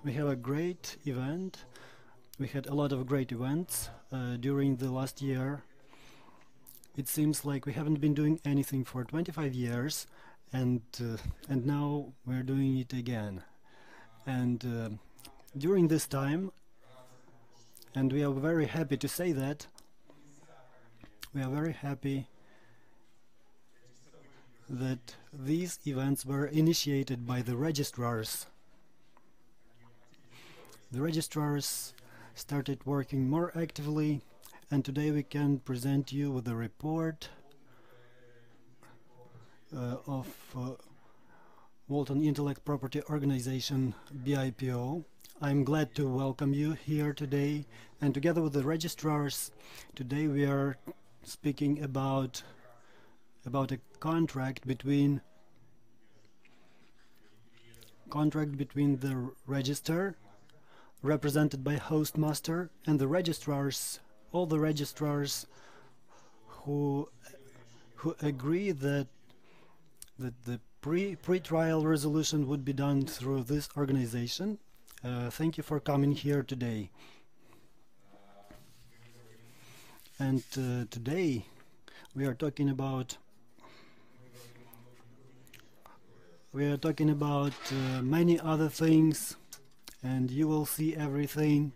We have a great event. We had a lot of great events during the last year. It seems like we haven't been doing anything for 25 years, and now we're doing it again. And during this time, and we are very happy to say that, we are very happy that these events were initiated by the registrars. The registrars started working more actively, and today we can present you with a report of Walton Intellect Property Organization BIPO. I'm glad to welcome you here today, and together with the registrars, today we are speaking about a contract between the register, represented by hostmaster, and the registrars, all the registrars who agree that the pre-trial resolution would be done through this organization. Thank you for coming here today. And today we are talking about many other things, and you will see everything.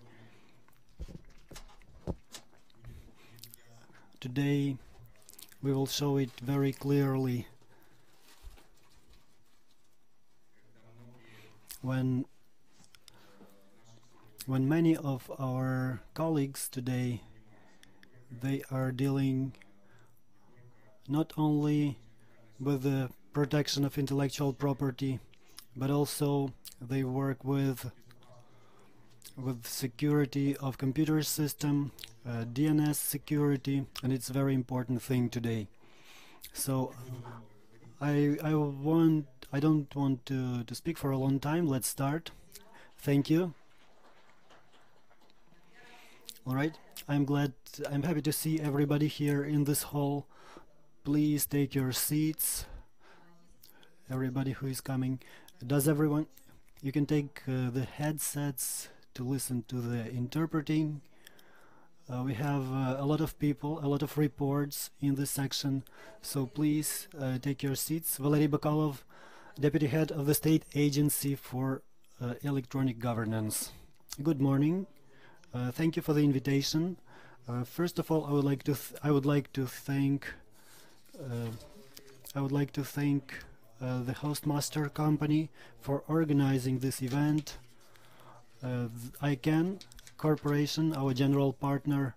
Today we will show it very clearly. When many of our colleagues today, they are dealing not only with the protection of intellectual property, but also they work with security of computer system, DNS security, and it's a very important thing today. So I don't want to speak for a long time. Let's start. Thank you. All right. I'm happy to see everybody here in this hall. Please take your seats. Everybody who is coming. Does everyone? You can take the headsets to listen to the interpreting. We have a lot of people, a lot of reports in this section, so please take your seats. Valery Bakalov, Deputy Head of the State Agency for Electronic Governance. Good morning. Thank you for the invitation. First of all, I would like to thank the Hostmaster company for organizing this event. ICANN Corporation, our general partner.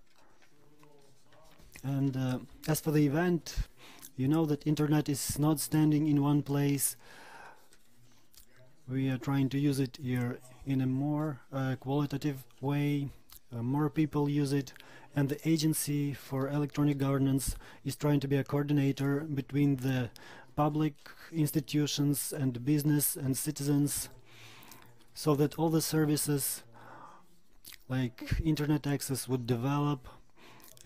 And as for the event, you know that Internet is not standing in one place. We are trying to use it here in a more qualitative way. More people use it, and the Agency for Electronic Governance is trying to be a coordinator between the public institutions and business and citizens, so that all the services like internet access would develop.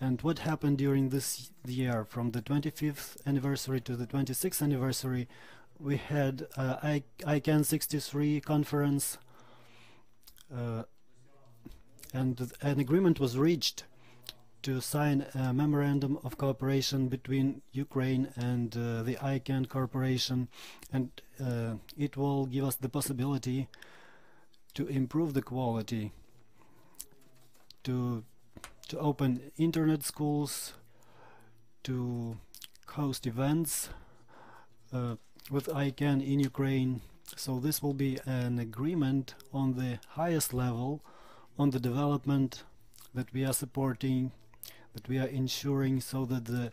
And what happened during this year, from the 25th anniversary to the 26th anniversary, we had ICANN 63 conference, and an agreement was reached to sign a memorandum of cooperation between Ukraine and the ICANN Corporation, and it will give us the possibility to improve the quality, to open internet schools, to host events with ICANN in Ukraine. So this will be an agreement on the highest level on the development that we are supporting, that we are ensuring, so that the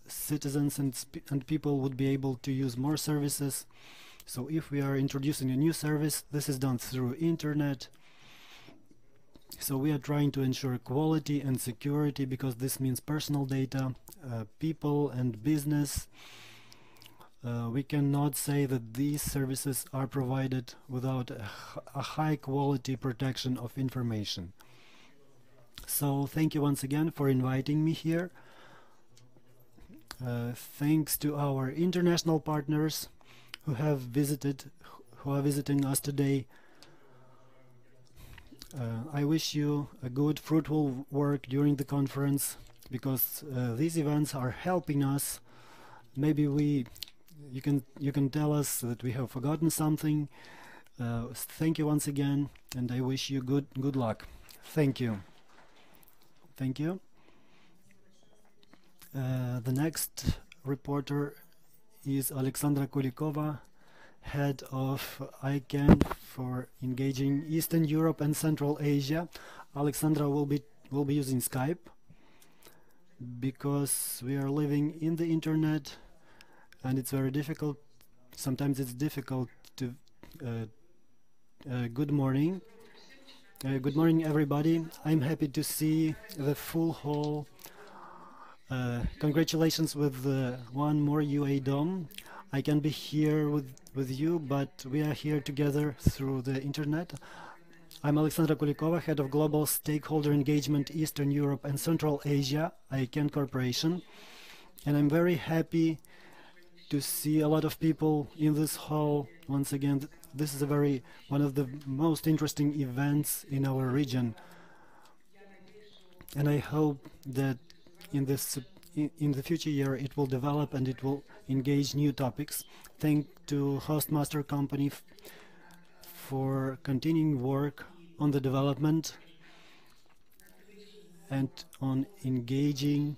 citizens and people would be able to use more services. So if we are introducing a new service, this is done through internet. So we are trying to ensure quality and security, because this means personal data, people and business. We cannot say that these services are provided without a high quality protection of information. So thank you once again for inviting me here. Thanks to our international partners who are visiting us today. I wish you a good, fruitful work during the conference, because these events are helping us. Maybe you can tell us that we have forgotten something. Thank you once again, and I wish you good luck. Thank you. Thank you. The next reporter is Alexandra Kulikova, head of ICANN for engaging Eastern Europe and Central Asia. Alexandra will be using Skype because we are living in the internet, and it's very difficult. Sometimes it's difficult to. Good morning. Good morning, everybody. I'm happy to see the full hall. Congratulations with one more UADOM. I can be here with you, but we are here together through the internet. I'm Alexandra Kulikova, head of Global Stakeholder Engagement Eastern Europe and Central Asia, ICANN Corporation. And I'm very happy to see a lot of people in this hall. Once again, this is one of the most interesting events in our region. And I hope that in the future year it will develop and it will engage new topics. Thank to host master company for continuing work on the development and on engaging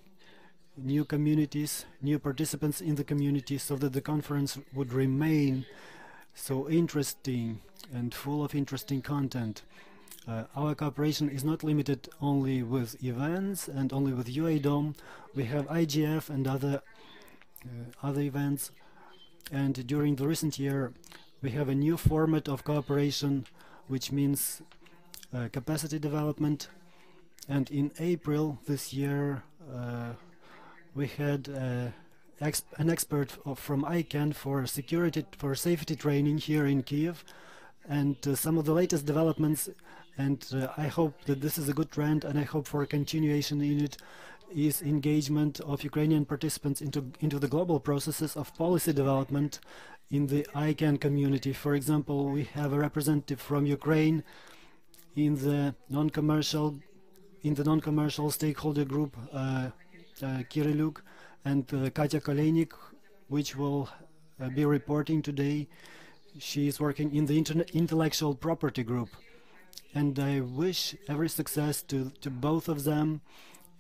new communities, new participants in the community, so that the conference would remain so interesting and full of interesting content. Our cooperation is not limited only with events and only with UADOM. We have IGF and other events. And during the recent year, we have a new format of cooperation, which means capacity development. And in April this year, we had an expert from ICANN for safety training here in Kiev, and some of the latest developments. And I hope that this is a good trend, and I hope for a continuation in it, is engagement of Ukrainian participants into the global processes of policy development in the ICANN community. For example, we have a representative from Ukraine in the non-commercial stakeholder group, Kirilluk, and Katya Kolenik, which will be reporting today. She is working in the intellectual property group. And I wish every success to both of them,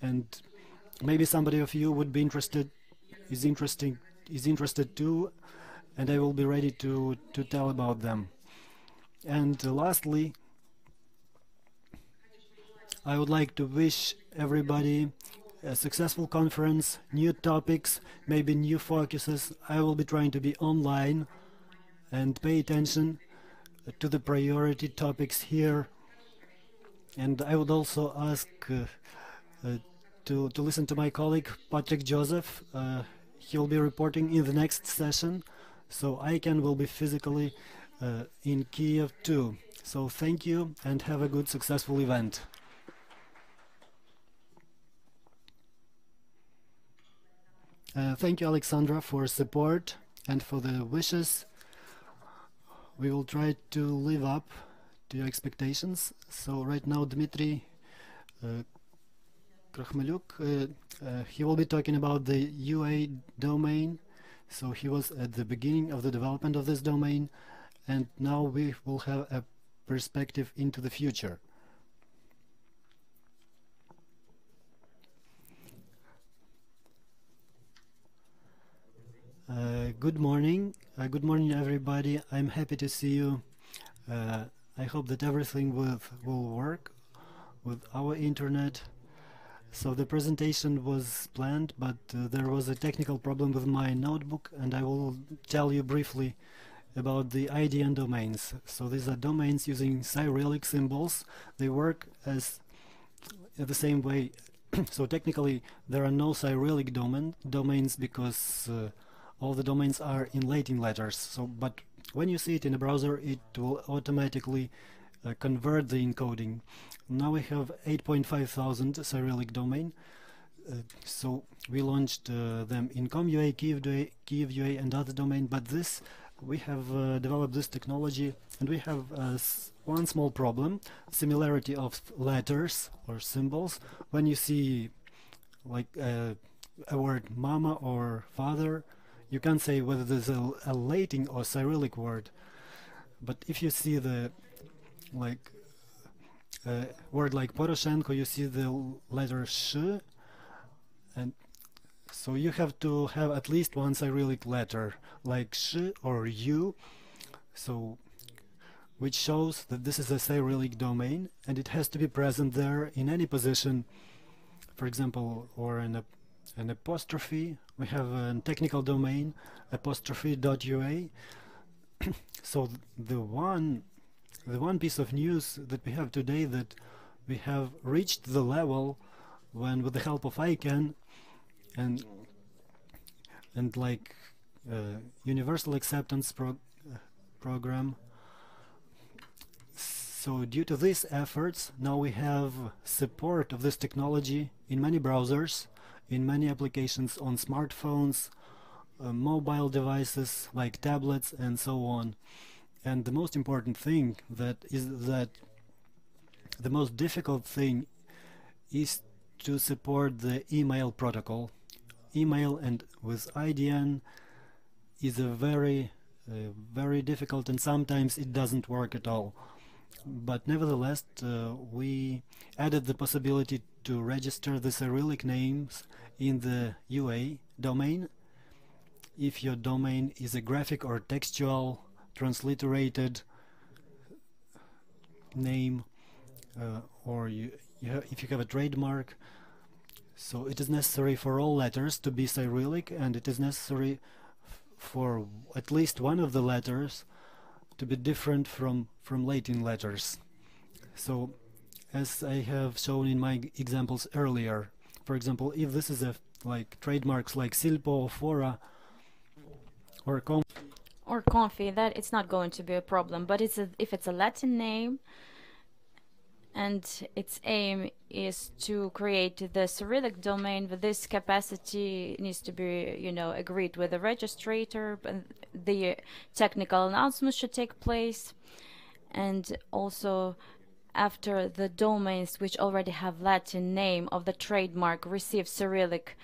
and maybe somebody of you would be is interested too, and I will be ready to tell about them. And lastly, I would like to wish everybody a successful conference, new topics, maybe new focuses. I will be trying to be online and pay attention to the priority topics here. And I would also ask to listen to my colleague Patrick Joseph. He'll be reporting in the next session, so ICANN will be physically in Kiev too. So thank you and have a good, successful event. Thank you, Alexandra, for support and for the wishes. We will try to live up to your expectations. So right now, Dmitry Krakhmaluk, he will be talking about the UA domain. So he was at the beginning of the development of this domain, and now we will have a perspective into the future. Good morning. Good morning, everybody. I'm happy to see you. I hope that everything will work with our internet. So the presentation was planned, but there was a technical problem with my notebook, and I will tell you briefly about the IDN domains. So these are domains using Cyrillic symbols. They work as the same way. So technically, there are no Cyrillic domains because all the domains are in Latin letters. So, but when you see it in a browser, it will automatically convert the encoding. Now we have 8,500 Cyrillic domain. So we launched them in ComUA, Kiev UA, and other domain. But this we have developed this technology, and we have one small problem: similarity of letters or symbols. When you see like a word mama or father, you can't say whether this is a Latin or Cyrillic word. But if you see the like word like Poroshenko, you see the letter sh, and so you have to have at least one Cyrillic letter like sh or u, so which shows that this is a Cyrillic domain, and it has to be present there in any position. For example, or an apostrophe. We have a technical domain apostrophe.ua. So the one piece of news that we have today, that we have reached the level when, with the help of ICANN and like universal acceptance program. So due to these efforts, now we have support of this technology in many browsers, in many applications on smartphones, mobile devices like tablets and so on. And the most important thing is that the most difficult thing is to support the email protocol. Email and with IDN is a very difficult, and sometimes it doesn't work at all. But nevertheless, we added the possibility to register the Cyrillic names in the UA domain. If your domain is a graphic or textual transliterated name, or if you have a trademark, so it is necessary for all letters to be Cyrillic, and it is necessary for at least one of the letters to be different from Latin letters. So, as I have shown in my examples earlier, for example, if this is like trademarks like Silpo, Fora, or Confi, that it's not going to be a problem. But if it's a Latin name, and its aim is to create the Cyrillic domain, but this capacity needs to be, agreed with the registrator, but the technical announcement should take place. And also, after the domains which already have Latin name of the trademark receive Cyrillic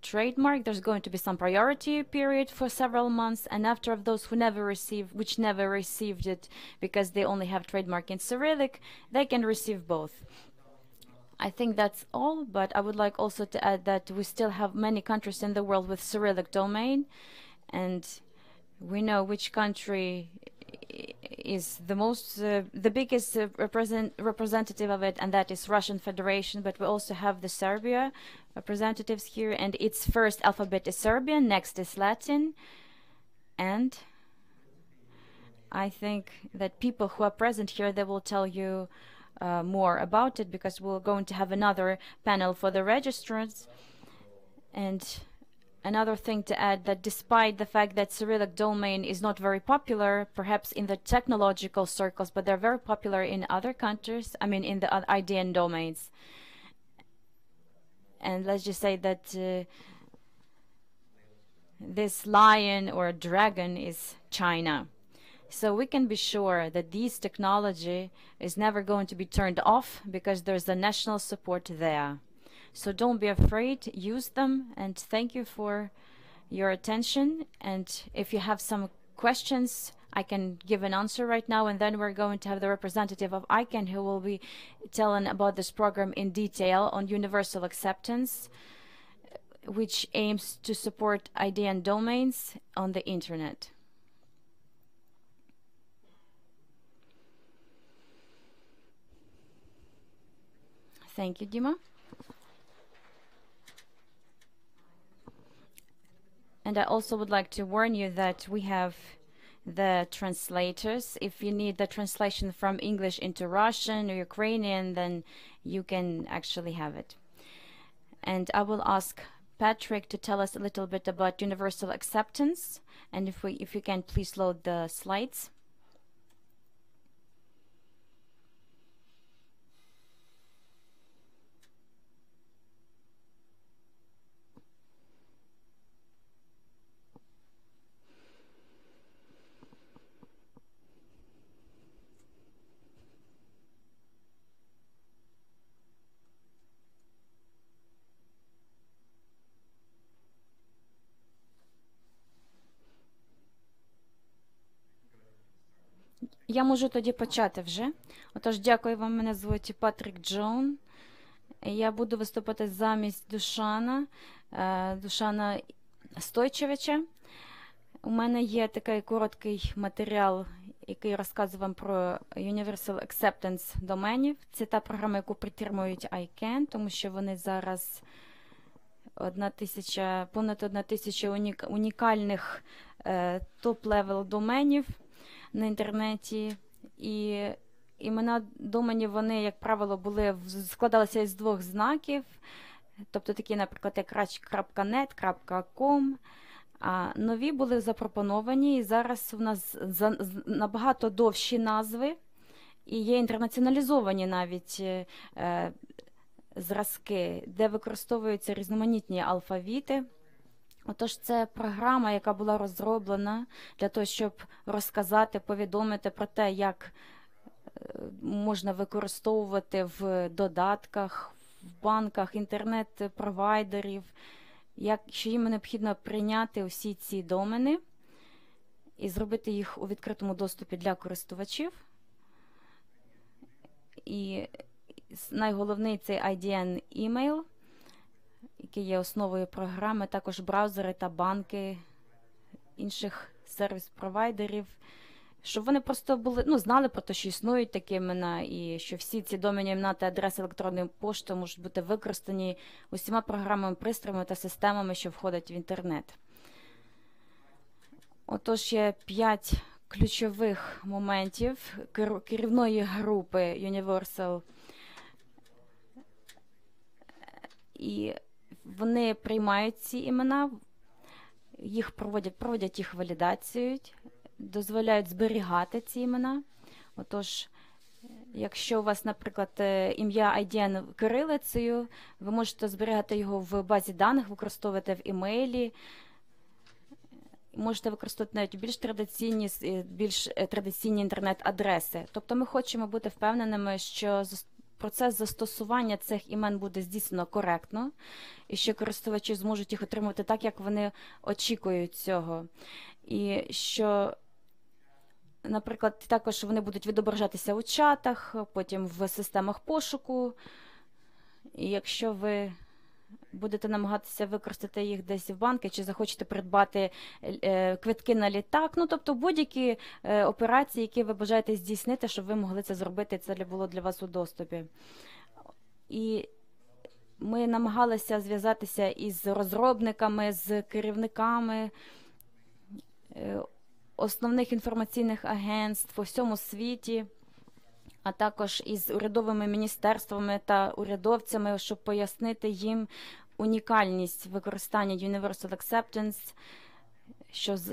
trademark, there's going to be some priority period for several months, and after of those which never received it because they only have trademark in Cyrillic, they can receive both. I think that's all, but I would like also to add that we still have many countries in the world with Cyrillic domain, and we know which country is the biggest representative of it, and that is Russian Federation. But we also have the Serbia representatives here, and its first alphabet is Serbian, next is Latin, and I think that people who are present here, they will tell you more about it, because we're going to have another panel for the registrants. And another thing to add, that despite the fact that Cyrillic domain is not very popular, perhaps in the technological circles, but they're very popular in other countries, I mean in the IDN domains. And let's just say that this lion or dragon is China. So we can be sure that this technology is never going to be turned off, because there's the national support there. So don't be afraid, use them, and thank you for your attention. And if you have some questions, I can give an answer right now, and then we're going to have the representative of ICANN who will be telling about this program in detail on universal acceptance, which aims to support IDN domains on the internet. Thank you, Dima. And I also would like to warn you that we have the translators. If you need the translation from English into Russian or Ukrainian, then you can actually have it. And I will ask Patrick to tell us a little bit about universal acceptance. And if you can, please load the slides. Я можу тоді почати вже. Отож, дякую вам. Мене звуть Патрік Джон. Я буду виступати замість Душана Стойчевича. У мене є такий короткий матеріал, який розказує вам про Universal Acceptance доменів. Це та програма, яку підтримують ICANN, тому що вони зараз понад 1000 унікальних топ-левел доменів на інтернеті. І імена доменів, вони, як правило, складалися із двох знаків, тобто такі, наприклад, як .net, .com. А нові були запропоновані, і зараз у нас набагато довші назви, і є інтернаціоналізовані навіть зразки, де використовуються різноманітні алфавіти. Отож, це програма, яка була розроблена для того, щоб розказати, повідомити про те, як можна використовувати в додатках, в банках, інтернет-провайдерів, що їм необхідно прийняти усі ці домени і зробити їх у відкритому доступі для користувачів. І найголовнийший цей IDN email, який є основою програми, також браузери та банки інших сервіс-провайдерів, щоб вони просто знали про те, що існують такі імена, і що всі ці доменні імена та адреси електронної пошти можуть бути використані усіма програмами, пристроями та системами, що входять в інтернет. Отож, є 5 ключових моментів керівної групи Universal. І вони приймають ці імена, їх проводять їх валідацію, дозволяють зберігати ці імена. Отож, якщо у вас, наприклад, ім'я IDN кирилицею, ви можете зберігати його в базі даних, використовувати в імейлі. Можете використовувати навіть більш традиційні інтернет-адреси. Тобто ми хочемо бути впевненими, що процес застосування цих імен буде здійснено коректно, і що користувачі зможуть їх отримувати так, як вони очікують цього. І що, наприклад, також вони будуть відображатися у чатах, потім в системах пошуку. І якщо ви будете намагатися використати їх десь в банки, чи захочете придбати квитки на літак, тобто будь-які операції, які ви бажаєте здійснити, щоб ви могли це зробити, це було для вас у доступі. І ми намагалися зв'язатися із розробниками, з керівниками основних інформаційних агентств по всьому світі, а також із урядовими міністерствами та урядовцями, щоб пояснити їм унікальність використання Universal Acceptance,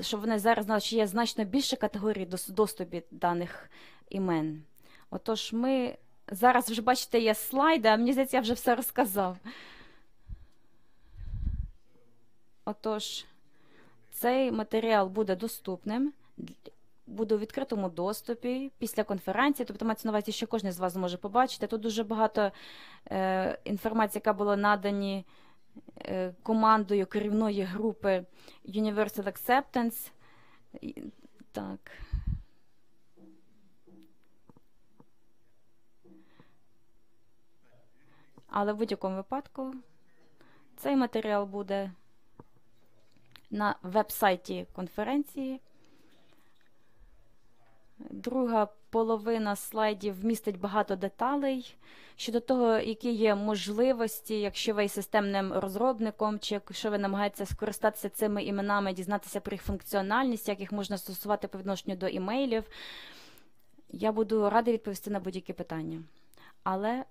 щоб вони зараз знали, що є значно більше категорій доступу даних імен. Отож, ми зараз вже, бачите, є слайди, а мені здається, я вже все розказав. Отож, цей матеріал буде доступним, буде у відкритому доступі після конференції, тобто мається на увазі, що кожен з вас зможе побачити. Тут дуже багато інформації, яка була надані командою керівної групи Universal Acceptance. Так. Але в будь-якому випадку цей матеріал буде на веб-сайті конференції. Друга половина слайдів містить багато деталей щодо того, які є можливості, якщо ви є системним розробником, чи якщо ви намагаєтеся скористатися цими іменами, дізнатися про їх функціональність, як їх можна стосувати по відношенню до імейлів. Я буду радий відповісти на будь-які питання. Але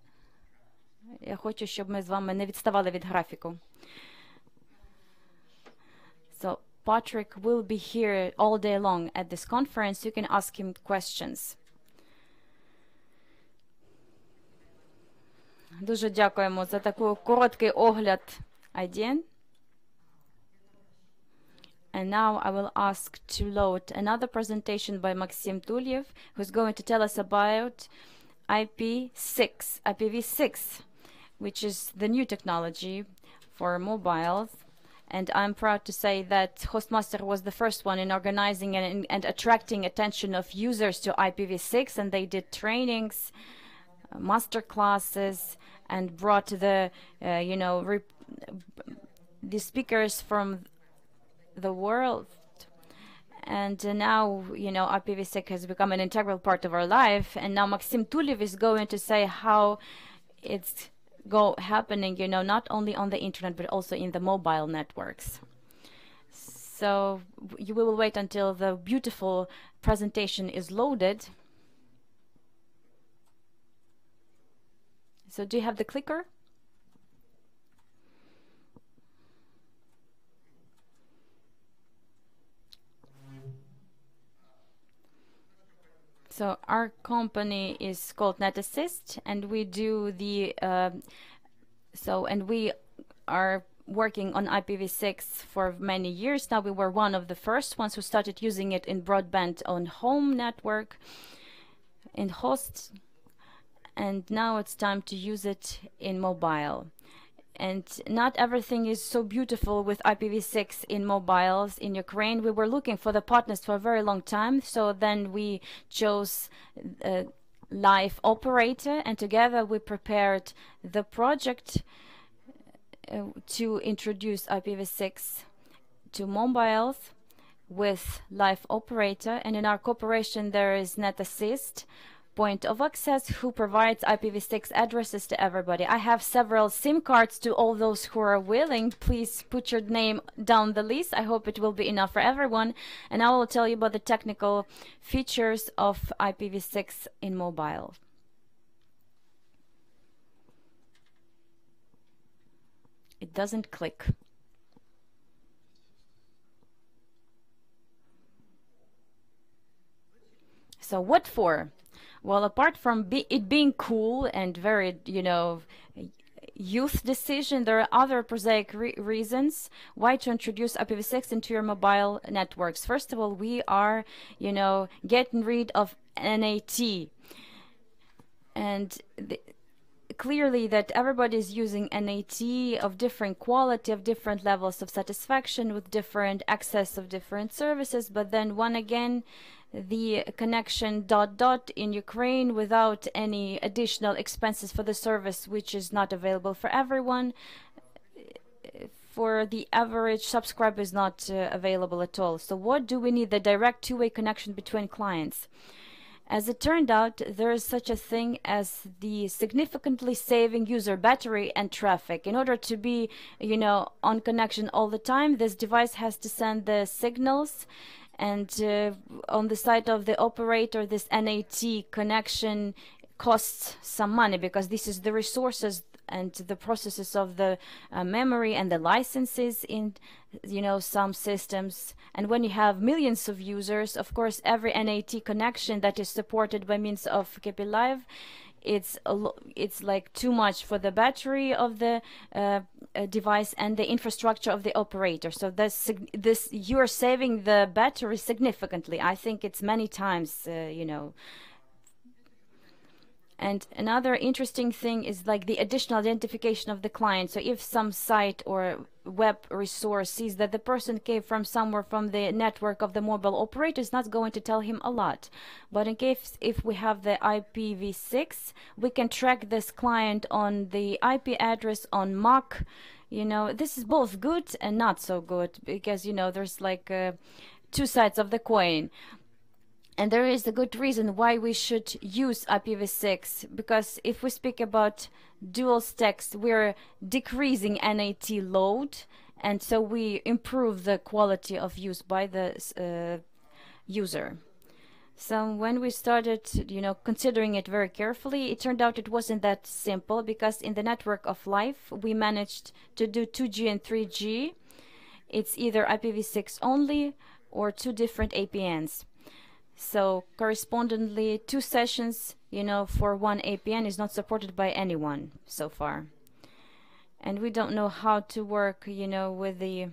я хочу, щоб ми з вами не відставали від графіку. So, Patrick will be here all day long at this conference. You can ask him questions. Дуже дякуємо за такий короткий огляд IDN. And now I will ask to load another presentation by Maxim Tuliev, who's going to tell us about IPv6, which is the new technology for mobiles. And I'm proud to say that Hostmaster was the first one in organizing and attracting attention of users to IPv6, and they did trainings, master classes, and brought the the speakers from the world. And now, IPv6 has become an integral part of our life. And now Maxim Tulev is going to say how it's happening, not only on the internet, but also in the mobile networks. So we will wait until the beautiful presentation is loaded. So do you have the clicker? So our company is called NetAssist, and we do the and we are working on IPv6 for many years now. We were one of the first ones who started using it in broadband on home network, in hosts, and now it's time to use it in mobile. And not everything is so beautiful with IPv6 in mobiles in Ukraine. We were looking for the partners for a very long time, so then we chose Live Operator, and together we prepared the project to introduce IPv6 to mobiles with Live Operator. And in our cooperation there is NetAssist, point of access, who provides IPv6 addresses to everybody. I have several SIM cards to all those who are willing. Please put your name down the list. I hope it will be enough for everyone. And I will tell you about the technical features of IPv6 in mobile. It doesn't click. So what for? Well, apart from it being cool and very, youth decision, there are other prosaic reasons why to introduce IPv6 into your mobile networks. First of all, we are, getting rid of NAT. And clearly that everybody is using NAT of different quality, of different levels of satisfaction, with different access of different services. But then again, the connection ... in Ukraine without any additional expenses for the service, which is not available for everyone. For the average subscriber is not available at all. So what do we need? The direct two-way connection between clients. As it turned out, there is such a thing as the significantly saving user battery and traffic. In order to be, on connection all the time, this device has to send the signals, and on the side of the operator, this NAT connection costs some money, because this is the resources and the processes of the memory and the licenses in some systems. And when you have millions of users, of course every NAT connection that is supported by means of KP Live, it's like too much for the battery of the device and the infrastructure of the operator. So this you are saving the battery significantly. I think it's many times, And another interesting thing is like the additional identification of the client. So if some site or web resource sees that the person came from somewhere from the network of the mobile operator, it's not going to tell him a lot. But in case if we have the IPv6, we can track this client on the IP address on MAC. This is both good and not so good, because there's like two sides of the coin. And there is a good reason why we should use IPv6, because if we speak about dual stacks, we're decreasing NAT load, and so we improve the quality of use by the user. So when we started, considering it very carefully, it turned out it wasn't that simple, because in the network of life, we managed to do 2G and 3G. It's either IPv6 only or two different APNs. So correspondingly, 2 sessions, for one APN is not supported by anyone so far. And we don't know how to work, with the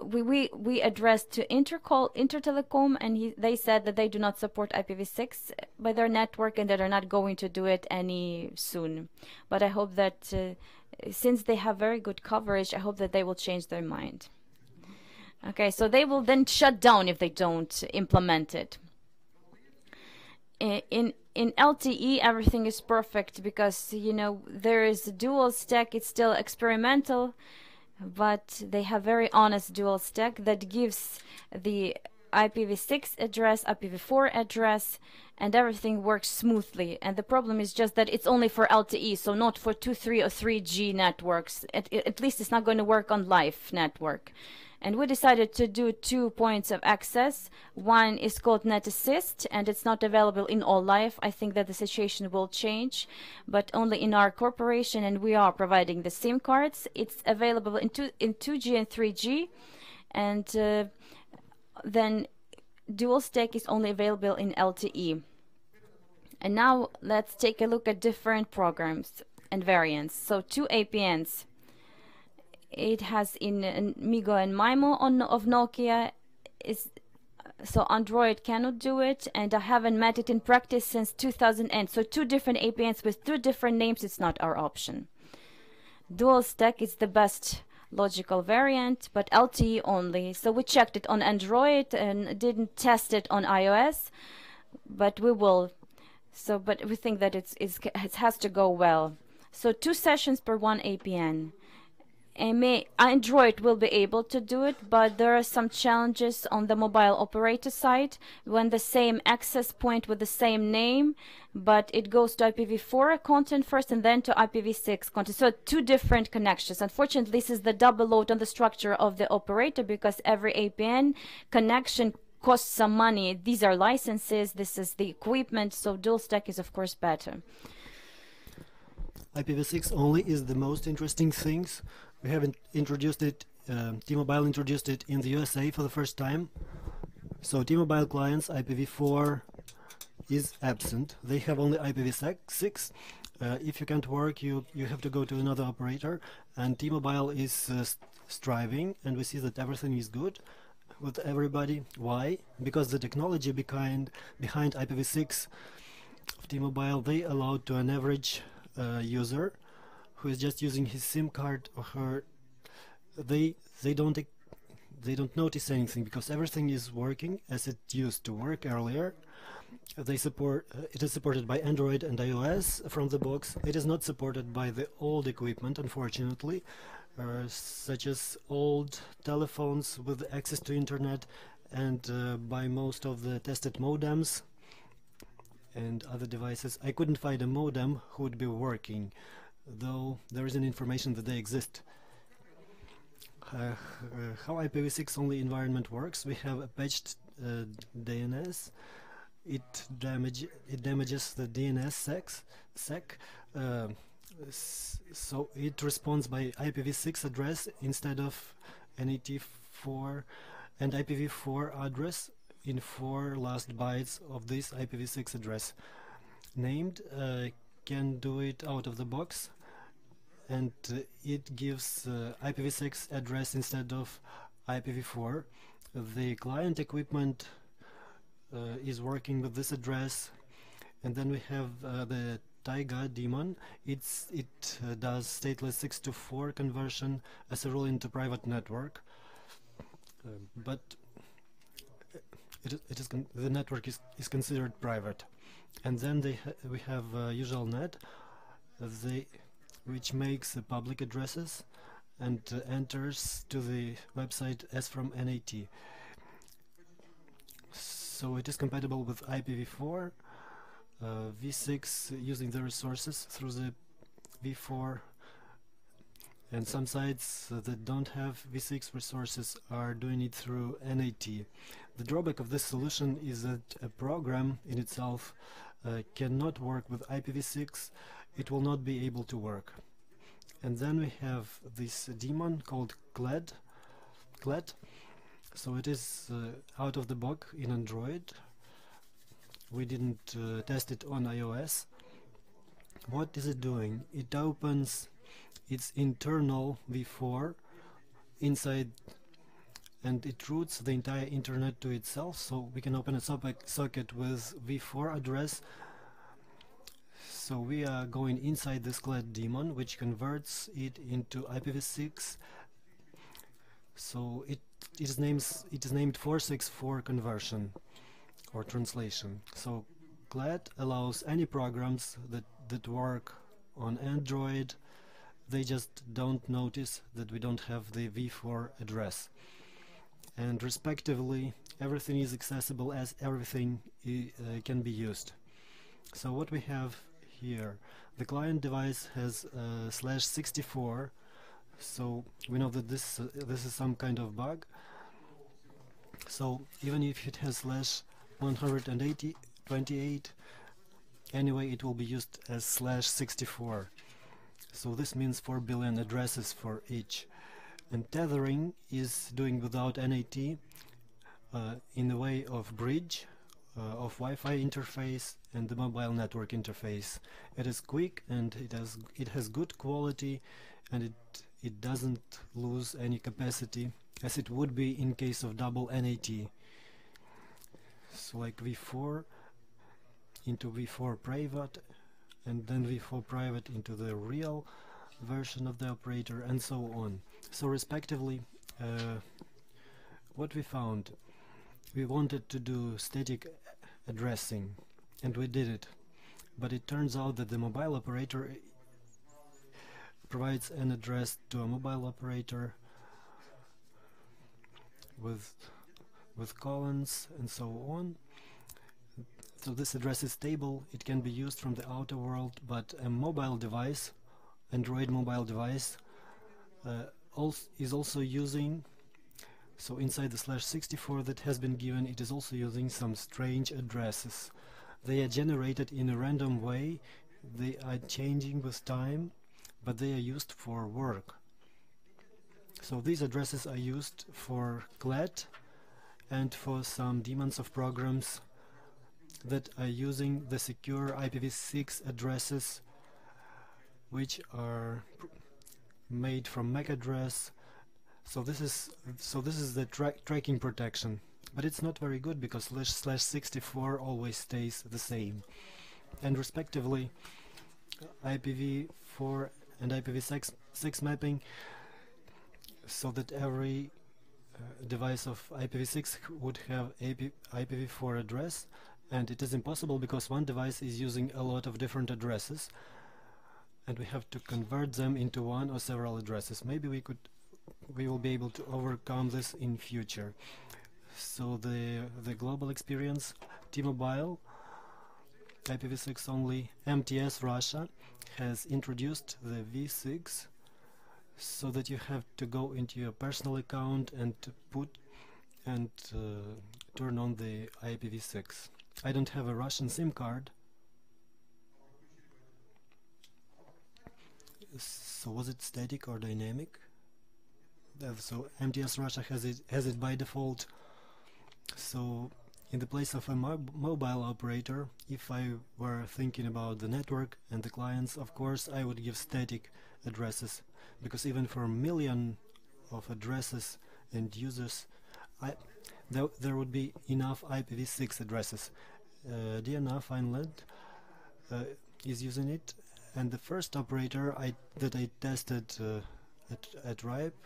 we addressed to Intertelecom, and they said that they do not support IPv6 by their network, and that are not going to do it any soon. But I hope that Since they have very good coverage, I hope that they will change their mind. Okay, so they will then shut down if they don't implement it. In LTE, everything is perfect because, you know, there is a dual stack. It's still experimental, but they have very honest dual stack that gives the IPv6 address, IPv4 address, and everything works smoothly. And the problem is just that it's only for LTE, so not for 2, 3, or 3G networks. At least it's not going to work on live network. And we decided to do 2 points of access. One is called Net Assist, and it's not available in all live. I think that the situation will change, but only in our corporation, and we are providing the SIM cards. It's available in 2G and 3G, and then dual stack is only available in LTE. And now let's take a look at different programs and variants. So 2 APNs. It has in MIGO and MIMO of Nokia. So Android cannot do it, and I haven't met it in practice since 2008. So 2 different APNs with 2 different names, it's not our option. Dual stack is the best logical variant, but LTE only. So we checked it on Android and didn't test it on iOS, but we will. So, but we think that it has to go well. So 2 sessions per 1 APN. Android will be able to do it, but there are some challenges on the mobile operator side when the same access point with the same name, but it goes to IPv4 content first and then to IPv6 content. So 2 different connections. Unfortunately, this is the double load on the structure of the operator because every APN connection costs some money. These are licenses, this is the equipment, so dual stack is of course better. IPv6 only is the most interesting things. We haven't introduced it, T-Mobile introduced it in the USA for the first time. So T-Mobile clients, IPv4 is absent. They have only IPv6. If you can't work, you have to go to another operator, and T-Mobile is striving, and we see that everything is good with everybody. Why? Because the technology behind IPv6 of T-Mobile, they allow to an average user who is just using his SIM card or her, they don't notice anything because everything is working as it used to work earlier. They support it is supported by Android and iOS from the box. It is not supported by the old equipment, unfortunately, such as old telephones with access to internet, and by most of the tested modems and other devices. I couldn't find a modem who would be working, though there is an information that they exist. How IPv6 only environment works: we have a patched DNS. It damages the DNS sec, so it responds by IPv6 address instead of NAT4 and IPv4 address in 4 last bytes of this IPv6 address. Named can do it out of the box, and it gives IPv6 address instead of IPv4. The client equipment is working with this address, and then we have the Taiga daemon. It does stateless 6 to 4 conversion as a rule into private network, but the network is considered private. And then we have usualnet, which makes public addresses and enters to the website as from NAT. So it is compatible with IPv4, v6 using the resources through the v4, and some sites that don't have v6 resources are doing it through NAT. The drawback of this solution is that a program in itself cannot work with IPv6. It will not be able to work. And then we have this daemon called CLED. So it is out of the box in Android. We didn't test it on iOS. What is it doing? It opens its internal v4 inside, and it routes the entire internet to itself, so we can open a socket with v4 address. So we are going inside this clad daemon, which converts it into IPv6. So it is named 464 conversion or translation. So clad allows any programs that work on Android. They just don't notice that we don't have the v4 address. And respectively, everything is accessible as everything can be used. So what we have here, the client device has /64, so we know that this is some kind of bug. So even if it has /128, anyway it will be used as /64. So this means 4 billion addresses for each. And tethering is doing without NAT in the way of bridge, of Wi-Fi interface and the mobile network interface. It is quick and it has good quality, and it doesn't lose any capacity as it would be in case of double NAT. So like v4 into v4 private, and then v4 private into the real version of the operator, and so on. So respectively, what we found, we wanted to do static addressing, and we did it, but it turns out that the mobile operator provides an address to a mobile operator with colons and so on. So this address is stable, it can be used from the outer world, but a mobile device, Android mobile device, is also using, so inside the /64 that has been given, it is also using some strange addresses. They are generated in a random way, they are changing with time, but they are used for work. So these addresses are used for CLAD and for some daemons of programs that are using the secure IPv6 addresses, which are made from MAC address. So this is the tracking protection, but it's not very good because /64 always stays the same, and respectively IPv4 and IPv6 mapping, so that every device of IPv6 would have IPv4 address, and it is impossible because one device is using a lot of different addresses, and we have to convert them into one or several addresses. Maybe we will be able to overcome this in future. So the global experience, T-Mobile, IPv6 only, MTS Russia has introduced the v6, so that you have to go into your personal account and turn on the IPv6. I don't have a Russian SIM card. So was it static or dynamic? So MTS Russia has it by default. So in the place of a mobile operator, if I were thinking about the network and the clients, of course I would give static addresses, because even for a million of addresses and users, there would be enough IPv6 addresses. DNR Finland is using it, and the first operator that I tested at RIPE,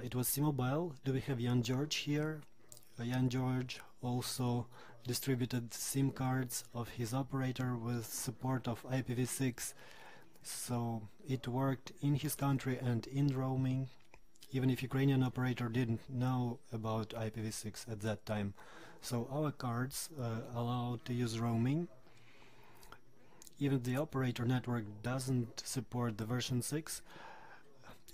it was T-Mobile. Do we have Jan George here? Jan George also distributed SIM cards of his operator with support of IPv6, so it worked in his country and in roaming, even if Ukrainian operator didn't know about IPv6 at that time. So our cards allow to use roaming. Even the operator network doesn't support the version 6,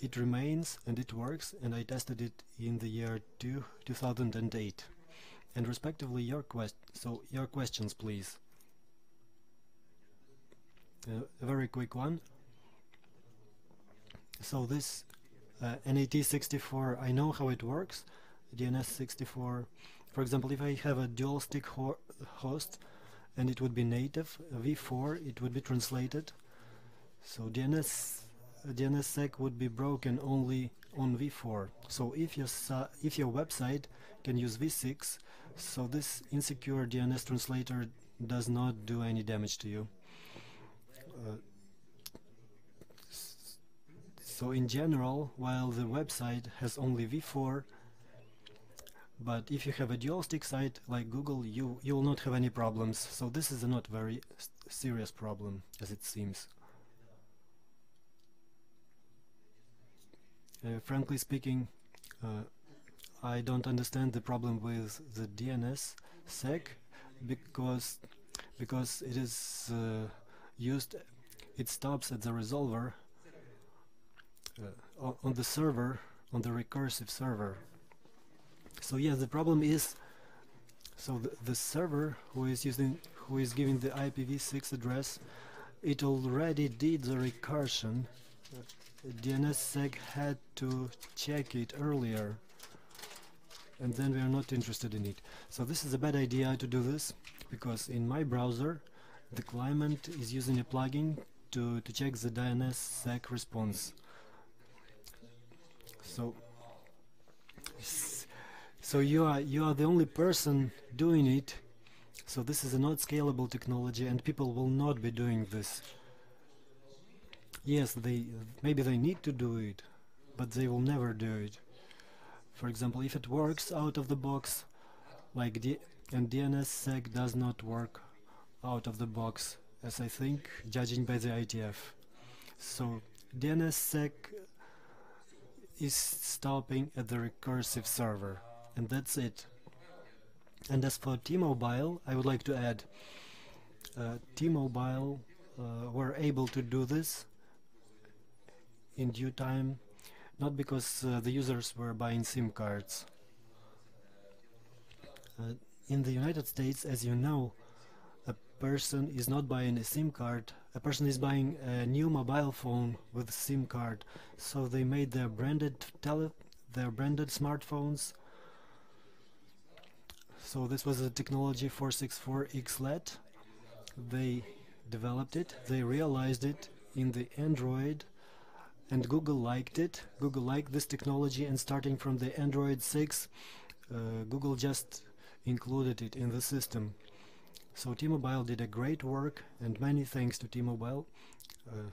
it remains and it works, and I tested it in the year 2008. And respectively, your questions, please. A very quick one. So this NAT64, I know how it works. DNS64, for example, if I have a dual stick host and it would be native v4, it would be translated. So DNSSEC would be broken only on v4. So if your website can use v6, so this insecure DNS translator does not do any damage to you. So in general, while the website has only v4, but if you have a dual-stick site like Google, you will not have any problems. So this is a not very serious problem, as it seems. Frankly speaking, I don't understand the problem with the DNS sec because it is used. It stops at the resolver on the server, on the recursive server. So yeah, the problem is, so the server who is giving the IPv6 address, it already did the recursion. DNSSEC had to check it earlier, and then we are not interested in it. So this is a bad idea to do this, because in my browser the client is using a plugin to check the DNSSEC response. So you are the only person doing it. So this is a not scalable technology, and people will not be doing this. Yes, maybe they need to do it, but they will never do it. For example, if it works out of the box, and DNSSEC does not work out of the box, as I think, judging by the ITF. So DNSSEC is stopping at the recursive server, and that's it. And as for T-Mobile, I would like to add, T-Mobile were able to do this in due time, not because the users were buying SIM cards. In the United States, as you know, a person is not buying a SIM card, a person is buying a new mobile phone with a SIM card. So they made their branded smartphones. So this was a technology 464 XLET. They developed it, they realized it in the Android, and Google liked it. Google liked this technology, and starting from the Android 6, Google just included it in the system. So T-Mobile did a great work, and many thanks to T-Mobile.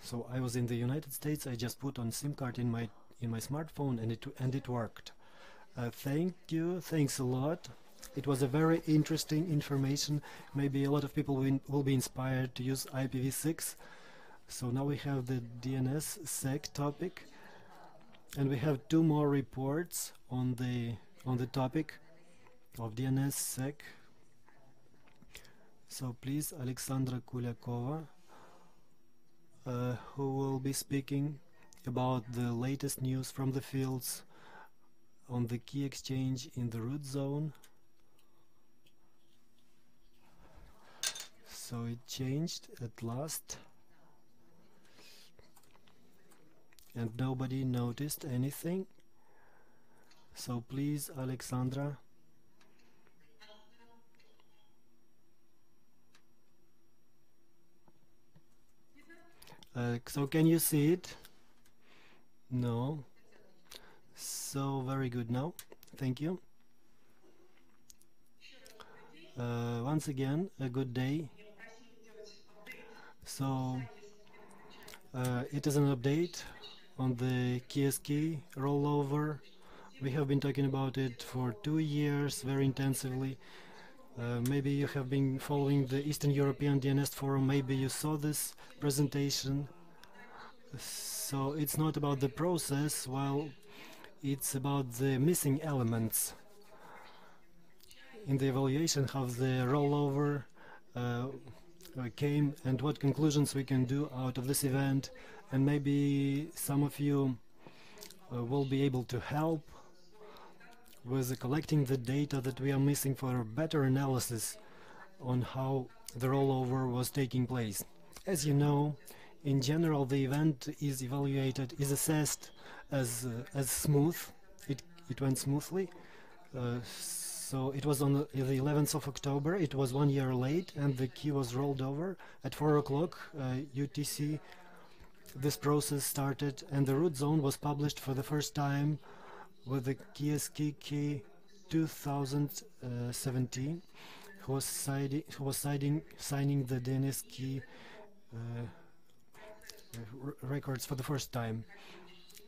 So I was in the United States, I just put on SIM card in my smartphone, and it worked. Thank you, thanks a lot. It was a very interesting information. Maybe a lot of people will be inspired to use IPv6. So now we have the DNSSEC topic, and we have 2 more reports on the topic of DNSSEC. So please, Alexandra Kuliakova, who will be speaking about the latest news from the fields on the key exchange in the root zone. So it changed at last, and nobody noticed anything. So please, Alexandra. So can you see it? No. So very good now. Thank you. Once again, a good day. So it is an update on the KSK rollover. We have been talking about it for 2 years very intensively. Maybe you have been following the Eastern European DNS Forum, maybe you saw this presentation. So it's not about the process, well, it's about the missing elements in the evaluation, how the rollover came and what conclusions we can do out of this event, and maybe some of you will be able to help with collecting the data that we are missing for a better analysis on how the rollover was taking place. As you know, in general, the event is evaluated, is assessed as smooth. It went smoothly. So it was on the 11th of October. It was 1 year late, and the key was rolled over at 4 o'clock UTC. This process started, and the root zone was published for the first time with the KSK key 2017, who was signing the DNS key records for the first time.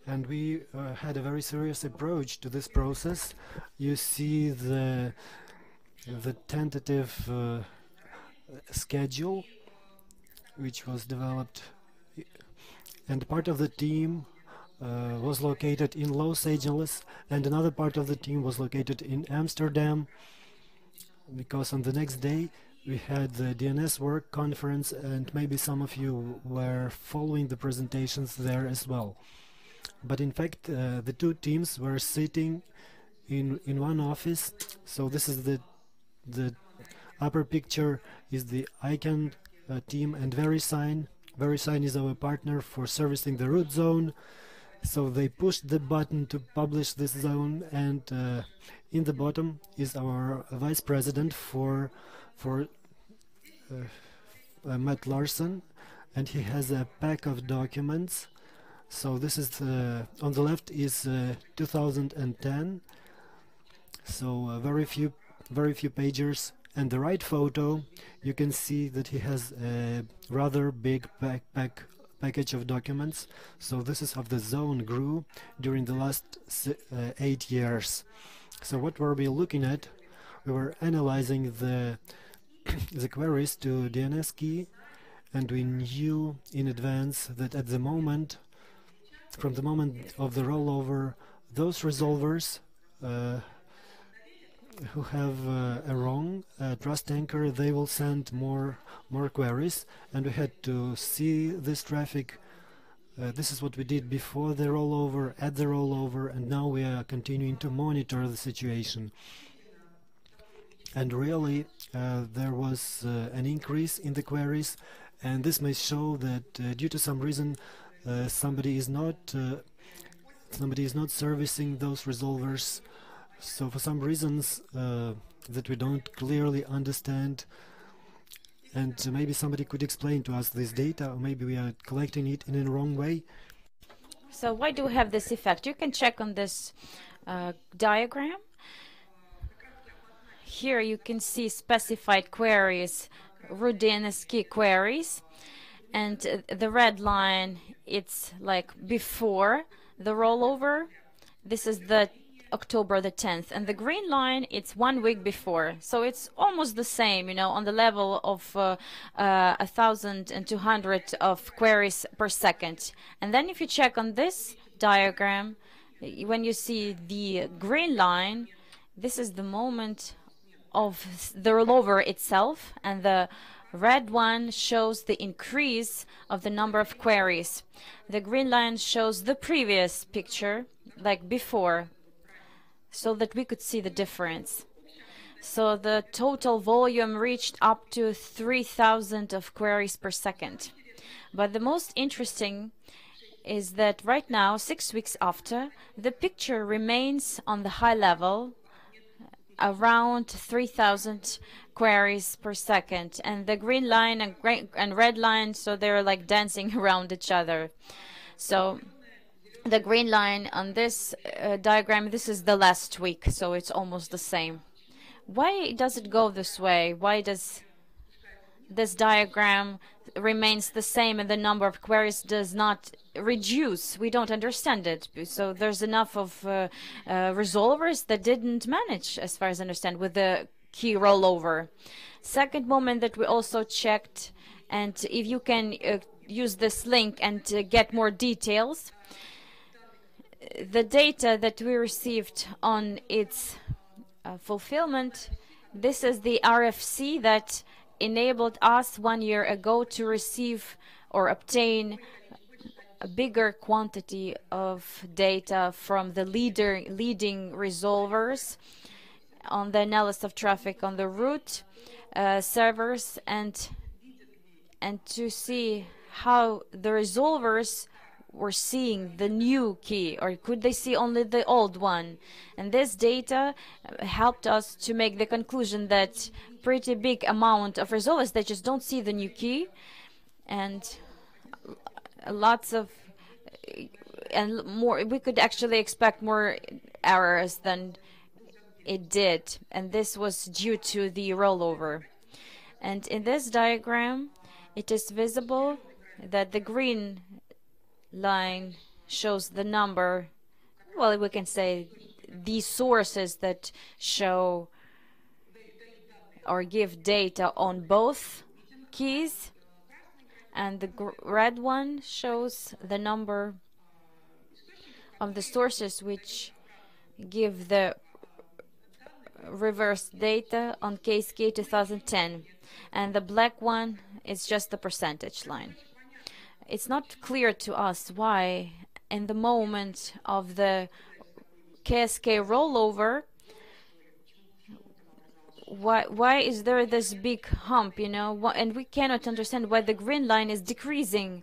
and we had a very serious approach to this process. You see the tentative schedule which was developed, and part of the team was located in Los Angeles, and another part of the team was located in Amsterdam, because on the next day we had the DNS work conference, and maybe some of you were following the presentations there as well. But in fact, the two teams were sitting in one office. So this is the upper picture is the ICANN team and VeriSign. VeriSign is our partner for servicing the root zone. So they pushed the button to publish this zone, and in the bottom is our vice president for Matt Larson, and he has a pack of documents. So this is on the left is 2010. So very few pages, and the right photo you can see that he has a rather big package of documents. So this is how the zone grew during the last 8 years. So what were we looking at? We were analyzing the the queries to DNS key, and we knew in advance that at the moment, from the moment of the rollover, those resolvers who have a wrong trust anchor, they will send more queries, and we had to see this traffic. This is what we did before the rollover, at the rollover, and now we are continuing to monitor the situation. And really, there was an increase in the queries, and this may show that due to some reason somebody is not servicing those resolvers. So for some reasons that we don't clearly understand, and maybe somebody could explain to us this data, or maybe we are collecting it in a wrong way. So why do we have this effect? You can check on this diagram. Here you can see specified queries, root DNS key queries, and the red line, it's like before the rollover. This is the October the 10th, and the green line, it's 1 week before. So it's almost the same, you know, on the level of 1,200 of queries per second. And then if you check on this diagram, when you see the green line, this is the moment of the rollover itself, and the red one shows the increase of the number of queries. The green line shows the previous picture, like before, so that we could see the difference. So the total volume reached up to 3,000 of queries per second. But the most interesting is that right now, 6 weeks after, the picture remains on the high level, around 3,000 queries per second, and the green line and red line, so they're like dancing around each other. So the green line on this diagram, this is the last week, so it's almost the same. Why does it go this way? Why does this diagram remains the same and the number of queries does not reduce? We don't understand it. So there's enough of resolvers that didn't manage, as far as I understand, with the key rollover. Second moment that we also checked, and if you can use this link and get more details, the data that we received on its fulfillment, this is the RFC that enabled us 1 year ago to receive or obtain a bigger quantity of data from the leading resolvers on the analysis of traffic on the root servers, and to see how the resolvers were seeing the new key, or could they see only the old one. And this data helped us to make the conclusion that pretty big amount of resolvers, they just don't see the new key, and lots of and more, we could actually expect more errors than it did, and this was due to the rollover. And in this diagram it is visible that the green line shows the number, well, we can say these sources that show or give data on both keys, and the red one shows the number of the sources which give the reverse data on case key 2010, and the black one is just the percentage line. It's not clear to us why in the moment of the KSK rollover, why is there this big hump, you know, and we cannot understand why the green line is decreasing.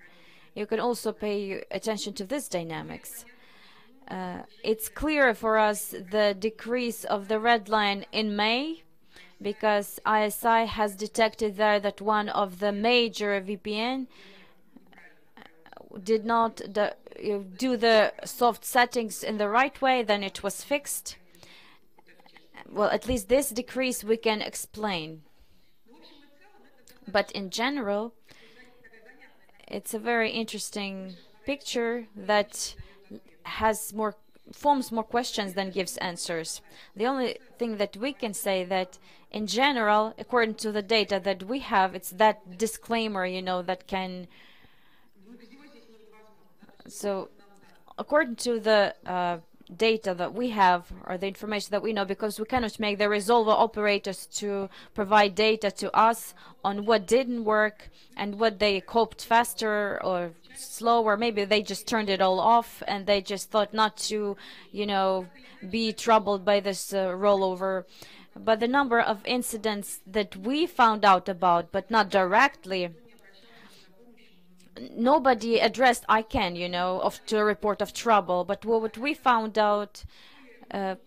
You can also pay attention to this dynamics. It's clear for us the decrease of the red line in May, because ISI has detected there that one of the major VPN did not do the soft settings in the right way, then it was fixed. Well, at least this decrease we can explain. But in general, it's a very interesting picture that forms more questions than gives answers. The only thing that we can say that in general, according to the data that we have, it's that disclaimer, you know, that can. So according to the data that we have, or the information that we know, because we cannot make the resolver operators to provide data to us on what didn't work and what they coped faster or slower. Maybe they just turned it all off and they just thought not to, you know, be troubled by this rollover. But the number of incidents that we found out about, but not directly, nobody addressed ICANN, you know, to a report of trouble. But what we found out, up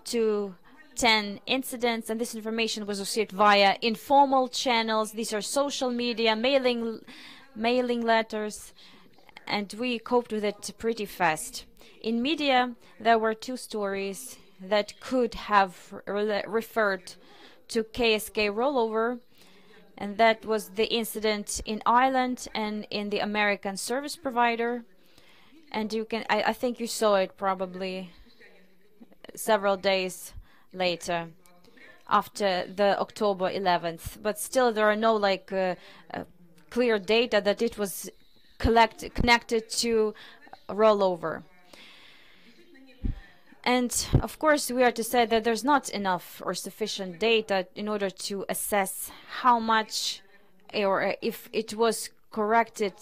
to 10 incidents, and this information was received via informal channels. These are social media, mailing letters, and we coped with it pretty fast. In media, there were 2 stories that could have referred to KSK rollover, and that was the incident in Ireland and in the American service provider. And you can, I think you saw it probably several days later, after the October 11th. But still, there are no clear data that it was connected to rollover. And of course, we are to say that there's not enough or sufficient data in order to assess how much, or if it was corrected,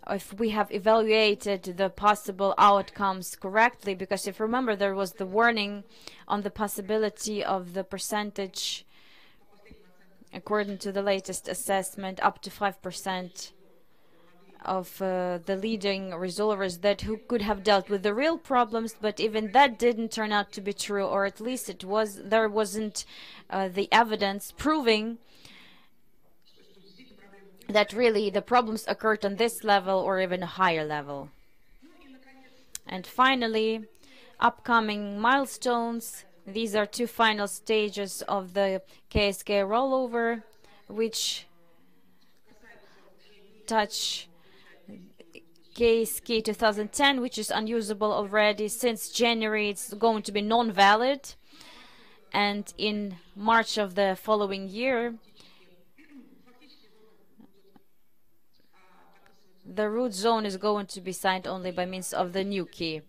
if we have evaluated the possible outcomes correctly. Because if you remember, there was the warning on the possibility of the percentage, according to the latest assessment, up to 5% of the leading resolvers that who could have dealt with the real problems, but even that didn't turn out to be true, or at least there wasn't the evidence proving that really the problems occurred on this level or even a higher level. And finally, upcoming milestones. These are 2 final stages of the KSK rollover, which touch KSK 2010, which is unusable already since January. It's going to be non-valid, and in March of the following year, the root zone is going to be signed only by means of the new key.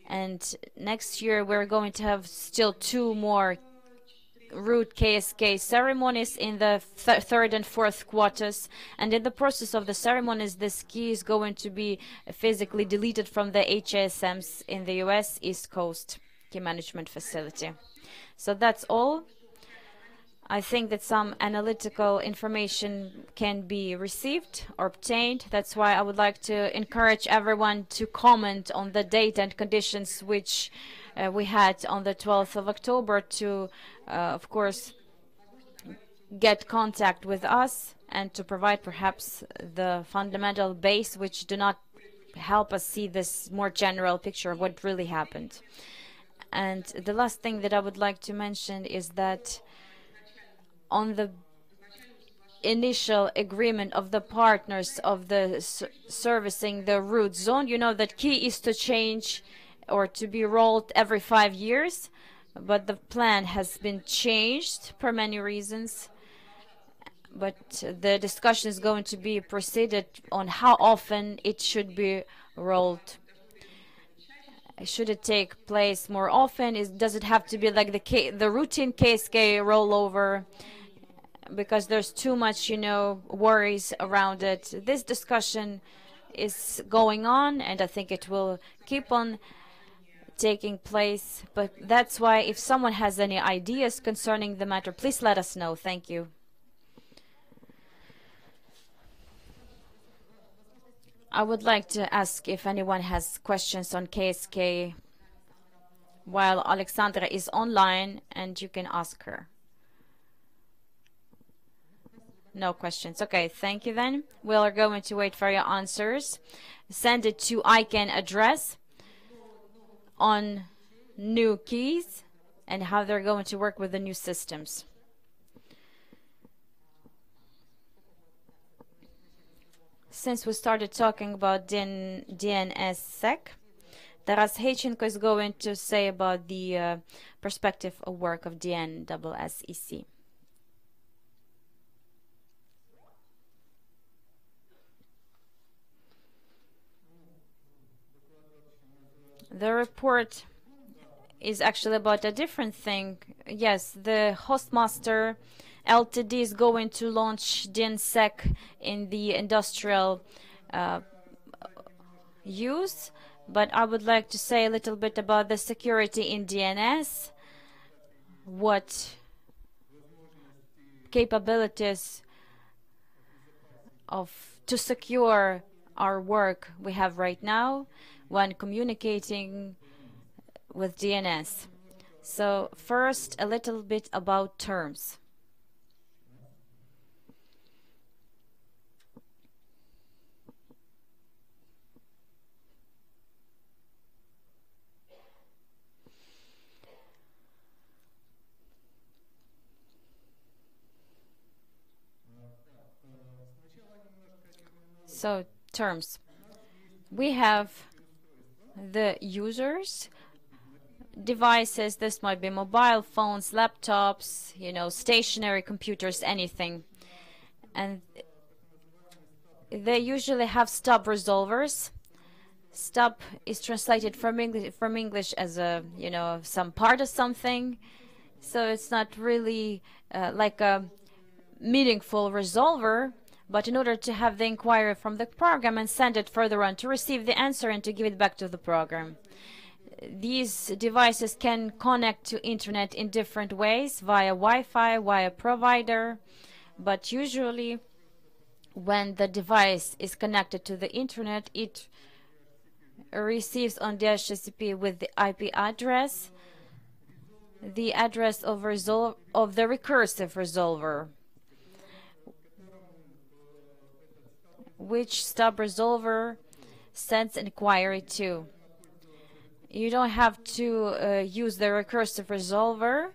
And next year we're going to have still 2 more root KSK ceremonies in the 3rd and 4th quarters, and in the process of the ceremonies, this key is going to be physically deleted from the HASMs in the US East Coast Key Management Facility. So that's all. I think that some analytical information can be received or obtained. That's why I would like to encourage everyone to comment on the data and conditions which we had on the 12th of October to, of course, get contact with us and to provide perhaps the fundamental base which do not help us see this more general picture of what really happened. And the last thing that I would like to mention is that initial agreement of the partners of the servicing the root zone. You know that key is to change or to be rolled every 5 years, but the plan has been changed for many reasons. But the discussion is going to be proceeded on how often it should be rolled. Should it take place more often? Does it have to be like the routine KSK rollover? Because there's too much, worries around it. This discussion is going on, and I think it will keep on taking place. But that's why if someone has any ideas concerning the matter, please let us know. Thank you. I would like to ask if anyone has questions on KSK while Alexandra is online, and you can ask her. No questions. Okay, thank you then. We are going to wait for your answers. Send it to ICANN address on new keys and how they're going to work with the new systems. Since we started talking about DNSSEC, Taras Heichenko is going to say about the perspective of work of DNSSEC. The report is actually about a different thing. Yes, the hostmaster Ltd is going to launch DNSSEC in the industrial use, but I would like to say a little bit about the security in DNS, what capabilities to secure our work we have right now when communicating with DNS. So first, a little bit about terms. So terms. We have the users, devices. This might be mobile phones, laptops, stationary computers, anything. And they usually have stub resolvers. Stub is translated from English as some part of something. So it's not really like a meaningful resolver. But in order to have the inquiry from the program and send it further on to receive the answer and to give it back to the program. These devices can connect to internet in different ways, via Wi-Fi, via provider, but usually when the device is connected to the internet, it receives on DHCP with the IP address, the address of the recursive resolver, which stub resolver sends an inquiry to. You don't have to use the recursive resolver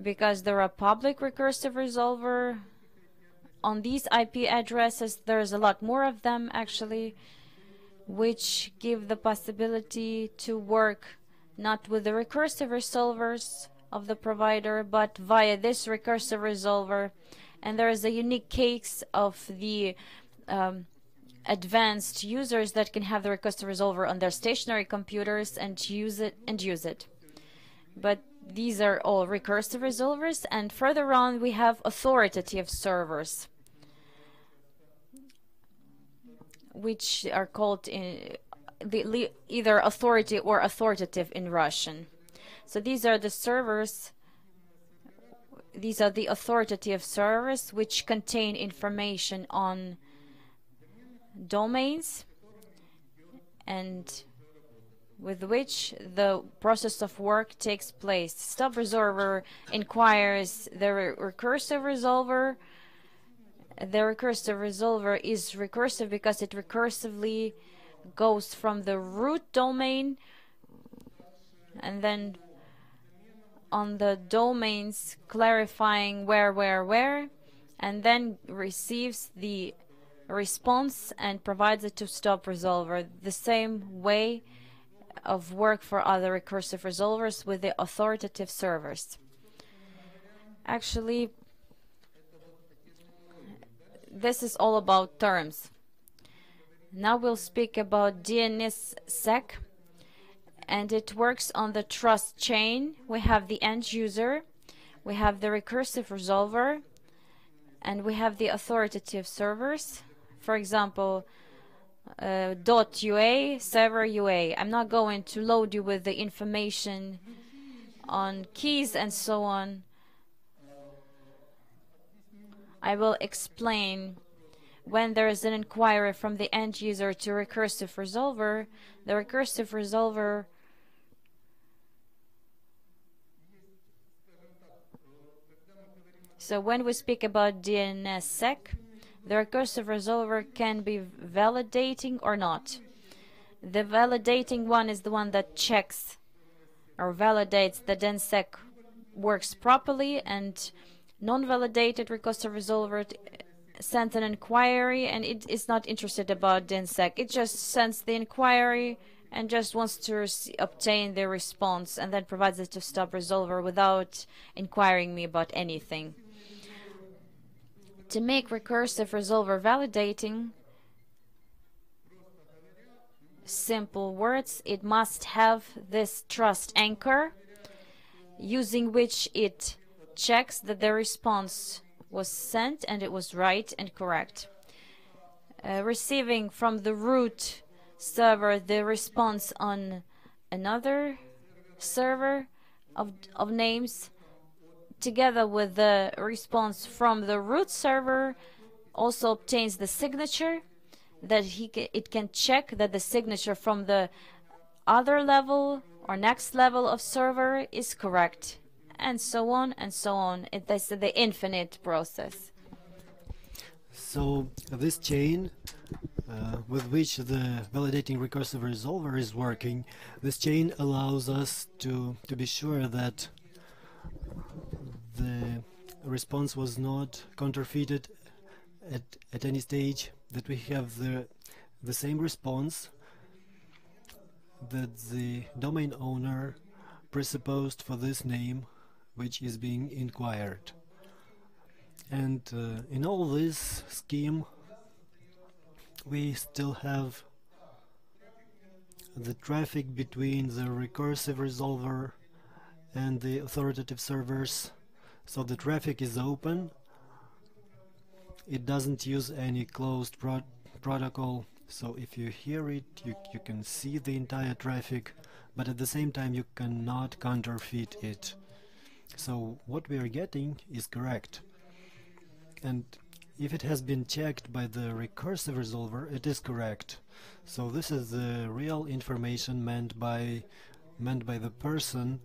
because there are public recursive resolver. On these IP addresses, there's a lot more of them actually, which give the possibility to work not with the recursive resolvers of the provider, but via this recursive resolver. And there is a unique case of the advanced users that can have the recursive resolver on their stationary computers and use it. But these are all recursive resolvers, and further on we have authoritative servers, which are called either authority or authoritative in Russian. So these are the servers. These are the authoritative servers which contain information on domains and with which the process of work takes place. Stub resolver inquires the recursive resolver. The recursive resolver is recursive because it recursively goes from the root domain and then on the domains clarifying where, and then receives the response and provides it to stop resolver. The same way of work for other recursive resolvers with the authoritative servers. Actually, this is all about terms. Now we'll speak about DNSSEC, and it works on the trust chain. We have the end user, we have the recursive resolver, and we have the authoritative servers. For example, .ua, server UA. I'm not going to load you with the information on keys and so on. I will explain when there is an inquiry from the end user to recursive resolver. The recursive resolver so when we speak about DNSSEC, the recursive resolver can be validating or not. The validating one is the one that checks or validates that DNSSEC works properly, and non-validated recursive resolver sends an inquiry and it is not interested about DNSSEC. It just sends the inquiry and just wants to obtain the response and then provides it to stop resolver without inquiring me about anything. To make recursive resolver validating, simple words, it must have this trust anchor, using which it checks that the response was sent and it was right and correct. Receiving from the root server the response on another server of names, together with the response from the root server, also obtains the signature that it can check that the signature from the other level or next level of server is correct, and so on and so on. That's the infinite process. So this chain with which the validating recursive resolver is working, this chain allows us to be sure that the response was not counterfeited at any stage, that we have the same response that the domain owner presupposed for this name which is being inquired. And in all this scheme we still have the traffic between the recursive resolver and the authoritative servers. So the traffic is open, it doesn't use any closed protocol, so if you hear it you can see the entire traffic, but at the same time you cannot counterfeit it. So what we are getting is correct, and if it has been checked by the recursive resolver, it is correct. So this is the real information meant by the person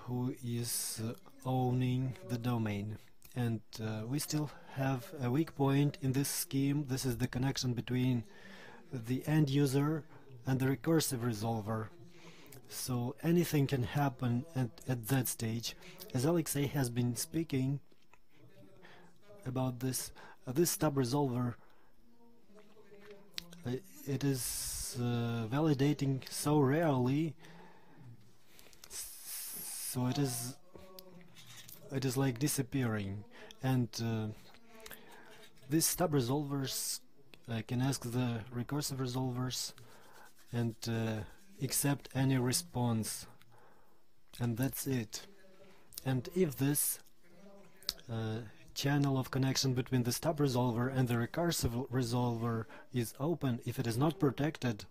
who is owning the domain. And we still have a weak point in this scheme. This is the connection between the end user and the recursive resolver. So anything can happen at that stage. As Alexei has been speaking about this stub resolver, it is validating so rarely, so it is like disappearing, and these stub resolvers can ask the recursive resolvers and accept any response, and that's it. And if this channel of connection between the stub resolver and the recursive resolver is open, if it is not protected,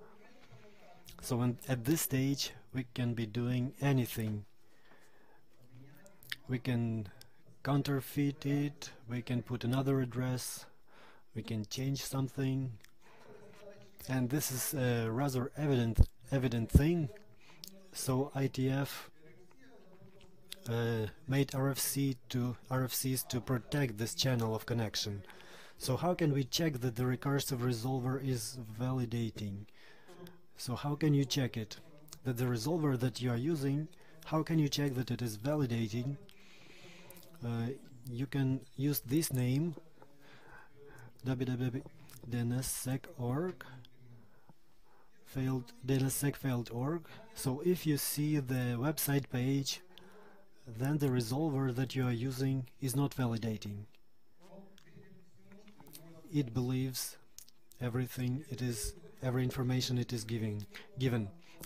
so at this stage we can be doing anything. We can counterfeit it, we can put another address, we can change something, and this is a rather evident thing. So ITF made RFCs to protect this channel of connection. So how can we check that the recursive resolver is validating? So how can you check it? That the resolver that you are using, how can you check that it is validating? you can use this name, www.dnssec.org, dnssec.org. So if you see the website page, then the resolver that you are using is not validating. It believes everything every information it is given.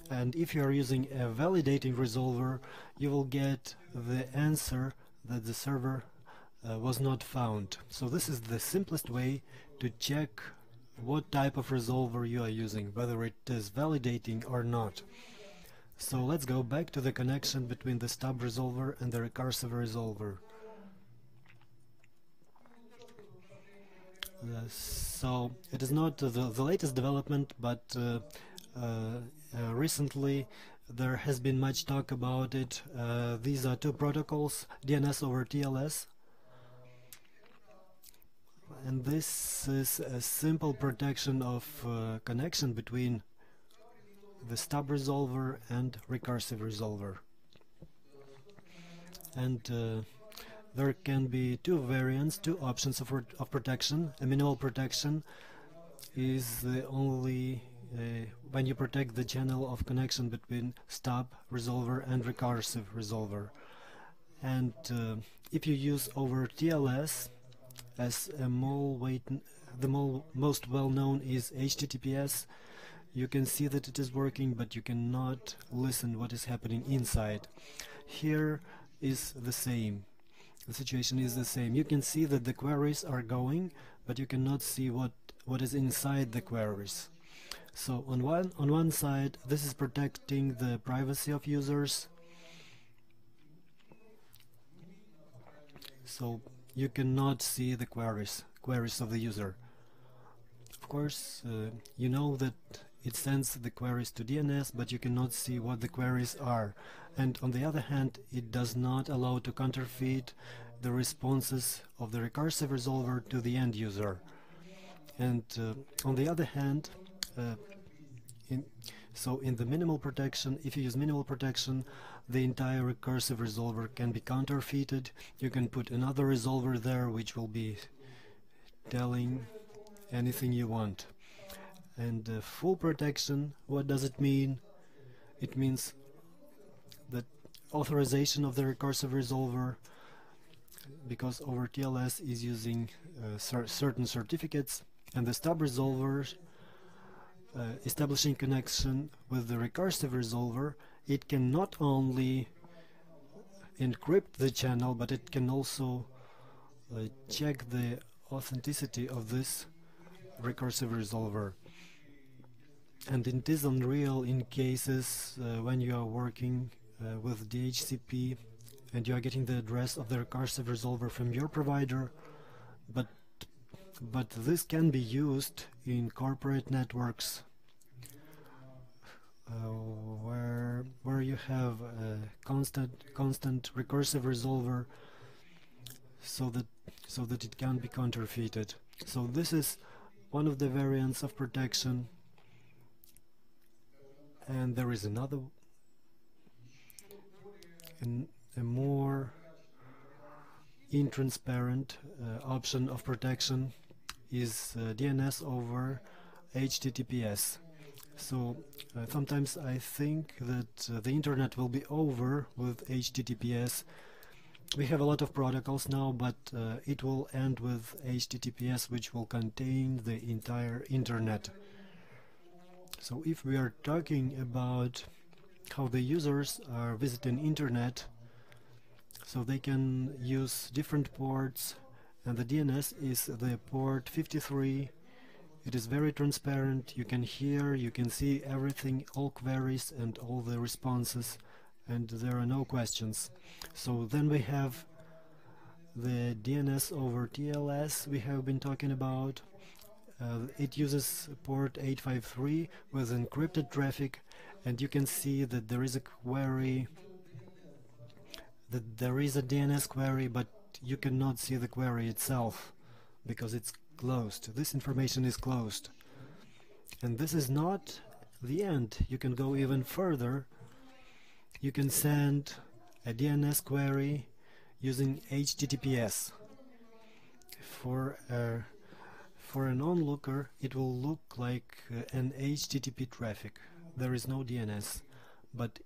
And if you are using a validating resolver, you will get the answer that the server was not found. So this is the simplest way to check what type of resolver you are using, whether it is validating or not. So let's go back to the connection between the stub resolver and the recursive resolver. So it is not the latest development, but recently there has been much talk about it. These are two protocols, DNS over TLS, and this is a simple protection of connection between the stub resolver and recursive resolver. And there can be two variants, two options of protection. A minimal protection is the only when you protect the channel of connection between stub resolver and recursive resolver. And if you use over TLS, as the most well-known is HTTPS, you can see that it is working, but you cannot listen what is happening inside. Here is the same. The situation is the same. You can see that the queries are going, but you cannot see what is inside the queries. So on one side, this is protecting the privacy of users. So you cannot see the queries of the user. Of course, you know that it sends the queries to DNS, but you cannot see what the queries are. And on the other hand, it does not allow to counterfeit the responses of the recursive resolver to the end user. And on the other hand, in the minimal protection, if you use minimal protection, the entire recursive resolver can be counterfeited. You can put another resolver there which will be telling anything you want. And full protection, what does it mean? It means that authorization of the recursive resolver, because over TLS is using certain certificates, and the stub resolver establishing connection with the recursive resolver, it can not only encrypt the channel, but it can also check the authenticity of this recursive resolver. And it is unreal in cases when you are working with DHCP and you are getting the address of the recursive resolver from your provider, but this can be used in corporate networks where you have a constant recursive resolver, so that it can be counterfeited. So this is one of the variants of protection. And there is another, a more intransparent option of protection is DNS over HTTPS. So sometimes I think that the internet will be over with HTTPS. We have a lot of protocols now, but it will end with HTTPS, which will contain the entire internet. So if we are talking about how the users are visiting internet, so they can use different ports, and the DNS is the port 53. It is very transparent. You can hear, you can see everything, all queries and all the responses, and there are no questions. So then we have the DNS over TLS we have been talking about. It uses port 853 with encrypted traffic, and you can see that there is a query, that there is a DNS query, but you cannot see the query itself because it's closed. This information is closed. And this is not the end. You can go even further. You can send a DNS query using HTTPS. For an onlooker, it will look like an HTTP traffic. There is no DNS, but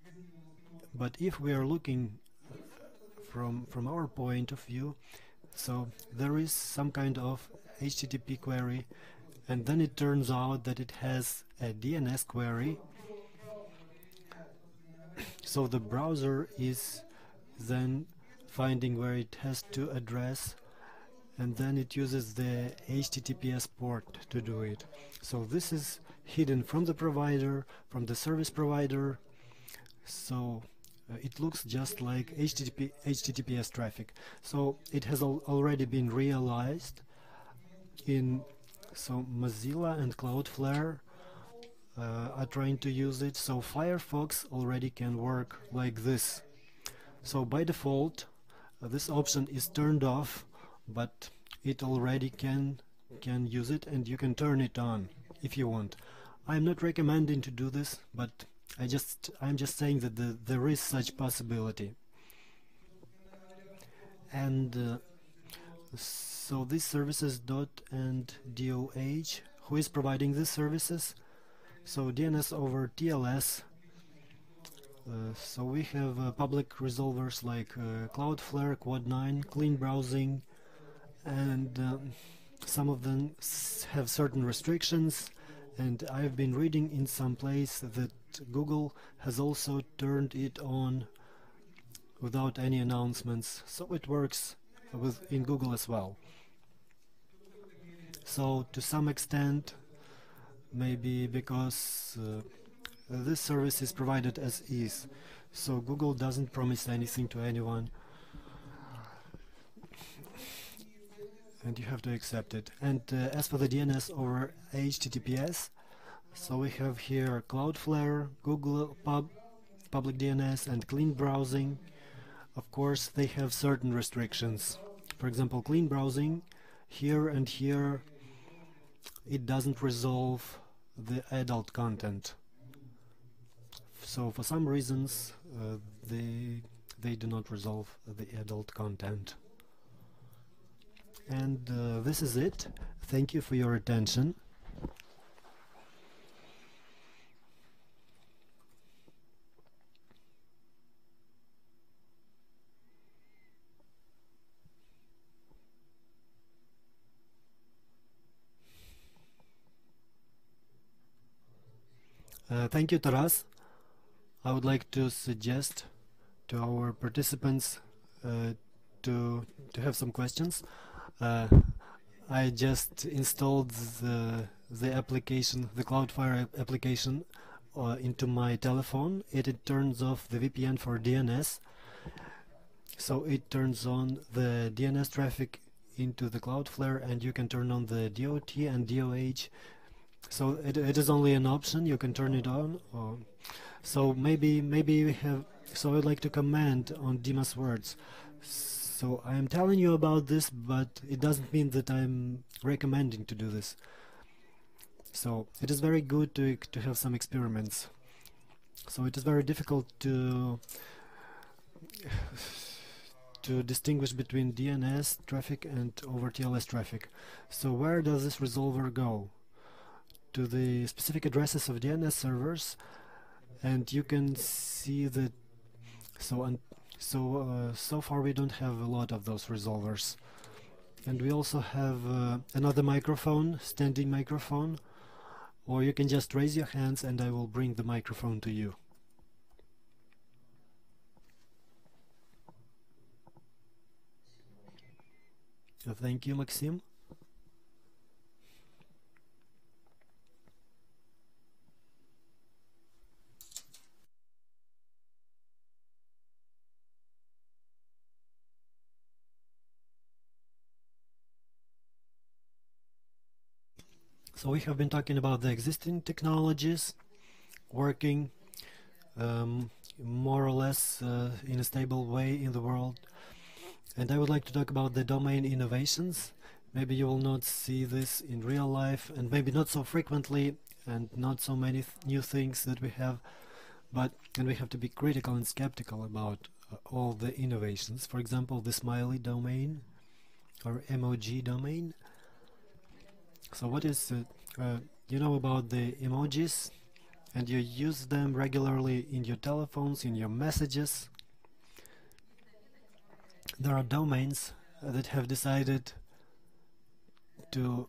if we are looking from our point of view, so there is some kind of HTTP query, and then it turns out that it has a DNS query. So the browser is then finding where it has to address, and then it uses the HTTPS port to do it. So this is hidden from the provider, from the service provider. So it looks just like HTTPS traffic. So it has already been realized in Mozilla and Cloudflare are trying to use it. So Firefox already can work like this. So by default, this option is turned off, but it already can use it, and you can turn it on if you want. I'm not recommending to do this, but I'm just saying that there is such possibility. And so these services and DOH, who is providing these services? So DNS over TLS. So we have public resolvers like Cloudflare, Quad9, Clean Browsing, and some of them have certain restrictions. And I've been reading in some place that Google has also turned it on without any announcements, so it works in Google as well. So to some extent, maybe because this service is provided as is, so Google doesn't promise anything to anyone, and you have to accept it. And as for the DNS over HTTPS, so we have here Cloudflare, Google public DNS, and Clean Browsing. Of course, they have certain restrictions. For example, Clean Browsing, here and here, it doesn't resolve the adult content. So for some reasons, they do not resolve the adult content. And this is it. Thank you for your attention. Thank you, Taras. I would like to suggest to our participants to have some questions. I just installed the application, the Cloudflare application, into my telephone. It turns off the VPN for DNS, so it turns on the DNS traffic into the Cloudflare, and you can turn on the DOT and DOH. So it is only an option. You can turn it on. So maybe we have. So I'd like to comment on Dima's words. So I'm telling you about this, but it doesn't mean that I'm recommending to do this. So it is very good to have some experiments. So it is very difficult to distinguish between DNS traffic and over TLS traffic. So where does this resolver go? To the specific addresses of DNS servers, and you can see that. So far we don't have a lot of those resolvers, and we also have another microphone, standing microphone, or you can just raise your hands and I will bring the microphone to you. Thank you, Maxim. So we have been talking about the existing technologies working more or less in a stable way in the world. And I would like to talk about the domain innovations. Maybe you will not see this in real life, and maybe not so frequently, and not so many new things that we have, and we have to be critical and skeptical about all the innovations. For example, the smiley domain or emoji domain. So what is you know about the emojis, and you use them regularly in your telephones, in your messages. There are domains that have decided to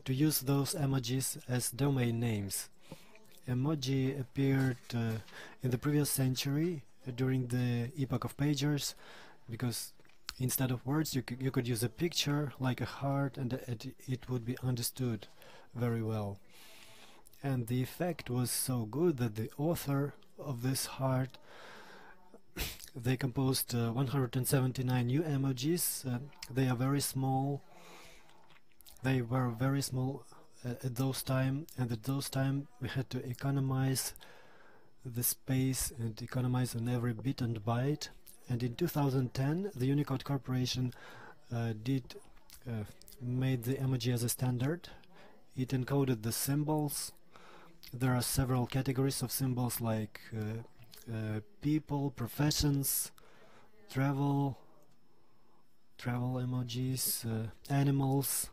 use those emojis as domain names. Emoji appeared in the previous century during the epoch of pagers, because instead of words you could use a picture like a heart, and it would be understood very well. And the effect was so good that the author of this heart, they composed 179 new emojis. They are very small. They were very small at those time, and at those time we had to economize the space and economize on every bit and byte. And in 2010 the Unicode Corporation made the emoji as a standard. It encoded the symbols. There are several categories of symbols like people, professions, travel emojis, animals,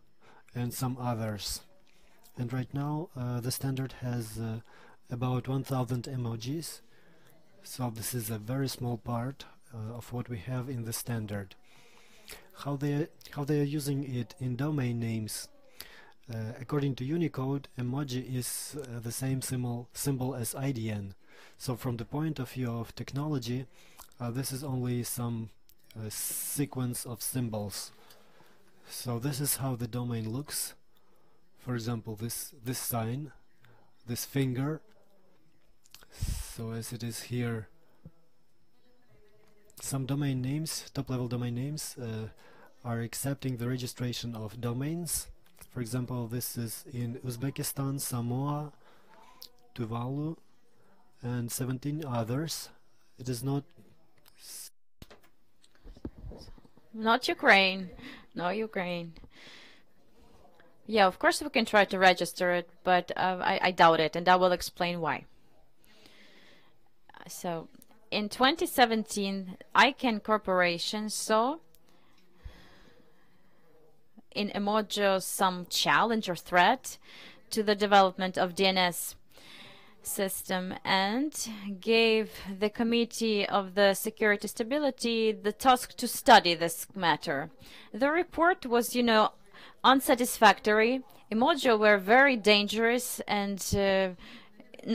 and some others. And right now the standard has about 1000 emojis, so this is a very small part of what we have in the standard. How they are using it in domain names. According to Unicode, emoji is the same symbol as IDN. So from the point of view of technology, this is only some sequence of symbols. So this is how the domain looks. For example, this sign, this finger. So as it is here, some domain names, top-level domain names, are accepting the registration of domains. For example, this is in Uzbekistan, Samoa, Tuvalu, and 17 others. It is not Ukraine. No, Ukraine. Yeah, of course we can try to register it, but I doubt it, and I will explain why. So, in 2017, ICANN Corporation saw in Emojo some challenge or threat to the development of DNS system, and gave the Committee of the Security Stability the task to study this matter. The report was, unsatisfactory. Emoji were very dangerous, and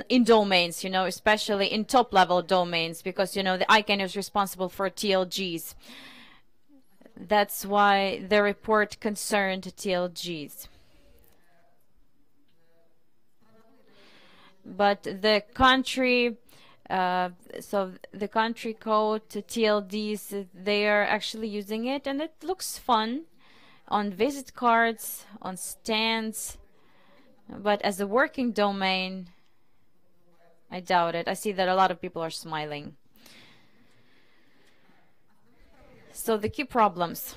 in domains, especially in top-level domains, because, the ICANN is responsible for TLGs. That's why the report concerned TLGs. But the country, so the country code TLDs, they are actually using it, and it looks fun on visit cards, on stands, but as a working domain, I doubt it. I see that a lot of people are smiling. So the key problems,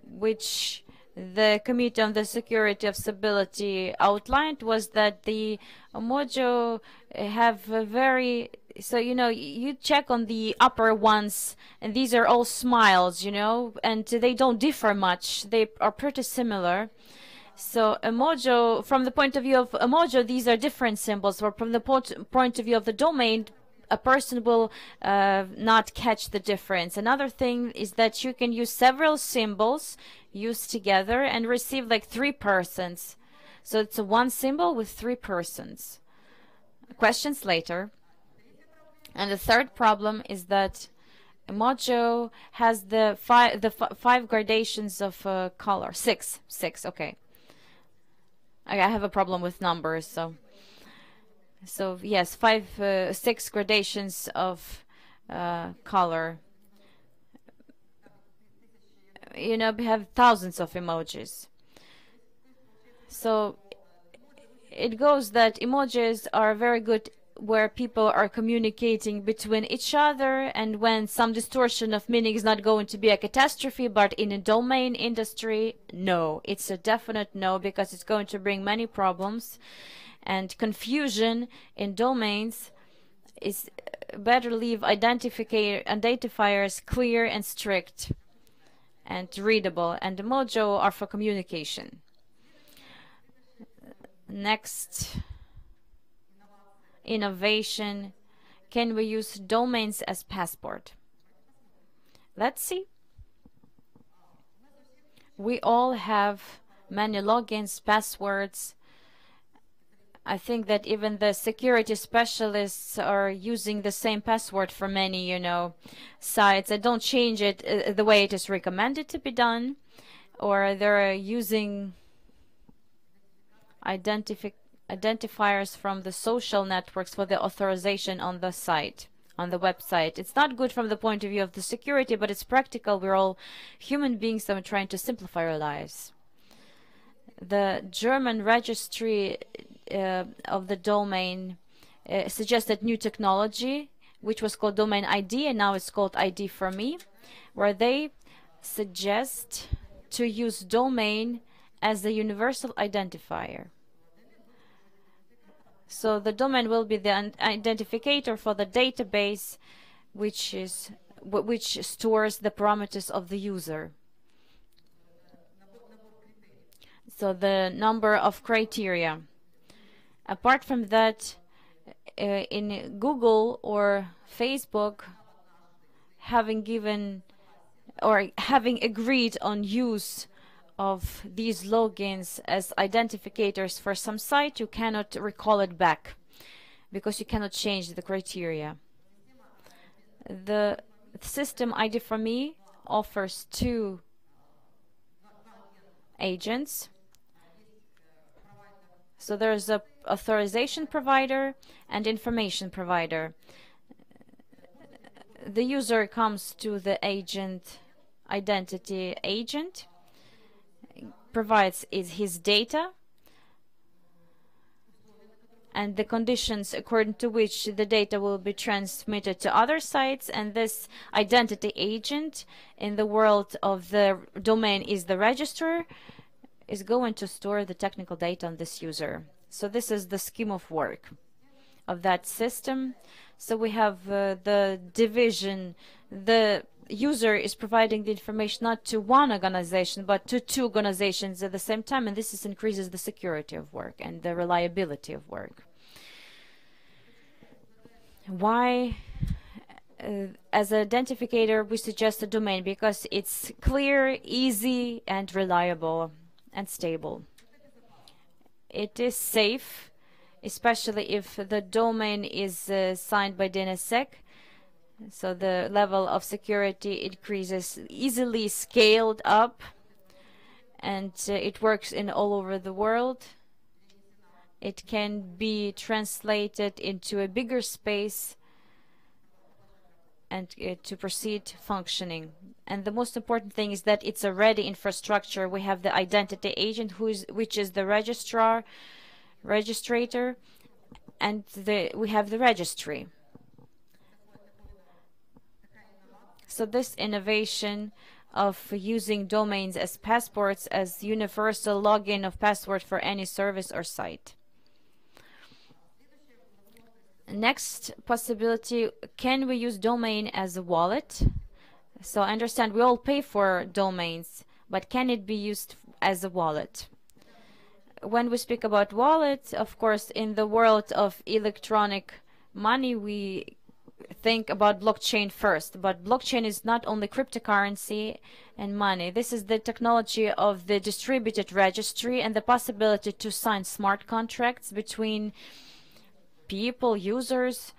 which the Committee on the Security of Stability outlined, was that the Mojo have a very, so you check on the upper ones, and these are all smiles, and they don't differ much. They are pretty similar. So Emojo, from the point of view of Emojo, these are different symbols, or from the point of view of the domain, a person will not catch the difference. Another thing is that you can use several symbols used together and receive like 3 persons. So it's a one symbol with 3 persons. Questions later. And the third problem is that Emojo has the five gradations of color. Six, okay. I have a problem with numbers, so yes, 6 gradations of color. We have thousands of emojis. So it goes that emojis are very good where people are communicating between each other, and when some distortion of meaning is not going to be a catastrophe. But in a domain industry, no, it's a definite no, because it's going to bring many problems, and confusion in domains is better leave identifiers clear and strict and readable, and the Mojo are for communication. Next, innovation. Can we use domains as passport? Let's see. We all have many logins, passwords. I think that even the security specialists are using the same password for many, sites. They don't change it the way it is recommended to be done, or they're using identifiers from the social networks for the authorization on the site, on the website. It's not good from the point of view of the security, but it's practical. We're all human beings and we're trying to simplify our lives. The German registry of the domain suggested new technology, which was called domain ID, and now it's called ID for me, where they suggest to use domain as the universal identifier. So the domain will be the identificator for the database, which stores the parameters of the user. So the number of criteria. Apart from that, in Google or Facebook, having agreed on use of these logins as identifiers for some site, you cannot recall it back because you cannot change the criteria. The system ID for me offers two agents. So there's a authorization provider and information provider. The user comes to the identity agent, provides his data and the conditions according to which the data will be transmitted to other sites, and this identity agent in the world of the domain is the registrar, is going to store the technical data on this user. So this is the scheme of work of that system. So we have the division. The user is providing the information not to one organization but to two organizations at the same time, and this increases the security of work and the reliability of work. Why as an identificator we suggest a domain? Because it's clear, easy and reliable and stable. It is safe, especially if the domain is signed by DNSSEC. So the level of security increases, easily scaled up, and it works in all over the world. It can be translated into a bigger space and to proceed functioning. And the most important thing is that it's a ready infrastructure. We have the identity agent, which is the registrator, and we have the registry. So this innovation of using domains as passports, as universal login of password for any service or site. Next possibility, can we use domain as a wallet? So I understand we all pay for domains, but can it be used as a wallet? When we speak about wallet, of course, in the world of electronic money, we think about blockchain first, but blockchain is not only cryptocurrency and money. This is the technology of the distributed registry and the possibility to sign smart contracts between people, users,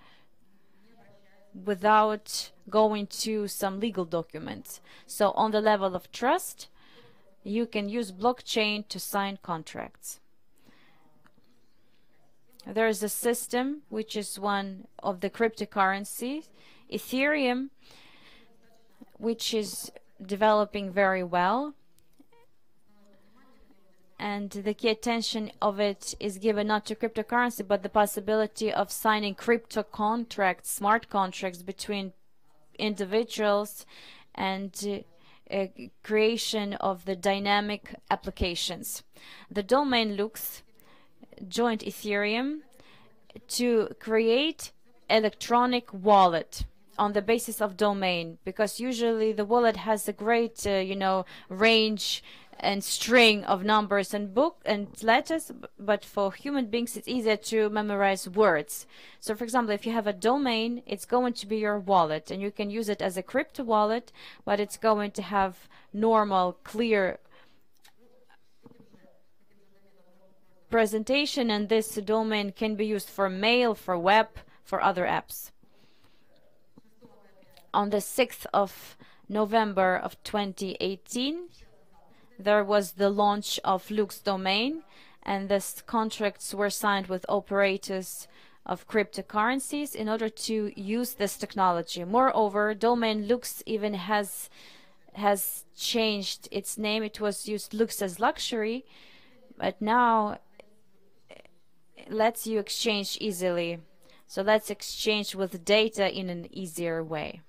without going to some legal documents. So on the level of trust, you can use blockchain to sign contracts. There is a system which is one of the cryptocurrencies, Ethereum, which is developing very well, and the key attention of it is given not to cryptocurrency but the possibility of signing crypto contracts, smart contracts between individuals, and creation of the dynamic applications. The domain looks joined Ethereum to create electronic wallet on the basis of domain, because usually the wallet has a great range and string of numbers and book and letters, but for human beings it's easier to memorize words. So for example, if you have a domain, it's going to be your wallet, and you can use it as a crypto wallet, but it's going to have normal clear presentation, and this domain can be used for mail, for web, for other apps. On the 6th of November of 2018, there was the launch of Lux domain, and these contracts were signed with operators of cryptocurrencies in order to use this technology. Moreover, domain Lux even has changed its name. It was used Lux as luxury, but now it lets you exchange easily. So let's exchange with data in an easier way.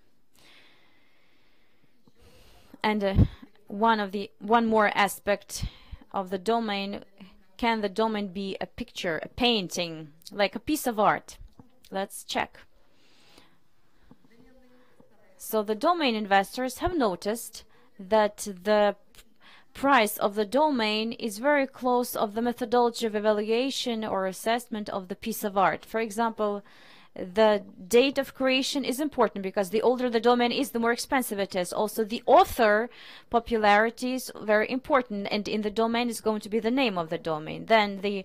And one more aspect of the domain: can the domain be a picture, a painting, like a piece of art? Let's check. So the domain investors have noticed that the price of the domain is very close of the methodology of evaluation or assessment of the piece of art. For example, the date of creation is important, because the older the domain is, the more expensive it is. Also, the author popularity is very important, and in the domain is going to be the name of the domain. Then the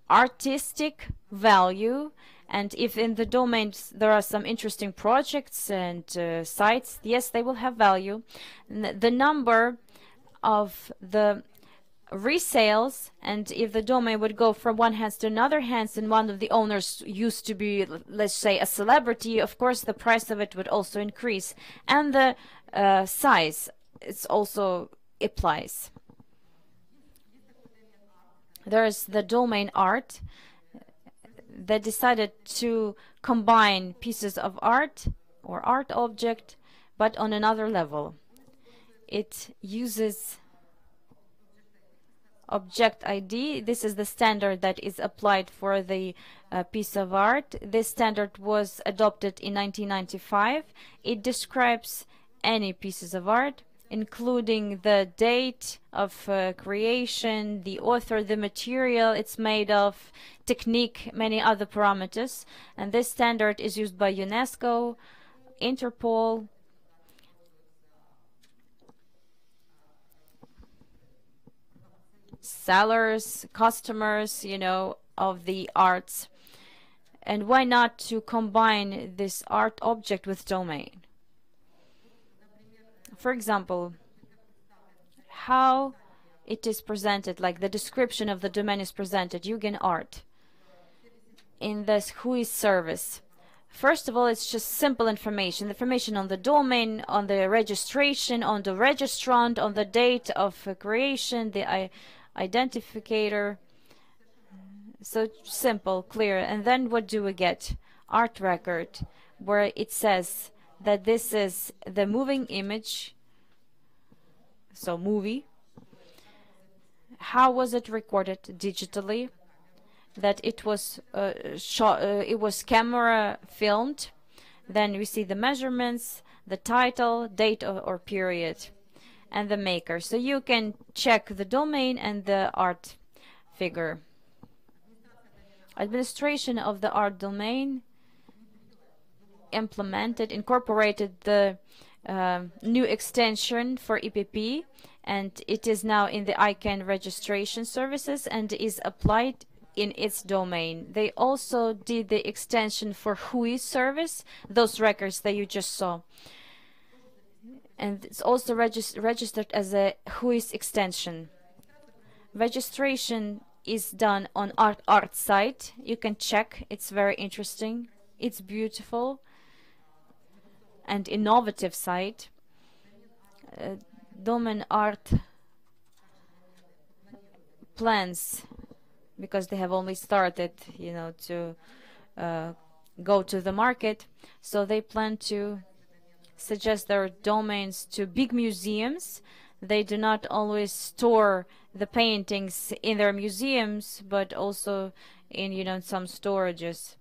artistic value, and if in the domains there are some interesting projects and sites, yes, they will have value. The number of the resales, and if the domain would go from one hand to another hand, and one of the owners used to be, let's say, a celebrity, of course the price of it would also increase, and the size, it's also applies. There's the domain art. They decided to combine pieces of art or art object, but on another level. It uses object ID. This is the standard that is applied for the piece of art. This standard was adopted in 1995. It describes any pieces of art, including the date of creation, the author, the material it's made of, technique, many other parameters. And this standard is used by UNESCO, Interpol, sellers, customers, of the arts. And why not to combine this art object with domain? For example, how it is presented, like the description of the domain is presented, Eugen Art, in this WHOIS service. First of all, it's just simple information on the domain, on the registration, on the registrant, on the date of creation, the identifier. So simple, clear. And then what do we get? Art record, where it says that this is the moving image, so movie. How was it recorded digitally? That it was shot, it was camera filmed. Then we see the measurements, the title, date or period, and the maker. So you can check the domain and the art figure. Administration of the art domain incorporated the new extension for EPP, and it is now in the ICANN registration services and is applied in its domain. They also did the extension for WHOIS service, those records that you just saw. And it's also registered as a WHOIS extension. Registration is done on art site. You can check. It's very interesting. It's beautiful and innovative site. Domain art plans, because they have only started, to go to the market. So they plan to suggest their domains to big museums. They do not always store the paintings in their museums, but also in, some storages.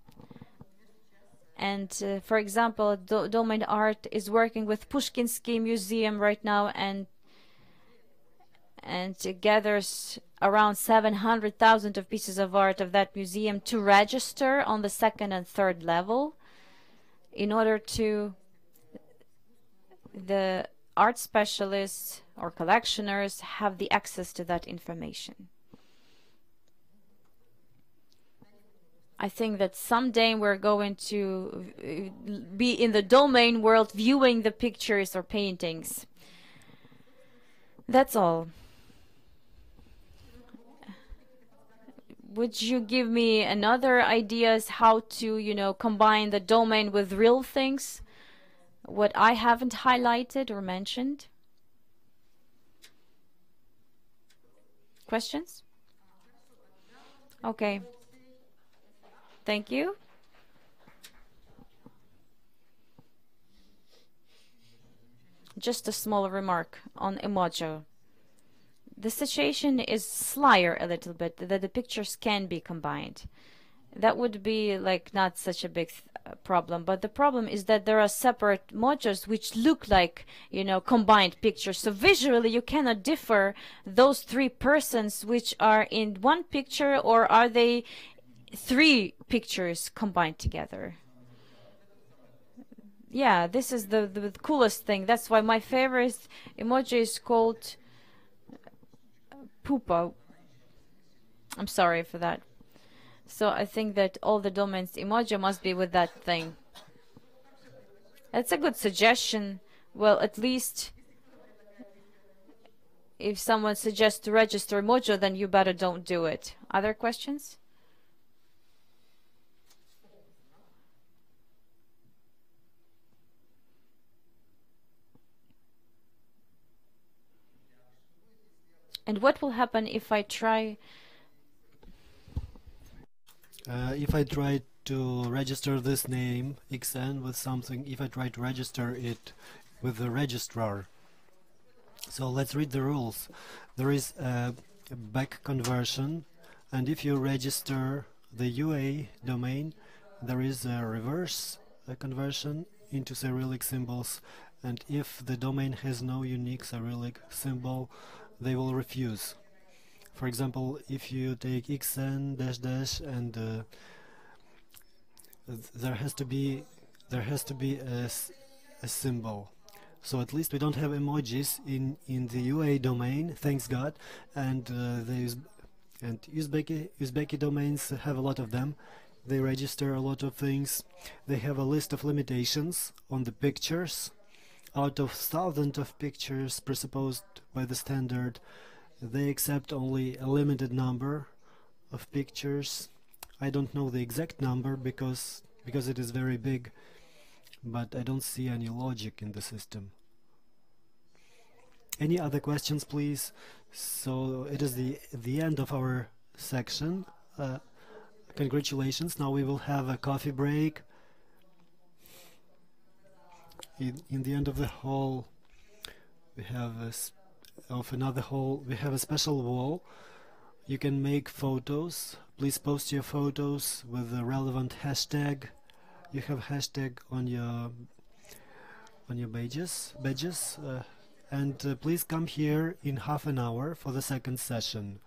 And for example, Domain Art is working with Pushkinsky Museum right now, and it gathers around 700,000 of pieces of art of that museum to register on the second and third level in order to the art specialists or collectioners have the access to that information. I think that someday we're going to be in the domain world viewing the pictures or paintings. That's all. Would you give me another ideas how to, combine the domain with real things? What I haven't highlighted or mentioned? Questions? Okay. Thank you. Just a small remark on Emojo. The situation is slyer a little bit, that the pictures can be combined. That would be like not such a big problem, but the problem is that there are separate mojos which look like, combined pictures. So visually you cannot differ those three persons which are in one picture, or are they three pictures combined together. Yeah, this is the coolest thing. That's why my favorite emoji is called Poopa. I'm sorry for that. So I think that all the domains emoji must be with that thing. That's a good suggestion. Well, at least if someone suggests to register Mojo, then you better don't do it. Other questions? And what will happen if I try? If I try to register this name xn with something, if I try to register it with the registrar. So let's read the rules. There is a back conversion, and if you register the UA domain, there is a reverse conversion into Cyrillic symbols, and if the domain has no unique Cyrillic symbol, they will refuse. For example, if you take xn dash dash and there has to be a symbol. So at least we don't have emojis in the UA domain, thanks God, and Uzbeki domains have a lot of them. They register a lot of things. They have a list of limitations on the pictures. Out of thousands of pictures presupposed by the standard, they accept only a limited number of pictures. I don't know the exact number because it is very big, but I don't see any logic in the system. Any other questions, please? So it is the end of our section. Congratulations. Now we will have a coffee break. In the end of the hall, we have another hall. We have a special wall. You can make photos. Please post your photos with the relevant hashtag. You have hashtag on your badges. And please come here in half an hour for the second session.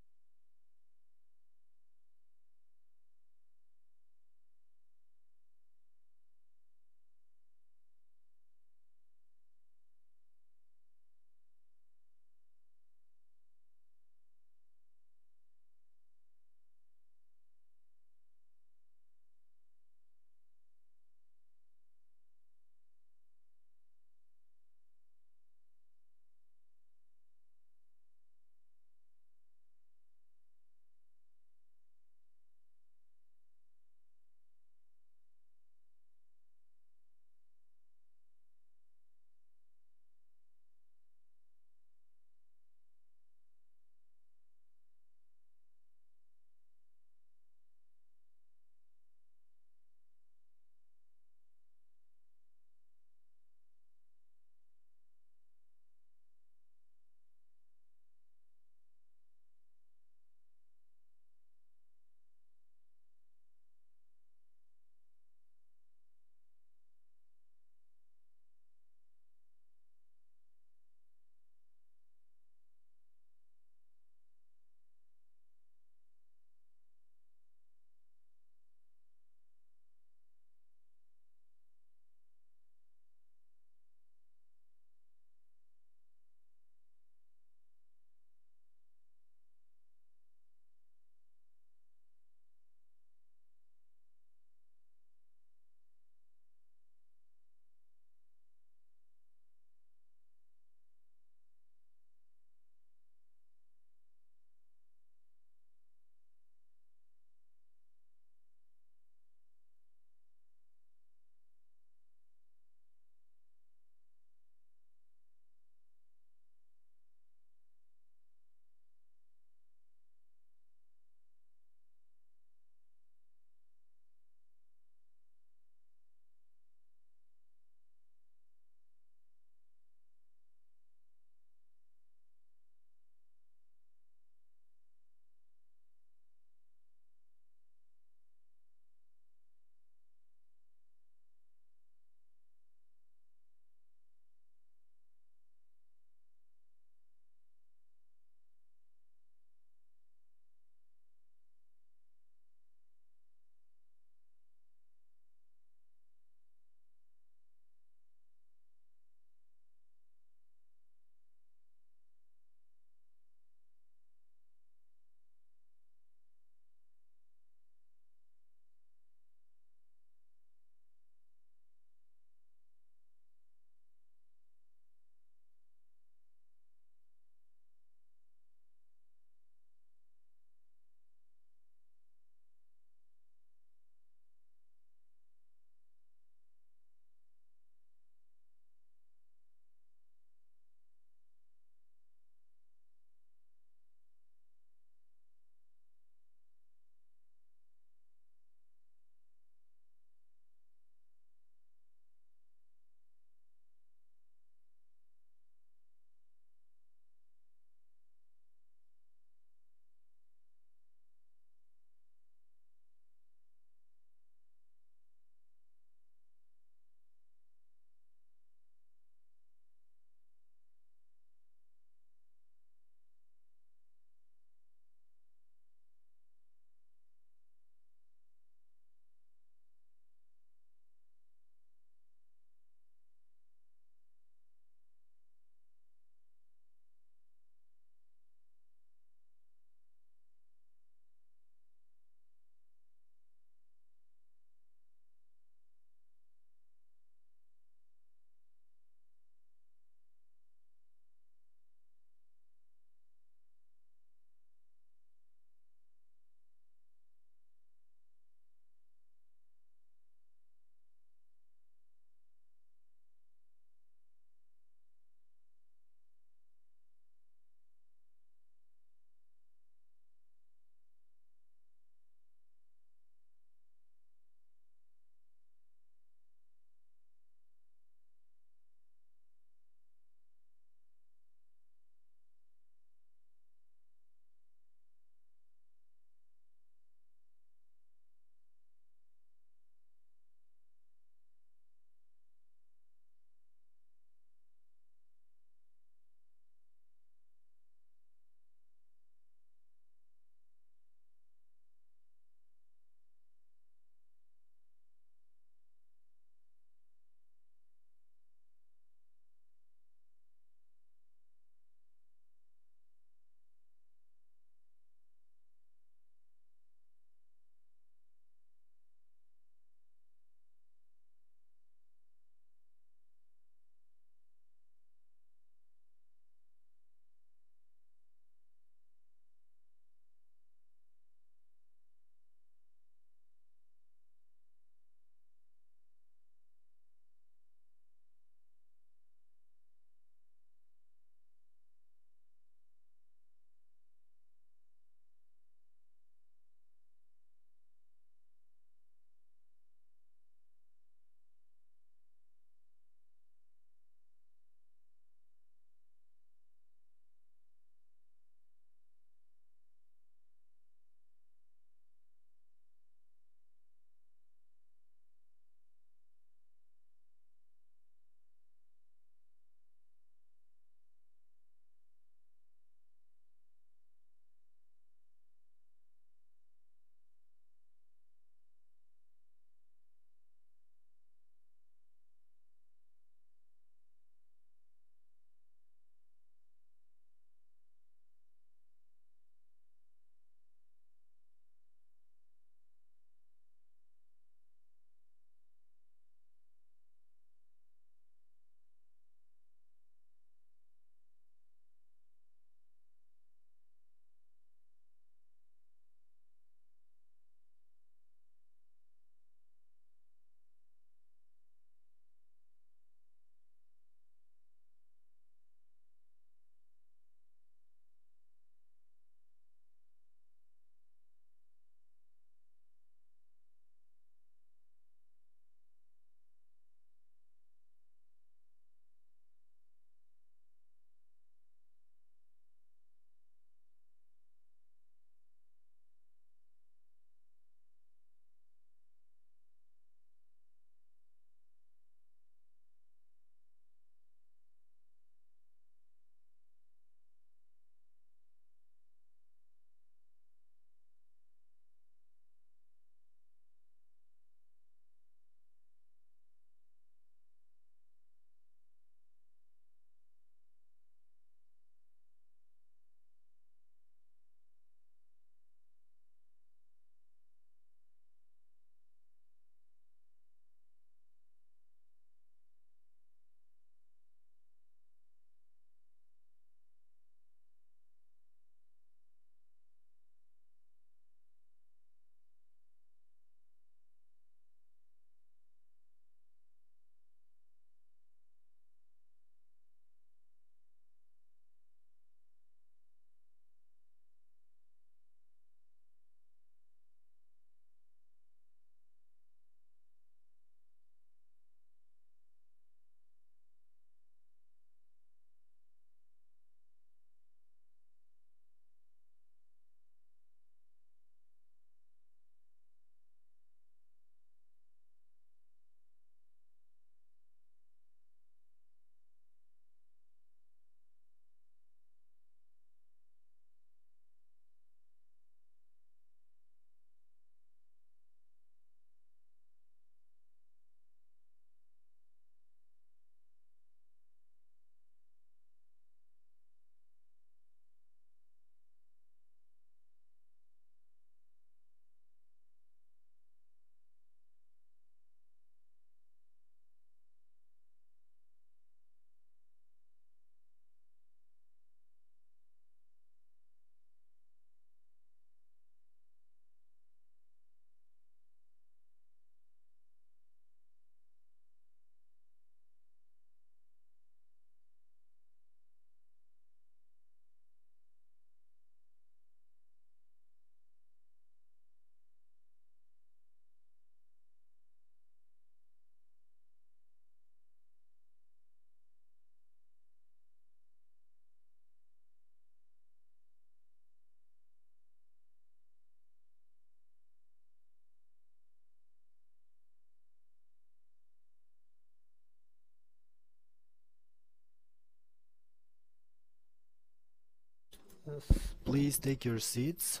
Please take your seats.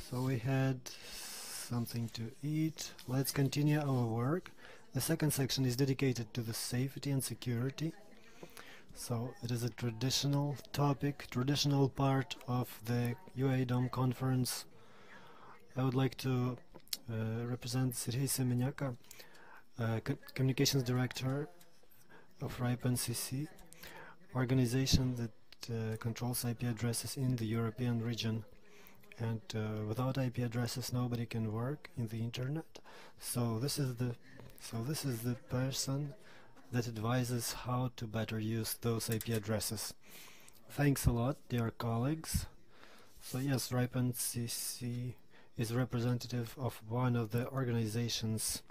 So we had something to eat. Let's continue our work. The second section is dedicated to the safety and security. So it is a traditional topic, traditional part of the UADOM conference. I would like to represent Sergei Semenyaka, Communications Director of RIPE-NCC, organization that controls IP addresses in the European region. And without IP addresses, nobody can work in the internet. So this is the person that advises how to better use those IP addresses. Thanks a lot, dear colleagues. So yes, RIPE-NCC is representative of one of the organizations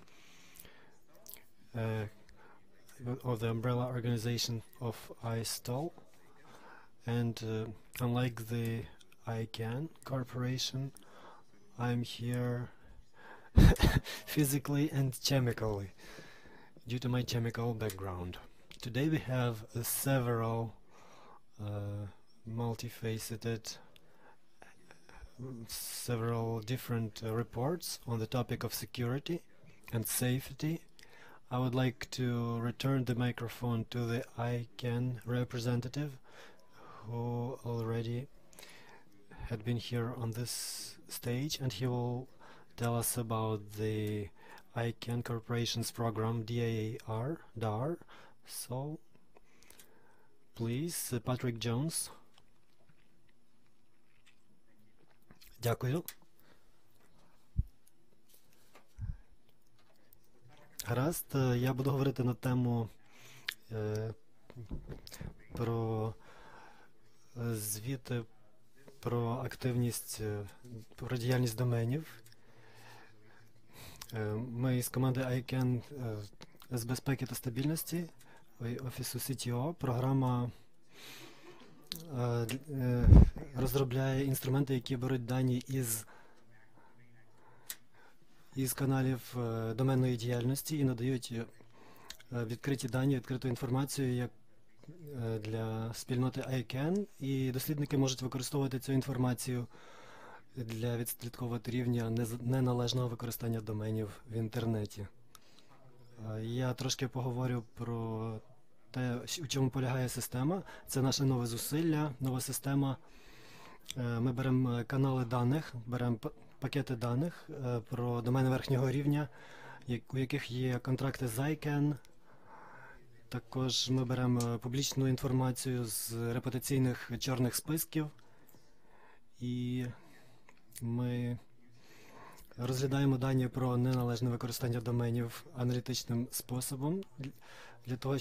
of the umbrella organization of ISTOL, and unlike the ICANN Corporation, I'm here physically and chemically due to my chemical background. Today we have several multifaceted, several different reports on the topic of security and safety. I would like to return the microphone to the ICANN representative who already had been here on this stage, and he will tell us about the ICANN Corporation's program DAR. So, please, Patrick Jones. Дякую. Гаразд, я буду говорити на тему про звіти про активність, про діяльність доменів. Ми з команди ICANN з безпеки та стабільності офісу CTO. Програма розробляє інструменти, які беруть дані із каналів доменної діяльності і надають відкриті дані, відкриту інформацію як для спільноти ICANN, і дослідники можуть використовувати цю інформацію для відслідковувати рівня неналежного використання доменів в інтернеті. Я трошки поговорю про те, у чому полягає система. Це наше нове зусилля, нова система. Ми беремо канали даних, беремо пакети даних про домени верхнього рівня, у яких є контракти з ICANN. Також ми беремо публічну інформацію з репутаційних чорних списків, і ми розглядаємо дані про неналежне використання доменів аналітичним способом, для того,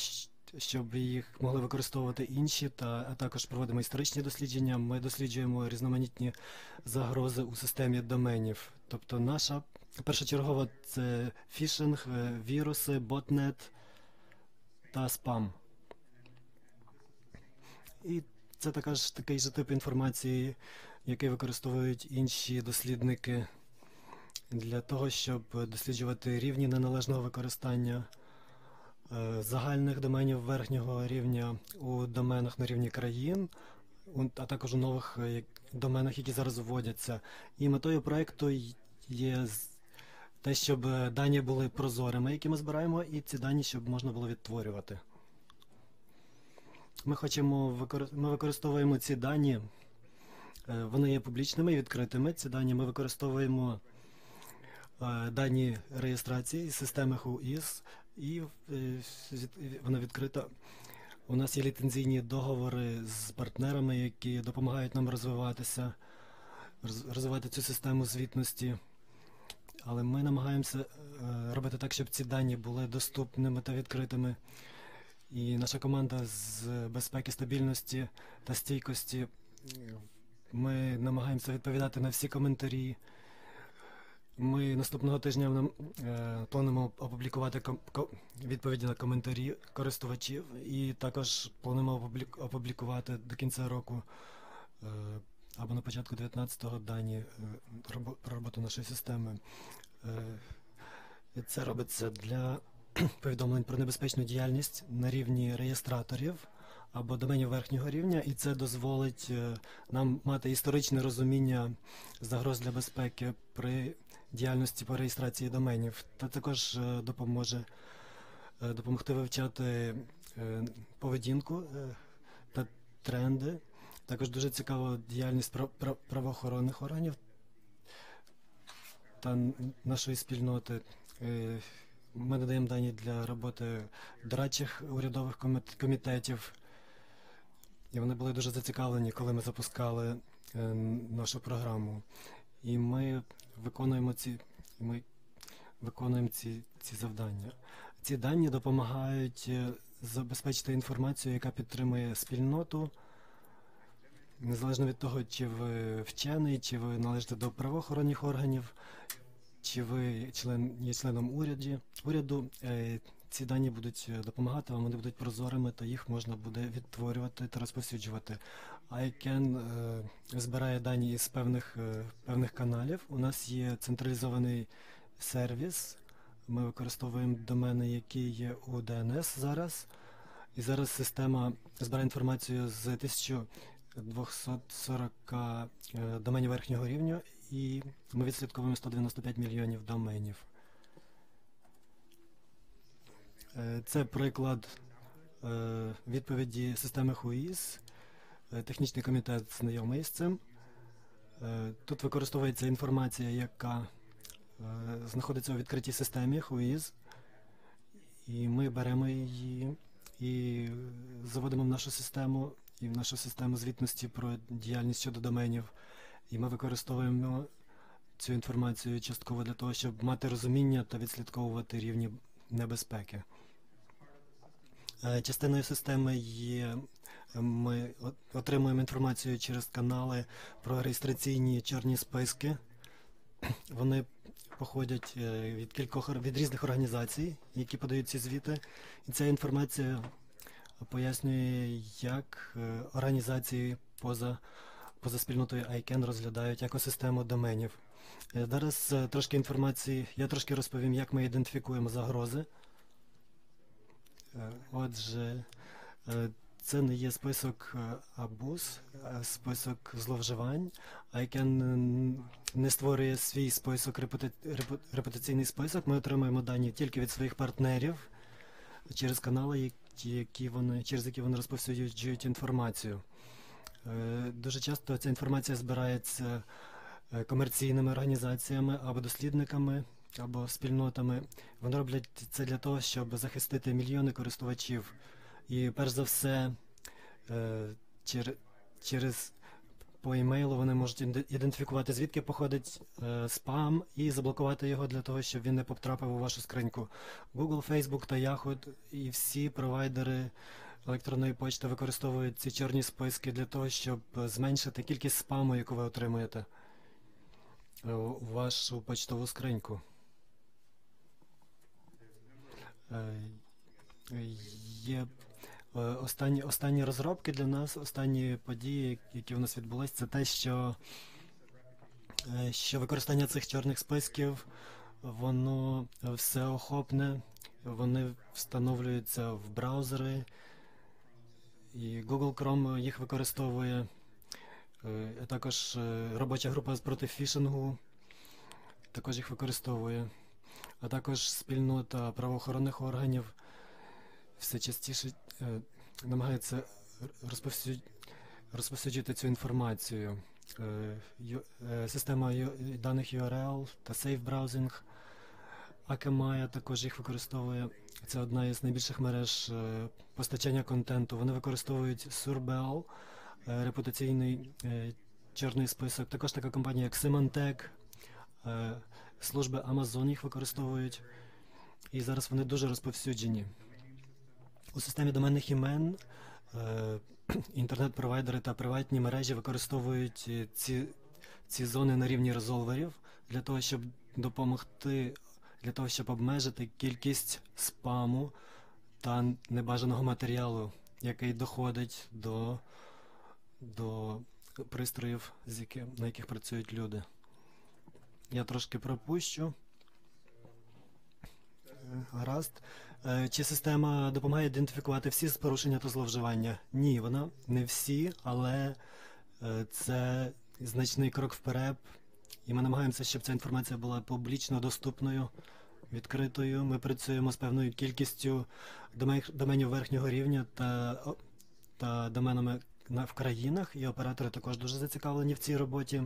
щоб їх могли використовувати інші, а також проводимо історичні дослідження. Ми досліджуємо різноманітні загрози у системі доменів. Тобто наша першочергова – це фішинг, віруси, ботнет та спам. І це також такий же тип інформації, який використовують інші дослідники для того, щоб досліджувати рівні неналежного використання загальних доменів верхнього рівня у доменах на рівні країн, а також у нових доменах, які зараз вводяться. І метою проєкту є те, щоб дані були прозорими, які ми збираємо, і ці дані, щоб можна було відтворювати. Ми використовуємо ці дані, вони є публічними і відкритими. Ці дані ми використовуємо дані реєстрації з системи WHOIS, і вона відкрита. У нас є ліцензійні договори з партнерами, які допомагають нам розвивати цю систему звітності. Але ми намагаємося робити так, щоб ці дані були доступними та відкритими. І наша команда з безпеки, стабільності та стійкості, ми намагаємося відповідати на всі коментарі. Ми наступного тижня плануємо опублікувати відповіді на коментарі користувачів, і також плануємо опублікувати до кінця року або на початку 19-го дані про роботу нашої системи. Це робиться для повідомлень про небезпечну діяльність на рівні реєстраторів, або доменів верхнього рівня, і це дозволить нам мати історичне розуміння загроз для безпеки при діяльності по реєстрації доменів, та також допомогти вивчати поведінку та тренди. Також дуже цікава діяльність правоохоронних органів та нашої спільноти. Ми надаємо дані для роботи дорадчих урядових комітетів, і вони були дуже зацікавлені, коли ми запускали нашу програму. І ми виконуємо ці завдання. Ці дані допомагають забезпечити інформацію, яка підтримує спільноту, незалежно від того, чи ви вчений, чи ви належите до правоохоронних органів, чи ви є членом уряду. Ці дані будуть допомагати вам, вони будуть прозорими, та їх можна буде відтворювати та розповсюджувати. ICANN збирає дані із певних каналів. У нас є централізований сервіс. Ми використовуємо домени, які є у DNS зараз. І зараз система збирає інформацію з 1240 доменів верхнього рівня, і ми відслідковуємо 195 мільйонів доменів. Це приклад відповіді системи ХУІС. Технічний комітет знайомий з цим. Тут використовується інформація, яка знаходиться у відкритій системі ХУІС, і ми беремо її і заводимо в нашу систему, і в нашу систему звітності про діяльність щодо доменів. І ми використовуємо цю інформацію частково для того, щоб мати розуміння та відслідковувати рівні небезпеки. Частиною системи є, ми отримуємо інформацію через канали про реєстраційні чорні списки. Вони походять від різних організацій, які подають ці звіти. І ця інформація пояснює, як організації поза спільнотою ICANN розглядають екосистему доменів. Зараз трошки інформації, я трошки розповім, як ми ідентифікуємо загрози. Отже, це не є список абуз, а список зловживань. ICANN не створює свій список, репутаційний список. Ми отримуємо дані тільки від своїх партнерів через канали, через які вони розповсюджують інформацію. Дуже часто ця інформація збирається комерційними організаціями або дослідниками, або спільнотами. Вони роблять це для того, щоб захистити мільйони користувачів. І перш за все, по емейлу вони можуть ідентифікувати, звідки походить спам, і заблокувати його для того, щоб він не потрапив у вашу скриньку. Google, Facebook та Yahoo і всі провайдери електронної почти використовують ці чорні списки для того, щоб зменшити кількість спаму, яку ви отримуєте у вашу почтову скриньку. Є останні розробки для нас, останні події, які у нас відбулись, це те, що використання цих чорних списків, воно всеохопне, вони встановлюються в браузери, і Google Chrome їх використовує, також робоча група проти фішингу також їх використовує, а також спільнота правоохоронних органів все частіше намагається розповсюджувати цю інформацію. Система даних URL та Safe Browsing, Akamai також їх використовує. Це одна із найбільших мереж постачання контенту. Вони використовують Surbel, репутаційний чорний список. Також така компанія, як Symantec, служби Amazon їх використовують. І зараз вони дуже розповсюджені. У системі доменних імен інтернет-провайдери та приватні мережі використовують ці зони на рівні резолверів для того, щоб обмежити кількість спаму та небажаного матеріалу, який доходить до пристроїв, на яких працюють люди. Я трошки пропущу. Гаразд. Чи система допомагає ідентифікувати всі порушення та зловживання? Ні, вона не всі, але це значний крок вперед. І ми намагаємося, щоб ця інформація була публічно доступною, відкритою. Ми працюємо з певною кількістю доменів верхнього рівня та доменами в країнах, і оператори також дуже зацікавлені в цій роботі.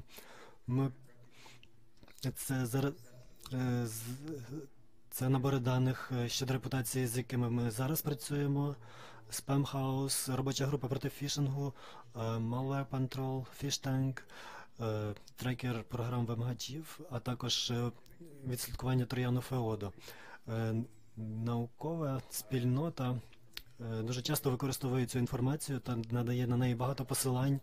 Це набори даних щодо репутації, з якими ми зараз працюємо. Spamhaus, робоча група проти фішингу, Malware Control, Fishtank, трекер програм вимагачів, а також відслідкування трояну UADOM. Наукова спільнота дуже часто використовує цю інформацію та надає на неї багато посилань,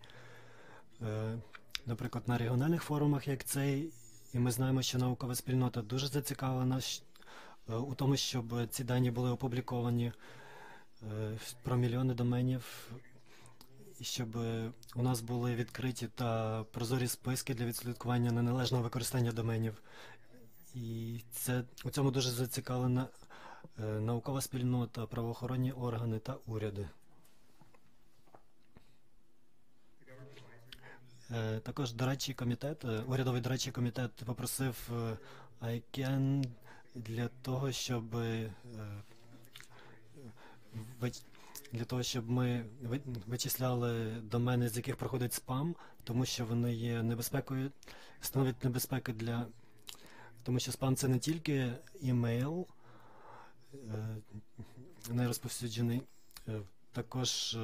наприклад, на регіональних форумах, як цей. І ми знаємо, що наукова спільнота дуже зацікавлена у тому, щоб ці дані були опубліковані про мільйони доменів, і щоб у нас були відкриті та прозорі списки для відслідкування неналежного використання доменів. І у цьому дуже зацікавлена наукова спільнота, правоохоронні органи та уряди. Також дорадчий комітет, урядовий дорадчий комітет попросив ICANN для того, щоб ми вичисляли домени, з яких проходить спам, тому що вони є небезпекою, становлять небезпеки тому що спам це не тільки імейл, нерозповсюджений, також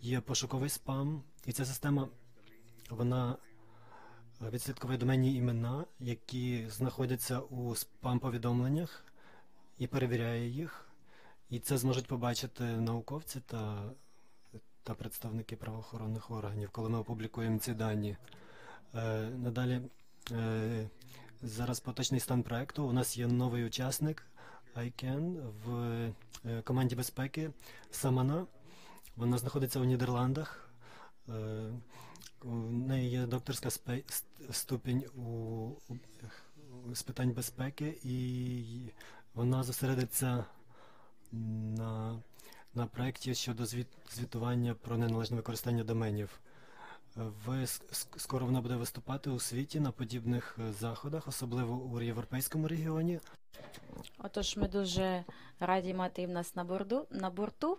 є пошуковий спам, і ця система, вона відслідковує доменні імена, які знаходяться у спам-повідомленнях, і перевіряє їх. І це зможуть побачити науковці та представники правоохоронних органів, коли ми опублікуємо ці дані. Надалі, зараз поточний стан проекту. У нас є новий учасник ICANN в команді безпеки Самана. Вона знаходиться у Нідерландах. У неї є докторська ступінь з питань безпеки, і вона зосередиться на проєкті щодо звітування про неналежне використання доменів. Скоро вона буде виступати у світі на подібних заходах, особливо у європейському регіоні. Отож, ми дуже раді мати в нас на борту.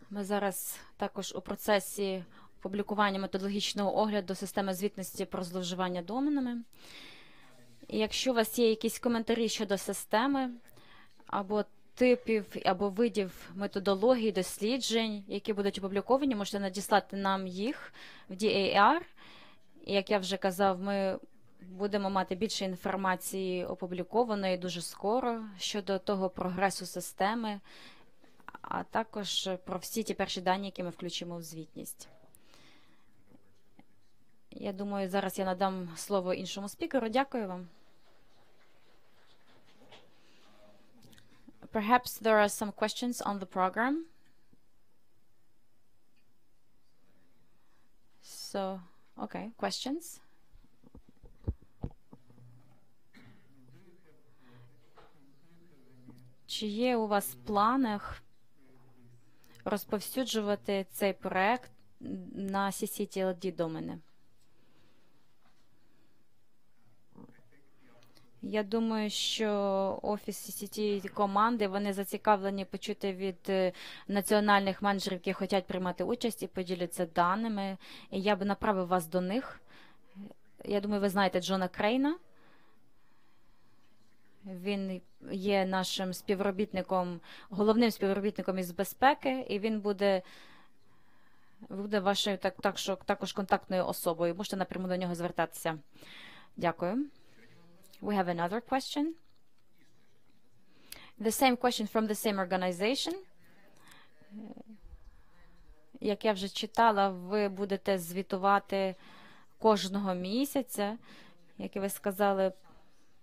Ми зараз також у процесі публікування методологічного огляду системи звітності про зловживання доменами. І якщо у вас є якісь коментарі щодо системи, або типів, або видів методології, досліджень, які будуть опубліковані, можете надіслати нам їх в DAR. І, як я вже казав, ми будемо мати більше інформації опублікованої дуже скоро щодо того прогресу системи, а також про всі ті перші дані, які ми включимо в звітність. Я думаю, зараз я надам слово іншому спікеру. Дякую вам. Perhaps there are some questions on the program. So, okay, questions? Чи є у вас в планах розповсюджувати цей проект на CCTLD домени? Я думаю, що офіс CCT команди, вони зацікавлені почути від національних менеджерів, які хочуть приймати участь і поділяться даними. І я б направив вас до них. Я думаю, ви знаєте Джона Крейна. Він є нашим співробітником, головним співробітником із безпеки, і він буде вашою також контактною особою. Можете напряму до нього звертатися. Дякую. We have another question. The same question from the same organization. Як я вже читала, ви будете звітувати кожного місяця, як ви сказали,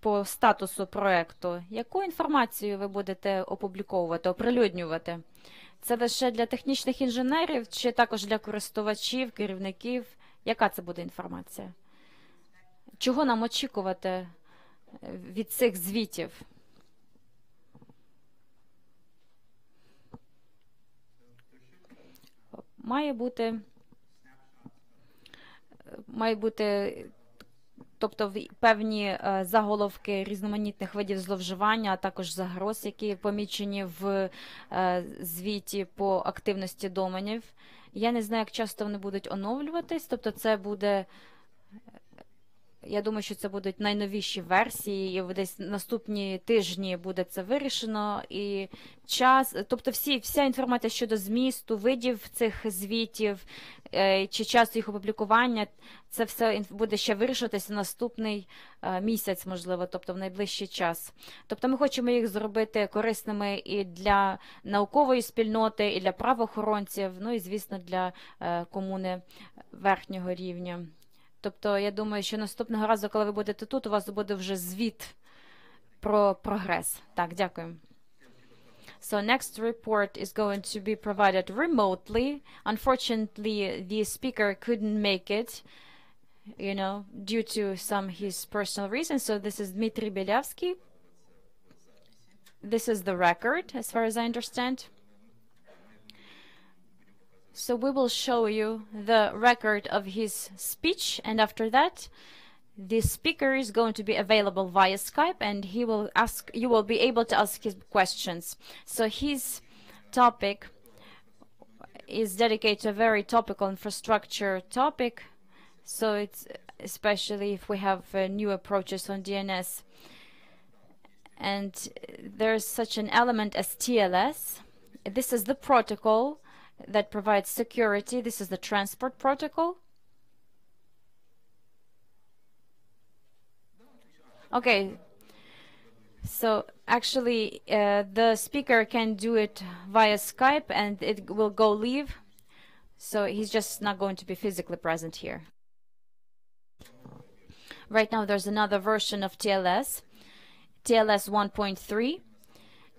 по статусу проекту. Яку інформацію ви будете опубліковувати, оприлюднювати? Це лише для технічних інженерів чи також для користувачів, керівників? Яка це буде інформація? Чого нам очікувати від цих звітів? має бути тобто певні заголовки різноманітних видів зловживання, а також загроз, які помічені в звіті по активності доменів. Я не знаю, як часто вони будуть оновлюватись, тобто це буде, я думаю, що це будуть найновіші версії, і десь наступні тижні буде це вирішено, і час, тобто вся інформація щодо змісту, видів цих звітів, чи часу їх опублікування, це все буде ще вирішуватися наступний місяць, можливо, тобто в найближчий час. Тобто ми хочемо їх зробити корисними і для наукової спільноти, і для правоохоронців, ну і, звісно, для комуни верхнього рівня. Тобто, я думаю, що наступного разу, коли ви будете тут, у вас буде вже звіт про прогрес. Так, дякую. So next report is going to be provided remotely. Unfortunately, the speaker couldn't make it, due to some his personal reasons. So this is Dmitry Belyavsky. This is the record, as far as I understand. So we will show you the record of his speech, and after that, the speaker is going to be available via Skype, and you will be able to ask his questions. So his topic is dedicated to a very topical infrastructure topic. So it's especially if we have new approaches on DNS. And there's such an element as TLS. This is the protocol that provides security. This is the transport protocol. Okay, so actually the speaker can do it via Skype and it will go live. So he's just not going to be physically present here. Right now there's another version of TLS, TLS 1.3,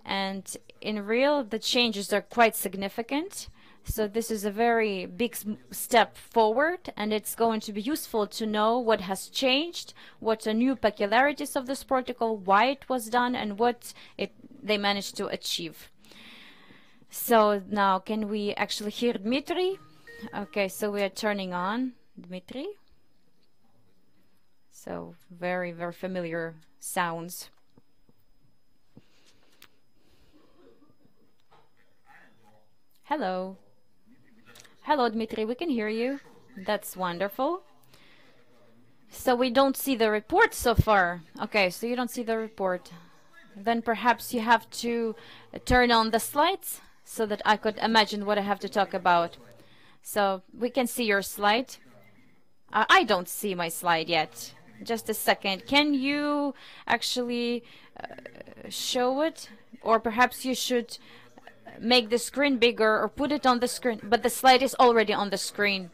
and in real the changes are quite significant. So this is a very big step forward, and it's going to be useful to know what has changed, what are new peculiarities of this protocol, why it was done, and what they managed to achieve. So now can we actually hear Dmitry? Okay, so we are turning on Dmitry. So very, very familiar sounds. Hello. Hello, Dmitry, we can hear you. That's wonderful. So we don't see the report so far. Okay, so you don't see the report. Then perhaps you have to turn on the slides so that I could imagine what I have to talk about. So we can see your slide. I don't see my slide yet. Just a second. Can you actually show it? Or perhaps you should make the screen bigger or put it on the screen, but the slide is already on the screen.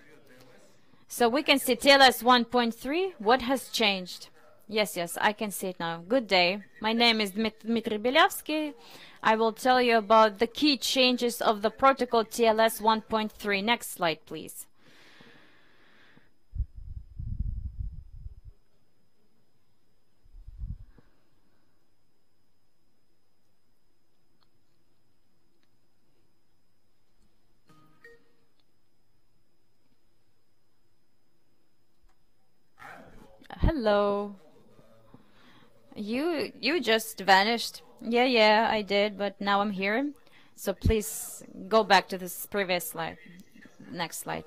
So we can see TLS 1.3. What has changed? Yes, I can see it now. Good day. My name is Dmitry Belyavsky. I will tell you about the key changes of the protocol TLS 1.3. Next slide, please. Hello. You just vanished. Yeah, I did, but now I'm here. So please go back to this previous slide. Next slide.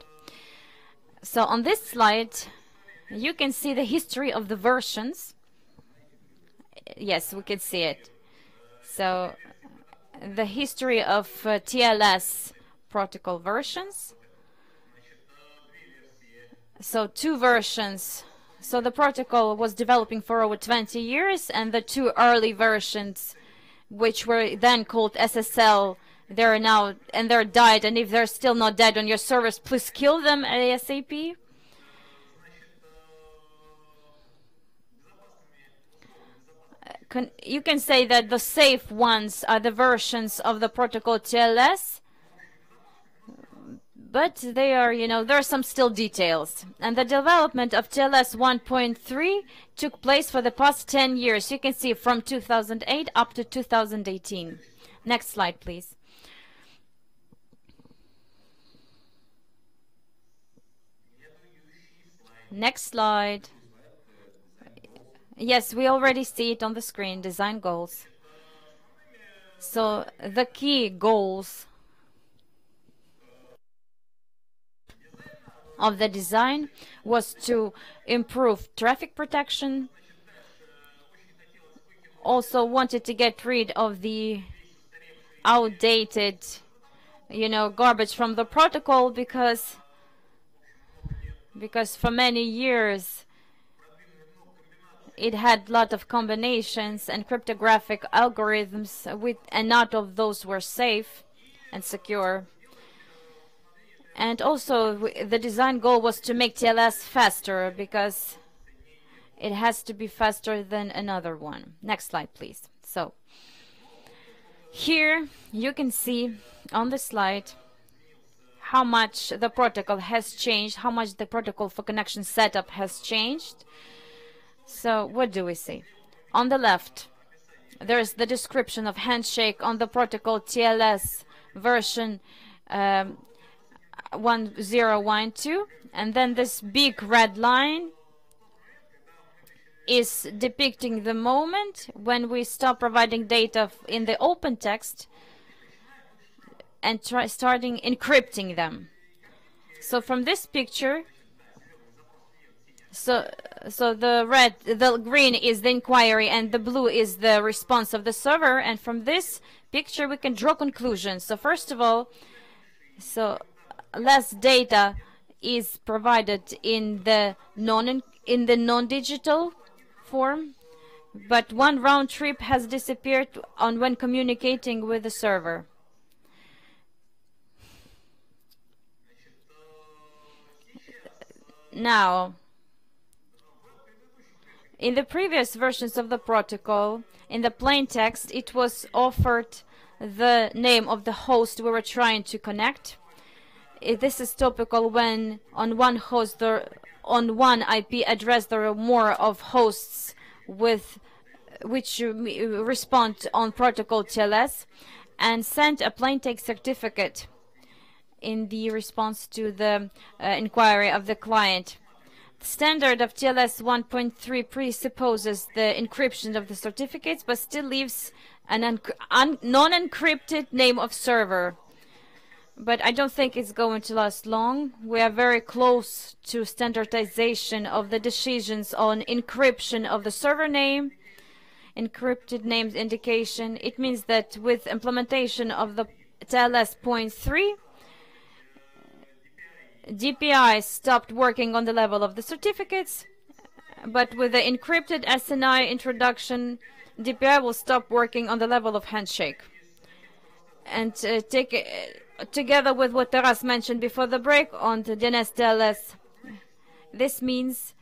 So on this slide, you can see the history of the versions. Yes, we can see it. So the history of TLS protocol versions. So 2 versions. So the protocol was developing for over 20 years, and the 2 early versions, which were then called SSL, they're now, and they're died, and if they're still not dead on your servers, please kill them ASAP. You can say that the safe ones are the versions of the protocol TLS, but they are, there are some still details. And the development of TLS 1.3 took place for the past 10 years. You can see from 2008 up to 2018. Next slide, please. Next slide. Yes, we already see it on the screen, design goals. So the key goals of the design was to improve traffic protection. Also wanted to get rid of the outdated, garbage from the protocol because for many years it had a lot of combinations and cryptographic algorithms and not all of those were safe and secure. And also the design goal was to make TLS faster because it has to be faster than another one. Next slide, please. So here you can see on the slide how much the protocol has changed, how much the protocol for connection setup has changed. So what do we see? On the left, there's the description of handshake on the protocol TLS version 1012, and then this big red line is depicting the moment when we stop providing data in the open text and starting encrypting them. So from this picture, so the green is the inquiry and the blue is the response of the server, and from this picture we can draw conclusions. So first of all, less data is provided in the non-digital form, but one round trip has disappeared when communicating with the server. Now, in the previous versions of the protocol, in the plain text, it was offered the name of the host we were trying to connect. This is typical when on one host, on one IP address, there are more of hosts with which respond on protocol TLS, and send a plain text certificate in the response to the inquiry of the client. The standard of TLS 1.3 presupposes the encryption of the certificates, but still leaves a non-encrypted name of server. But I don't think it's going to last long. We are very close to standardization of the decisions on encryption of the server name, encrypted names indication. It means that with implementation of the TLS 0.3, DPI stopped working on the level of the certificates, but with the encrypted SNI introduction, DPI will stop working on the level of handshake. And together with what Taras mentioned before the break on the DNS TLS, this means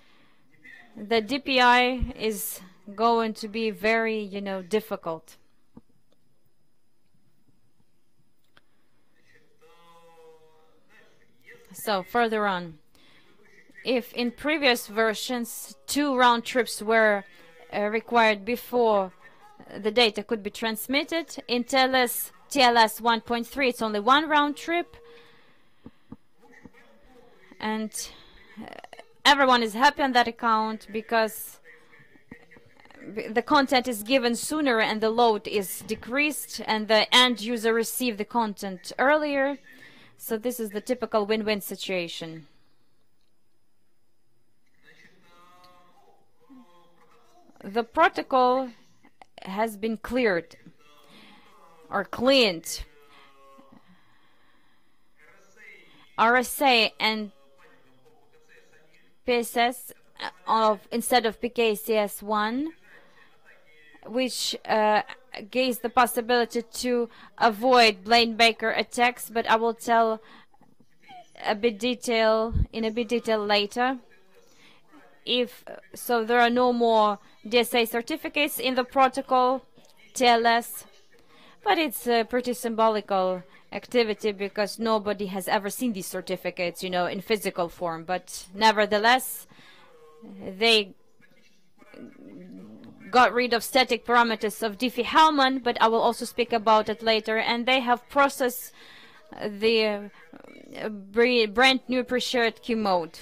the DPI is going to be very, difficult. So further on, if in previous versions 2 round trips were required before the data could be transmitted, in TLS 1.3 it's only 1 round trip, and everyone is happy on that account because the content is given sooner and the load is decreased and the end user receives the content earlier. So this is the typical win-win situation. The protocol has been cleared or cleaned. RSA and PSS instead of PKCS1, which gives the possibility to avoid Blaine Baker attacks, but I will tell in a bit detail later. So there are no more DSA certificates in the protocol TLS, but it's a pretty symbolical activity because nobody has ever seen these certificates, in physical form. But nevertheless, they got rid of static parameters of Diffie-Hellman, but I will also speak about it later, and they have processed the brand new pre-shared key mode.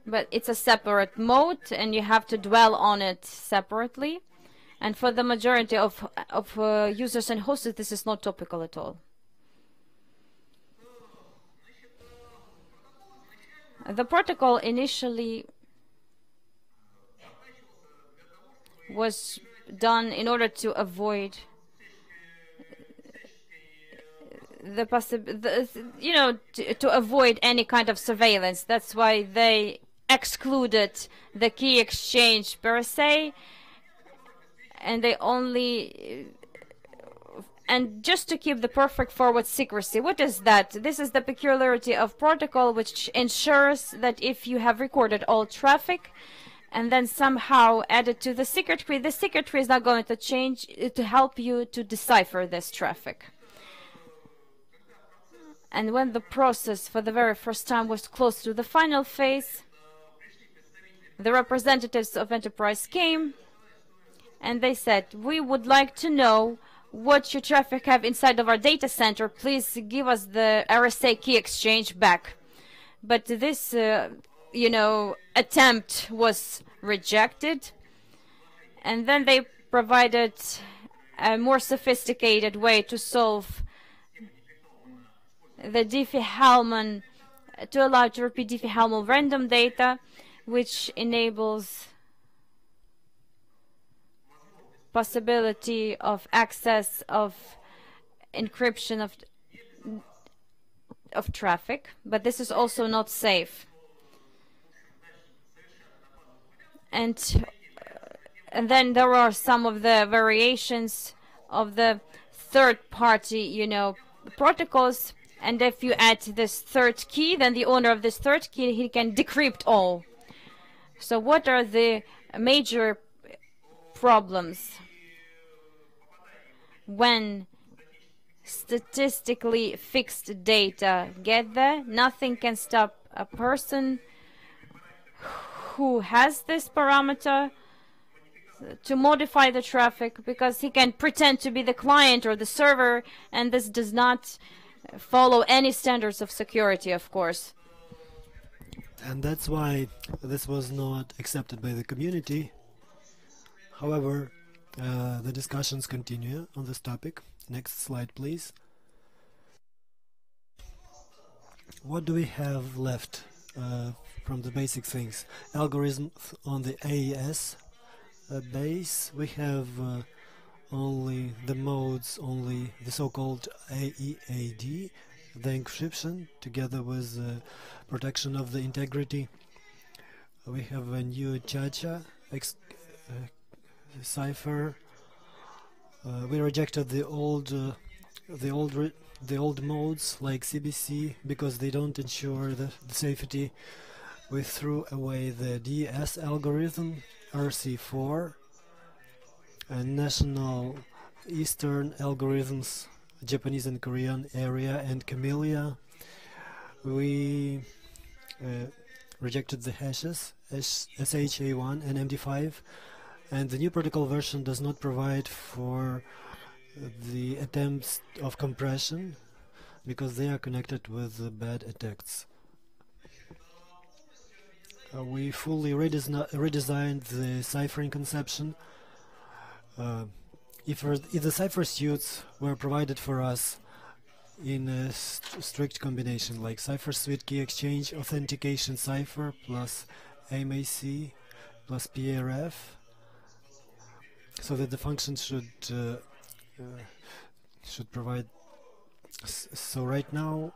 but it's a separate mode and you have to dwell on it separately. And for the majority of users and hosts, this is not topical at all. The protocol initially was done in order to avoid to avoid any kind of surveillance. That's why they excluded the key exchange per se, and they only and just to keep the perfect forward secrecy. What is that? This is the peculiarity of protocol, which ensures that if you have recorded all traffic and then somehow added to the secret key is not going to change to help you to decipher this traffic. And when the process for the very first time was close to the final phase, the representatives of enterprise came and they said, we would like to know what your traffic have inside of our data center. Please give us the RSA key exchange back. But this attempt was rejected, and then they provided a more sophisticated way to solve the Diffie-Hellman, to allow to repeat Diffie-Hellman random data, which enables possibility of access of encryption of traffic, but this is also not safe. And then there are some of the variations of the third-party, protocols. And if you add this third key, then the owner of this third key, he can decrypt all. So what are the major problems? When statistically fixed data get there, nothing can stop a person who has this parameter to modify the traffic, because he can pretend to be the client or the server, and this does not follow any standards of security, of course. And that's why this was not accepted by the community. However, the discussions continue on this topic. Next slide, please. What do we have left from the basic things? Algorithms on the AES base. We have only the modes, only the so-called AEAD, the encryption, together with protection of the integrity. We have a new Chacha cipher. We rejected the old modes like CBC because they don't ensure the safety. We threw away the DS algorithm, RC4, and national Eastern algorithms, Japanese and Korean area, and Camellia. We rejected the hashes, SHA1 and MD5, and the new protocol version does not provide for the attempts of compression because they are connected with bad attacks. We fully redesigned the ciphering conception. If the cipher suits were provided for us in a strict combination, like cipher suite key exchange authentication cipher plus MAC plus PRF, so that the function should provide. So right now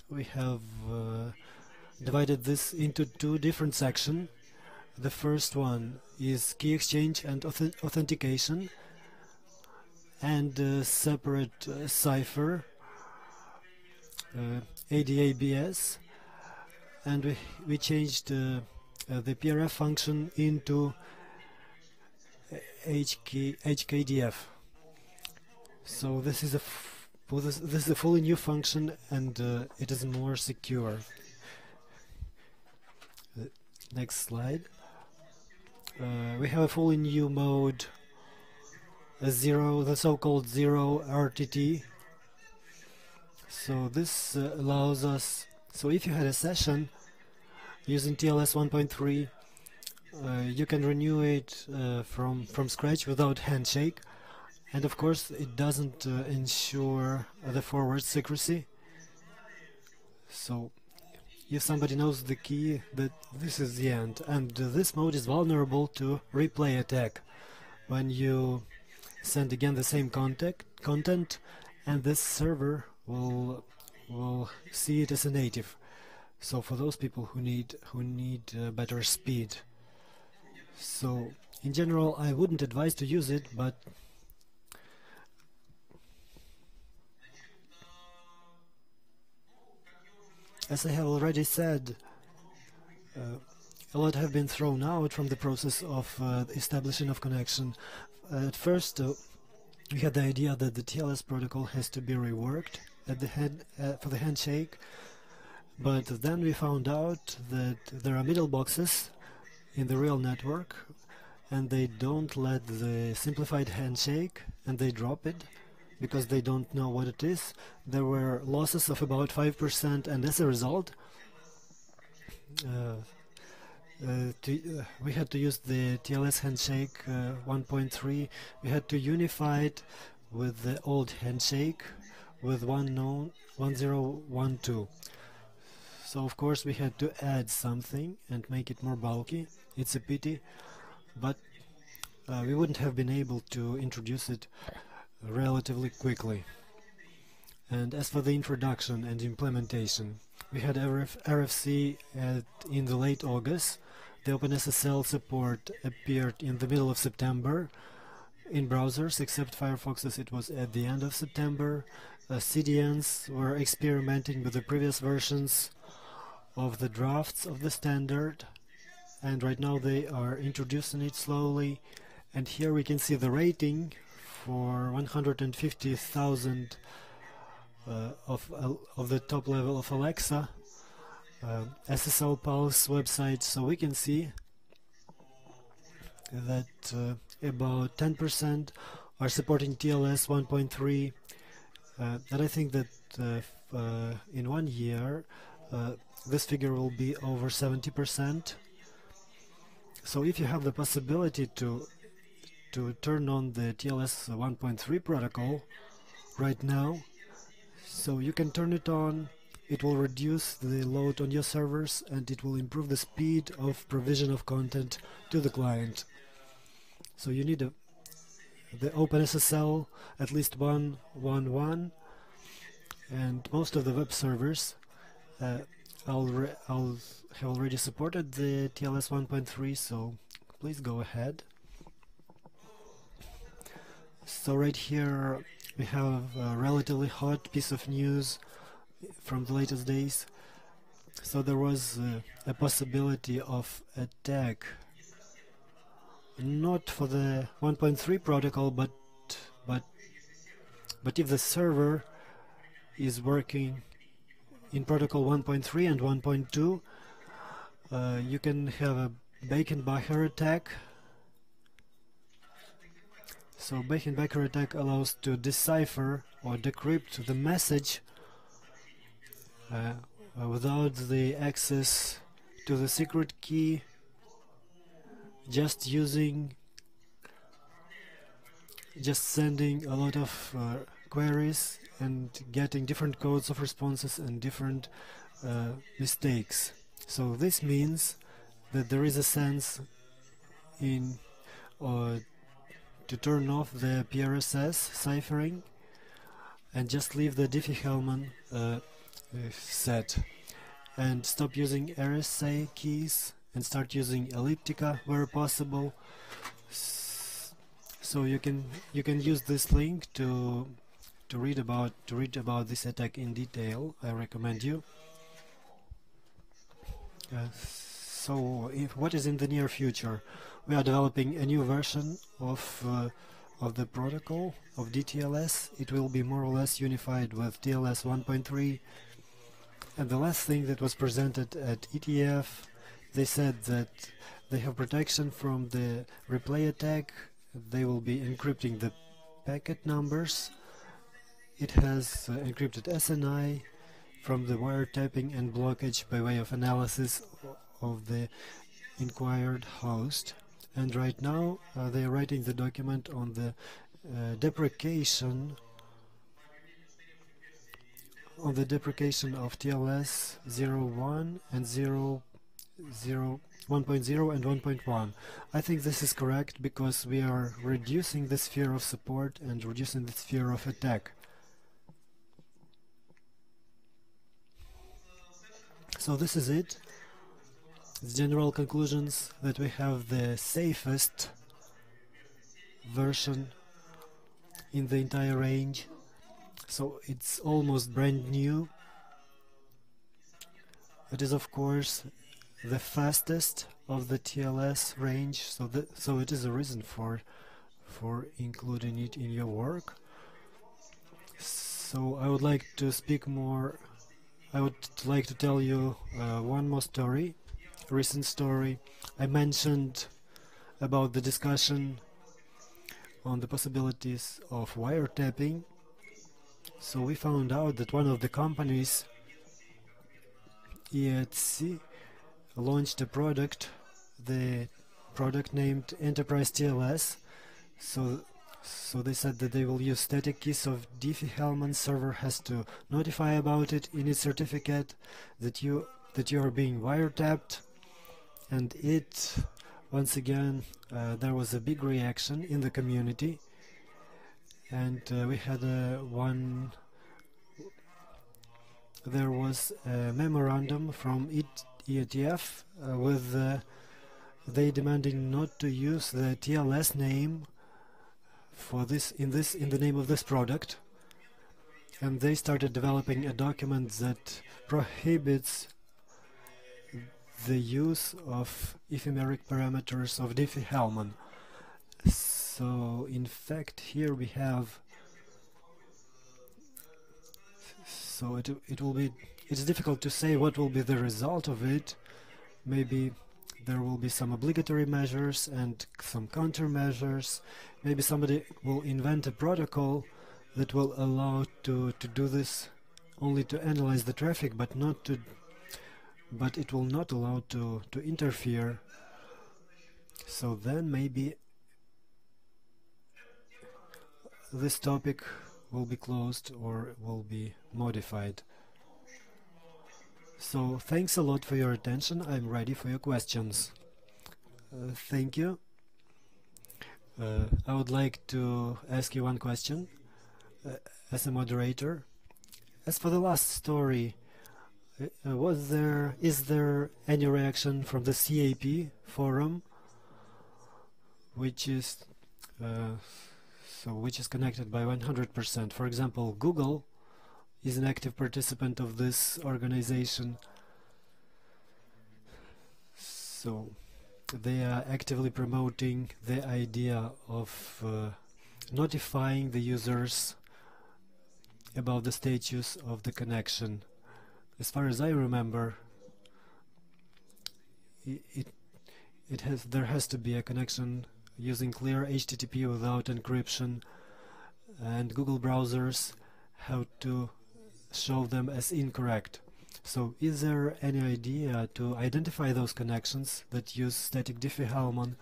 we have divided this into two different sections. The first one is key exchange and authentication, and separate cipher, ADABS, and we changed the PRF function into HKDF. So this is a fully new function, and it is more secure. Next slide. We have a fully new mode, the so-called zero RTT. So this allows us. So if you had a session using TLS 1.3, you can renew it from scratch without handshake, and of course it doesn't ensure the forward secrecy. So if somebody knows the key, that this is the end, and this mode is vulnerable to replay attack when you send again the same content, and this server will see it as a native. So for those people who need better speed. So in general, I wouldn't advise to use it, but as I have already said, a lot have been thrown out from the process of establishing of connection. At first, we had the idea that the TLS protocol has to be reworked at the head for the handshake, but then we found out that there are middle boxes in the real network, and they don't let the simplified handshake, and they drop it because they don't know what it is. There were losses of about 5%, and as a result, we had to use the TLS handshake 1.3. We had to unify it with the old handshake with 1012. So of course we had to add something and make it more bulky. It's a pity, but we wouldn't have been able to introduce it relatively quickly. And as for the introduction and implementation, we had RFC in the late August. The OpenSSL support appeared in the middle of September in browsers, except Firefox's it was at the end of September. CDNs were experimenting with the previous versions of the drafts of the standard, and right now they are introducing it slowly. And here we can see the rating for 150,000 of the top level of Alexa, SSL Pulse website. So we can see that about 10% are supporting TLS 1.3, and I think that in 1 year this figure will be over 70%. So if you have the possibility to turn on the TLS 1.3 protocol right now, so you can turn it on. It will reduce the load on your servers, and it will improve the speed of provision of content to the client. So you need the OpenSSL at least 1.1.1, and most of the web servers have already supported the TLS 1.3, so please go ahead. So right here we have a relatively hot piece of news from the latest days. So there was a possibility of attack, not for the 1.3 protocol, but if the server is working in protocol 1.3 and 1.2, you can have a Baker attack. So Baker attack allows to decipher or decrypt the message without the access to the secret key, just sending a lot of queries and getting different codes of responses and different mistakes. So this means that there is a sense in to turn off the PRSS ciphering and just leave the Diffie-Hellman set and stop using RSA keys and start using elliptica where possible. So you can use this link to read about this attack in detail. I recommend you. So what is in the near future? We are developing a new version of the protocol of DTLS. It will be more or less unified with TLS 1.3. And the last thing that was presented at ETF, they said that they have protection from the replay attack. They will be encrypting the packet numbers. It has encrypted SNI from the wiretapping and blockage by way of analysis of the inquired host, and right now they are writing the document on the deprecation of TLS 01 and 1.0 and 1.1. I think this is correct because we are reducing the sphere of support and reducing the sphere of attack. So this is it. The general conclusions that we have the safest version in the entire range. So it's almost brand new. It is of course the fastest of the TLS range, so it is a reason for including it in your work. So I would like to speak more. I would like to tell you one more story, a recent story. I mentioned about the discussion on the possibilities of wiretapping. So we found out that one of the companies, UADOM, launched a product, the product named Enterprise TLS. So they said that they will use static keys of Diffie-Hellman. Server has to notify about it in its certificate that you are being wiretapped, and once again there was a big reaction in the community, and we had there was a memorandum from ETF with they demanding not to use the TLS name for this in the name of this product, and they started developing a document that prohibits the use of ephemeric parameters of Diffie-Hellman. So in fact here we have, so it's difficult to say what will be the result of it. Maybe there will be some obligatory measures and some countermeasures. Maybe somebody will invent a protocol that will allow to do this, only to analyze the traffic, but it will not allow to interfere. So then maybe this topic will be closed or will be modified. So thanks a lot for your attention. I'm ready for your questions. Thank you. I would like to ask you one question as a moderator. As for the last story, is there any reaction from the CAP forum, which is connected by 100%? For example, Google is an active participant of this organization, so they are actively promoting the idea of notifying the users about the status of the connection. As far as I remember, there has to be a connection using clear HTTP without encryption, and Google browsers have to show them as incorrect. So is there any idea to identify those connections that use static Diffie-Hellman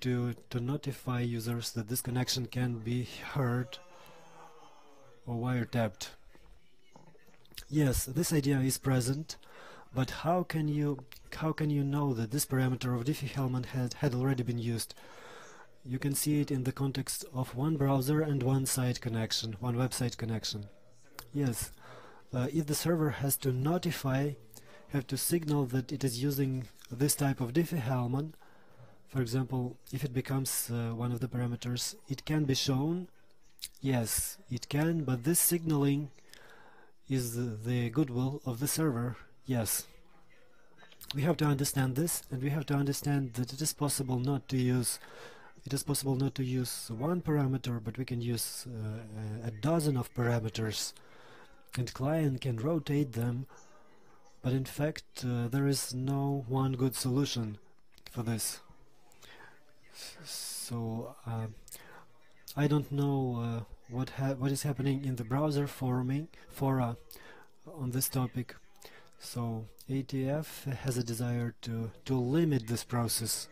to notify users that this connection can be heard or wiretapped? Yes, this idea is present, but how can you know that this parameter of Diffie-Hellman had already been used? You can see it in the context of one browser and one site connection, one website connection. Yes, if the server has to signal that it is using this type of Diffie-Hellman, for example, if it becomes one of the parameters, it can be shown. Yes, it can, but this signaling is the goodwill of the server. Yes, we have to understand this, and we have to understand that it is possible not to use one parameter, but we can use a dozen of parameters, and client can rotate them, but in fact there is no one good solution for this. So I don't know what is happening in the browser fora on this topic. So ATF has a desire to limit this process.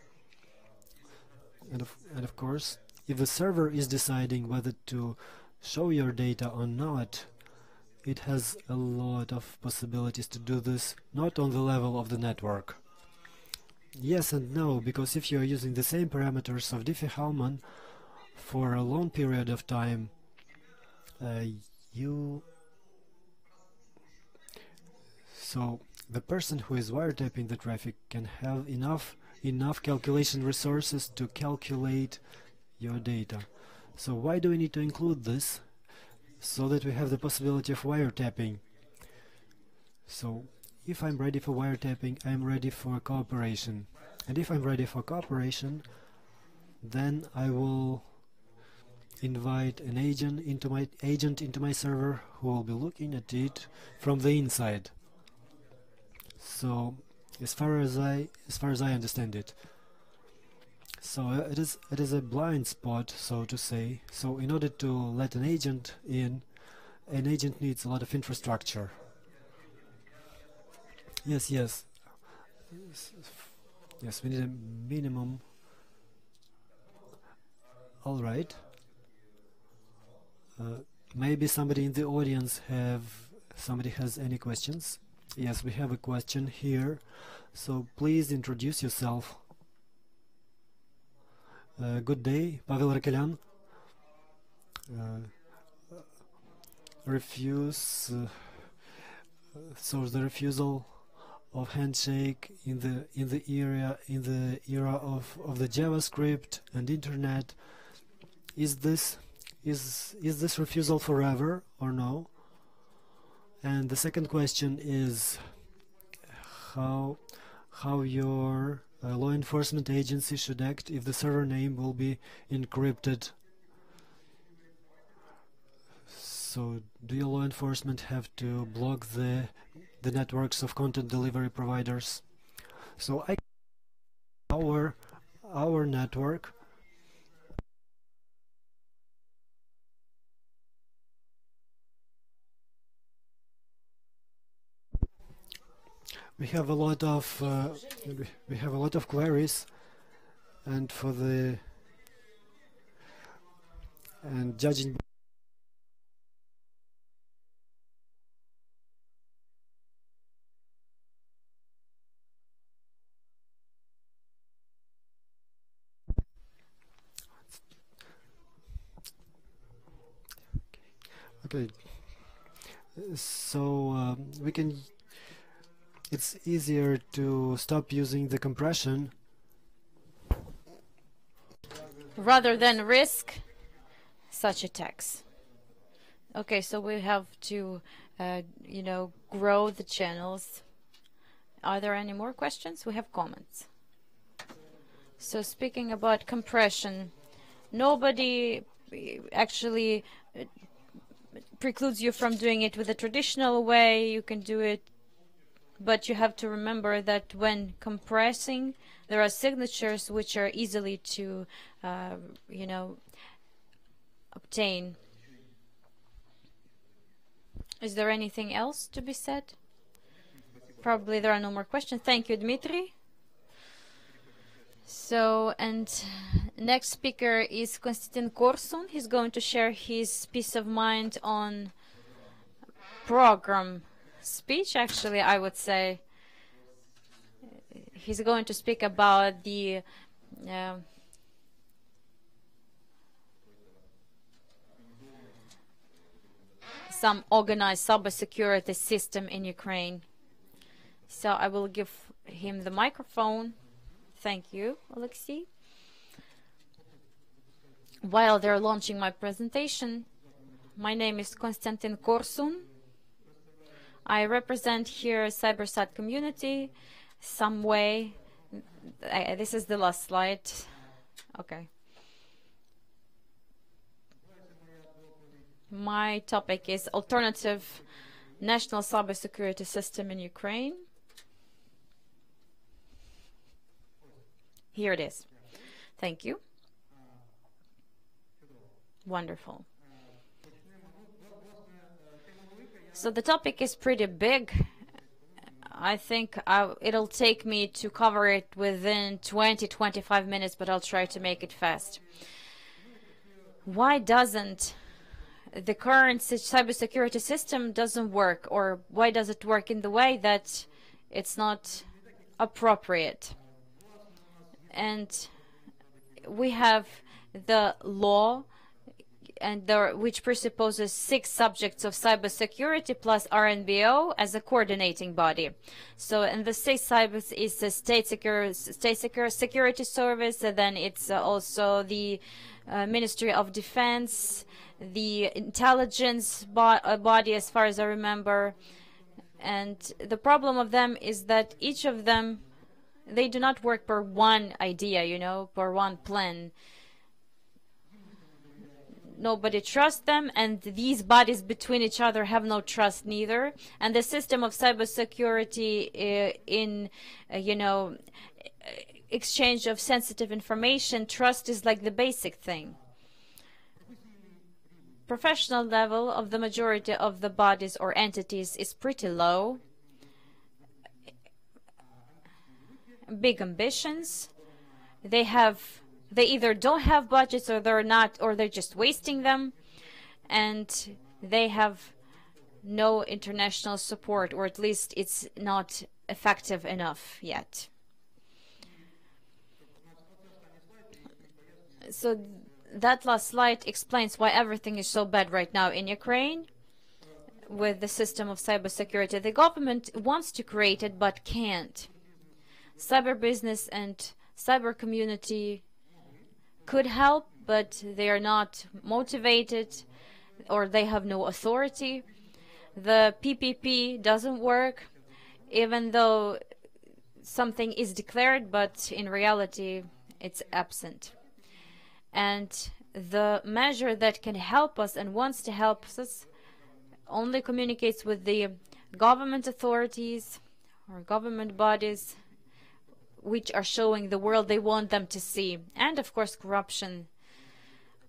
And of course, if the server is deciding whether to show your data or not, it has a lot of possibilities to do this, not on the level of the network. Yes and no, because if you are using the same parameters of Diffie-Hellman for a long period of time, so the person who is wiretapping the traffic can have enough calculation resources to calculate your data. So why do we need to include this? So that we have the possibility of wiretapping. So if I'm ready for wiretapping, I'm ready for cooperation. And if I'm ready for cooperation, then I will invite an agent into my server who will be looking at it from the inside. So as far as I understand it, so it is a blind spot, so to say. So in order to let an agent in, an agent needs a lot of infrastructure. Yes, we need a minimum. All right. Maybe somebody in the audience has any questions? Yes, we have a question here. So please introduce yourself. Good day, Pavel Rakelyan. So the refusal of handshake in the era of the JavaScript and internet, is this refusal forever or no? And the second question is how your law enforcement agency should act if the server name will be encrypted. So do your law enforcement have to block the networks of content delivery providers? So our network we have a lot of queries, and judging. Okay, so it's easier to stop using the compression rather than risk such attacks. Okay, so we have to, grow the channels. Are there any more questions? We have comments. So speaking about compression, nobody actually precludes you from doing it with a traditional way. You can do it, but you have to remember that when compressing, there are signatures which are easily to, obtain. Is there anything else to be said? Probably there are no more questions. Thank you, Dmitry. So, and next speaker is Konstantin Korsun. He's going to share his peace of mind on program speech, actually, I would say. He's going to speak about the some organized cybersecurity system in Ukraine. So I will give him the microphone. Thank you, Alexei. While they're launching my presentation, my name is Konstantin Korsun. I represent here CyberSat community some way. This is the last slide. Okay. My topic is alternative national cybersecurity system in Ukraine. Here it is. Thank you. Wonderful. So the topic is pretty big. I think it'll take me to cover it within 20-25 minutes, but I'll try to make it fast. Why doesn't the current cybersecurity system doesn't work, or why does it work in the way that it's not appropriate? And we have the law, and which presupposes 6 subjects of cybersecurity plus RNBO as a coordinating body. So, and the 6 cyber is the state security service, and then it's also the Ministry of Defense, the intelligence body, as far as I remember. And the problem of them is that each of them, they do not work per one idea, you know, per one plan. Nobody trusts them, and these bodies between each other have no trust neither. And the system of cybersecurity in, you know, exchange of sensitive information, trust is like the basic thing. Professional level of the majority of the bodies or entities is pretty low. Big ambitions. They either don't have budgets, or they're just wasting them, and they have no international support, or at least it's not effective enough yet. So that last slide explains why everything is so bad right now in Ukraine with the system of cybersecurity. The government wants to create it but can't. Cyber business and cyber community could help, but they are not motivated, or they have no authority. The PPP doesn't work, even though something is declared, but in reality it's absent. And the measure that can help us and wants to help us only communicates with the government authorities or government bodies, which are showing the world they want them to see. And of course, corruption,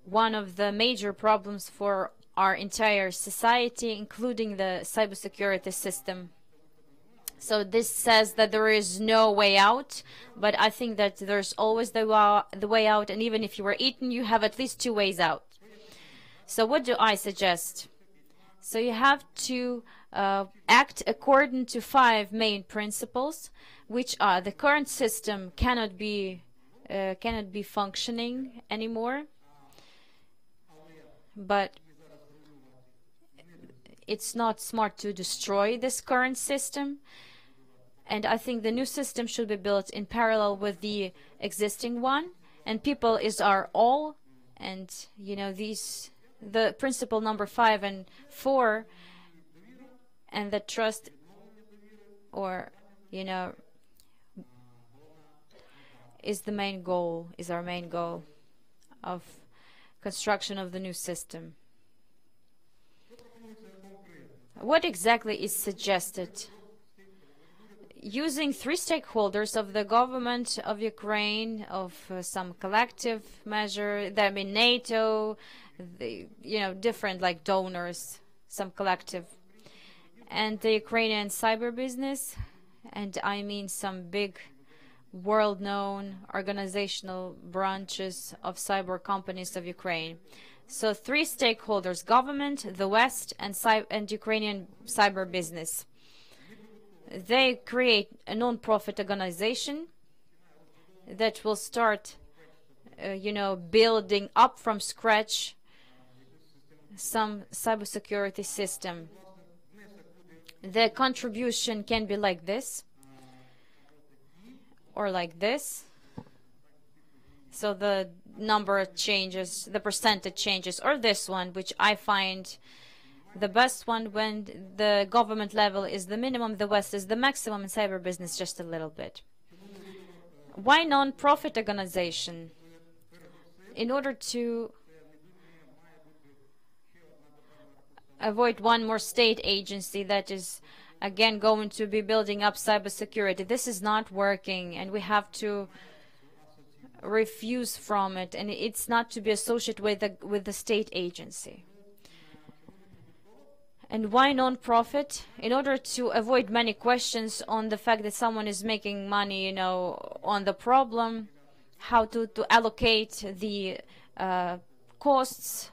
one of the major problems for our entire society, including the cybersecurity system. So this says that there is no way out, but I think that there's always the way out, and even if you were eaten, you have at least 2 ways out. So what do I suggest? So you have to act according to 5 main principles, which are: the current system cannot be functioning anymore, but it's not smart to destroy this current system. And I think the new system should be built in parallel with the existing one. And people is our all. And, you know, the principle number 5 and 4, and the trust, or, you know, is our main goal of construction of the new system. What exactly is suggested? Using 3 stakeholders of the government of Ukraine, of some collective measure, that mean NATO, different like donors, some collective, and the Ukrainian cyber business, and I mean some big world-known organizational branches of cyber companies of Ukraine. So 3 stakeholders: government, the West, and Ukrainian cyber business. They create a non-profit organization that will start, building up from scratch some cybersecurity system. The contribution can be like this, or like this. So the number changes, the percentage changes, or this one, which I find the best one when the government level is the minimum, the West is the maximum, and cyber business just a little bit. Why non-profit organization? In order to avoid one more state agency that is again going to be building up cybersecurity. This is not working, and we have to refuse from it, and it's not to be associated with the state agency. And why non-profit? In order to avoid many questions on the fact that someone is making money, on the problem, how to allocate the costs,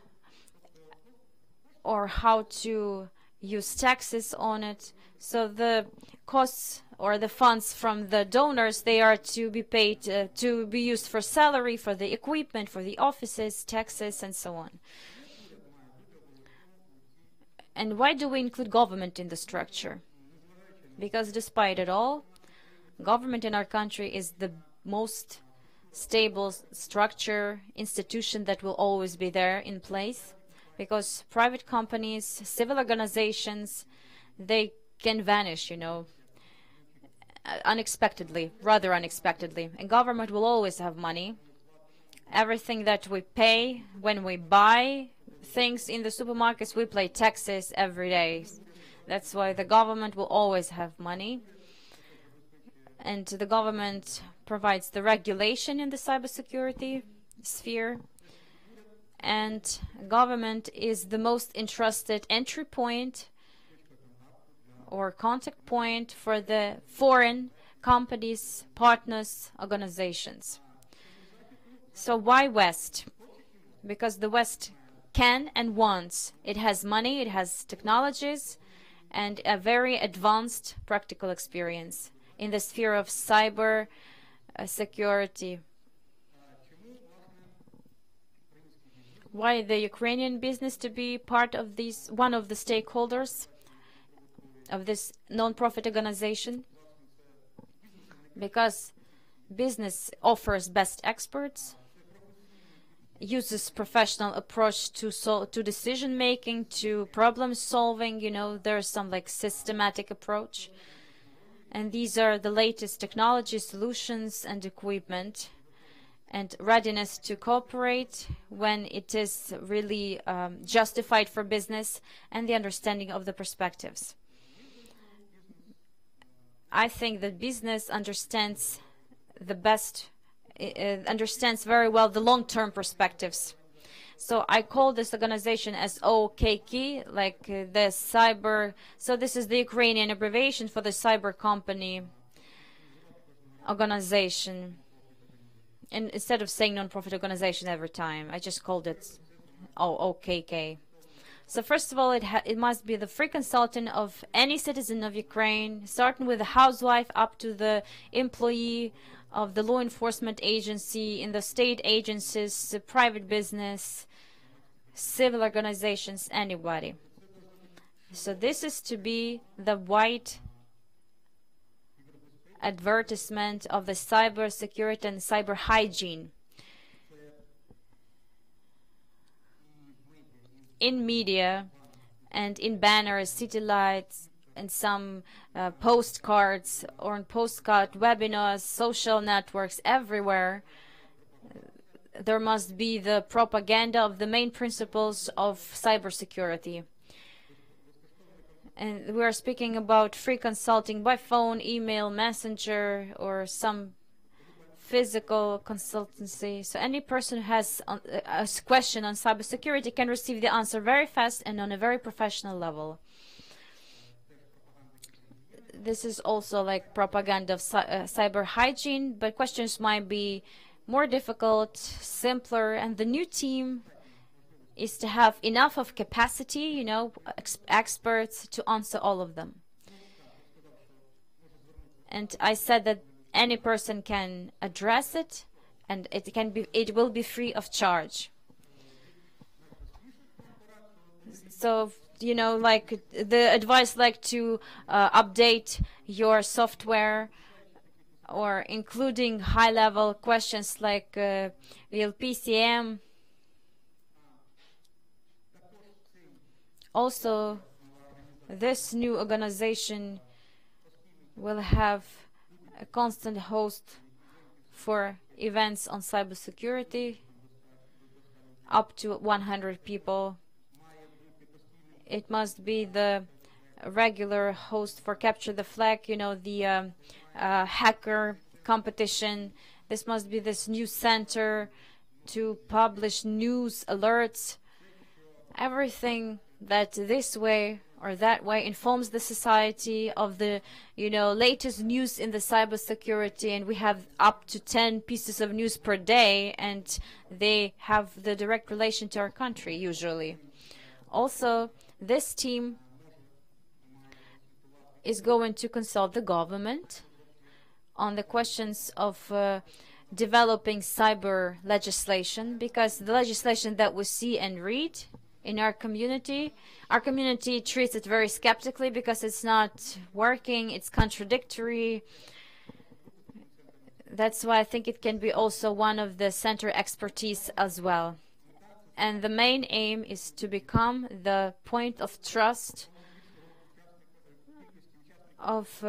or how to use taxes on it. So the costs or the funds from the donors, they are to be paid, to be used for salary, for the equipment, for the offices, taxes, and so on. And why do we include government in the structure? Because despite it all, government in our country is the most stable structure, institution that will always be there in place. Because private companies, civil organizations, they can vanish, unexpectedly, rather unexpectedly. And government will always have money. Everything that we pay when we buy things in the supermarkets, we pay taxes every day. That's why the government will always have money. And the government provides the regulation in the cybersecurity sphere. And government is the most entrusted entry point or contact point for the foreign companies, partners, organizations. So why West? Because the West can and wants. It has money, it has technologies, and a very advanced practical experience in the sphere of cyber security. Why the Ukrainian business to be part of this, one of the stakeholders of this non-profit organization? Because business offers best experts, uses professional approach to decision making, to problem solving. There's some systematic approach, and these are the latest technology solutions and equipment, and readiness to cooperate when it is really justified for business, and the understanding of the perspectives. I think that business understands understands very well the long-term perspectives. So I call this organization as OKK, the cyber. So this is the Ukrainian abbreviation for the cyber company organization. And instead of saying non-profit organization every time, I just called it OKK. So first of all, it must be the free consultant of any citizen of Ukraine, starting with the housewife up to the employee of the law enforcement agency, in the state agencies, the private business, civil organizations, anybody. So this is to be the white advertisement of the cyber security and cyber hygiene. In media and in banners, city lights, and some postcards or on postcard webinars, social networks, everywhere, there must be the propaganda of the main principles of cybersecurity. And we are speaking about free consulting by phone, email, messenger, or some physical consultancy. So any person who has a question on cybersecurity can receive the answer very fast and on a very professional level. This is also propaganda of cyber hygiene, but questions might be more difficult, simpler, and the new team is to have enough of capacity, experts to answer all of them. And I said that any person can address it, and it will be free of charge. So the advice to update your software, or including high-level questions like real PCM. Also, this new organization will have a constant host for events on cybersecurity, up to 100 people. It must be the regular host for Capture the Flag, the hacker competition. This must be this news center to publish news alerts. Everything that this way or that way informs the society of the latest news in the cybersecurity, and we have up to 10 pieces of news per day, and they have the direct relation to our country usually. Also, this team is going to consult the government on the questions of developing cyber legislation, because the legislation that we see and read in our community treats it very skeptically because it's not working, it's contradictory. That's why I think it can be also one of the center expertise as well. And the main aim is to become the point of trust of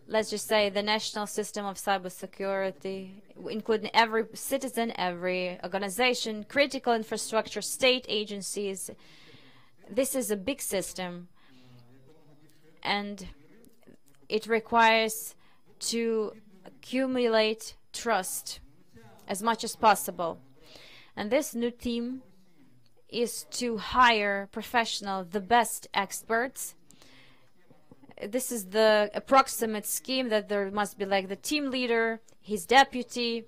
let's just say the national system of cybersecurity, including every citizen, every organization, critical infrastructure, state agencies. This is a big system, and it requires to accumulate trust as much as possible. And this new team is to hire professionals, the best experts. This is the approximate scheme, that there must be like the team leader, his deputy,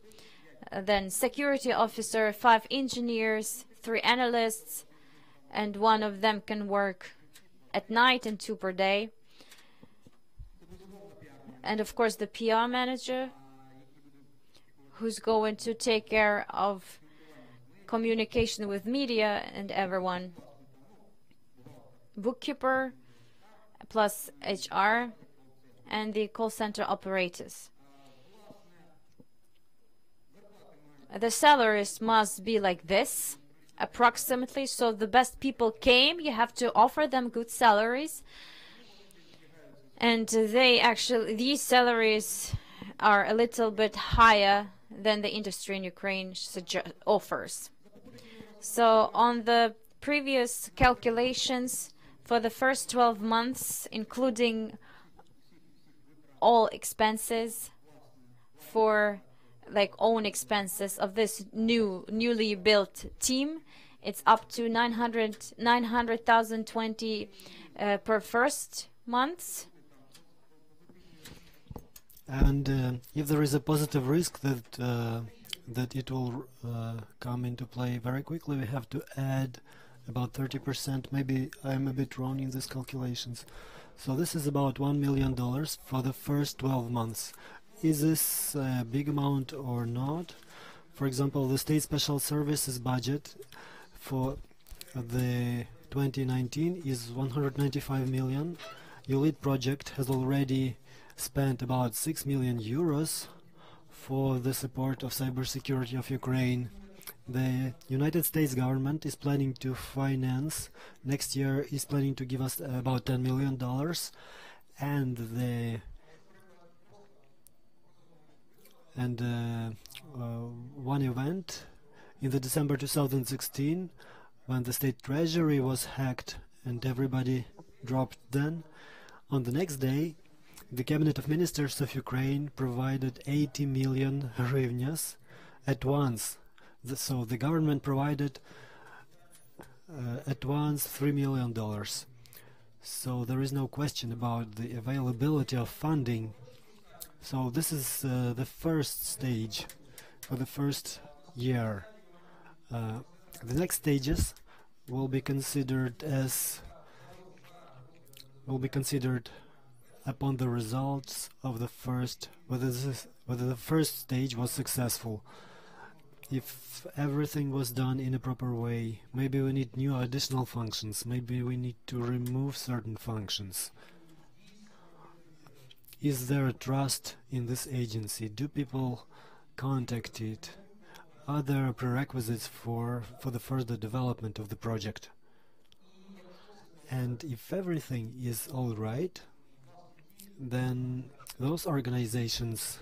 then security officer, 5 engineers, 3 analysts, and 1 of them can work at night and 2 per day. And of course the PR manager, who's going to take care of communication with media and everyone. Bookkeeper, plus HR, and the call center operators. The salaries must be like this, approximately. So the best people came, you have to offer them good salaries. And these salaries are a little bit higher than the industry in Ukraine offers. So on the previous calculations, for the first 12 months, including all expenses for like own expenses of this newly built team, it's up to 900,020 per first month. And if there is a positive risk that it will come into play very quickly, we have to add about 30%. Maybe I'm a bit wrong in these calculations. So this is about $1 million for the first 12 months. Is this a big amount or not? For example, the State Special Services budget for the 2019 is 195 million. ULEAD project has already spent about 6 million euros for the support of cybersecurity of Ukraine. The United States government is planning to finance next year, is planning to give us about $10 million, and one event in the December 2016, when the state treasury was hacked and everybody dropped, then on the next day the cabinet of ministers of Ukraine provided 80 million hryvnias at once. So the government provided at once $3 million. So there is no question about the availability of funding. So this is the first stage for the first year. The next stages will be considered upon the results of the first, whether the first stage was successful. If everything was done in a proper way, maybe we need new additional functions, maybe we need to remove certain functions. Is there trust in this agency? Do people contact it? Are there prerequisites for the further development of the project? And if everything is all right, then those organizations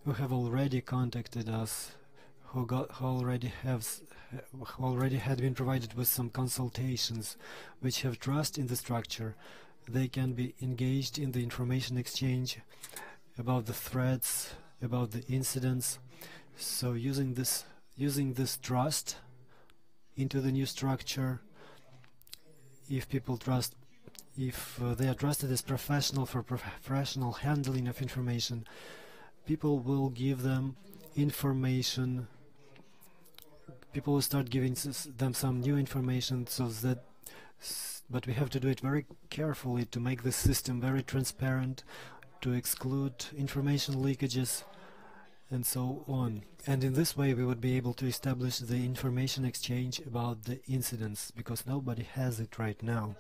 who have already contacted us, who already had been provided with some consultations, which have trust in the structure, they can be engaged in the information exchange about the threats, about the incidents. So using this trust into the new structure. If people trust, if they are trusted as professional for professional handling of information, people will give them information. People will start giving them some new information, so that. But we have to do it very carefully to make the system very transparent, to exclude information leakages, and so on. And in this way we would be able to establish the information exchange about the incidents, because nobody has it right now.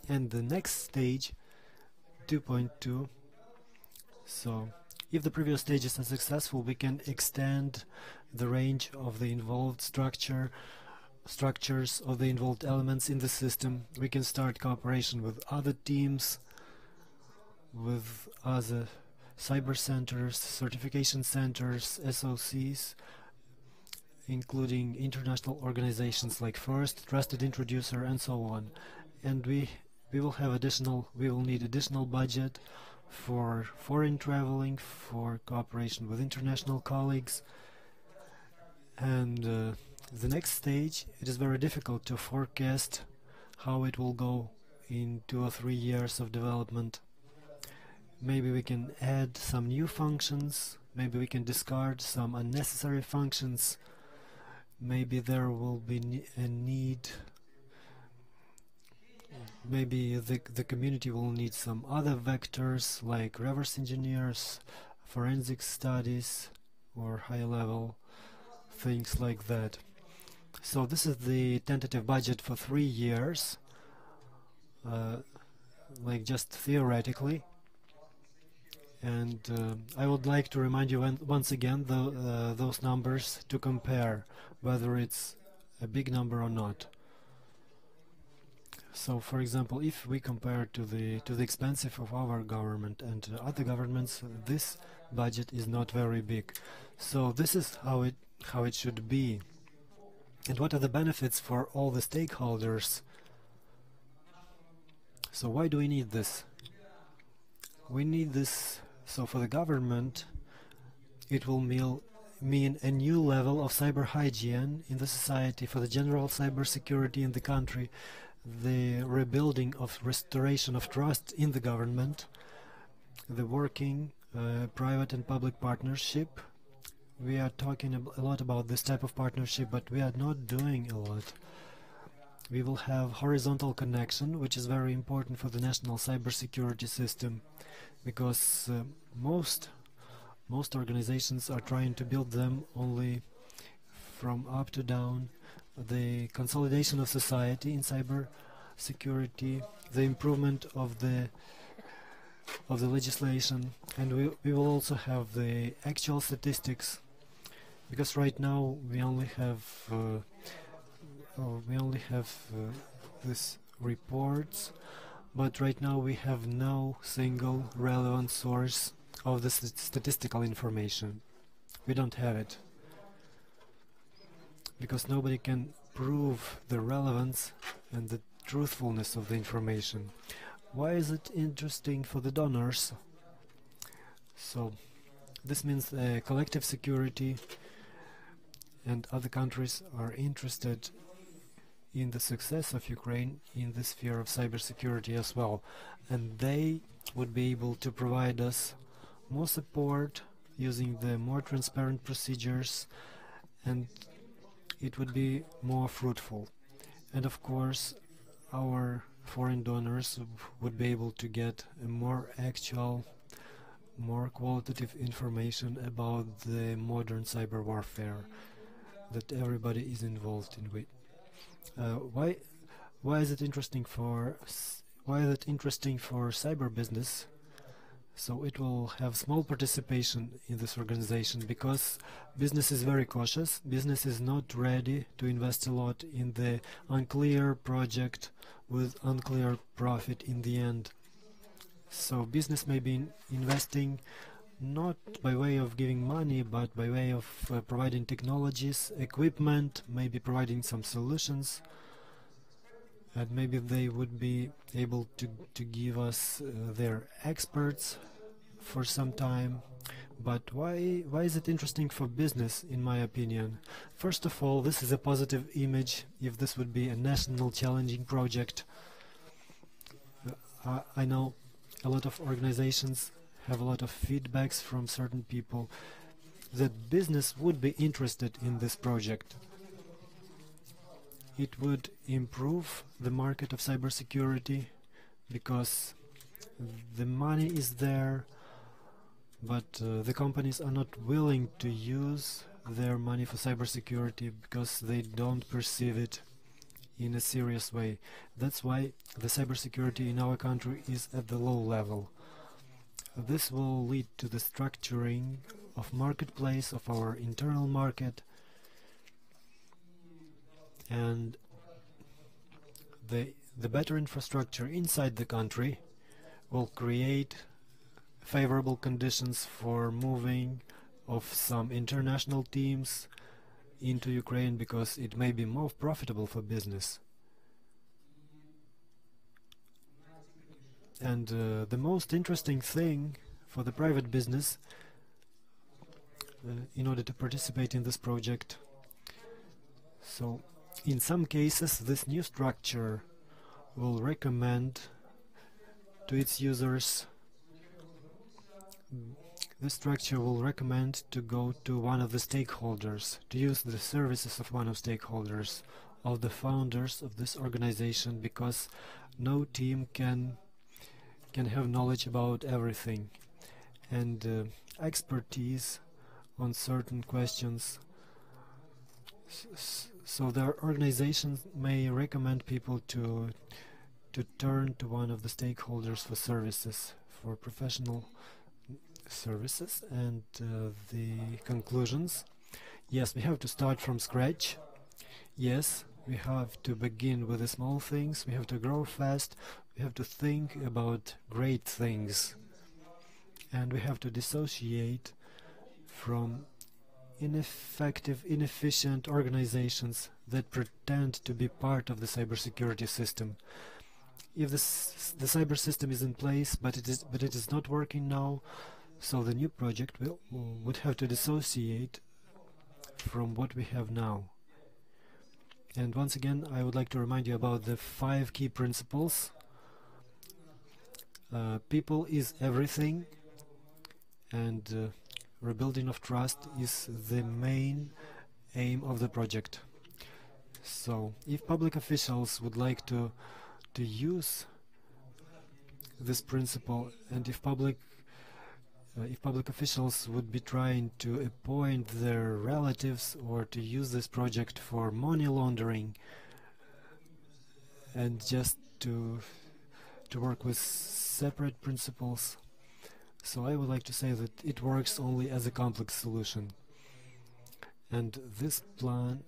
And the next stage, 2.2, so if the previous stages are successful, we can extend the range of the involved structures of the involved elements in the system. We can start cooperation with other teams, with other cyber centers, certification centers, SOCs, including international organizations like FIRST, Trusted Introducer, and so on. And we will need additional budget for foreign traveling, for cooperation with international colleagues. And the next stage, it is very difficult to forecast how it will go in 2 or 3 years of development. Maybe we can add some new functions, maybe we can discard some unnecessary functions, maybe there will be a need, maybe the community will need some other vectors like reverse engineers, forensic studies, or high-level things like that. So this is the tentative budget for 3 years, like just theoretically. And I would like to remind you once again those numbers to compare whether it's a big number or not. So, for example, if we compare to the expenses of our government and other governments, this budget is not very big. So this is how it should be. And what are the benefits for all the stakeholders? So why do we need this? We need this. So for the government, it will mean a new level of cyber hygiene in the society, for the general cyber security in the country, the rebuilding of restoration of trust in the government, the working private and public partnership. We are talking a lot about this type of partnership, but we are not doing a lot. We will have horizontal connection, which is very important for the national cybersecurity system, because most organizations are trying to build them only from up to down. The consolidation of society in cyber security, the improvement of the legislation, and we will also have the actual statistics, because right now we only have these reports, but right now we have no single relevant source of the statistical information. We don't have it, because nobody can prove the relevance and the truthfulness of the information. Why is it interesting for the donors? So this means collective security, and other countries are interested in the success of Ukraine in the sphere of cybersecurity as well, and they would be able to provide us more support using the more transparent procedures, and it would be more fruitful. And of course our foreign donors would be able to get a more actual, more qualitative information about the modern cyber warfare that everybody is involved in. Why is it interesting for cyber business? So it will have small participation in this organization, because business is very cautious. Business is not ready to invest a lot in the unclear project with unclear profit in the end. So business may be investing not by way of giving money, but by way of providing technologies, equipment, maybe providing some solutions, and maybe they would be able to give us their experts for some time, But why is it interesting for business, in my opinion? First of all, this is a positive image. If this would be a national challenging project, I know a lot of organizations have a lot of feedbacks from certain people that business would be interested in this project. It would improve the market of cybersecurity because the money is there, but the companies are not willing to use their money for cybersecurity because they don't perceive it in a serious way. That's why the cybersecurity in our country is at the low level. This will lead to the structuring of marketplace, of our internal market, and the better infrastructure inside the country will create favorable conditions for moving of some international teams into Ukraine because it may be more profitable for business. And the most interesting thing for the private business in order to participate in this project, so in some cases this new structure will recommend to its users, this structure will recommend to go to one of the stakeholders, to use the services of one of stakeholders, of the founders of this organization, because no team can have knowledge about everything, and expertise on certain questions. So their organizations may recommend people to turn to one of the stakeholders for services, for professional services. And the conclusions: yes, we have to start from scratch. Yes, we have to begin with the small things. We have to grow fast. We have to think about great things, and we have to dissociate from ineffective, inefficient organizations that pretend to be part of the cybersecurity system. If the cyber system is in place, but it is not working now, so the new project would have to dissociate from what we have now. And once again, I would like to remind you about the 5 key principles. People is everything, and rebuilding of trust is the main aim of the project. So if public officials would like to use this principle, and if public officials would be trying to appoint their relatives or to use this project for money laundering and just to work with separate principles, so I would like to say that it works only as a complex solution. And this plan,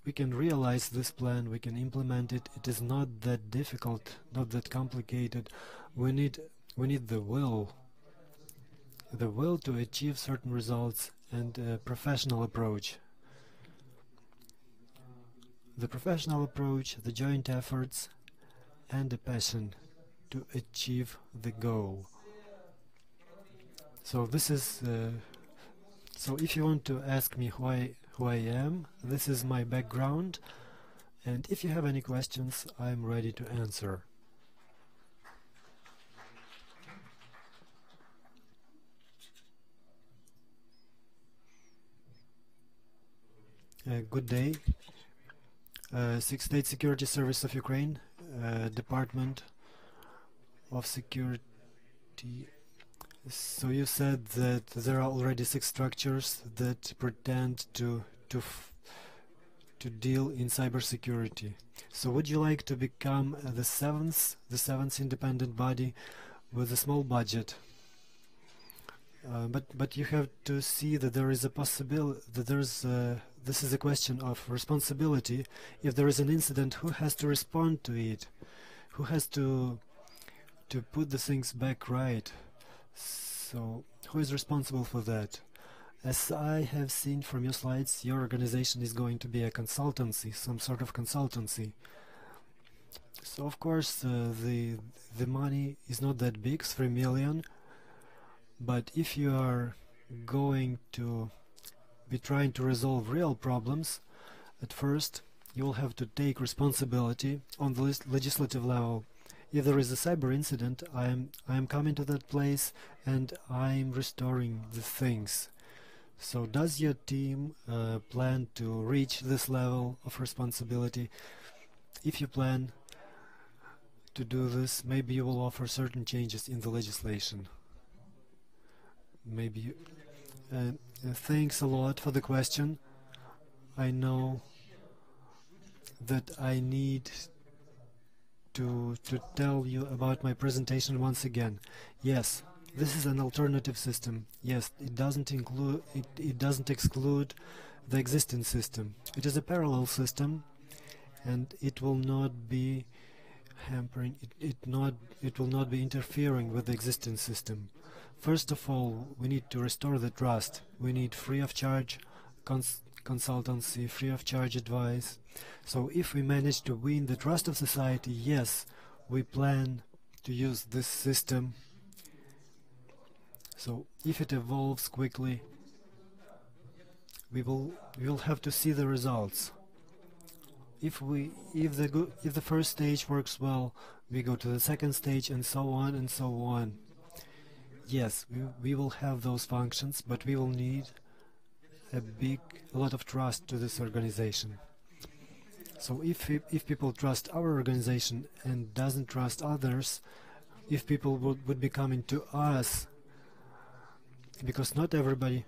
we can realize this plan, we can implement it. It is not that difficult, not that complicated. We need the will to achieve certain results, and a professional approach. The professional approach, the joint efforts, and the passion to achieve the goal. So this is so if you want to ask me who I am, this is my background, and if you have any questions, I'm ready to answer. Good day. State Security Service of Ukraine, Department of Security. So you said that there are already 6 structures that pretend to deal in cybersecurity. So would you like to become the seventh independent body with a small budget? But you have to see that there is a possibility that this is a question of responsibility. If there is an incident, who has to respond to it? Who has to put the things back right? So who is responsible for that? As I have seen from your slides, your organization is going to be a consultancy, some sort of consultancy. So of course the money is not that big, 3 million. But if you are going to be trying to resolve real problems, at first you will have to take responsibility on the legislative level. If there is a cyber incident, I am coming to that place and I'm restoring the things. So does your team plan to reach this level of responsibility? If you plan to do this, maybe you will offer certain changes in the legislation. Maybe thanks a lot for the question. I know that I need to tell you about my presentation once again. Yes, this is an alternative system. Yes, it doesn't exclude the existing system. It is a parallel system, and it will not be hampering. It will not be interfering with the existing system. First of all, we need to restore the trust. We need free of charge consultancy, free of charge advice. So if we manage to win the trust of society, yes, we plan to use this system. So if it evolves quickly, we will have to see the results. If the first stage works well, we go to the second stage, and so on and so on. Yes, we will have those functions, but we will need a lot of trust to this organization. So if people trust our organization and doesn't trust others, if people would be coming to us, because not everybody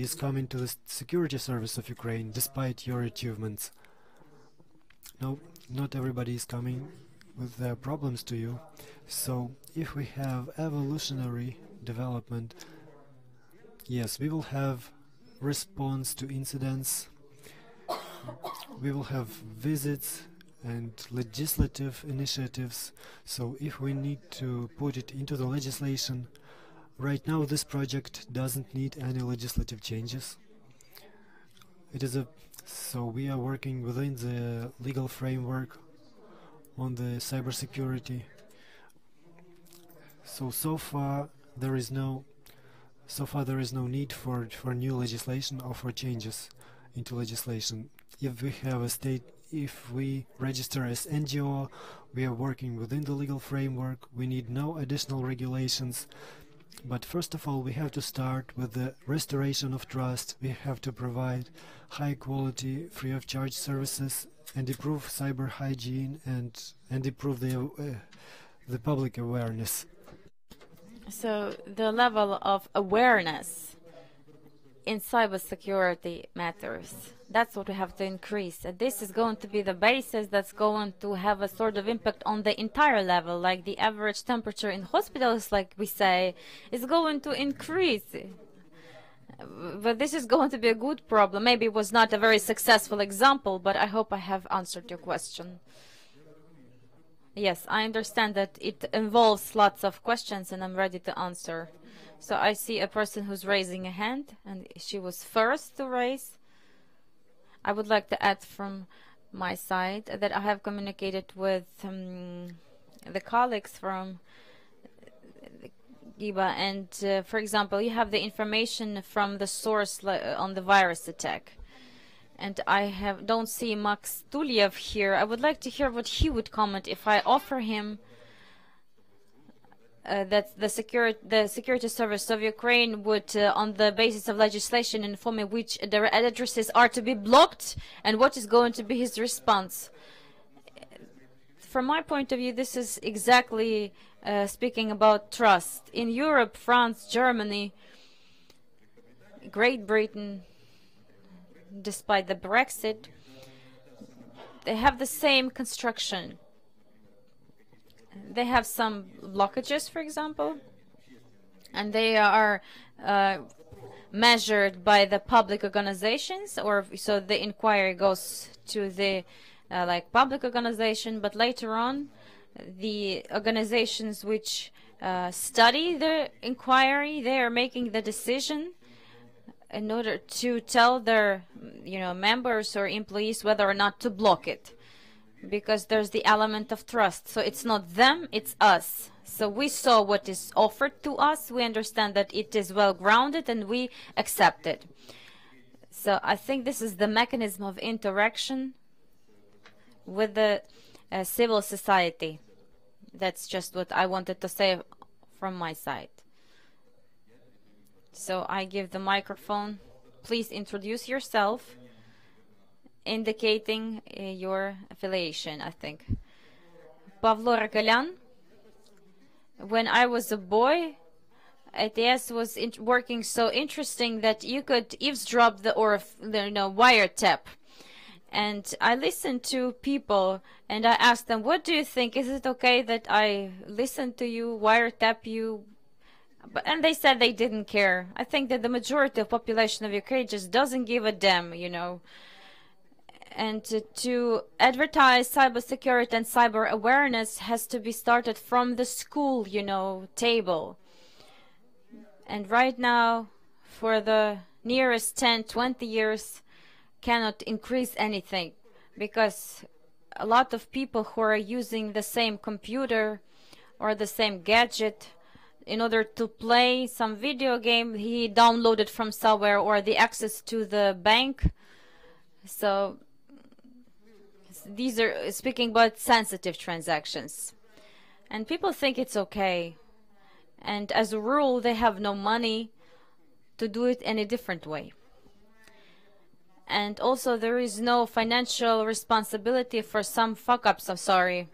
is coming to the security service of Ukraine despite your achievements. No, not everybody is coming with their problems to you. So if we have evolutionary development, yes, we will have response to incidents, we will have visits and legislative initiatives. So if we need to put it into the legislation, right now this project doesn't need any legislative changes. So we are working within the legal framework on the cybersecurity. So far there is no need for new legislation or for changes into legislation. If we register as NGO, we are working within the legal framework. We need no additional regulations. But first of all, we have to start with the restoration of trust. We have to provide high quality, free of charge services and improve cyber hygiene and improve the public awareness. So the level of awareness in cybersecurity matters. That's what we have to increase. And this is going to be the basis that's going to have a sort of impact on the entire level, like the average temperature in hospitals, like we say, is going to increase. But this is going to be a good problem. Maybe it was not a very successful example, but I hope I have answered your question. Yes, I understand that it involves lots of questions, and I'm ready to answer. So I see a person who's raising a hand, and she was first to raise. I would like to add from my side that I have communicated with the colleagues from GIBA, and for example, you have the information from the source on the virus attack. And I don't see Max Tuliev here. I would like to hear what he would comment if I offer him that the security service of Ukraine would, on the basis of legislation, inform me which addresses are to be blocked and what is going to be his response. From my point of view, this is exactly speaking about trust. In Europe, France, Germany, Great Britain, despite the Brexit, they have the same construction. They have some blockages, for example, and they are measured by the public organizations, or so the inquiry goes to the public organization, but later on the organizations which study the inquiry, they are making the decision in order to tell their members or employees whether or not to block it, because there's the element of trust. So it's not them, it's us. So we saw what is offered to us, we understand that it is well grounded, and we accept it. So I think this is the mechanism of interaction with the civil society. That's just what I wanted to say from my side. So I give the microphone. Please introduce yourself, indicating your affiliation, I think. Pavlo Rakalyan. When I was a boy, ATS was working so interesting that you could eavesdrop or wiretap. And I listened to people and I asked them, what do you think? Is it okay that I listen to you, wiretap you? And they said they didn't care. I think that the majority of population of Ukraine just doesn't give a damn, And to advertise cybersecurity and cyber awareness has to be started from the school, table. And right now, for the nearest 10, 20 years, cannot increase anything, because a lot of people who are using the same computer or the same gadget in order to play some video game he downloaded from somewhere, or the access to the bank. So these are speaking about sensitive transactions, and people think it's okay, and as a rule they have no money to do it any different way. And also there is no financial responsibility for some fuck-ups. I'm sorry.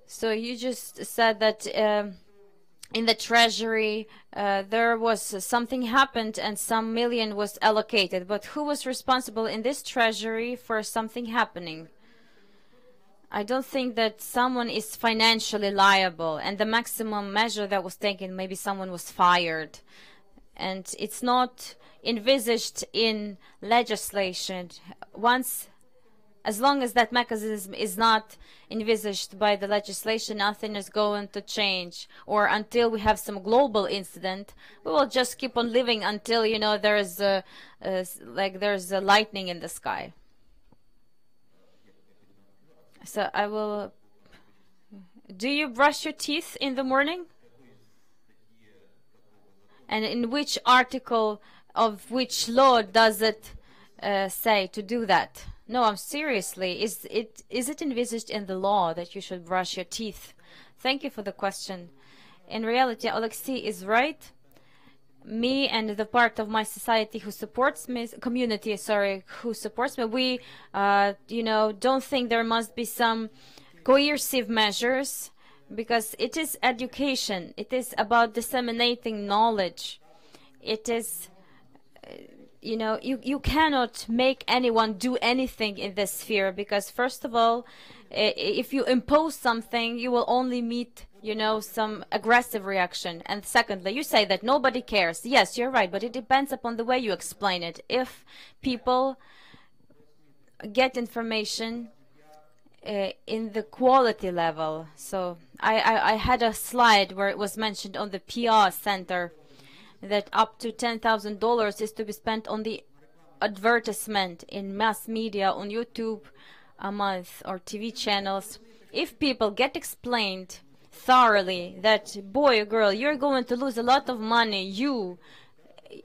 So you just said that in the treasury there was something happened and some million was allocated, but who was responsible in this treasury for something happening? I don't think that someone is financially liable, and the maximum measure that was taken, maybe someone was fired, and it's not envisaged in legislation. As long as that mechanism is not envisaged by the legislation, nothing is going to change. Or until we have some global incident, we will just keep on living until there's a lightning in the sky. So I will. Do you brush your teeth in the morning? And in which article of which law does it say to do that? No, I'm seriously. Is it envisaged in the law that you should brush your teeth? Thank you for the question. In reality, Alexei is right. Me and the part of my society who supports me, community, sorry, who supports me, we, don't think there must be some coercive measures, because it is education. It is about disseminating knowledge. It is, you cannot make anyone do anything in this sphere, because first of all, if you impose something, you will only meet some aggressive reaction. And secondly, you say that nobody cares. Yes, you're right, but it depends upon the way you explain it. If people get information in the quality level. So I had a slide where it was mentioned on the PR center that up to $10,000 is to be spent on the advertisement in mass media, on YouTube a month, or TV channels. If people get explained thoroughly that, boy or girl, you're going to lose a lot of money, you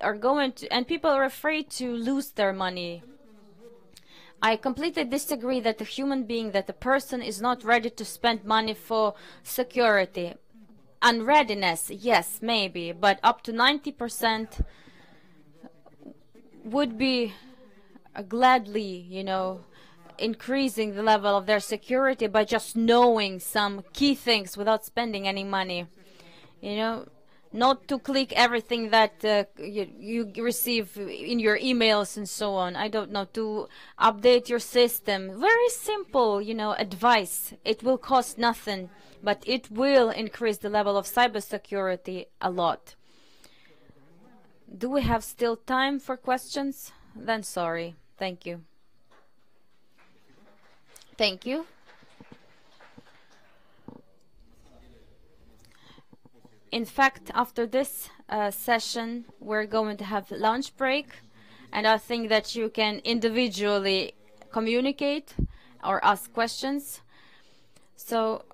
are going to, and people are afraid to lose their money. I completely disagree that a human being, that a person is not ready to spend money for security. Unreadiness, yes, maybe, but up to 90% would be gladly, increasing the level of their security by just knowing some key things without spending any money. Not to click everything that you receive in your emails and so on. I don't know, to update your system. Very simple, advice. It will cost nothing, but it will increase the level of cybersecurity a lot. Do we have still time for questions? Then sorry. Thank you. Thank you. In fact, after this session, we're going to have lunch break, and I think that you can individually communicate or ask questions. So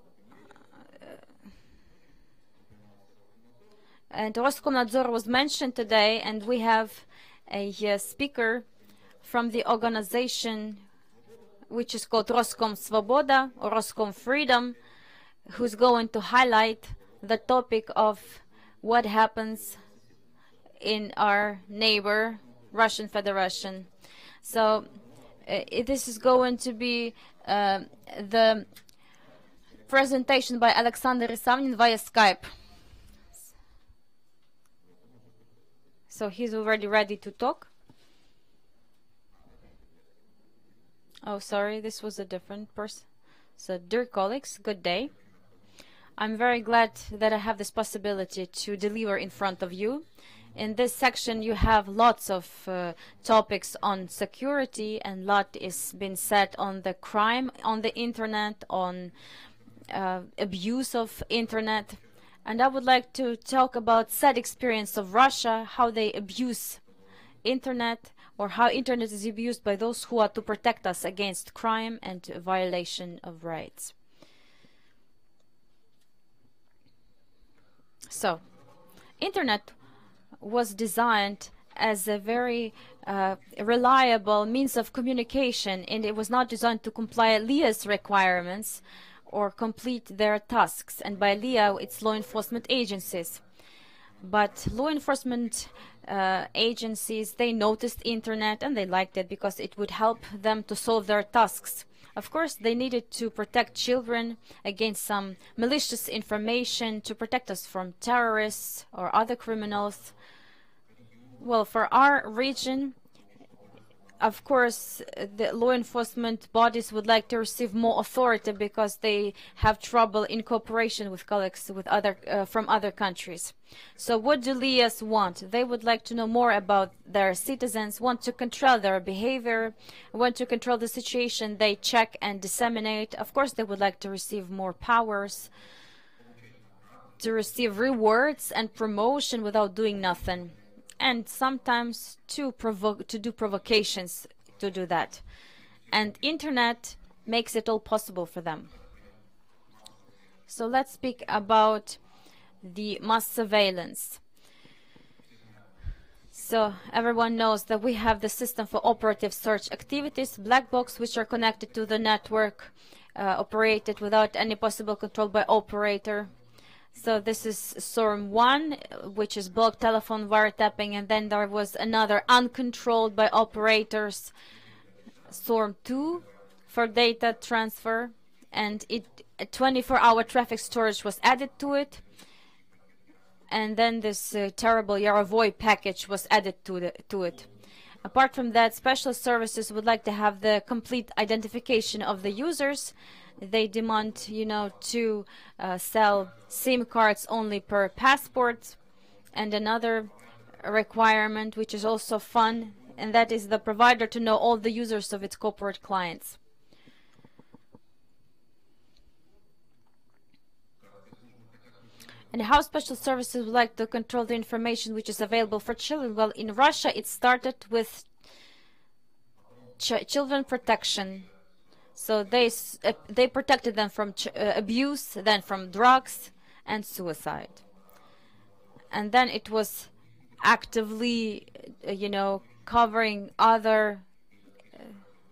And Roskomnadzor was mentioned today, and we have a speaker from the organization which is called Roskom Svoboda or Roskom Freedom, who's going to highlight the topic of what happens in our neighbor, Russian Federation. So this is going to be the presentation by Alexander Isavnin via Skype. So he's already ready to talk. Oh, sorry, this was a different person. So, dear colleagues, good day. I'm very glad that I have this possibility to deliver in front of you. In this section, you have lots of topics on security, and lot is been said on the crime on the internet, on abuse of internet. And I would like to talk about sad experience of Russia, how they abuse internet, or how internet is abused by those who are to protect us against crime and violation of rights. So, internet was designed as a very reliable means of communication, and it was not designed to comply LIA's requirements or complete their tasks. And by LIA, it's law enforcement agencies. But law enforcement agencies, they noticed internet and they liked it because it would help them to solve their tasks. Of course, they needed to protect children against some malicious information, to protect us from terrorists or other criminals. Well, for our region, of course, the law enforcement bodies would like to receive more authority because they have trouble in cooperation with colleagues with from other countries. So what do LIAs want? They would like to know more about their citizens, want to control their behavior, want to control the situation they check and disseminate. Of course, they would like to receive more powers, to receive rewards and promotion without doing nothing. And sometimes to do provocations to do that. And internet makes it all possible for them. So let's speak about the mass surveillance. So everyone knows that we have the system for operative search activities, black box, which are connected to the network, operated without any possible control by operator. So this is SORM 1, which is block telephone wiretapping, and then there was another uncontrolled by operators, SORM 2, for data transfer, and a 24-hour traffic storage was added to it. And then this terrible Yarovoy package was added to it. Apart from that, special services would like to have the complete identification of the users. They demand, to sell SIM cards only per passport. And another requirement, which is also fun, and that is the provider to know all the users of its corporate clients. And how special services would like to control the information which is available for children? Well, in Russia, it started with children protection. So they protected them from abuse, then from drugs and suicide. And then it was actively, covering other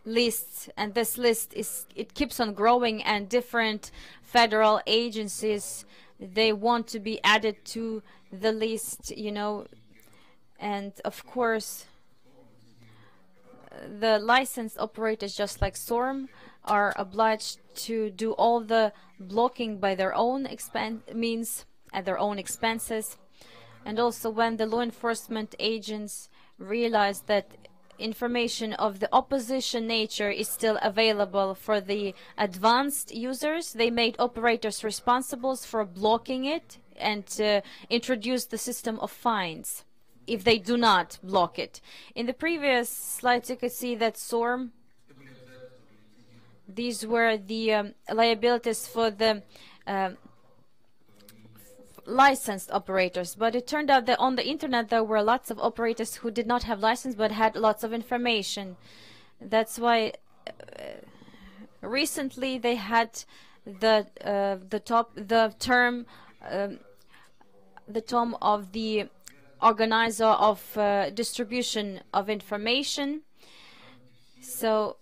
lists. And this list it keeps on growing, and different federal agencies, they want to be added to the list, and of course the licensed operators, just like SORM, are obliged to do all the blocking by their own means at their own expenses. And also when the law enforcement agents realize that information of the opposition nature is still available for the advanced users, they made operators responsible for blocking it and introduce the system of fines if they do not block it. In the previous slides, you could see that SORM, these were the liabilities for the licensed operators, but it turned out that on the internet there were lots of operators who did not have license but had lots of information. That's why recently they had the term the tome of the organizer of distribution of information. So,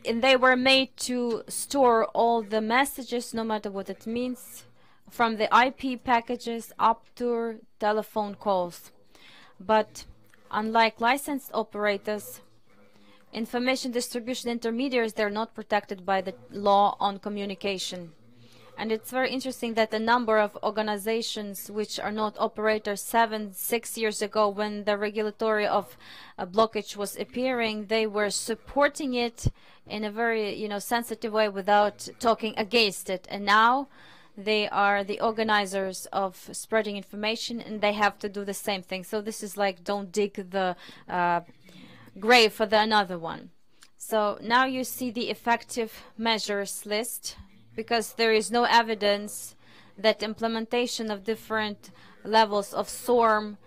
and they were made to store all the messages, no matter what it means, from the IP packages up to telephone calls. But unlike licensed operators, information distribution intermediaries, they're not protected by the law on communication. And it's very interesting that a number of organizations which are not operators 6 years ago, when the regulatory of blockage was appearing, they were supporting it in a very sensitive way without talking against it. And now they are the organizers of spreading information, and they have to do the same thing. So this is like, don't dig the grave for another one. So now you see the effective measures list, because there is no evidence that implementation of different levels of SORM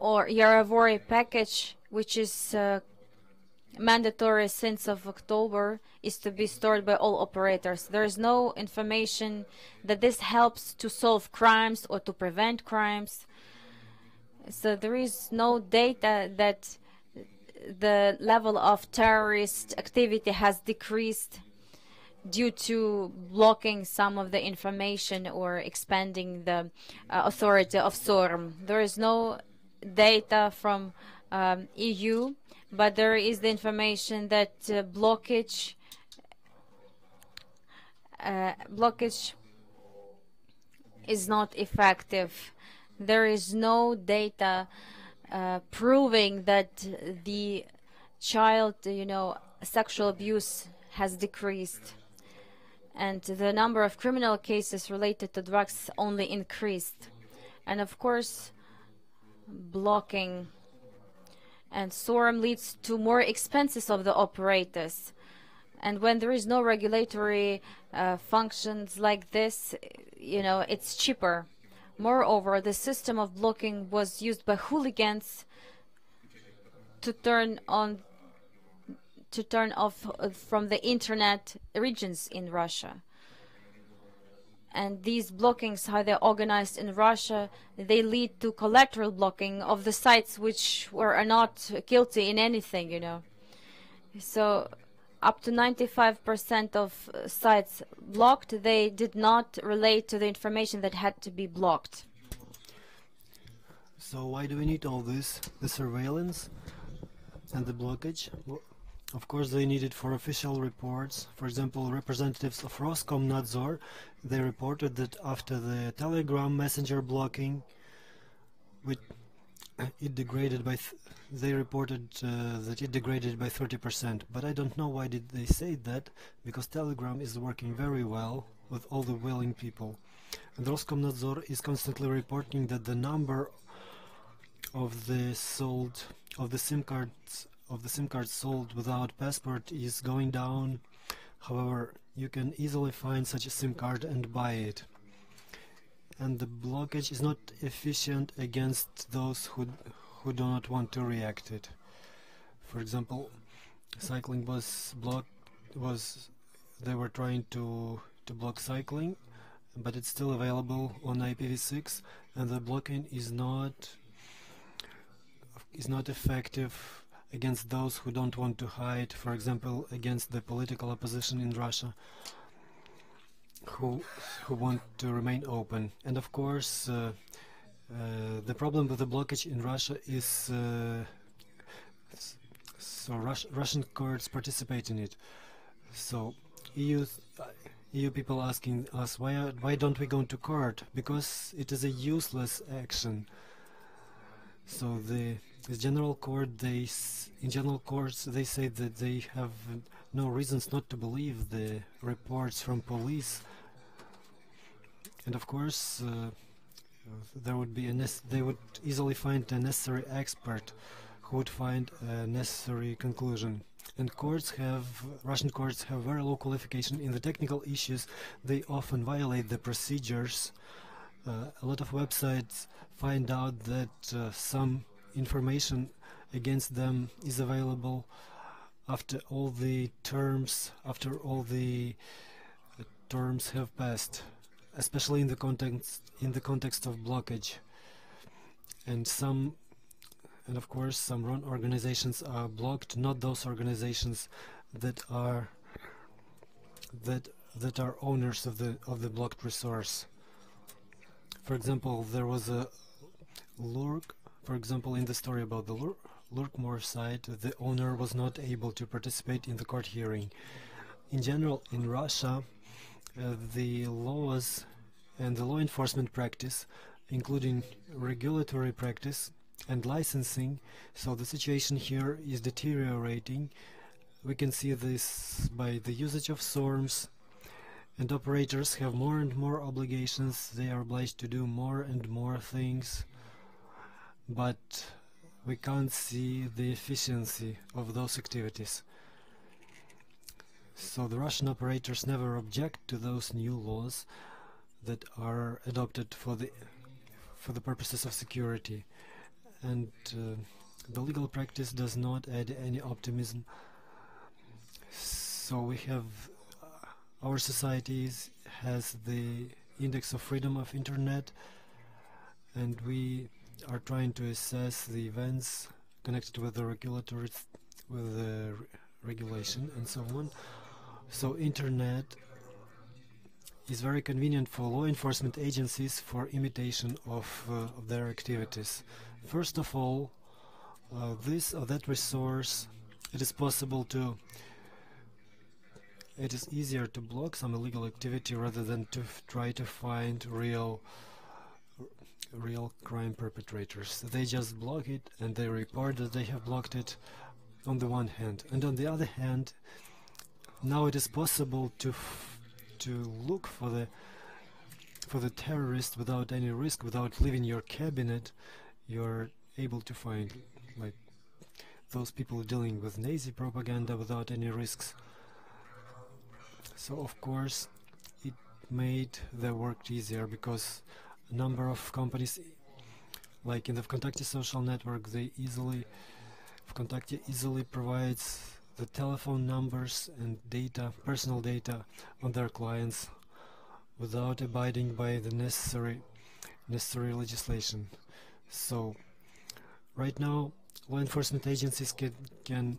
or Yaravori package, which is mandatory since of October, is to be stored by all operators. There is no information that this helps to solve crimes or to prevent crimes. So there is no data that the level of terrorist activity has decreased due to blocking some of the information or expanding the authority of SORM. There is no data from EU, but there is the information that blockage is not effective. There is no data proving that the child, sexual abuse has decreased, and the number of criminal cases related to drugs only increased. And of course, blocking and SORM leads to more expenses of the operators. And when there is no regulatory functions like this, it's cheaper. Moreover, the system of blocking was used by hooligans to turn off from the internet regions in Russia. And these blockings, how they're organized in Russia, they lead to collateral blocking of the sites which are not guilty in anything, So up to 95% of sites blocked, they did not relate to the information that had to be blocked. So why do we need all this? The surveillance and the blockage? Well, of course they need it for official reports. For example, representatives of Roskomnadzor, they reported that after the Telegram messenger blocking, it degraded by they reported that it degraded by 30%, but I don't know why did they say that, because Telegram is working very well with all the willing people, and Roskomnadzor is constantly reporting that the number of the SIM cards sold without passport is going down. However, you can easily find such a SIM card and buy it. And the blockage is not efficient against those who do not want to react it. For example, cycling was blocked. They were trying to block cycling, but it's still available on IPv6, and the blocking is not effective against those who don't want to hide. For example, against the political opposition in Russia, who want to remain open. And of course, the problem with the blockage in Russia is Russian courts participate in it. So EU people asking us why don't we go to court? Because it is a useless action. So the general court, in general courts, they say that they have no reasons not to believe the reports from police. And of course, there would be they would easily find a necessary expert who would find a necessary conclusion. And Russian courts have very low qualification in the technical issues. They often violate the procedures. A lot of websites find out that some information against them is available after all the terms have passed. especially in the context of blockage. And of course some wrong organizations are blocked, not those organizations that are owners of the blocked resource. For example, there was a lurk. For example, in the story about the Lurkmore site, the owner was not able to participate in the court hearing. In general, in Russia, the laws and the law enforcement practice, including regulatory practice and licensing, so the situation here is deteriorating. We can see this by the usage of SORMs, and operators have more and more obligations. They are obliged to do more and more things, but we can't see the efficiency of those activities. So the Russian operators never object to those new laws that are adopted for the purposes of security, and the legal practice does not add any optimism. So we have our societies has the index of freedom of internet, and we are trying to assess the events connected with the regulation and so on. So internet is very convenient for law enforcement agencies for imitation of their activities. First of all, this or that resource, it is easier to block some illegal activity rather than to try to find real crime perpetrators. They just block it and they report that they have blocked it on the one hand. And on the other hand, now it is possible to look for the terrorist without any risk, without leaving your cabinet. You're able to find like those people dealing with Nazi propaganda without any risks. So of course it made their work easier, because a number of companies, like in the Vkontakte social network, Vkontakte easily provides the telephone numbers and data, personal data on their clients without abiding by the necessary legislation. So right now law enforcement agencies can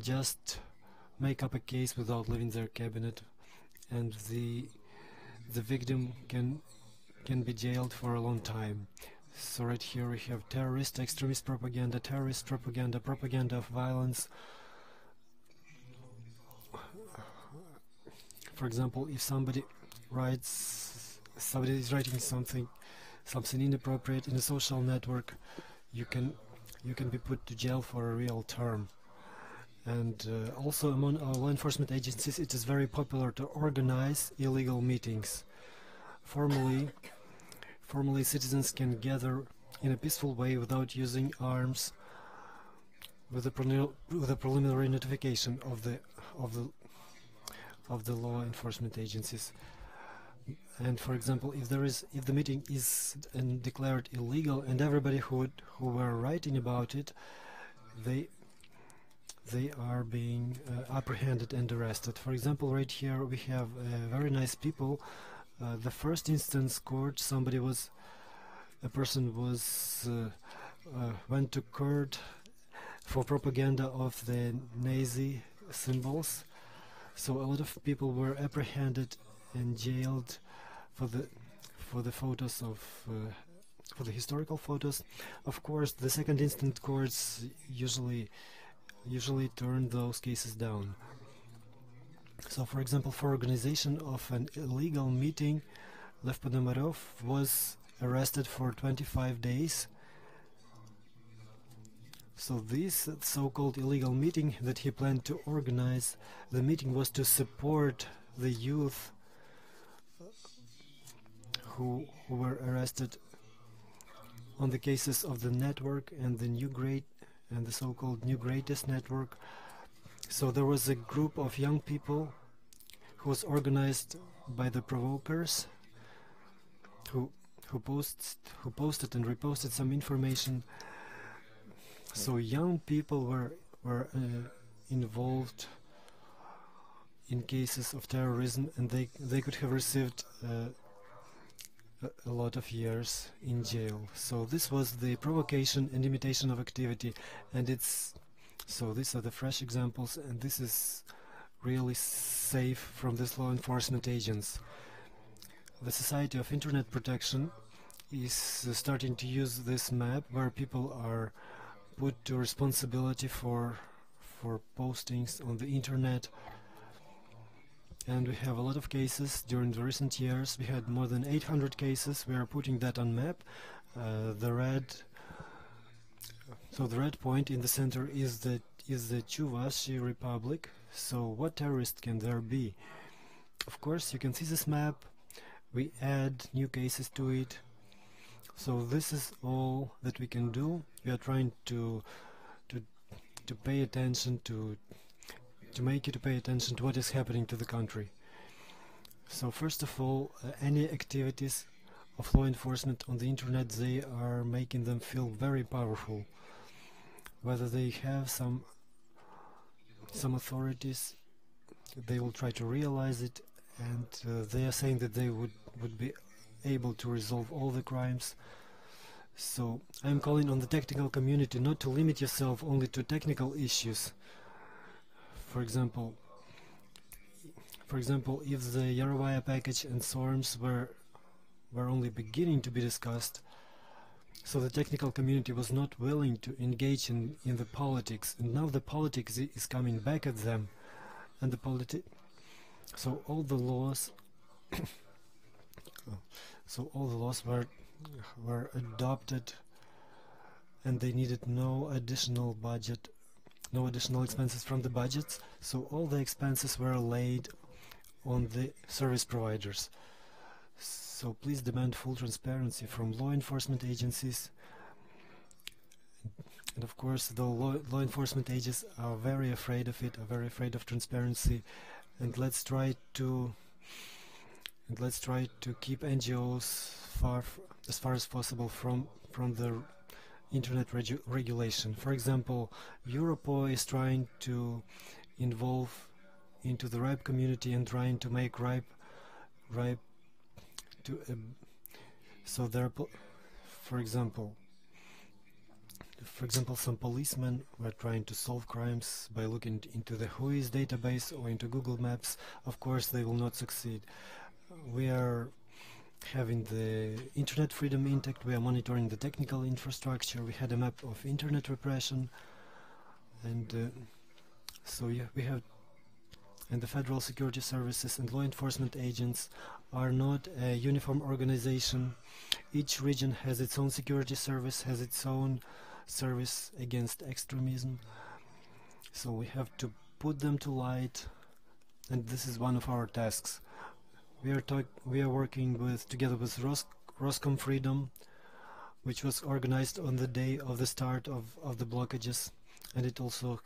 just make up a case without leaving their cabinet, and the victim can be jailed for a long time. So right here we have terrorist, extremist propaganda, propaganda of violence. For example, if somebody is writing something inappropriate in a social network, you can be put to jail for a real term. And also among our law enforcement agencies, it is very popular to organize illegal meetings. Formally, citizens can gather in a peaceful way without using arms, with a preliminary notification of the law enforcement agencies. And for example, if the meeting is declared illegal, and everybody who were writing about it, they are being apprehended and arrested. For example, right here we have very nice people. The first instance court, a person went to court for propaganda of the Nazi symbols. So a lot of people were apprehended and jailed for the photos for the historical photos. Of course, the second instance courts usually turn those cases down. So, for example, for organization of an illegal meeting, Lev Ponomarev was arrested for 25 days. So this so-called illegal meeting that he planned to organize, the meeting was to support the youth who were arrested on the cases of the network and the so-called New Greatest network. So there was a group of young people who was organized by the provokers, who posted and reposted some information. So young people were involved in cases of terrorism, and they could have received a lot of years in jail. So this was the provocation and imitation of activity, and so these are the fresh examples, and this is really safe from these law enforcement agents. The Society of Internet Protection is starting to use this map where people are put to responsibility for postings on the internet. And we have a lot of cases during the recent years. We had more than 800 cases. We are putting that on map. The red point in the center is the Chuvashi Republic. So what terrorist can there be? Of course, you can see this map. We add new cases to it. So this is all that we can do. We are trying to pay attention to make you to pay attention to what is happening to the country. So first of all, any activities of law enforcement on the internet, they are making them feel very powerful. Whether they have some authorities, they will try to realize it, and they are saying that they would be able to resolve all the crimes. So I'm calling on the technical community not to limit yourself only to technical issues. For example, if the Yarovaya package and SORMs were only beginning to be discussed, so the technical community was not willing to engage in the politics, and now the politics is coming back at them, and so all the laws were adopted, and they needed no additional budget, no additional expenses from the budgets, so all the expenses were laid on the service providers. So please demand full transparency from law enforcement agencies. And of course, the law enforcement agents are very afraid of it, are very afraid of transparency, and let's try to keep NGOs as far as possible from the internet regulation. For example, Europol is trying to involve into the RIPE community and trying to make RIPE to so there, for example, some policemen were trying to solve crimes by looking into the WHOIS database or into Google Maps. Of course, they will not succeed. We are having the internet freedom intact. We are monitoring the technical infrastructure. We had a map of internet repression, and so yeah, we have. And the federal security services and law enforcement agents are not a uniform organization. Each region has its own security service, has its own service against extremism. So we have to put them to light, and this is one of our tasks. We are working together with Roscom Freedom, which was organized on the day of the start of the blockages, and it also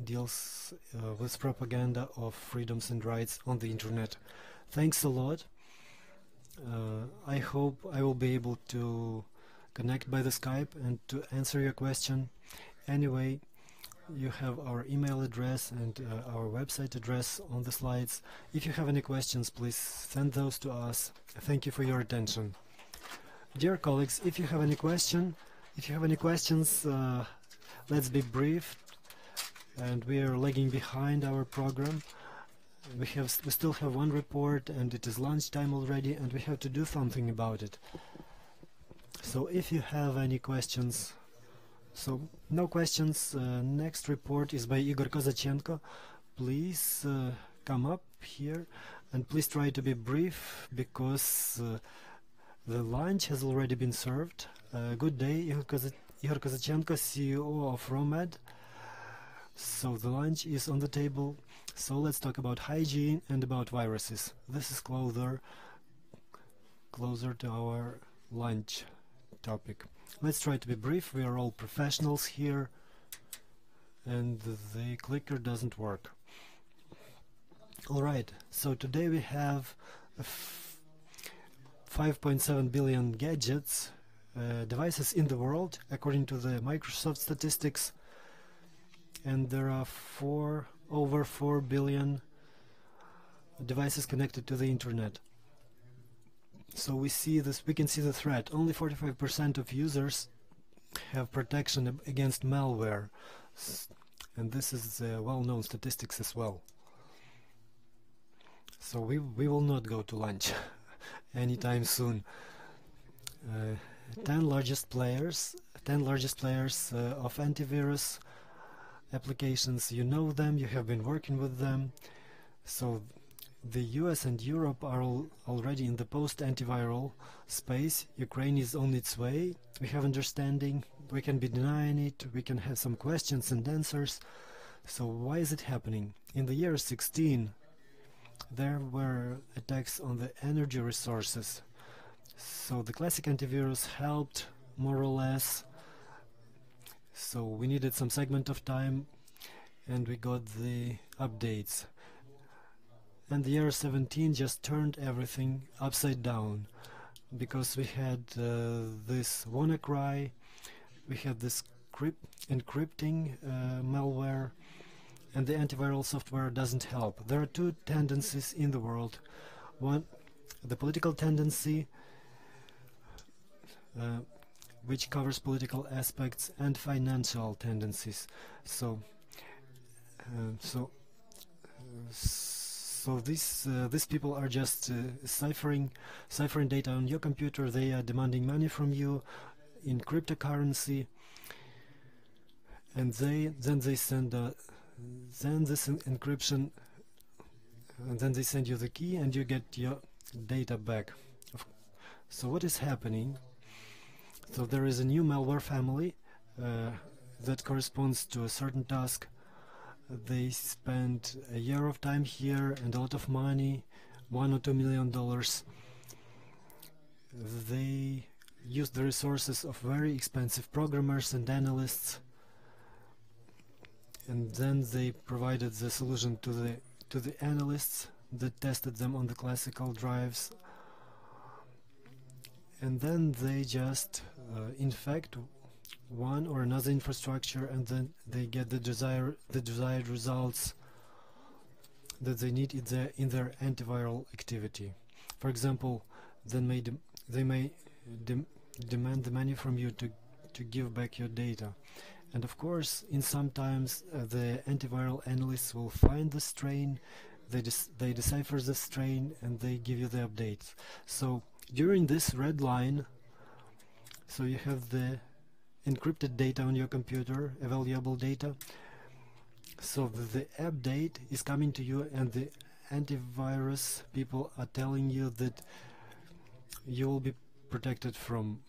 deals with propaganda of freedoms and rights on the internet. Thanks a lot. I hope I will be able to connect by the Skype and to answer your question. Anyway, you have our email address and our website address on the slides. If you have any questions, please send those to us. Thank you for your attention. Dear colleagues, if you have any questions, let's be brief. And we are lagging behind our program. We still have one report, and it is lunchtime already, and we have to do something about it. So if you have any questions, so no questions. Next report is by Igor Kozachenko. Please come up here, and please try to be brief, because the lunch has already been served. Good day, Igor Kozachenko, CEO of ROMED. So the lunch is on the table, so let's talk about hygiene and about viruses. This is closer to our lunch topic. Let's try to be brief. We are all professionals here, and the clicker doesn't work. Alright, so today we have 5.7 billion gadgets, devices in the world, according to the Microsoft statistics. And there are over 4 billion devices connected to the internet. So we see this. We can see the threat. Only 45% of users have protection against malware, and this is well-known statistics as well. So we will not go to lunch anytime soon. 10 largest players of antivirus applications. You know them. You have been working with them. So the US and Europe are already in the post-antiviral space. Ukraine is on its way. We have understanding. We can be denying it. We can have some questions and answers. So why is it happening? In the year 16, there were attacks on the energy resources. So the classic antivirus helped more or less. So we needed some segment of time, and we got the updates. And the year 17 just turned everything upside down, because we had this WannaCry, we had this encrypting malware, and the antiviral software doesn't help. There are two tendencies in the world. One, the political tendency, which covers political aspects, and financial tendencies. So these people are just ciphering data on your computer. They are demanding money from you in cryptocurrency, and then they send this encryption, and then they send you the key, and you get your data back. So what is happening? So there is a new malware family that corresponds to a certain task. They spend a year of time here and a lot of money, $1 or $2 million. They use the resources of very expensive programmers and analysts, and then they provided the solution to the analysts that tested them on the classical drives, and then they just infect one or another infrastructure, and then they get the desired results that they need in their antiviral activity. For example, they may demand the money from you to give back your data. And of course, in sometimes the antiviral analysts will find the strain, they decipher the strain, and they give you the updates. So during this red line, so you have the encrypted data on your computer, valuable data. So the update is coming to you, and the antivirus people are telling you that you will be protected from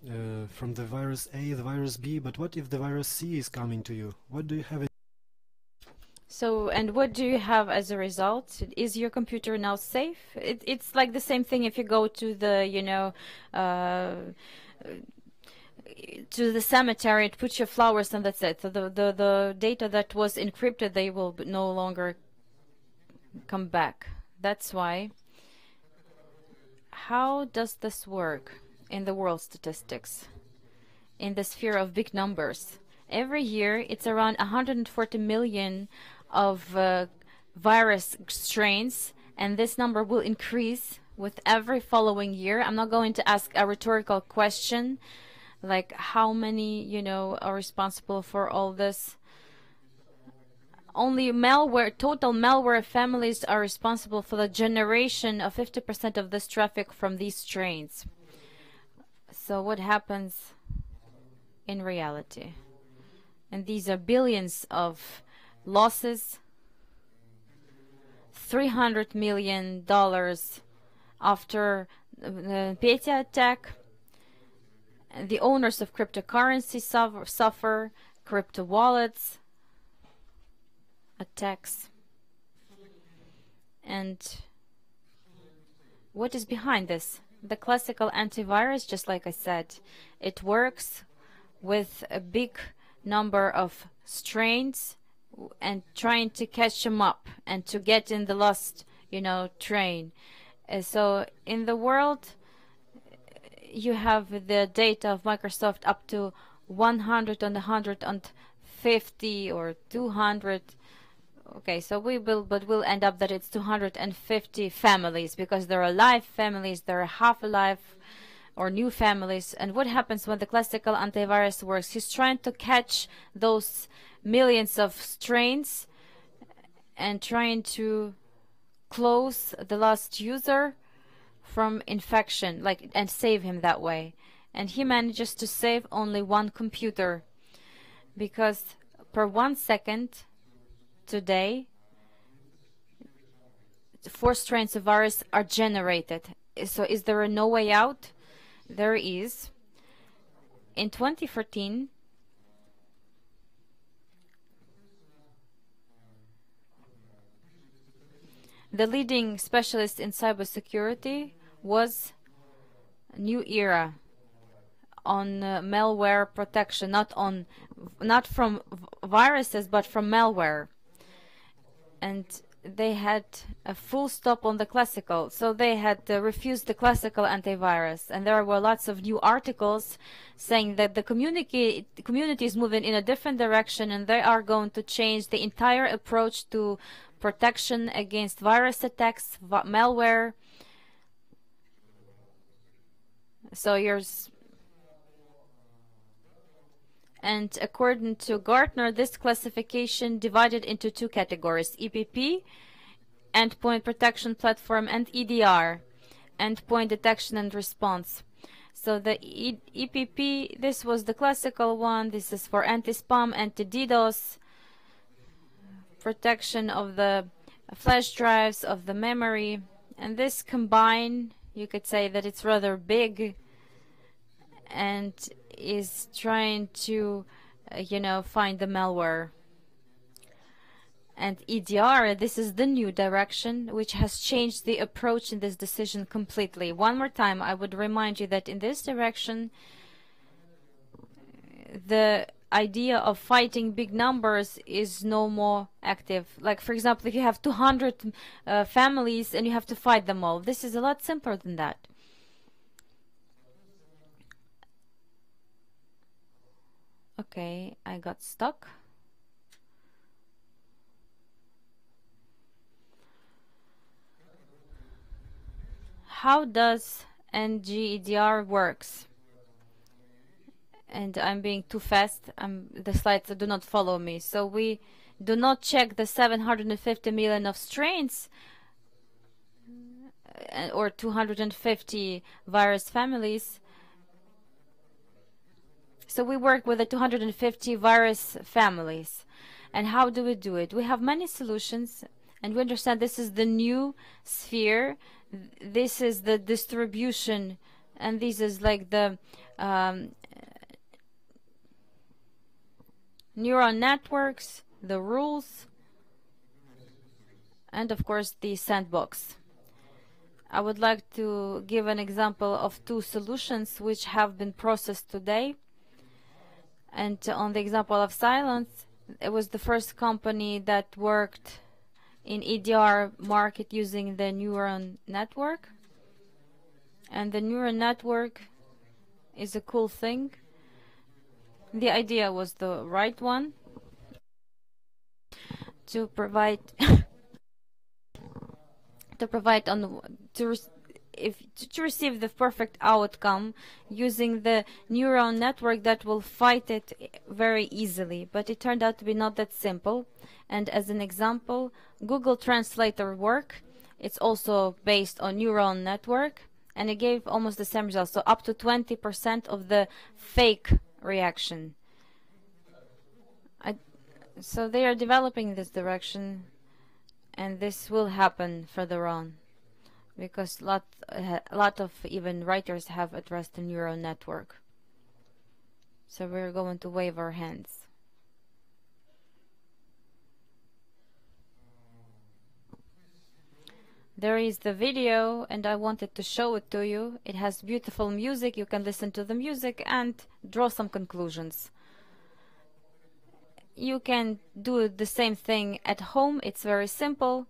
the virus A, the virus B. But what if the virus C is coming to you? What do you have? So, and what do you have as a result? Is your computer now safe? It's like the same thing if you go to the, to the cemetery and put your flowers, and that's it. So the data that was encrypted, they will no longer come back. That's why. How does this work in the world statistics, in the sphere of big numbers? Every year, it's around 140 million of virus strains, and this number will increase with every following year. I'm not going to ask a rhetorical question like how many, are responsible for all this. Only total malware families are responsible for the generation of 50% of this traffic from these strains. So what happens in reality? And these are billions of losses. $300 million after the Petya attack. The owners of cryptocurrency suffer, crypto wallets, attacks. And what is behind this? The classical antivirus, just like I said, it works with a big number of strains and trying to catch them up and to get in the lost, train. So in the world, you have the data of Microsoft up to 100 and 150 or 200 Okay, so we'll end up that it's 250 families, because there are live families, there are half alive or new families. And what happens when the classical antivirus works? He's trying to catch those millions of strains and trying to close the last user from infection, like, and save him that way. And he manages to save only one computer, because per 1 second today 4 strains of virus are generated. So is there no way out? There is. In 2014, the leading specialist in cybersecurity was New Era on malware protection, not from viruses, but from malware. And they had a full stop on the classical, so they had refused the classical antivirus. And there were lots of new articles saying that the community is moving in a different direction, and they are going to change the entire approach to protection against virus attacks, malware. So and according to Gartner, this classification divided into 2 categories: EPP, Endpoint Protection Platform, and EDR, Endpoint Detection and Response. So the EPP, this was the classical one. This is for anti-spam, anti-DDoS, protection of the flash drives, of the memory. And this combine, you could say that it's rather big and is trying to, find the malware. And EDR, this is the new direction, which has changed the approach in this decision completely. One more time, I would remind you that in this direction, the idea of fighting big numbers is no more active. Like, for example, if you have 200 families and you have to fight them all, this is a lot simpler than that. Okay, I got stuck. How does NGEDR works? And I'm being too fast. The slides do not follow me. So we do not check the 750 million of strains or 250 virus families. So we work with the 250 virus families. And how do we do it? We have many solutions, and we understand this is the new sphere. This is the distribution, and this is like the neural networks, the rules, and of course the sandbox. I would like to give an example of 2 solutions which have been processed today. And on the example of Silence, it was the first company that worked in EDR market using the neuron network. And the neuron network is a cool thing. The idea was the right one to provide to receive the perfect outcome using the neural network that will fight it very easily. But it turned out to be not that simple. And as an example, Google Translator work, it's also based on neural network, and it gave almost the same results. So up to 20% of the fake reaction. So they are developing this direction, and this will happen further on, because a lot of even writers have addressed the neural network. So we're going to wave our hands. There is the video, and I wanted to show it to you. It has beautiful music. You can listen to the music and draw some conclusions. You can do the same thing at home. It's very simple.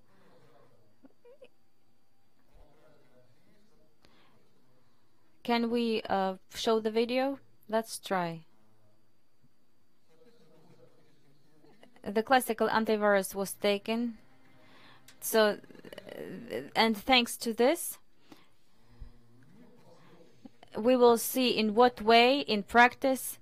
Can we show the video? Let's try. the classical antivirus was taken. So, and thanks to this, we will see in what way, in practice,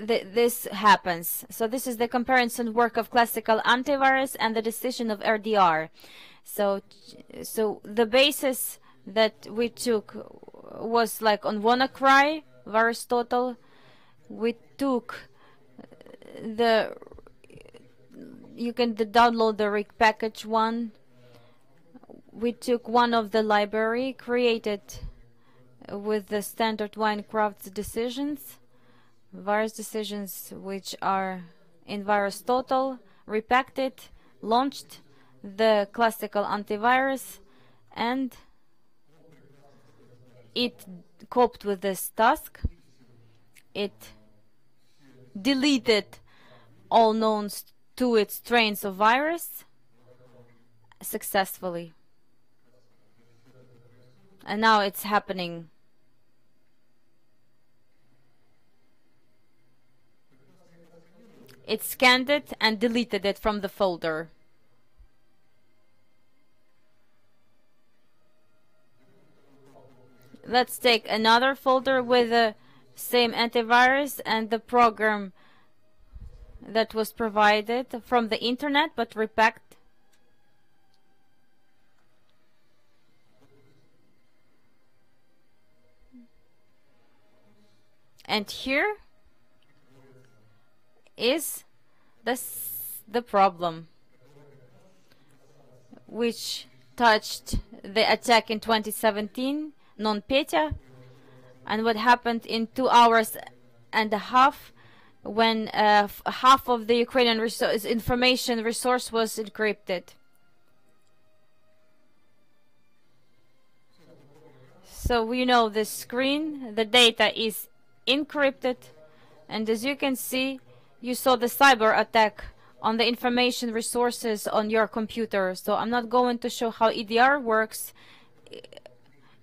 this happens. So this is the comparison work of classical antivirus and the decision of RDR. So the basis that we took was like on WannaCry, VirusTotal. We took you can download the rig package one. We took one of the library created with the standard Minecraft decisions, virus decisions which are in VirusTotal, repacked it, launched the classical antivirus, and it coped with this task. It deleted all known to it strains of virus successfully. And now it's happening. It scanned it and deleted it from the folder. Let's take another folder with the same antivirus and the program that was provided from the internet but repacked. And here is the problem, which touched the attack in 2017, NotPetya, and what happened in 2 hours and a half when half of the Ukrainian information resource was encrypted. So we know this screen, the data is encrypted, and as you can see, you saw the cyber attack on the information resources on your computer. So I'm not going to show how EDR works.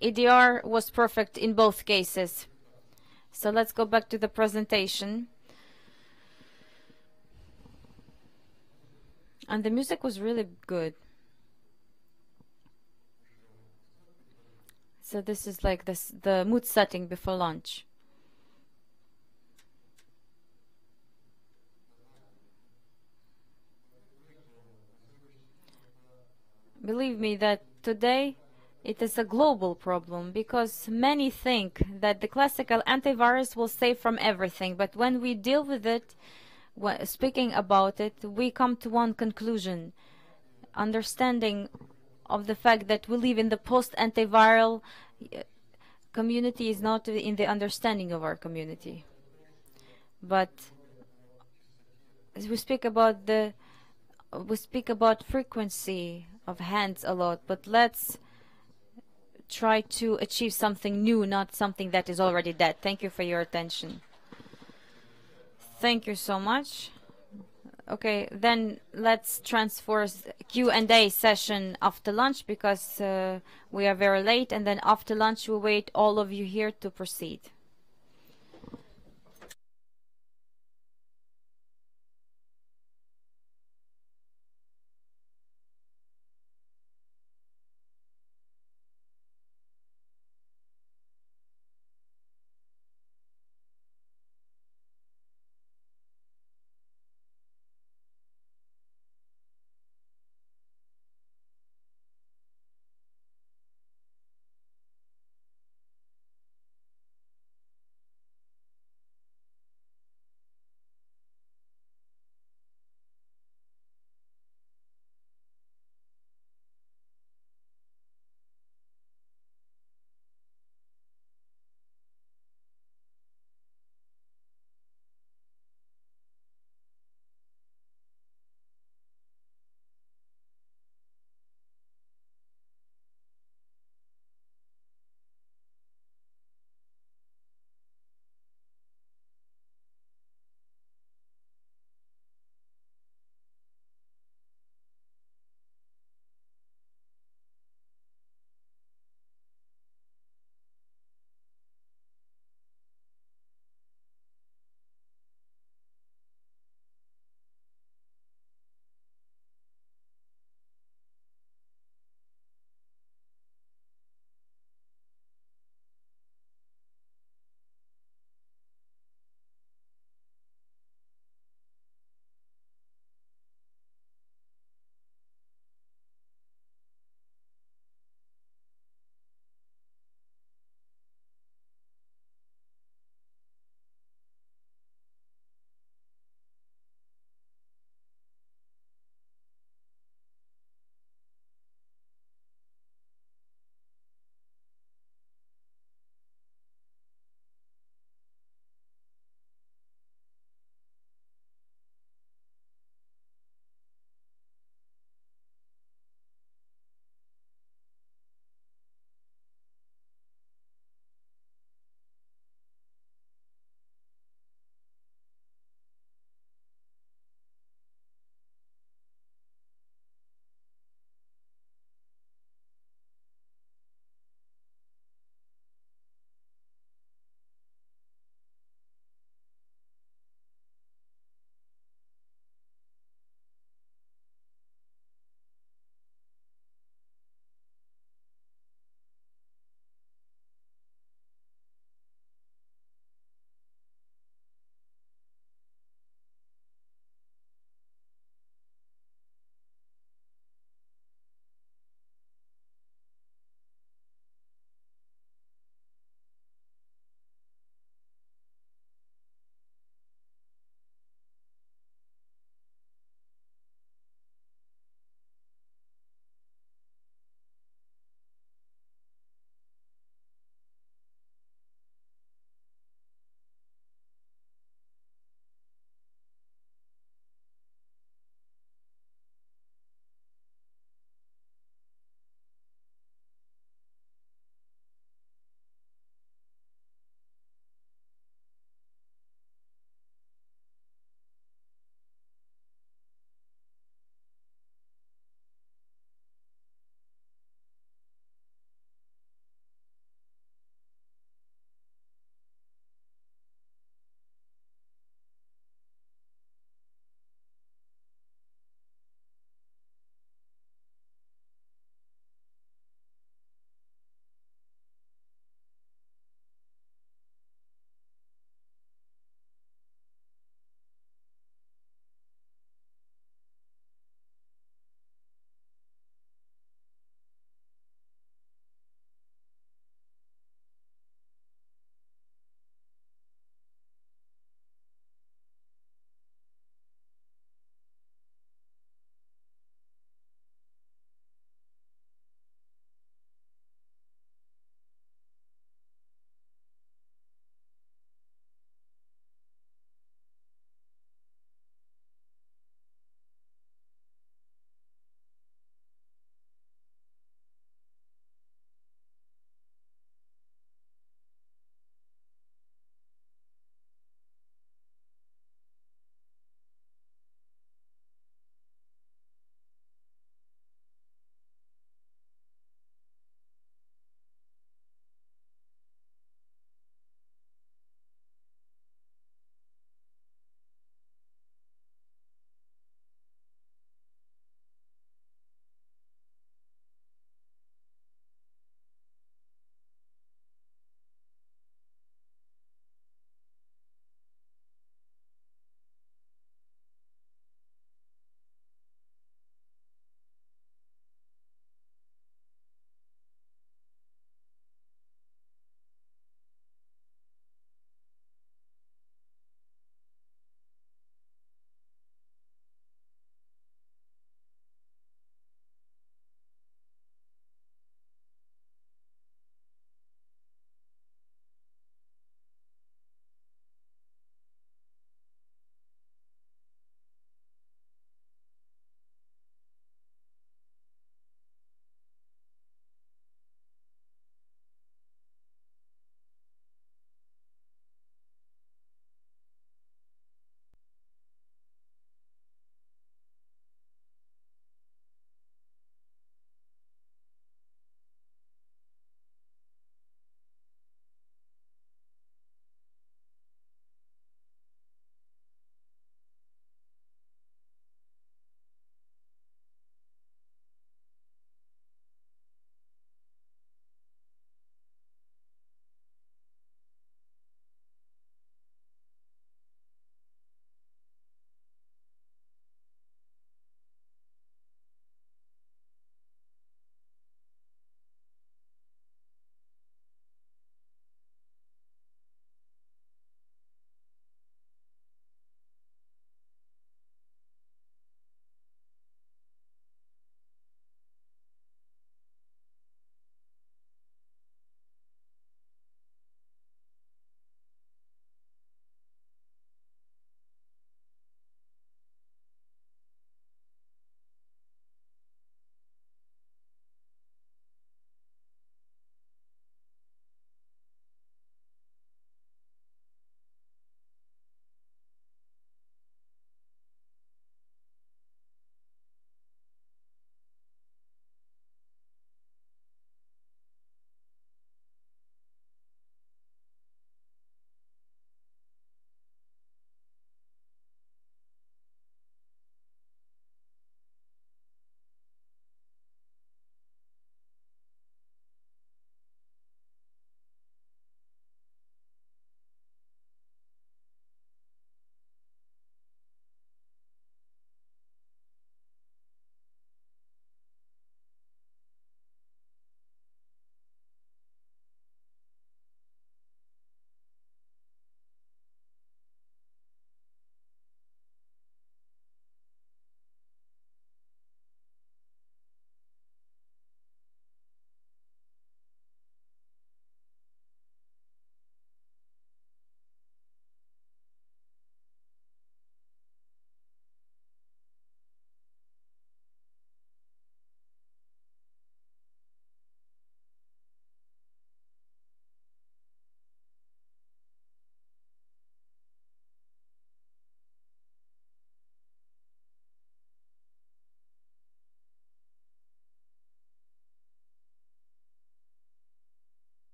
EDR was perfect in both cases. So let's go back to the presentation. And the music was really good. So this is like the mood setting before lunch. Believe me that today it is a global problem, because many think that the classical antivirus will save from everything, but when we deal with it, speaking about it, we come to one conclusion: understanding of the fact that we live in the post-antiviral community is not in the understanding of our community. But as we speak about frequency of hands a lot, but let's try to achieve something new, not something that is already dead. Thank you for your attention. Thank you so much. Okay, then let's transfer Q&A session after lunch, because we are very late, and then after lunch we wait all of you here to proceed.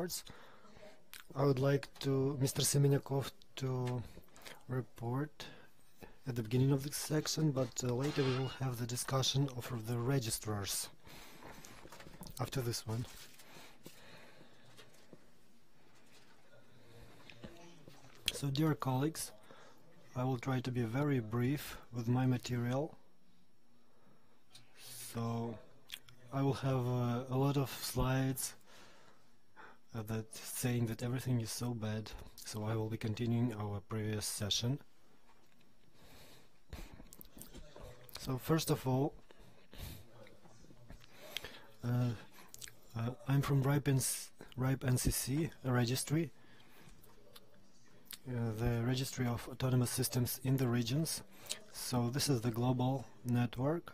reports. I would like to Mr. Semenyakov to report at the beginning of this section, but later we will have the discussion of the registrars after this one. So, dear colleagues, I will try to be very brief with my material. So, I will have a lot of slides that saying that everything is so bad. So I will be continuing our previous session. So first of all, I'm from RIPE NCC registry, the registry of autonomous systems in the regions. So this is the global network.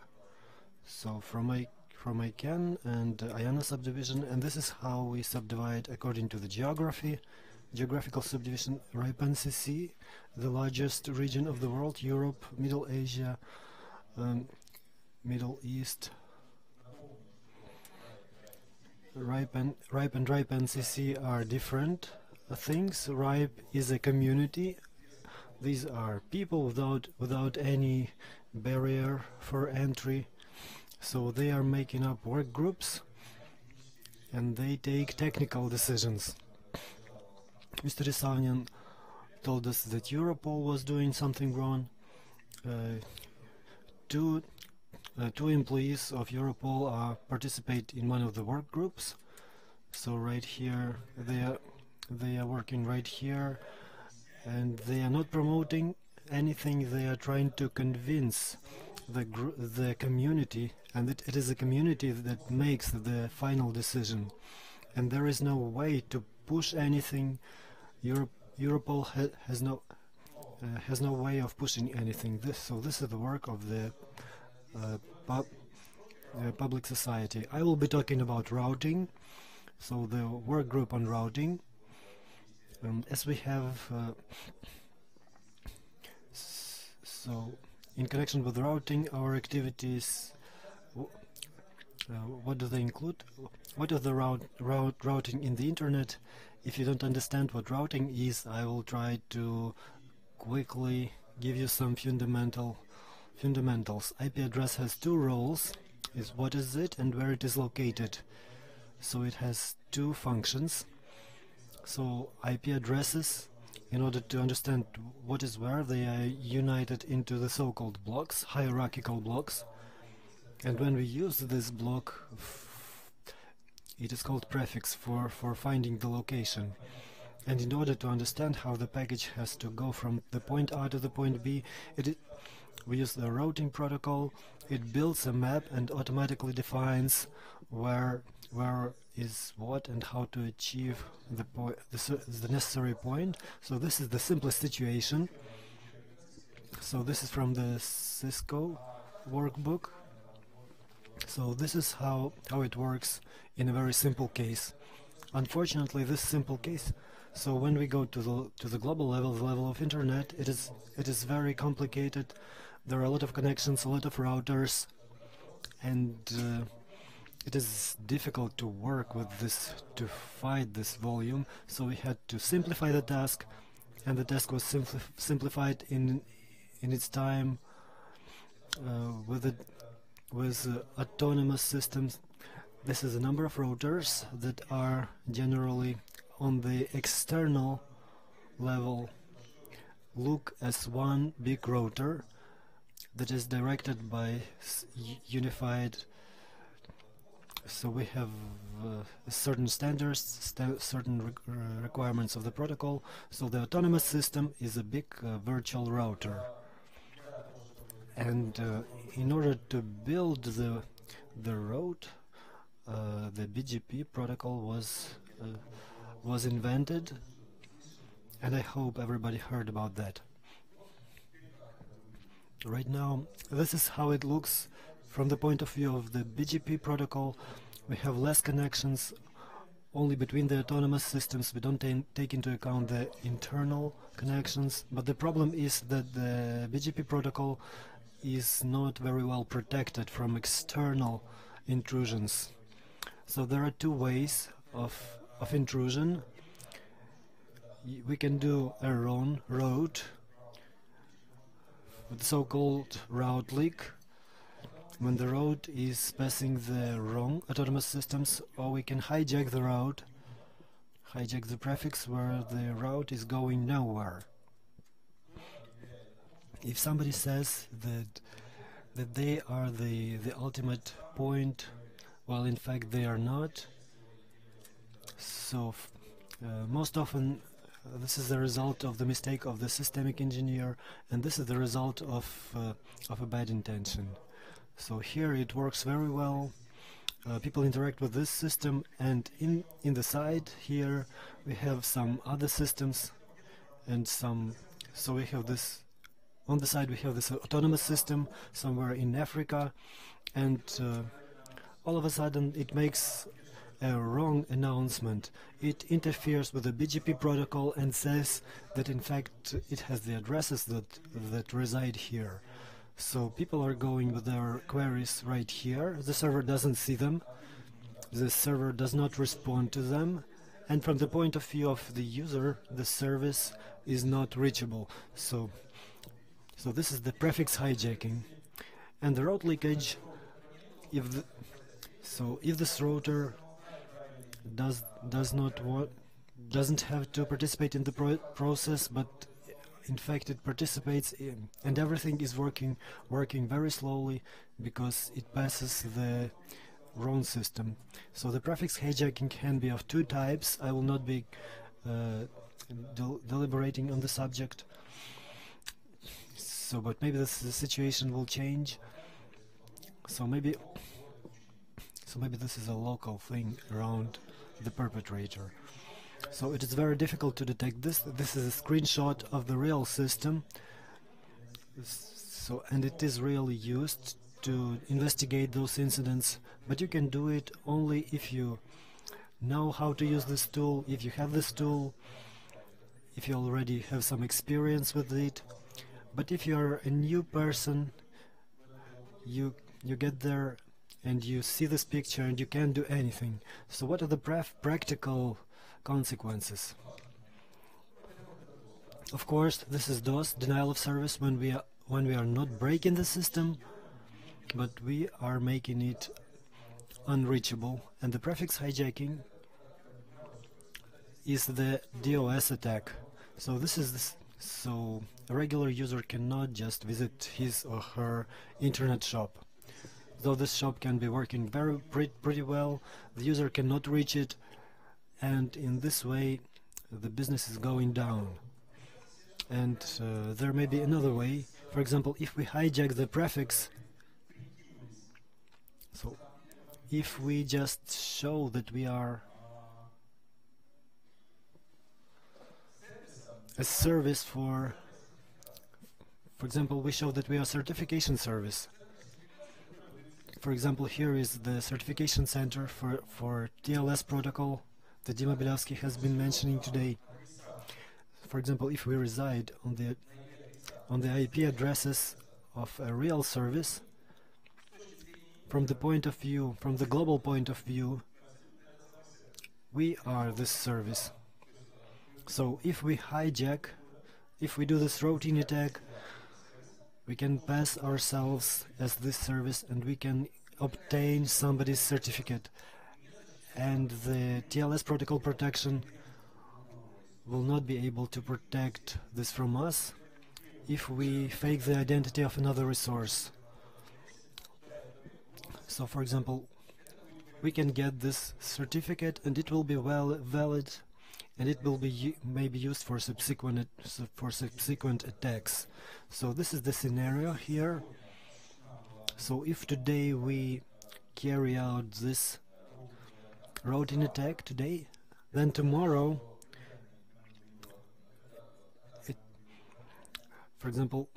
So from ICANN and IANA subdivision, and this is how we subdivide according to the geographical subdivision. RIPE NCC, the largest region of the world, Europe, Middle Asia, Middle East. RIPE and RIPE NCC are different things. RIPE is a community. These are people without any barrier for entry. So they are making up work groups and they take technical decisions. Mr. Isavnin told us that Europol was doing something wrong. Two employees of Europol participate in one of the work groups. So right here they are working right here, and they are not promoting anything. They are trying to convince the community, and it is a community that makes the final decision, and there is no way to push anything. Europol has no way of pushing anything. So this is the work of the public society. I will be talking about routing, so the work group on routing. As we have so in connection with routing, our activities, what do they include? What is the routing in the internet? If you don't understand what routing is, I will try to quickly give you some fundamentals. IP address has two roles: is what is it and where it is located. So it has two functions. So IP addresses, in order to understand what is where, they are united into the so-called blocks, hierarchical blocks. And when we use this block, it is called prefix for finding the location. And in order to understand how the package has to go from the point A to the point B, we use the routing protocol. It builds a map and automatically defines where is what and how to achieve the necessary point. So this is the simplest situation. So this is from the Cisco workbook. So this is how it works in a very simple case. Unfortunately, this simple case, so when we go to the global level, the level of internet, it is very complicated. There are a lot of connections, a lot of routers, and it is difficult to work with this, to fight this volume. So we had to simplify the task, and the task was simplified in its time with autonomous systems. This is a number of routers that are generally on the external level look as one big router that is directed by unified. So we have certain standards, certain requirements of the protocol. So the autonomous system is a big virtual router. And in order to build the route, the BGP protocol was invented, and I hope everybody heard about that. Right now, this is how it looks from the point of view of the BGP protocol. We have less connections only between the autonomous systems. We don't take into account the internal connections, but the problem is that the BGP protocol is not very well protected from external intrusions. So there are two ways of of intrusion. We can do a wrong route with so-called route leak, when the route is passing the wrong autonomous systems, or we can hijack the route, hijack the prefix where the route is going nowhere. If somebody says that they are the ultimate point, well, in fact they are not. So most often this is the result of the mistake of the systemic engineer, and this is the result of a bad intention. So here it works very well. People interact with this system, and in the side here we have some other systems and some. So we have this on the side, we have this autonomous system somewhere in Africa, and all of a sudden it makes a wrong announcement. It interferes with the BGP protocol and says that in fact it has the addresses that reside here. So people are going with their queries right here. The server doesn't see them. The server does not respond to them. And from the point of view of the user, the service is not reachable. So this is the prefix hijacking. And the route leakage, if this router doesn't have to participate in the process, but in fact it participates in, and everything is working very slowly because it passes the wrong system. So the prefix hijacking can be of two types. I will not be deliberating on the subject. So, but maybe the situation will change. So maybe this is a local thing around the perpetrator. So it is very difficult to detect this. This is a screenshot of the real system. So, and it is really used to investigate those incidents, but you can do it only if you know how to use this tool, if you have this tool, if you already have some experience with it. But if you are a new person, you get there and you see this picture and you can't do anything. So what are the practical consequences? Of course, this is DOS, denial of service, when we are not breaking the system, but we are making it unreachable. And the prefix hijacking is the DOS attack. So this is this. So a regular user cannot just visit his or her internet shop. Though this shop can be working pretty well, the user cannot reach it, and in this way the business is going down. And there may be another way. For example, if we hijack the prefix, so if we just show that we are a service for example, we show that we are a certification service. For example, here is the certification center for TLS protocol that Dima Bilavsky has been mentioning today. For example, if we reside on the IP addresses of a real service, from the global point of view, we are this service. So if we hijack, if we do this routine attack, we can pass ourselves as this service and we can obtain somebody's certificate. And the TLS protocol protection will not be able to protect this from us if we fake the identity of another resource. So for example, we can get this certificate and it will be valid, and it will be maybe used for subsequent attacks. So this is the scenario here. So if today we carry out this routine attack today, then tomorrow, for example,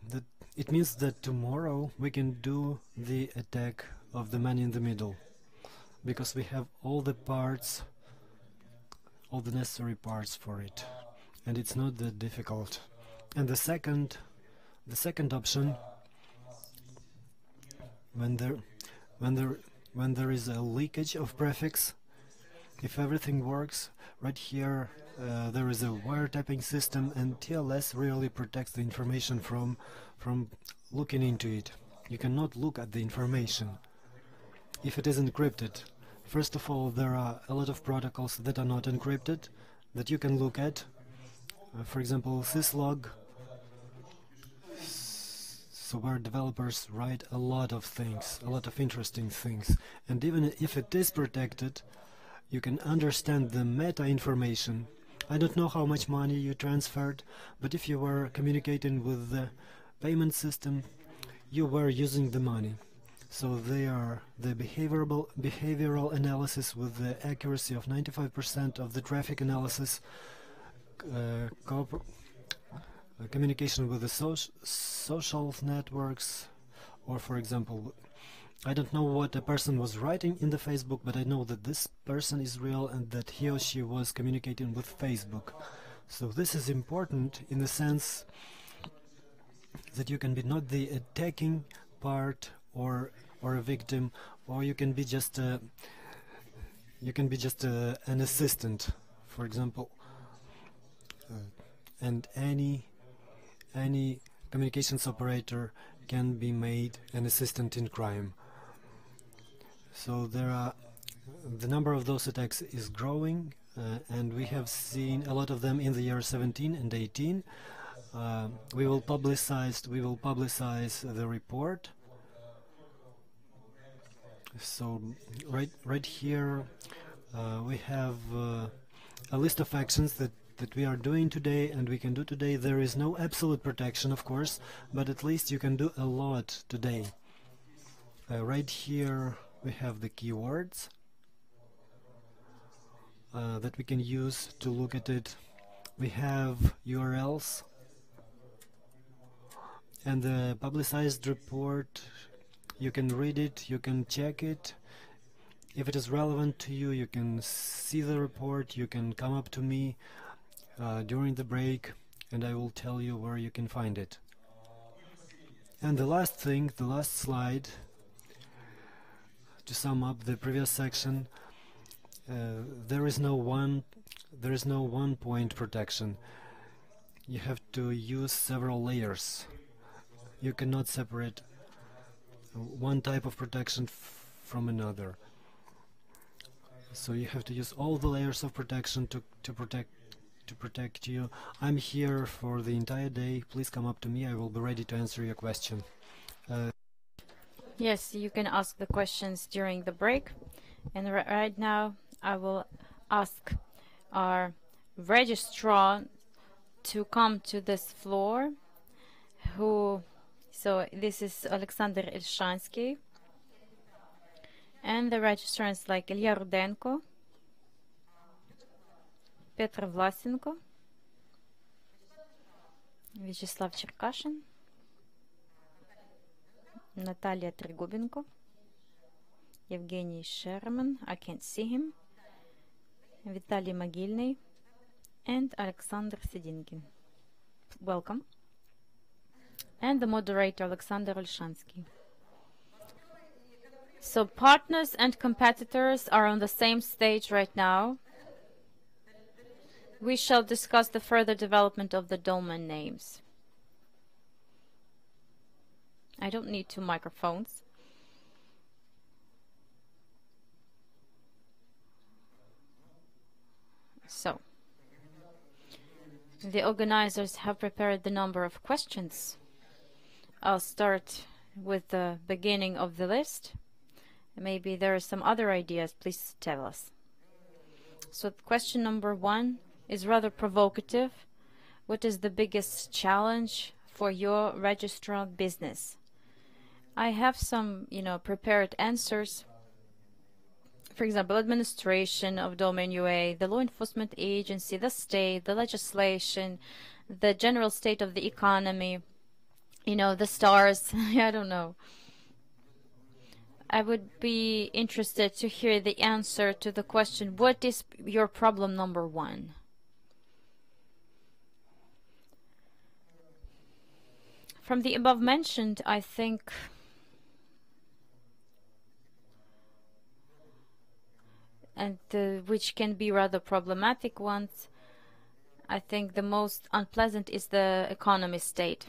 it means that tomorrow we can do the attack of the man in the middle, because we have all the parts, all the necessary parts for it, and it's not that difficult. And the second option, when there is a leakage of prefix, if everything works, right here there is a wiretapping system, and TLS really protects the information from looking into it. You cannot look at the information if it is encrypted. First of all, there are a lot of protocols that are not encrypted that you can look at. For example, syslog. So where developers write a lot of things, a lot of interesting things. And even if it is protected, you can understand the meta information. I don't know how much money you transferred, but if you were communicating with the payment system, you were using the money. So they are the behavioral analysis with the accuracy of 95% of the traffic analysis, communication with the social networks, or for example, I don't know what a person was writing in the Facebook, but I know that this person is real and that he or she was communicating with Facebook. So this is important in the sense that you can be not the attacking part or a victim, or you can be just an assistant, for example, and any communications operator can be made an assistant in crime. So the number of those attacks is growing, and we have seen a lot of them in the year 17 and 18. We will publicize the report. So right here we have a list of actions that we are doing today and we can do today. There is no absolute protection, of course, but at least you can do a lot today. Right here we have the keywords that we can use to look at it. We have URLs and the publicized report. You can read it, you can check it. If it is relevant to you, you can see the report, you can come up to me during the break and I will tell you where you can find it. And the last thing, the last slide, to sum up the previous section, there is no one point protection. You have to use several layers. You cannot separate one type of protection from another. So you have to use all the layers of protection to protect you. I'm here for the entire day. Please come up to me. I will be ready to answer your question. Yes, you can ask the questions during the break. And right now, I will ask our registrar to come to this floor. So this is Alexander Ilshansky. And the registrants like Ilya Rudenko, Petr Vlasenko, Vyacheslav Cherkashin, Natalia Trigubenko, Evgeny Sherman, I can't see him, Vitaly Mogilny, and Alexander Sedinkin. Welcome. And the moderator, Alexander Olshansky. So partners and competitors are on the same stage right now. We shall discuss the further development of the domain names. I don't need two microphones. So, the organizers have prepared the number of questions. I'll start with the beginning of the list. Maybe there are some other ideas. Please tell us. So question number 1 is rather provocative. What is the biggest challenge for your registrar business? I have some, prepared answers. For example, administration of domain UA, the law enforcement agency, the state, the legislation, the general state of the economy, the stars. I don't know. I would be interested to hear the answer to the question, what is your problem number 1? From the above mentioned, I think and which can be rather problematic ones. I think the most unpleasant is the economy state.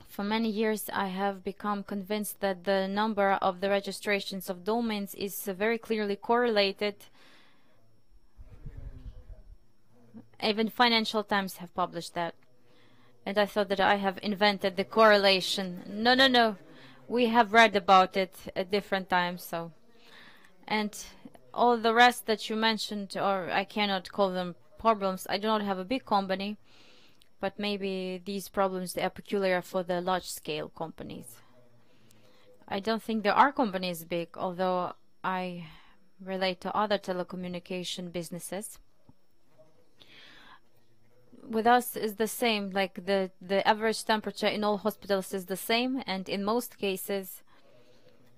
For many years, I have become convinced that the number of the registrations of domains is very clearly correlated. Even Financial Times have published that. And I thought that I have invented the correlation. No, no, no. We have read about it at different times, so. And all the rest that you mentioned, or I cannot call them problems. I do not have a big company. But maybe these problems, they are peculiar for the large-scale companies. I don't think there are companies big, although I relate to other telecommunication businesses. With us is the same, like the average temperature in all hospitals is the same, and in most cases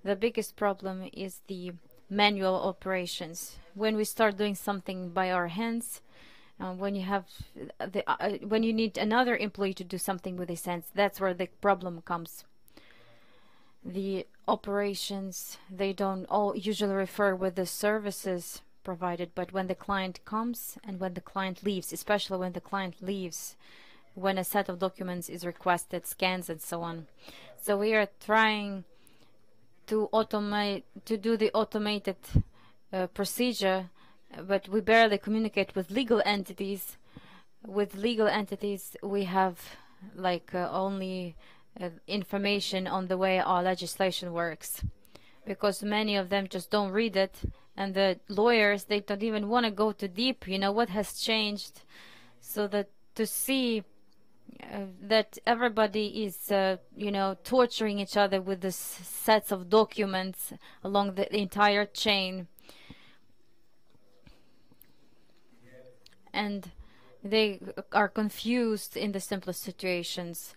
the biggest problem is the manual operations. When we start doing something by our hands, when you need another employee to do something with his hands, that's where the problem comes. The operations, they don't all usually refer with the services provided, but when the client comes and when the client leaves, especially when the client leaves, when a set of documents is requested, scans and so on. So we are trying to do the automated procedure, but we barely communicate with legal entities. With legal entities, we have like only information on the way our legislation works, because many of them just don't read it, and the lawyers, they don't even want to go too deep, you know, what has changed, so that to see that everybody is, you know, torturing each other with this sets of documents along the entire chain. And they are confused in the simplest situations.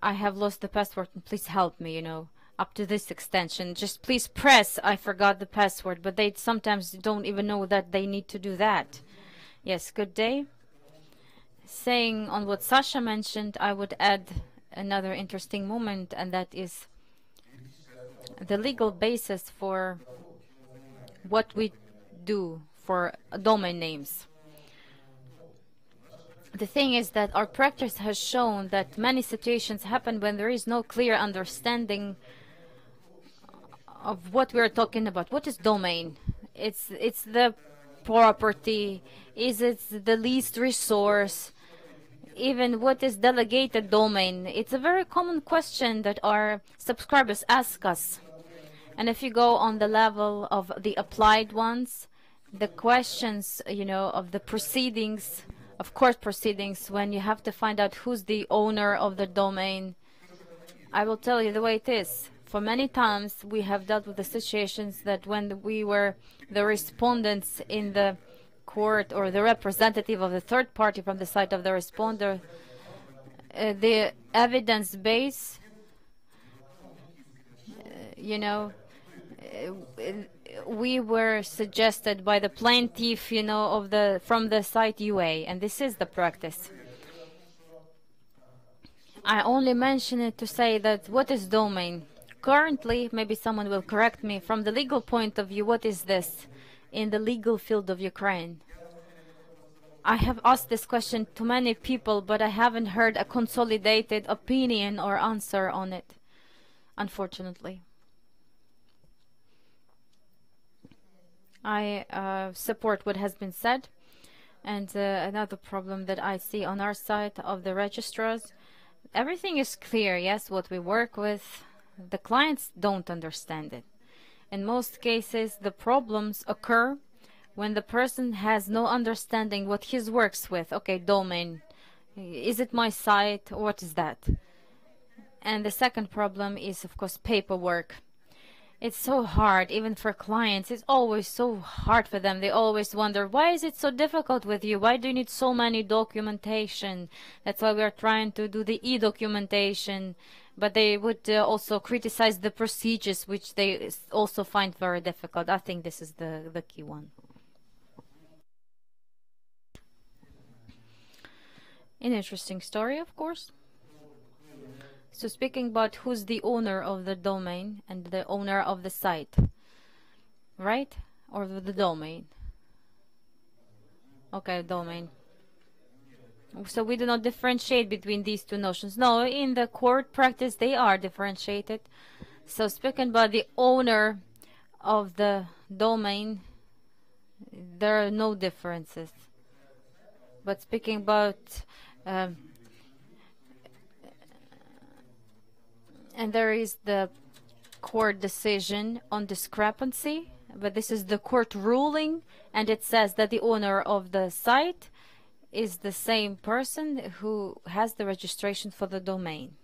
I have lost the password and please help me, you know, up to this extension. Just please press, I forgot the password, but they sometimes don't even know that they need to do that. Yes, good day. Saying on what Sasha mentioned, I would add another interesting moment, and that is the legal basis for what we do for domain names. The thing is that our practice has shown that many situations happen when there is no clear understanding of what we're talking about. What is domain? It's the property. Is it the least resource? Even what is delegated domain? It's a very common question that our subscribers ask us. And if you go on the level of the applied ones, the questions, you know, of the proceedings, of court proceedings, when you have to find out who's the owner of the domain, I will tell you the way it is. For many times we have dealt with the situations that when we were the respondents in the court, or the representative of the third party from the side of the responder, the evidence base, you know, we were suggested by the plaintiff, you know, from the site UA, and this is the practice. I only mention it to say that what is domain? Currently, maybe someone will correct me, from the legal point of view, what is this in the legal field of Ukraine? I have asked this question to many people, but I haven't heard a consolidated opinion or answer on it, unfortunately. I support what has been said. And another problem that I see on our side of the registrars, everything is clear, yes, what we work with. The clients don't understand it. In most cases, the problems occur when the person has no understanding what he works with. Okay, domain. Is it my site? What is that? And the second problem is, of course, paperwork. It's so hard, even for clients. It's always so hard for them. They always wonder, why is it so difficult with you? Why do you need so many documentation? That's why we are trying to do the e-documentation. But they would also criticize the procedures, which they also find very difficult. I think this is the key one. An interesting story, of course. So speaking about who's the owner of the domain and the owner of the site, right? Or the domain? Okay, domain. So we do not differentiate between these two notions. No, in the court practice they are differentiated. So speaking about the owner of the domain, there are no differences. But speaking about and there is the court decision on discrepancy, but this is the court ruling, and it says that the owner of the site is the same person who has the registration for the domain.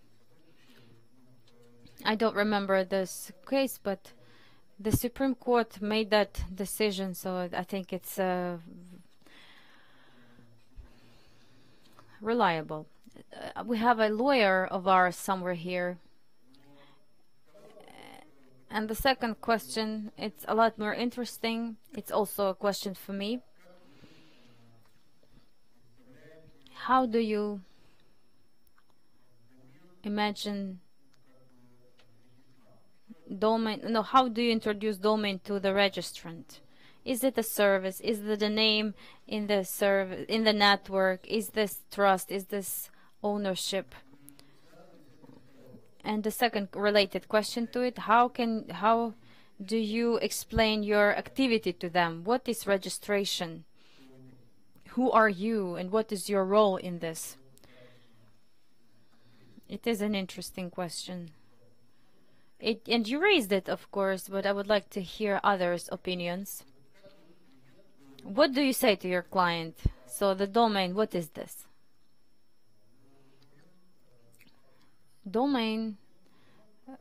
I don't remember this case, but the Supreme Court made that decision, so I think it's reliable. We have a lawyer of ours somewhere here. And the second question, it's a lot more interesting. It's also a question for me. How do you imagine domain? No, how do you introduce domain to the registrant? Is it a service? Is it the name in the service, in the network? Is this trust? Is this ownership? And the second related question to it, how do you explain your activity to them? What is registration? Who are you and what is your role in this? It is an interesting question. And you raised it, of course, but I would like to hear others' opinions. What do you say to your client? So the domain, what is this? Domain,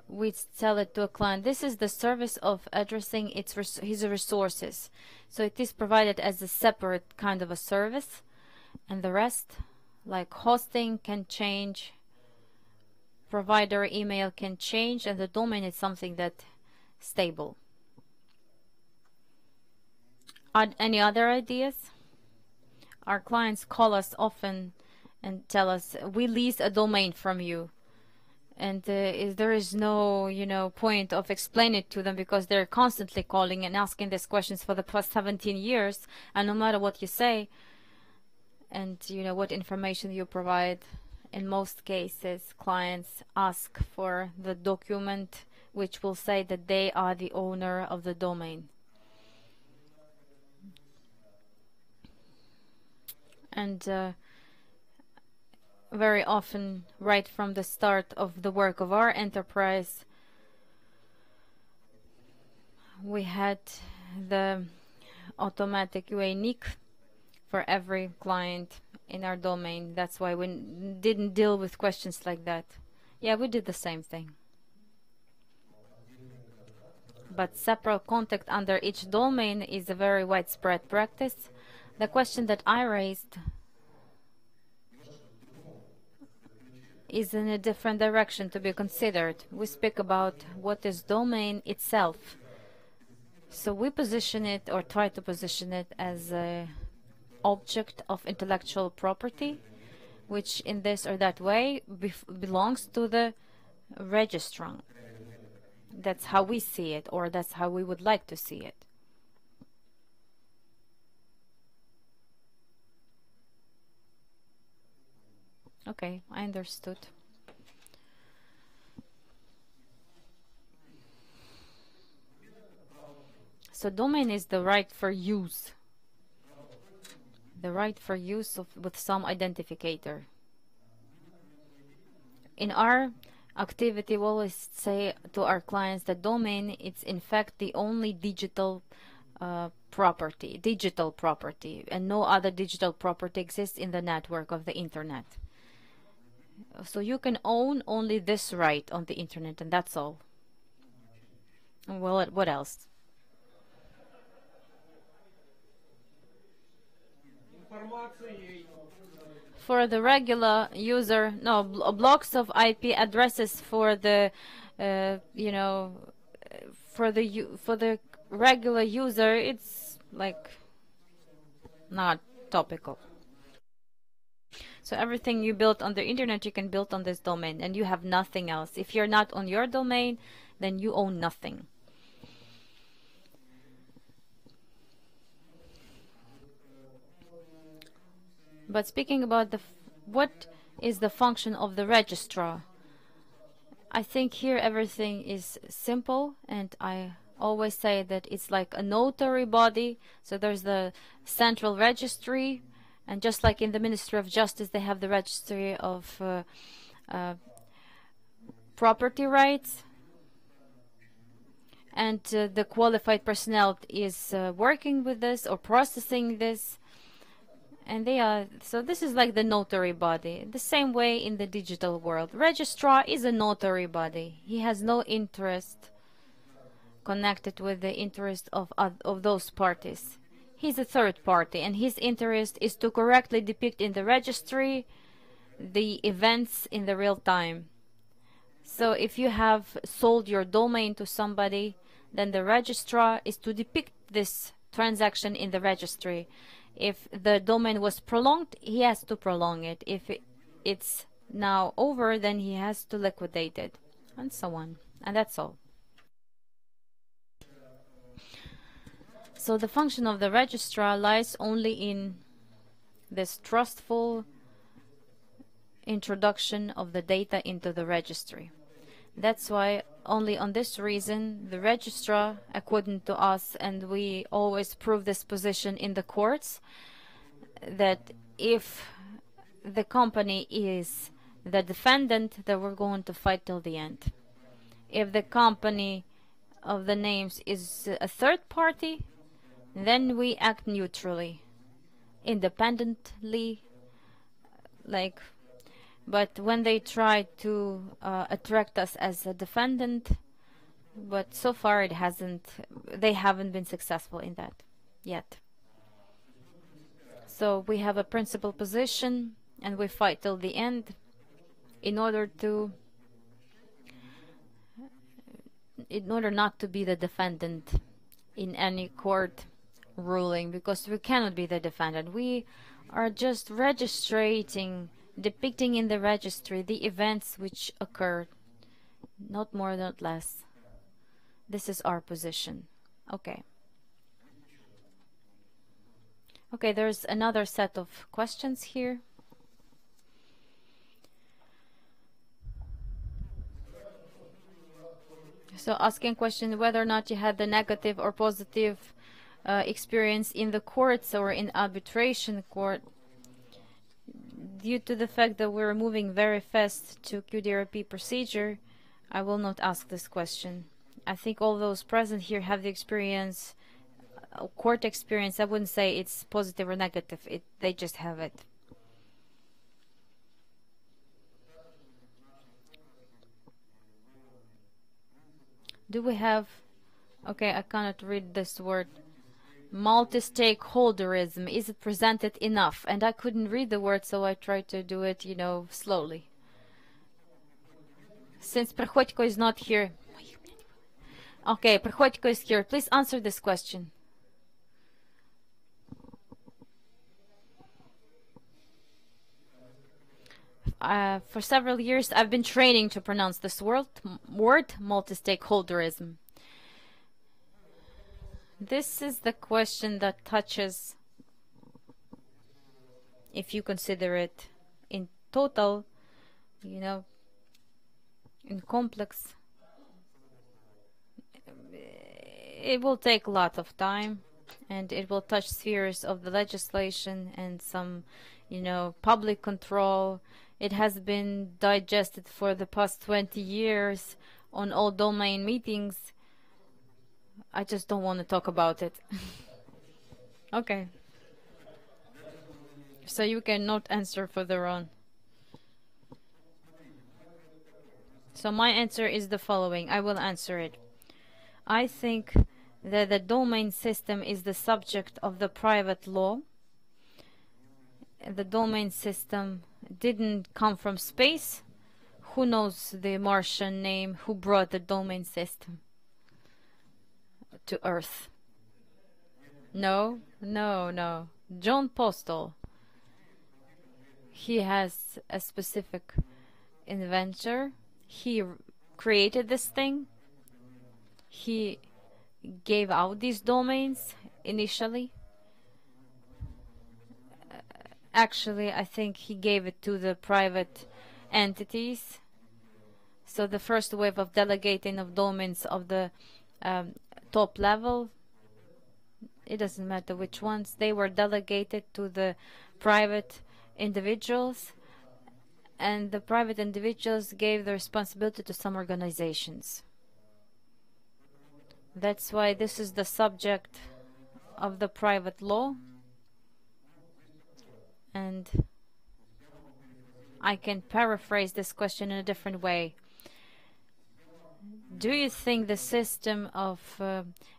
we tell it to a client, this is the service of addressing his resources. So it is provided as a separate kind of a service, and the rest, like hosting, can change, provider email can change, and the domain is something that stable. Any other ideas? Our clients call us often and tell us, we lease a domain from you. And there is no, point of explaining it to them because they're constantly calling and asking these questions for the past 17 years. And no matter what you say and, what information you provide, in most cases, clients ask for the document which will say that they are the owner of the domain. And very often, right from the start of the work of our enterprise, we had the automatic UANIC for every client in our domain. That's why we didn't deal with questions like that. Yeah, we did the same thing. But separate contact under each domain is a very widespread practice. The question that I raised is in a different direction to be considered. We speak about what is domain itself. So we position it, or try to position it, as an object of intellectual property, which in this or that way belongs to the registrant. That's how we see it, or that's how we would like to see it. Okay, I understood. So domain is the right for use. The right for use with some identificator. In our activity, we always say to our clients that domain is in fact the only digital property, and no other digital property exists in the network of the internet. So you can own only this right on the internet, and that's all. Well, what else? For the regular user, no, blocks of IP addresses for the, for the regular user, it's like not topical. So everything you built on the internet, you can build on this domain, and you have nothing else. If you're not on your domain, then you own nothing. But speaking about what is the function of the registrar, I think here everything is simple, and I always say that it's like a notary body. So there's the central registry, and just like in the Ministry of Justice, they have the registry of property rights, and the qualified personnel is working with this or processing this, and they are, so this is like the notary body. The same way in the digital world, registrar is a notary body. He has no interest connected with the interest of those parties. He's a third party, and his interest is to correctly depict in the registry the events in the real time. So if you have sold your domain to somebody, then the registrar is to depict this transaction in the registry. If the domain was prolonged, he has to prolong it. If it's now over, then he has to liquidate it, and so on. And that's all. So the function of the registrar lies only in this trustful introduction of the data into the registry. That's why only on this reason the registrar, according to us, and we always prove this position in the courts, that if the company is the defendant, then we're going to fight till the end. If the company of the names is a third party, then we act neutrally, independently, like. But when they try to attract us as a defendant, but so far they haven't been successful in that yet. So we have a principal position, and we fight till the end in order not to be the defendant in any court ruling, because we cannot be the defendant. We are just depicting in the registry the events which occurred, not more, not less. This is our position. Okay. Okay, there's another set of questions here. So asking question whether or not you had the negative or positive experience in the courts or in arbitration court. Due to the fact that we're moving very fast to QDRP procedure, I will not ask this question. I think all those present here have the experience, court experience. I wouldn't say it's positive or negative. They just have it. Do we have... Okay, I cannot read this word. Multi-stakeholderism. Is it presented enough? And I couldn't read the word, so I tried to do it, slowly. Since Prichodko is not here. Okay, Prichodko is here. Please answer this question. For several years, I've been training to pronounce this word, multi-stakeholderism. This is the question that touches, if you consider it in total, in complex. It will take a lot of time, and it will touch spheres of the legislation and some, public control. It has been digested for the past 20 years on all domain meetings. I just don't want to talk about it. Okay. So you cannot answer further on. So my answer is the following. I will answer it. I think that the domain system is the subject of the private law. The domain system didn't come from space. Who knows the Martian name? Who brought the domain system to Earth? No. John Postal. He has a specific inventor. He created this thing. He gave out these domains initially. Actually, I think he gave it to the private entities. So the first wave of delegating of domains of the top level, it doesn't matter which ones, they were delegated to the private individuals, and the private individuals gave the responsibility to some organizations. That's why this is the subject of the private law, and I can paraphrase this question in a different way. Do you think the system of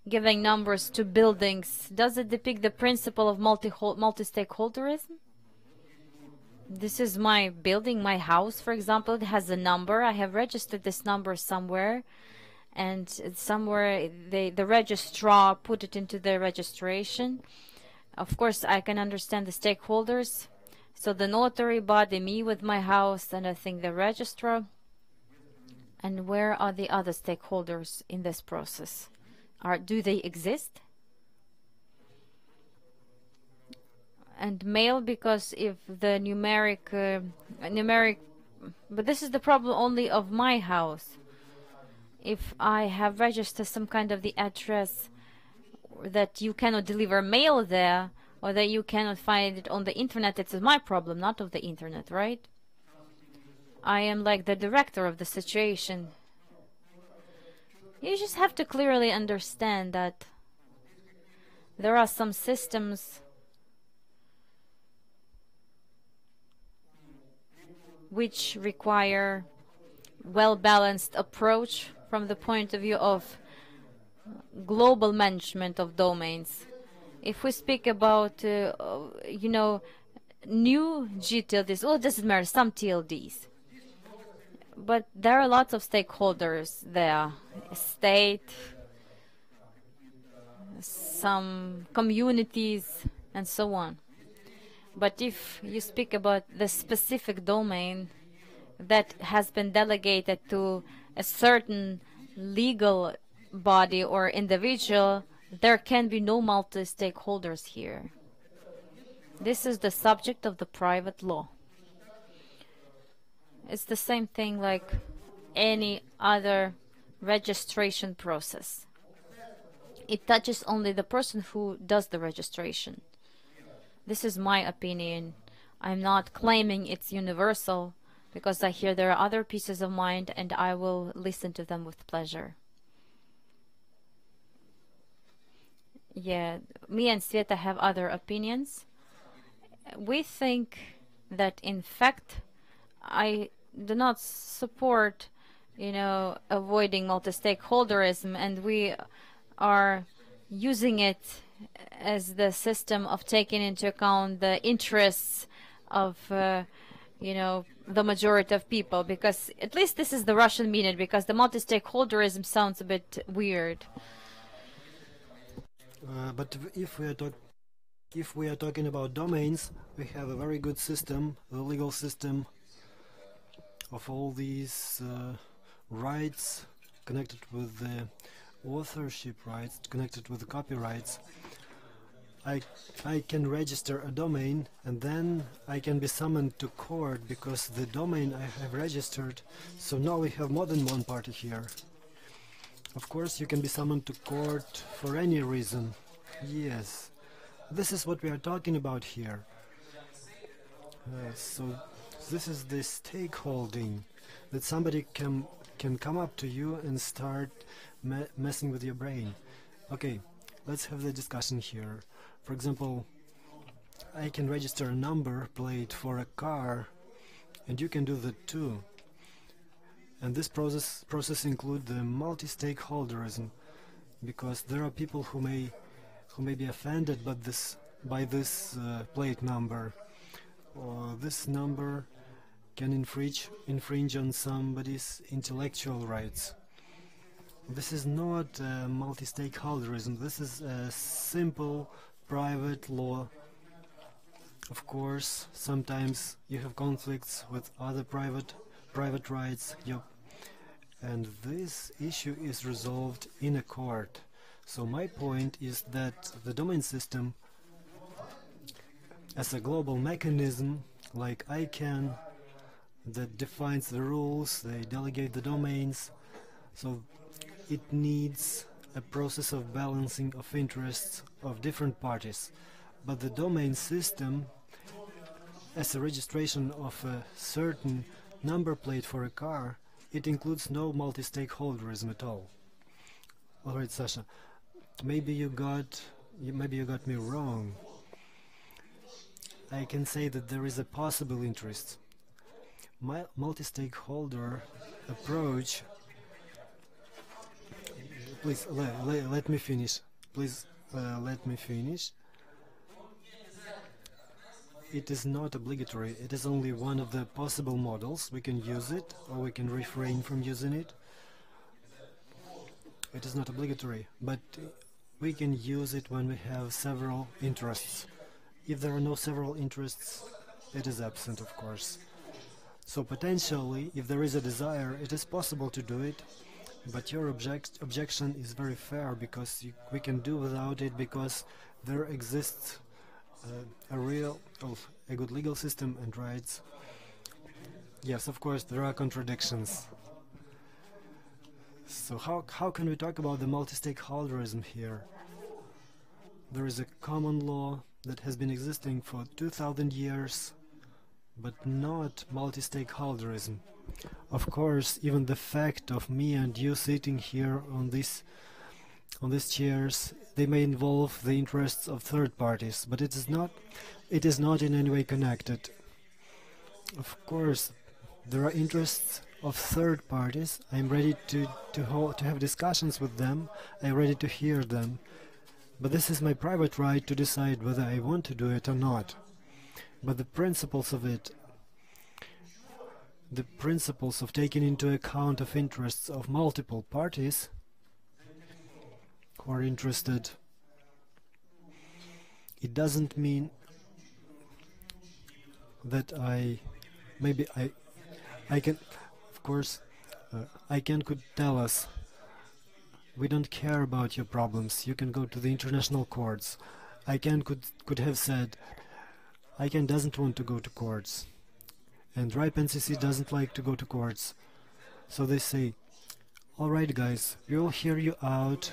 giving numbers to buildings, does it depict the principle of multi-stakeholderism? This is my building, my house, for example. It has a number. I have registered this number somewhere, and somewhere the registrar put it into the registration. Of course, I can understand the stakeholders. So the notary body, me with my house, and I think the registrar. And where are the other stakeholders in this process? Do they exist? And male, because if the numeric, but this is the problem only of my house. If I have registered some kind of the address that you cannot deliver mail there, or that you cannot find it on the internet, it's my problem, not of the internet, right? I am like the director of the situation. You just have to clearly understand that there are some systems which require well-balanced approach from the point of view of global management of domains. If we speak about, you know, new GTLDs, well, it doesn't matter, some TLDs. But there are lots of stakeholders there, state, some communities, and so on. But if you speak about the specific domain that has been delegated to a certain legal body or individual, there can be no multi-stakeholders here. This is the subject of the private law. It's the same thing like any other registration process. It touches only the person who does the registration. This is my opinion. I'm not claiming it's universal, because I hear there are other pieces of mind and I will listen to them with pleasure. Yeah, me and Sveta have other opinions. We think that in fact I do not support, you know, avoiding multi-stakeholderism, and we are using it as the system of taking into account the interests of, you know, the majority of people, because at least this is the Russian meaning, because the multi-stakeholderism sounds a bit weird. But if we are talking about domains, we have a very good system, the legal system of all these rights connected with the authorship rights, connected with the copyrights. I can register a domain, and then I can be summoned to court because the domain I have registered. So now we have more than one party here. Of course, you can be summoned to court for any reason. Yes, this is what we are talking about here. So this is the stakeholding, that somebody can come up to you and start messing with your brain. Okay, let's have the discussion here. For example, I can register a number plate for a car, and you can do that too. And this process includes the multi-stakeholderism, because there are people who may be offended by this plate number, or this number can infringe on somebody's intellectual rights. This is not multi-stakeholderism. This is a simple private law. Of course, sometimes you have conflicts with other private rights. And this issue is resolved in a court. So my point is that the domain system as a global mechanism like ICANN that defines the rules, they delegate the domains, so it needs a process of balancing of interests of different parties. But the domain system, as a registration of a certain number plate for a car, it includes no multi-stakeholderism at all. All right, Sasha, maybe you got me wrong. I can say that there is a possible interest. My multi-stakeholder approach. Please let me finish. Please let me finish. It is not obligatory. It is only one of the possible models. We can use it or we can refrain from using it. It is not obligatory, but we can use it when we have several interests. If there are no several interests, it is absent, of course. So potentially, if there is a desire, it is possible to do it, but your objection is very fair, because we can do without it, because there exists a good legal system and rights. Yes, of course, there are contradictions. So how can we talk about the multi-stakeholderism here? There is a common law that has been existing for 2000 years, but not multi-stakeholderism. Of course, even the fact of me and you sitting here on these chairs, they may involve the interests of third parties, but it is not in any way connected. Of course, there are interests of third parties. I'm ready to have discussions with them. I'm ready to hear them. But this is my private right to decide whether I want to do it or not. But the principles of it, the principles of taking into account of interests of multiple parties who are interested, it doesn't mean that I can, of course, ICANN could tell us, we don't care about your problems, you can go to the international courts. ICANN could have said, ICANN doesn't want to go to courts, and RIPE NCC doesn't like to go to courts. So they say, alright guys, we will hear you out,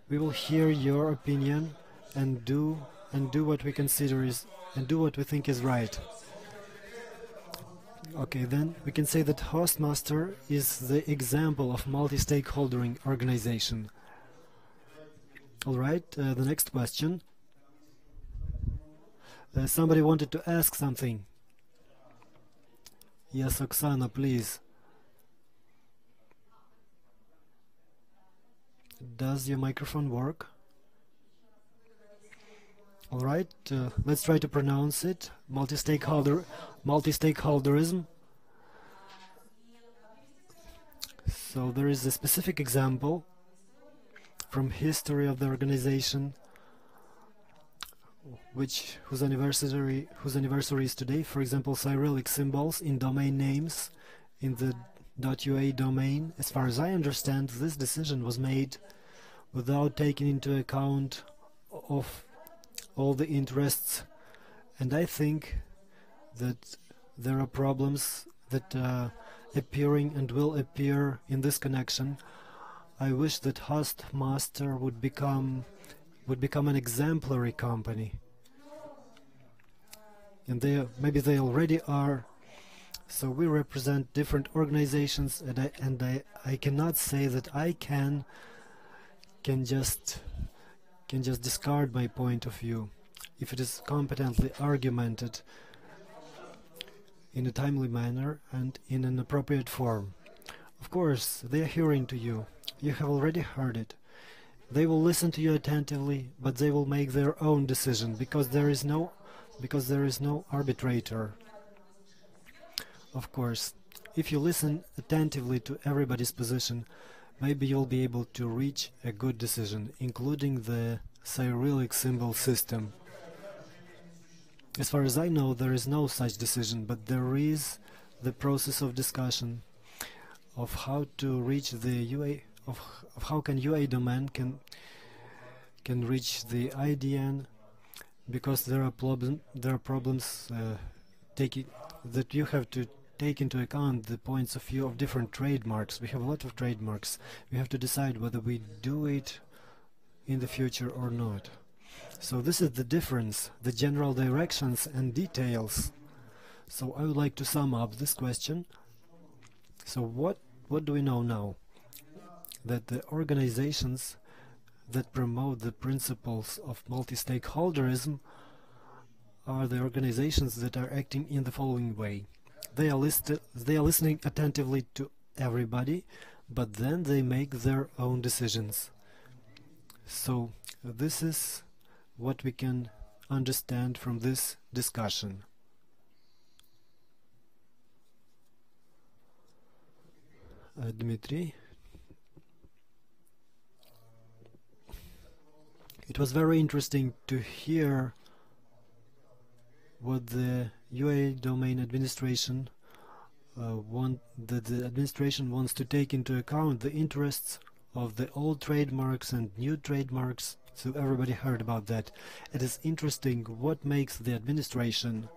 we will hear your opinion, and do what we consider is, and do what we think is right. Okay, then we can say that Hostmaster is the example of multi-stakeholdering organization. Alright, the next question. Somebody wanted to ask something. Yes, Oksana, please. Does your microphone work? Alright, let's try to pronounce it. Multi-stakeholderism. So there is a specific example from history of the organization, whose anniversary is today. For example, Cyrillic symbols in domain names in the .ua domain. As far as I understand, this decision was made without taking into account of all the interests, and I think that there are problems that are appearing and will appear in this connection. I wish that Hostmaster would become an exemplary company, and maybe they already are. So we represent different organizations, and I cannot say that I can just discard my point of view if it is competently argumented in a timely manner and in an appropriate form. Of course, they are hearing to you. You have already heard it. They will listen to you attentively, but they will make their own decision, because there is no arbitrator. Of course, if you listen attentively to everybody's position, maybe you'll be able to reach a good decision, including the Cyrillic symbol system. As far as I know, there is no such decision, but there is the process of discussion of how to reach the UA, of how can UADOM can reach the IDN, because there are problems taking that you have to take into account the points of view of different trademarks. We have a lot of trademarks. We have to decide whether we do it in the future or not. So this is the difference, the general directions and details. So I would like to sum up this question. So what do we know now? That the organizations that promote the principles of multi-stakeholderism are the organizations that are acting in the following way. They are listening attentively to everybody, but then they make their own decisions. So this is what we can understand from this discussion. Dmitry. It was very interesting to hear what the UA domain administration the administration wants to take into account the interests of the old trademarks and new trademarks. So everybody heard about that. It is interesting what makes the administration,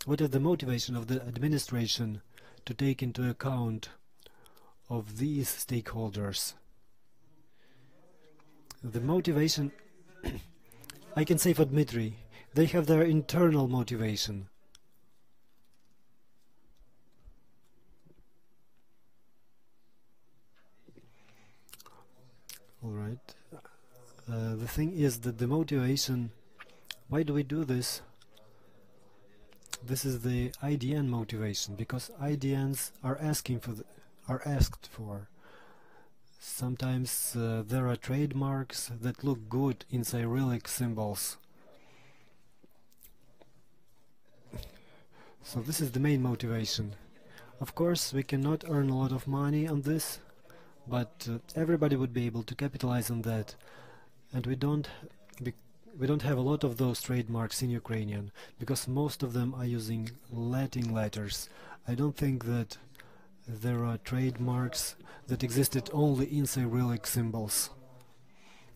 what is the motivation of the administration to take into account of these stakeholders. The motivation, I can say for Dmitry, they have their internal motivation. All right. The thing is that the motivation, why do we do this? This is the IDN motivation, because IDNs are asked for. Sometimes there are trademarks that look good in Cyrillic symbols. So this is the main motivation. Of course, we cannot earn a lot of money on this, but everybody would be able to capitalize on that. And we don't have a lot of those trademarks in Ukrainian, because most of them are using Latin letters. I don't think that there are trademarks that existed only in Cyrillic symbols.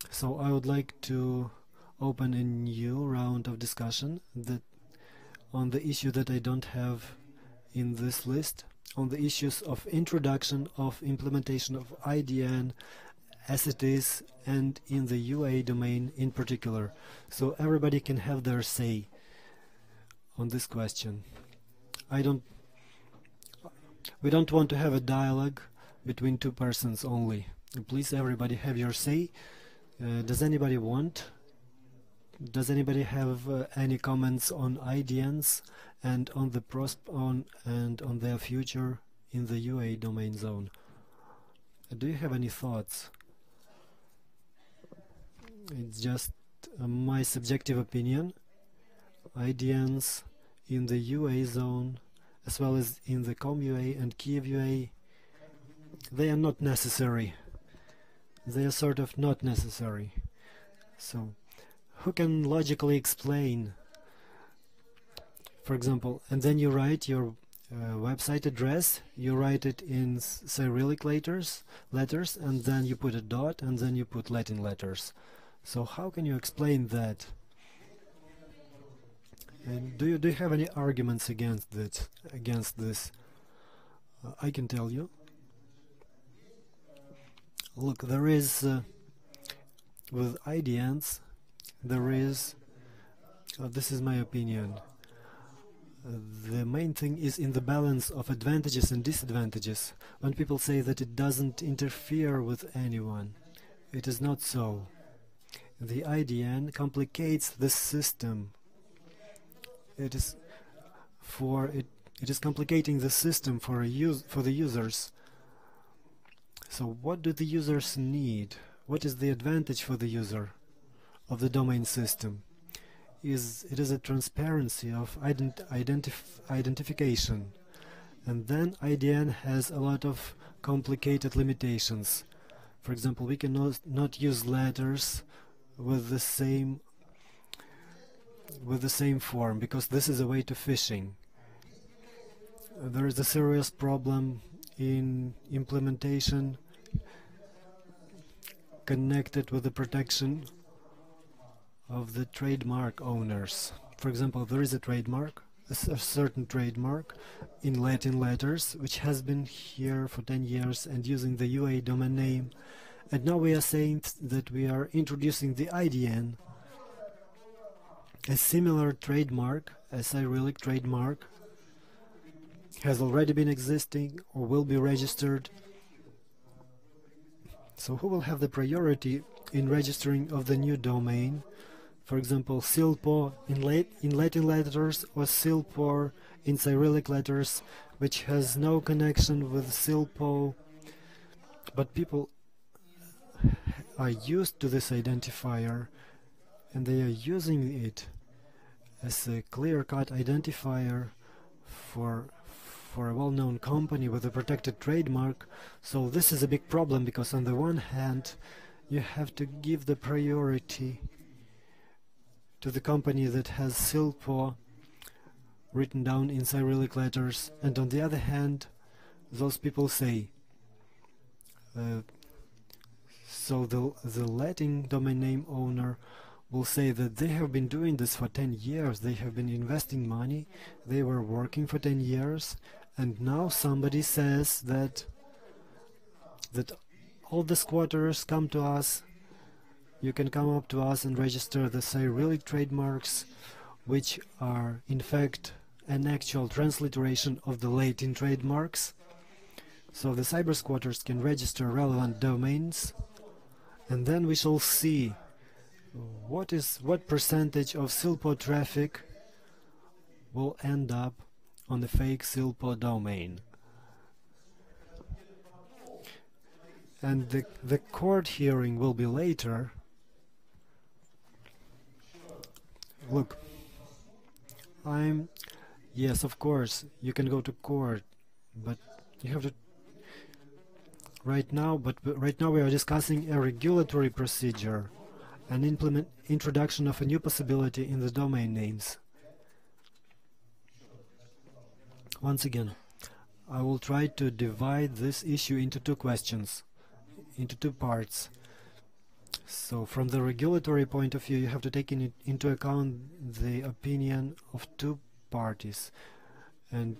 So I would like to open a new round of discussion on the issue that I don't have in this list, on the issues of introduction of implementation of IDN as it is, and in the UA domain in particular. So everybody can have their say on this question. We don't want to have a dialogue between two persons only. Please, everybody, have your say. Does anybody have any comments on IDNs and on the on their future in the UA domain zone? Do you have any thoughts? It's just my subjective opinion. IDNs in the UA zone, as well as in the COM UA and Kiev UA, they are not necessary. They are sort of not necessary. So, who can logically explain, for example, and then you write your website address, you write it in Cyrillic letters, and then you put a dot, and then you put Latin letters. So how can you explain that? And do you have any arguments against this? I can tell you. Look, there is with IDNs, there is. This is my opinion. The main thing is in the balance of advantages and disadvantages. When people say that it doesn't interfere with anyone, it is not so. The IDN complicates the system. It is complicating the system for the users. So what do the users need? What is the advantage for the user of the domain system? It is a transparency of identification, and then IDN has a lot of complicated limitations. For example, we can not use letters with the same form, because this is a way to phishing. There is a serious problem in implementation connected with the protection of the trademark owners. For example, there is a trademark, a certain trademark in Latin letters, which has been here for 10 years and using the UA domain name. And now we are saying that we are introducing the IDN, a similar trademark, a Cyrillic trademark, has already been existing or will be registered. So who will have the priority in registering of the new domain? For example, Silpo in Latin letters or Silpor in Cyrillic letters, which has no connection with Silpo, but people are used to this identifier and they are using it as a clear-cut identifier for a well-known company with a protected trademark. So this is a big problem, because on the one hand you have to give the priority to the company that has Silpo written down in Cyrillic letters, and on the other hand those people say so the Latin domain name owner will say that they have been doing this for 10 years, they have been investing money, they were working for 10 years, and now somebody says that all the squatters come to us, you can come up to us and register the Cyrillic trademarks, which are in fact an actual transliteration of the Latin trademarks. So the cyber squatters can register relevant domains, and then we shall see what percentage of Silpo traffic will end up on the fake Silpo domain. And the court hearing will be later. Look, yes, of course, you can go to court, but you have to right now we are discussing a regulatory procedure, an introduction of a new possibility in the domain names. Once again, I will try to divide this issue into two questions, into two parts. So from the regulatory point of view, you have to take into account the opinion of two parties, and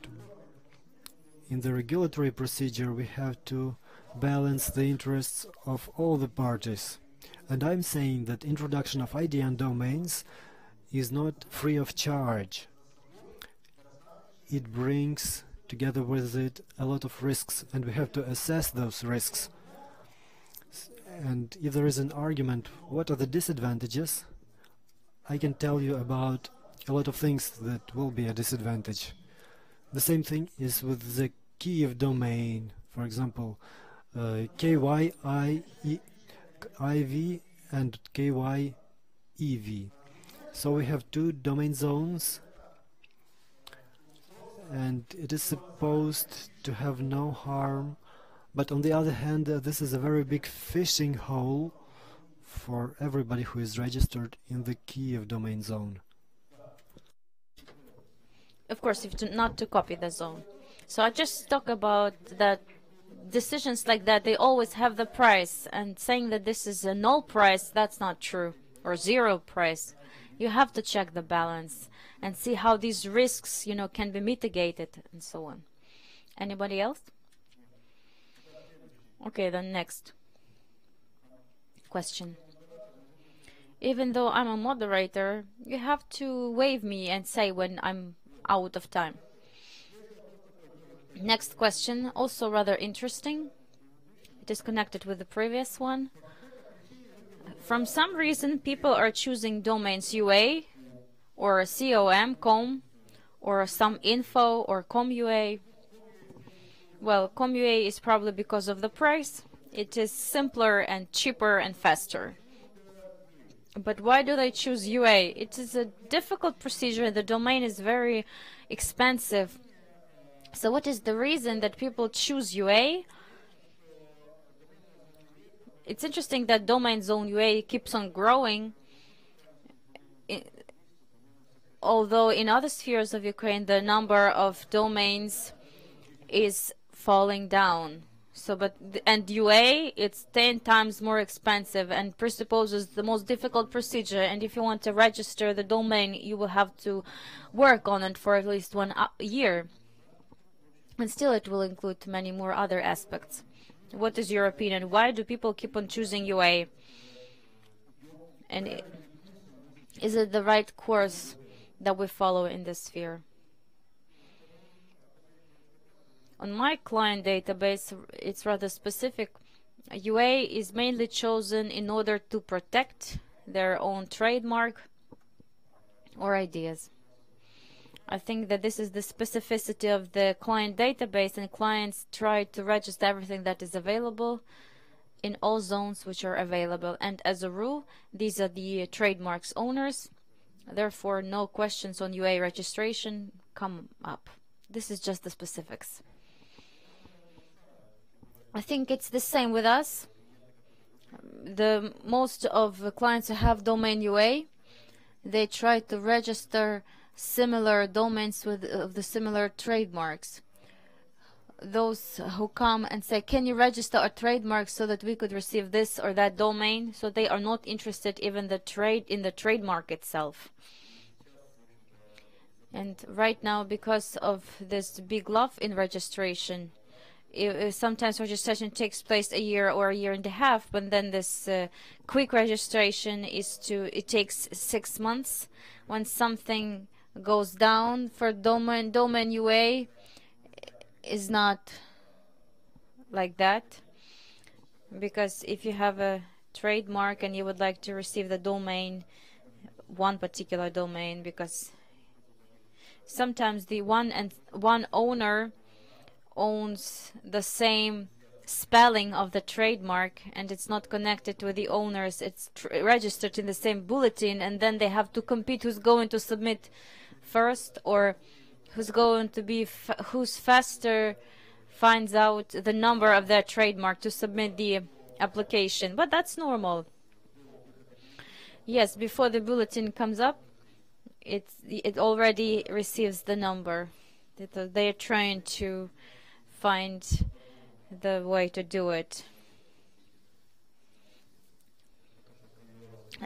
in the regulatory procedure we have to balance the interests of all the parties. And I'm saying that introduction of IDN domains is not free of charge. It brings together with it a lot of risks, and we have to assess those risks. And if there is an argument, what are the disadvantages? I can tell you about a lot of things that will be a disadvantage. The same thing is with the key of domain. For example, KYIV and KYEV. So we have two domain zones, and it is supposed to have no harm, but on the other hand this is a very big fishing hole for everybody who is registered in the key of domain zone. Of course, if not to copy the zone. So I just talk about that decisions like that, they always have the price, and saying that this is a null price, that's not true, or zero price. You have to check the balance and see how these risks, can be mitigated and so on. Anybody else? Okay, then next question. Even though I'm a moderator, you have to wave me and say when I'm out of time. Next question, also rather interesting. It is connected with the previous one. From some reason, people are choosing domains UA or com, or some info or com.ua. Well, com.ua is probably because of the price. It is simpler and cheaper and faster. But why do they choose UA? It is a difficult procedure. The domain is very expensive. So what is the reason that people choose UA? It's interesting that domain zone UA keeps on growing, although in other spheres of Ukraine the number of domains is falling down. So, and UA, it's 10 times more expensive and presupposes the most difficult procedure. And if you want to register the domain, you will have to work on it for at least 1 year. And still, it will include many more other aspects. What is your opinion? Why do people keep on choosing UA? And is it the right course that we follow in this sphere? On my client database, it's rather specific. UA is mainly chosen in order to protect their own trademark or ideas. I think that this is the specificity of the client database, and clients try to register everything that is available in all zones which are available. And as a rule, these are the trademarks owners. Therefore, no questions on UA registration come up. This is just the specifics. I think it's the same with us. The most of the clients who have domain UA, they try to register similar domains with the similar trademarks. Those who come and say, can you register a trademark so that we could receive this or that domain? So they are not interested even in the trademark itself. And right now, because of this big love in registration, sometimes registration takes place a year or a year and a half, but then this quick registration it takes 6 months. When something goes down for domain UA is not like that, because if you have a trademark and you would like to receive the domain, one particular domain, because sometimes the one owner owns the same spelling of the trademark and it's not connected with the owners, it's registered in the same bulletin, and then they have to compete who's going to submit first, or who's faster finds out the number of their trademark to submit the application. But that's normal. Yes, before the bulletin comes up, it already receives the number. They are trying to find the way to do it.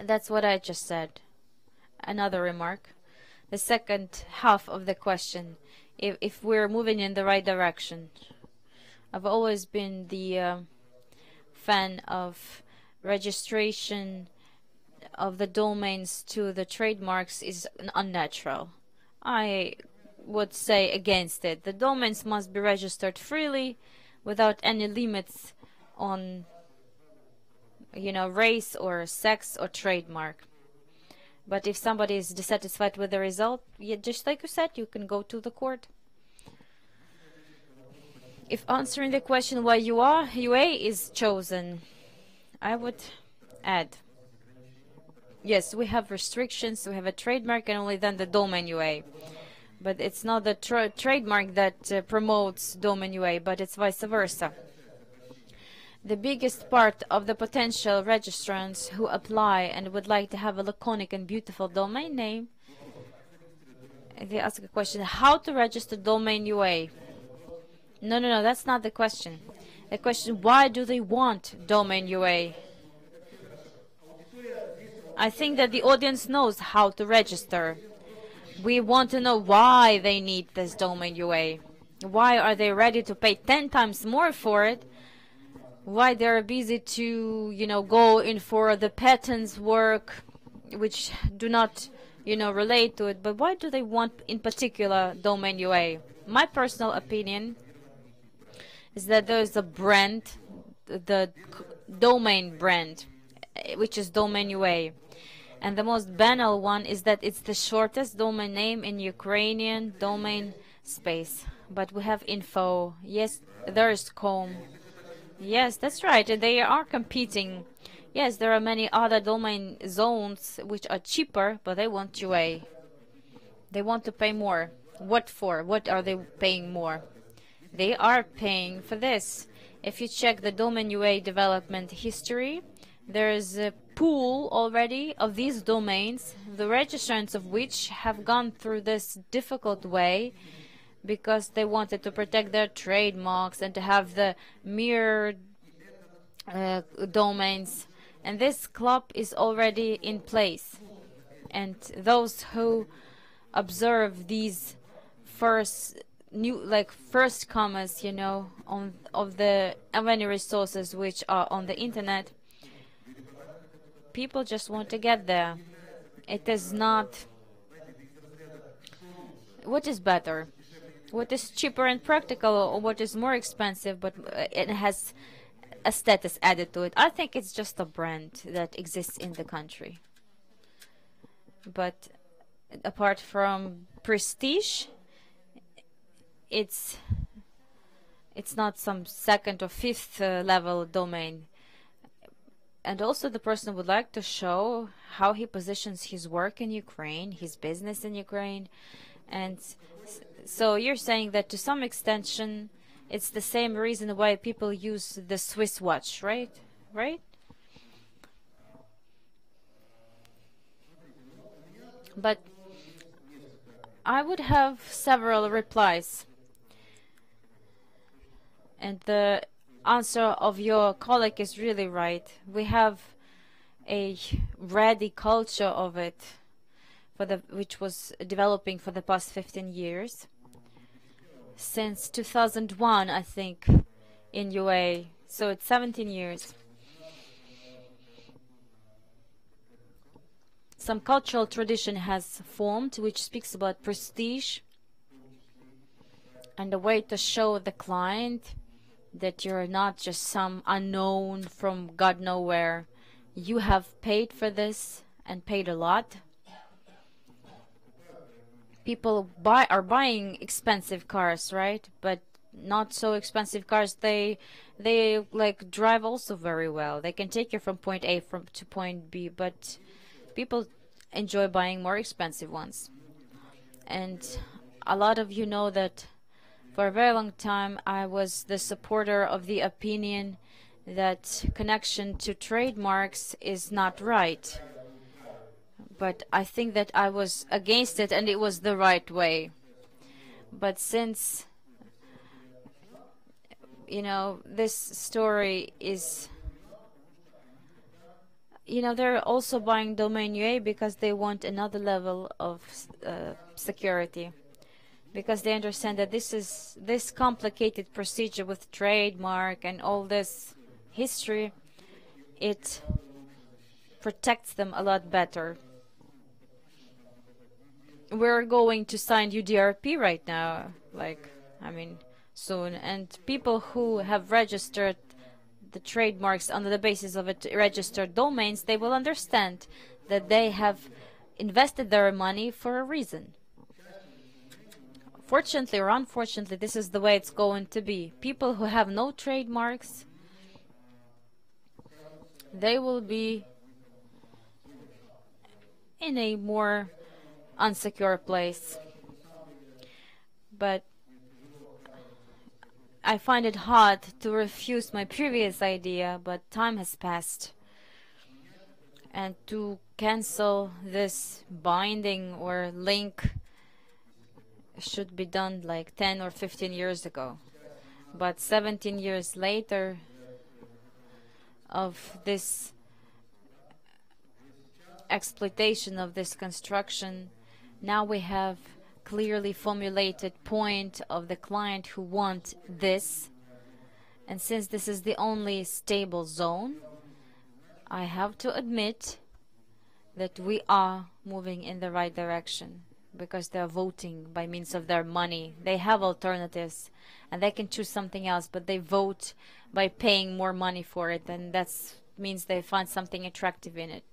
That's what I just said. Another remark. The second half of the question, if we're moving in the right direction. I've always been the fan of registration of the domains to the trademarks is unnatural. I would say against it. The domains must be registered freely without any limits on race or sex or trademark. But if somebody is dissatisfied with the result, just like you said, you can go to the court. If answering the question why UA is chosen, I would add, yes, we have restrictions, we have a trademark and only then the domain UA. But it's not the trademark that promotes domain UA, but it's vice versa. The biggest part of the potential registrants who apply and would like to have a laconic and beautiful domain name, they ask a question, how to register domain UA? No, that's not the question. The question, why do they want domain UA? I think that the audience knows how to register. We want to know why they need this domain UA. Why are they ready to pay 10 times more for it? Why they're busy to, go in for the patents work, which do not, relate to it. But why do they want, in particular, domain UA? My personal opinion is that there is a brand, the domain brand, which is domain UA. And the most banal one is that it's the shortest domain name in Ukrainian domain space. But we have info. Yes, there is com. Yes, that's right. They are competing. Yes, there are many other domain zones which are cheaper, but they want UA. They want to pay more. What for? What are they paying more? They are paying for this. If you check the domain UA development history, there is a pool already of these domains, the registrants of which have gone through this difficult way because they wanted to protect their trademarks and to have the mirror domains. And this club is already in place. And those who observe these first commas, you know, of any resources which are on the internet, people just want to get there. It is not what is better, what is cheaper and practical, or what is more expensive, but it has a status added to it. I think it's just a brand that exists in the country. But apart from prestige, it's not some second or fifth level domain. And also the person would like to show how he positions his work in Ukraine, his business in Ukraine. And so you're saying that to some extension it's the same reason why people use the Swiss watch, right? Right? But I would have several replies. And the answer of your colleague is really right. We have a ready culture of it, which was developing for the past 15 years. Since 2001, I think, in UA. So it's 17 years. Some cultural tradition has formed which speaks about prestige and a way to show the client that you're not just some unknown from God nowhere. You have paid for this and paid a lot. People are buying expensive cars, right? But not so expensive cars. They like drive also very well. They can take you from point A to point B, but people enjoy buying more expensive ones. And a lot of you know that for a very long time I was the supporter of the opinion that connection to trademarks is not right. But I think that I was against it and it was the right way. But since, you know, this story is, you know, they're also buying domain UA because they want another level of security. Because they understand that this complicated procedure with trademark and all this history, it protects them a lot better. We're going to sign UDRP right now, soon, and people who have registered the trademarks on the basis of registered domains, they will understand that they have invested their money for a reason. Fortunately or unfortunately, this is the way it's going to be. People who have no trademarks, they will be in a more unsecure place. But I find it hard to refuse my previous idea, but time has passed. And to cancel this binding or link should be done like 10 or 15 years ago. But 17 years later of this exploitation of this construction, now we have clearly formulated point of the client who want this. And since this is the only stable zone, I have to admit that we are moving in the right direction, because they are voting by means of their money. They have alternatives and they can choose something else, but they vote by paying more money for it, and that means they find something attractive in it.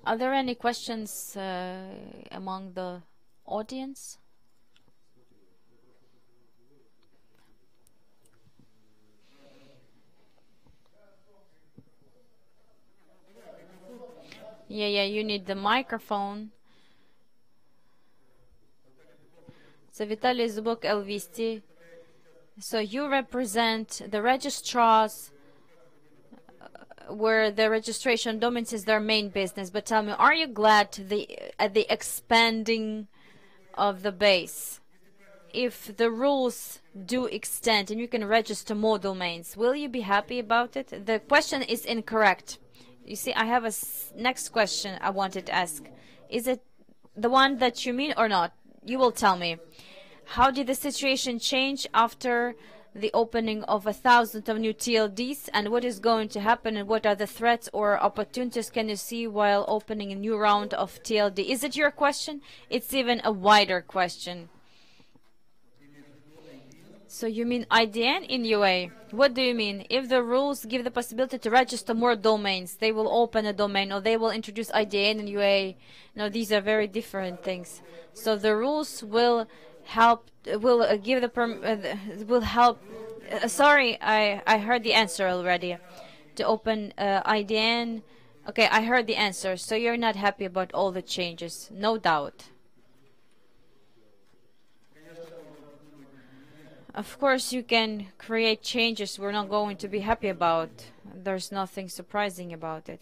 Are there any questions among the audience? Yeah, you need the microphone. So Vitaly Zubok, Elvisti. So you represent the registrars where the registration domains is their main business. But tell me, are you glad at the expanding of the base? If the rules do extend and you can register more domains, will you be happy about it? The question is incorrect. You see, I have a next question I wanted to ask. Is it the one that you mean or not? You will tell me. How did the situation change after the opening of 1,000 of new TLDs, and what is going to happen, and what are the threats or opportunities can you see while opening a new round of TLD? Is it your question? It's even a wider question. So you mean IDN in UA? What do you mean? If the rules give the possibility to register more domains, they will open a domain or they will introduce IDN in UA. No, these are very different things. So the rules will help, will help. Sorry, I heard the answer already. To open IDN. Okay, I heard the answer. So you're not happy about all the changes, no doubt. Of course, you can create changes we're not going to be happy about. There's nothing surprising about it.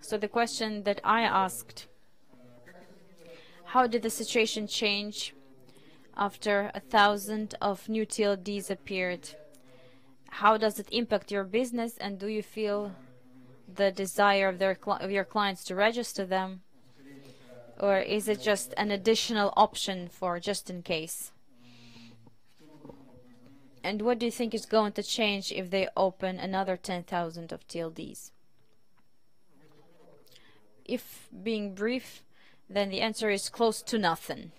So the question that I asked, how did the situation change after 1,000 of new TLDs appeared? How does it impact your business, and do you feel the desire of your clients to register them? Or is it just an additional option for just in case? And what do you think is going to change if they open another 10,000 of TLDs? If being brief, then the answer is close to nothing.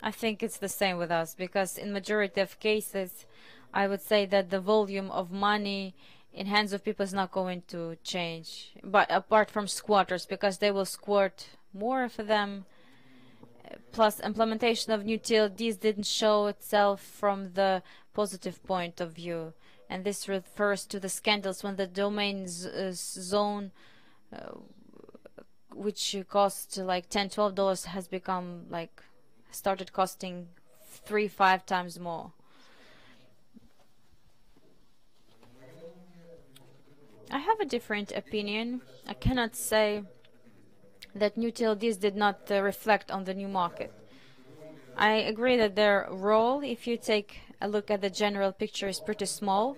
I think it's the same with us, because in majority of cases, I would say that the volume of money in hands of people is not going to change. But apart from squatters, because they will squat more for them. Plus, implementation of new TLDs didn't show itself from the positive point of view. And this refers to the scandals when the domain zone, which cost like $10, $12, has become like, started costing 3-5 times more. I have a different opinion. I cannot say that new TLDs did not reflect on the new market. I agree that their role, if you take a look at the general picture, is pretty small,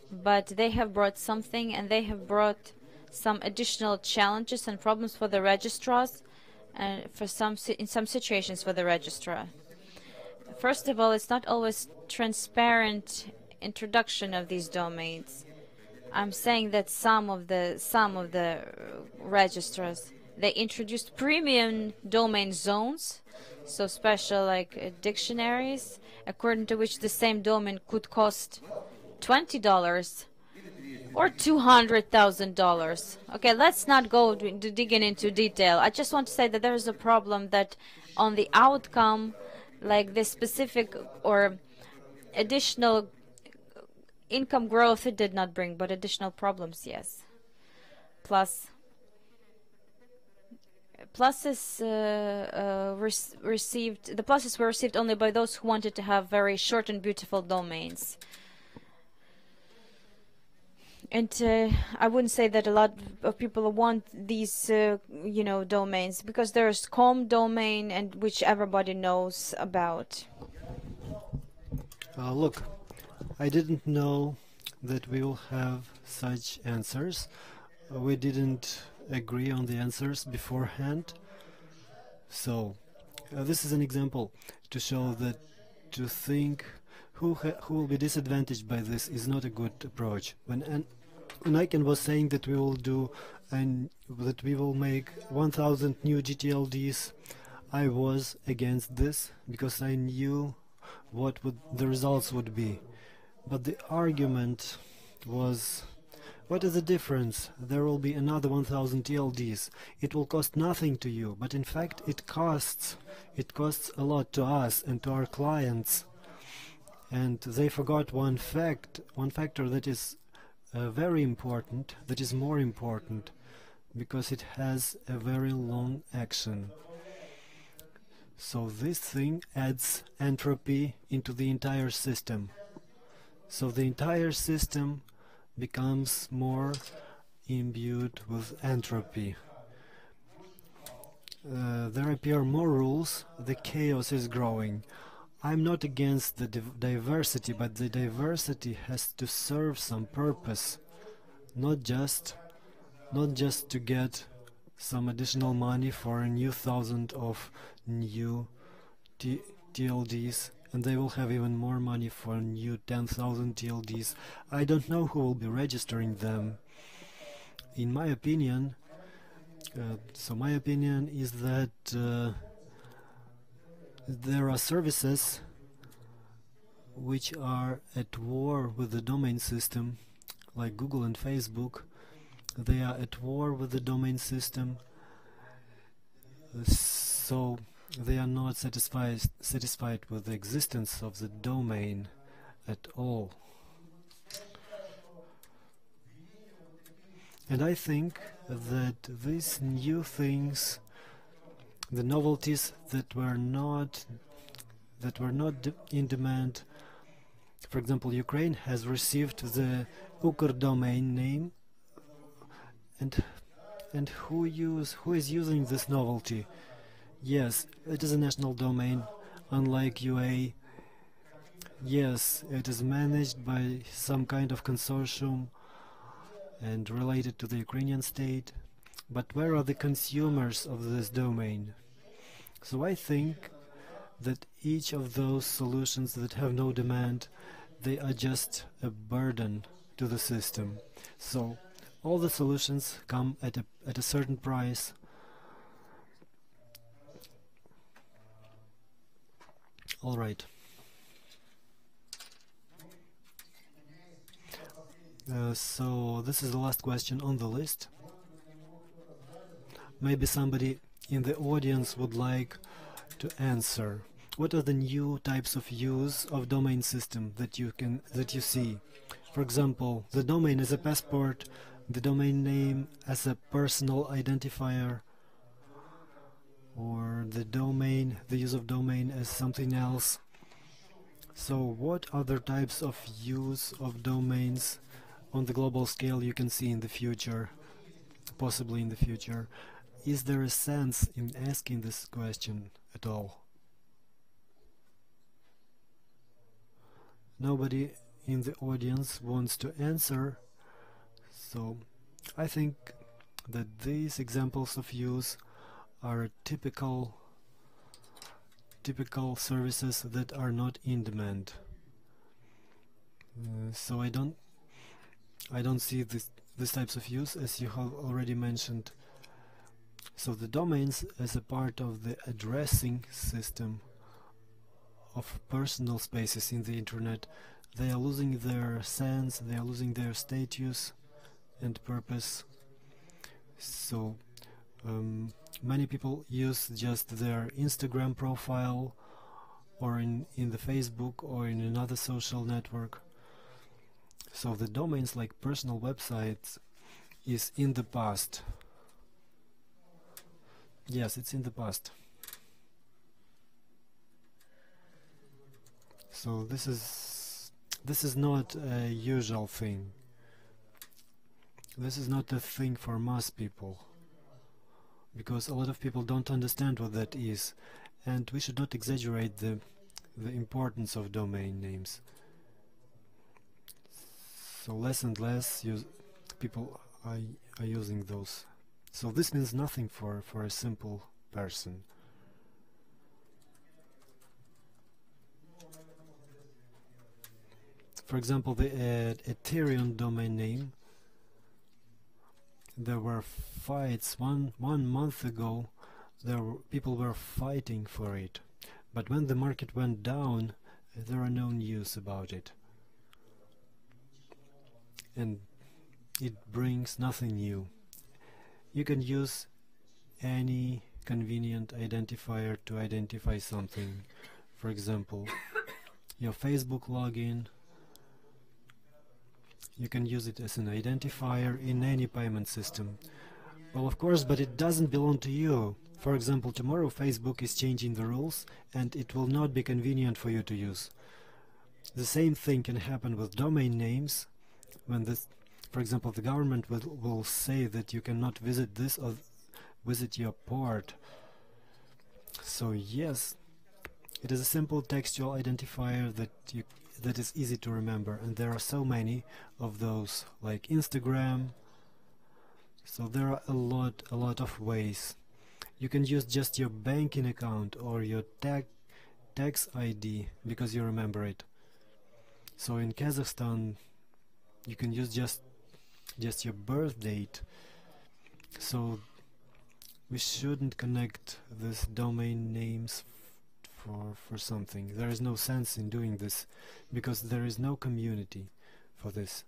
but they have brought something, and they have brought some additional challenges and problems for the registrars, and in some situations for the registrar. First of all, it's not always transparent introduction of these domains. I'm saying that some of the registrars, they introduced premium domain zones, so special like dictionaries, according to which the same domain could cost $20 or $200,000. Okay, let's not go digging into detail. I just want to say that there is a problem that on the outcome, like this specific or additional income growth, it did not bring, but additional problems, yes. Pluses were received only by those who wanted to have very short and beautiful domains. And I wouldn't say that a lot of people want these, domains, because there's com domain, and which everybody knows about. Look, I didn't know that we will have such answers. We didn't agree on the answers beforehand. So this is an example to show that to think who will be disadvantaged by this is not a good approach. When ICANN was saying that we will do and that we will make 1,000 new GTLDs, I was against this because I knew what the results would be. But the argument was, what is the difference? There will be another 1,000 TLDs. It will cost nothing to you, but in fact it costs a lot to us and to our clients. And they forgot one factor that is very important, that is more important, because it has a very long action. So this thing adds entropy into the entire system. So the entire system becomes more imbued with entropy. There appear more rules, the chaos is growing. I'm not against the diversity, but the diversity has to serve some purpose, not just to get some additional money for a new 1,000 of new TLDs, and they will have even more money for new 10,000 TLDs. I don't know who will be registering them. In my opinion, my opinion is that there are services which are at war with the domain system, like Google and Facebook. They are at war with the domain system, so they are not satisfied with the existence of the domain at all. And I think that these new things, the novelties that were not in demand, for example, Ukraine has received the Ukr domain name, and who is using this novelty? Yes, it is a national domain, unlike UA. Yes, it is managed by some kind of consortium and related to the Ukrainian state. But where are the consumers of this domain? So I think that each of those solutions that have no demand, they are just a burden to the system. So all the solutions come at a certain price. All right. So this is the last question on the list. Maybe somebody in the audience would like to answer. What are the new types of use of domain system that you see? For example, the domain as a passport, the domain name as a personal identifier, or the use of domain as something else. So what other types of use of domains on the global scale you can see in the future, possibly in the future? Is there a sense in asking this question at all? Nobody in the audience wants to answer, so I think that these examples of use are typical services that are not in demand. So I don't see these types of use, as you have already mentioned. So the domains as a part of the addressing system of personal spaces in the internet, they are losing their sense, they are losing their status and purpose. So many people use just their Instagram profile, or in the Facebook, or in another social network. So the domains like personal websites is in the past. Yes, it's in the past. So this is not a usual thing. This is not a thing for mass people, because a lot of people don't understand what that is, and we should not exaggerate the importance of domain names. So less and less people are using those. So this means nothing for a simple person. For example, the Ethereum domain name, there were fights one month ago. People were fighting for it, but when the market went down, there are no news about it, and it brings nothing new. You can use any convenient identifier to identify something. For example, your Facebook login. You can use it as an identifier in any payment system. Well, of course, but it doesn't belong to you. For example, tomorrow Facebook is changing the rules, and it will not be convenient for you to use. The same thing can happen with domain names. When this, for example, the government will say that you cannot visit this or visit your port. So yes, it is a simple textual identifier that is easy to remember, and there are so many of those, like Instagram. So there are a lot of ways. You can use just your banking account or your tax ID because you remember it. So in Kazakhstan, you can use just your birth date. So we shouldn't connect these domain names for something. There is no sense in doing this because there is no community for this.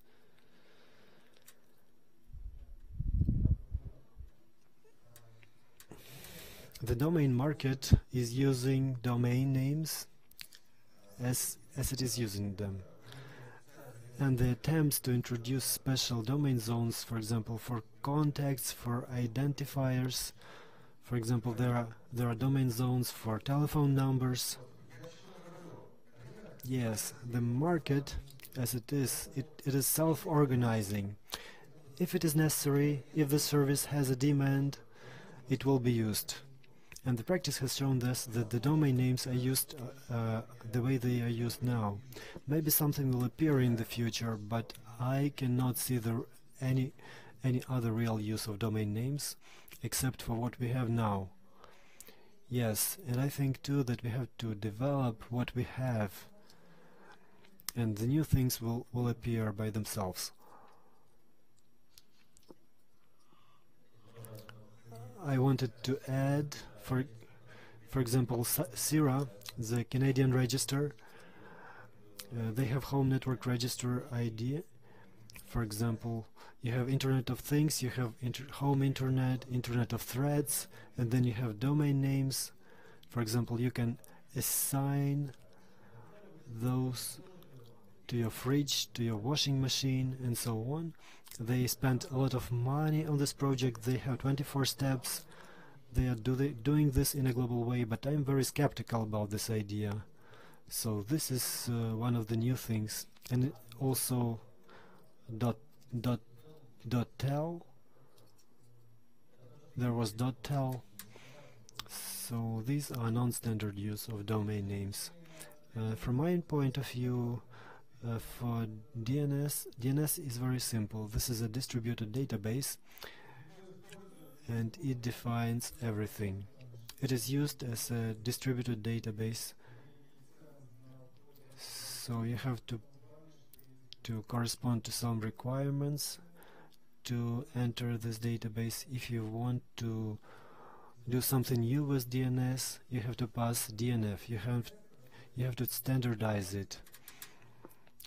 The domain market is using domain names as it is using them. And the attempts to introduce special domain zones, for example, for contacts, for identifiers. For example, there are domain zones for telephone numbers. Yes, the market, as it is self-organizing. If it is necessary, if the service has a demand, it will be used. And the practice has shown us that the domain names are used the way they are used now. Maybe something will appear in the future, but I cannot see any other real use of domain names except for what we have now. Yes, and I think too that we have to develop what we have, and the new things will appear by themselves. I wanted to add, for example, CIRA, the Canadian Register. They have Home Network Register ID. For example, you have Internet of Things, you have Home Internet, Internet of Threads, and then you have domain names. For example, you can assign those to your fridge, to your washing machine, and so on. They spent a lot of money on this project. They have 24 steps. They are doing this in a global way, but I'm very skeptical about this idea. So this is one of the new things. And also .tel. There was .tel. So these are non-standard use of domain names. From my point of view, for DNS is very simple. This is a distributed database, and it defines everything. It is used as a distributed database, so you have to correspond to some requirements to enter this database. If you want to do something new with DNS, you have to pass DNF. You have to standardize it.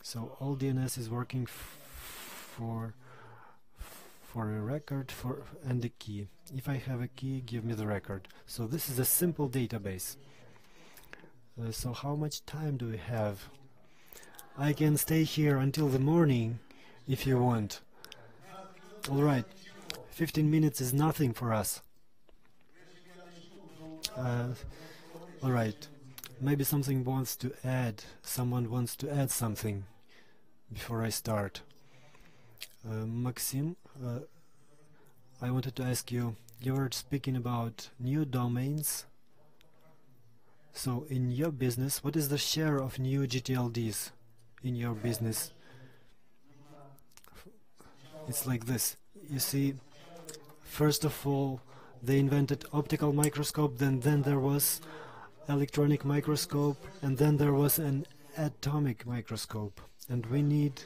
So all DNS is working for a record and a key. If I have a key, give me the record. So this is a simple database. So how much time do we have? I can stay here until the morning if you want. Alright, 15 minutes is nothing for us. Alright, maybe someone wants to add something before I start. Maxim, I wanted to ask you, you were speaking about new domains. So in your business, what is the share of new GTLDs in your business? It's like this. You see, first of all, they invented optical microscope, then there was electronic microscope, and then there was an atomic microscope. And we need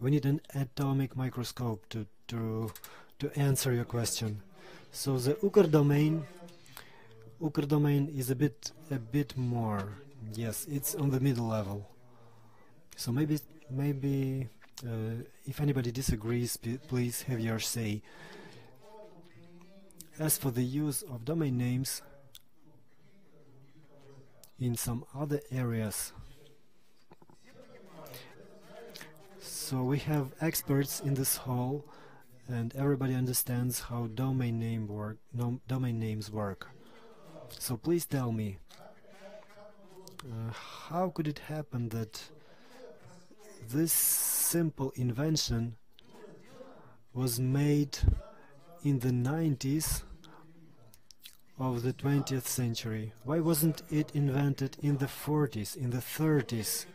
an atomic microscope to answer your question. So the UCR domain is a bit more. Yes, it's on the middle level. So maybe if anybody disagrees, please have your say. As for the use of domain names in some other areas, so we have experts in this hall, and everybody understands how domain names work. So please tell me, how could it happen that this simple invention was made in the 90s of the 20th century? Why wasn't it invented in the 40s, in the 30s?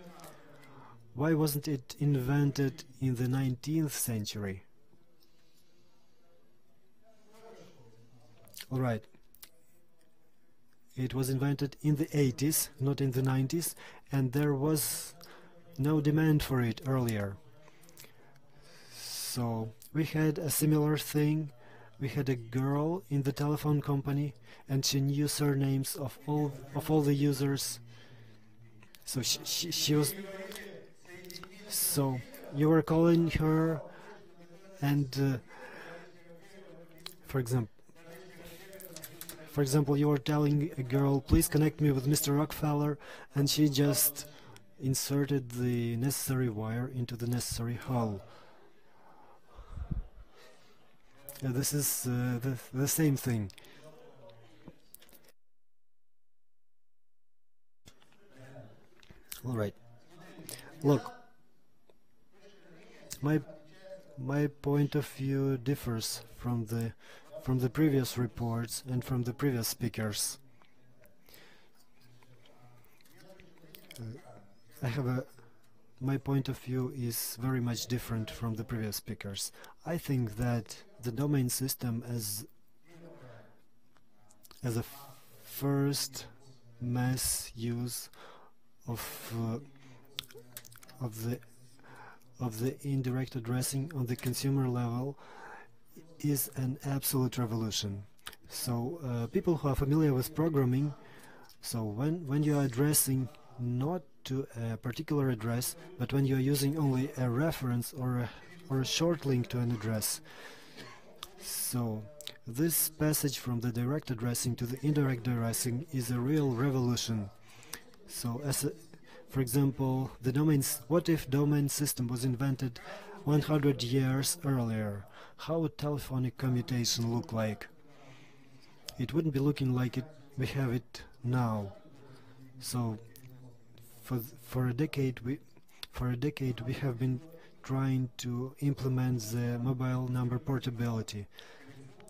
Why wasn't it invented in the 19th century? All right. It was invented in the 80s, not in the 90s, and there was no demand for it earlier. So we had a similar thing. We had a girl in the telephone company, and she knew surnames of all the users. So she was. So you were calling her, and for example, you were telling a girl, "Please connect me with Mr. Rockefeller," and she just inserted the necessary wire into the necessary hole. This is the same thing. All right. Look, my point of view differs from the previous reports and from the previous speakers. My point of view is very much different from the previous speakers. I think that the domain system as a first mass use of the indirect addressing on the consumer level is an absolute revolution. So people who are familiar with programming, so when you are addressing not to a particular address, but when you are using only a reference or a short link to an address, so this passage from the direct addressing to the indirect addressing is a real revolution. So for example, what if domain system was invented 100 years earlier? How would telephonic commutation look like? It wouldn't be looking like we have it now. So for a decade we have been trying to implement the mobile number portability.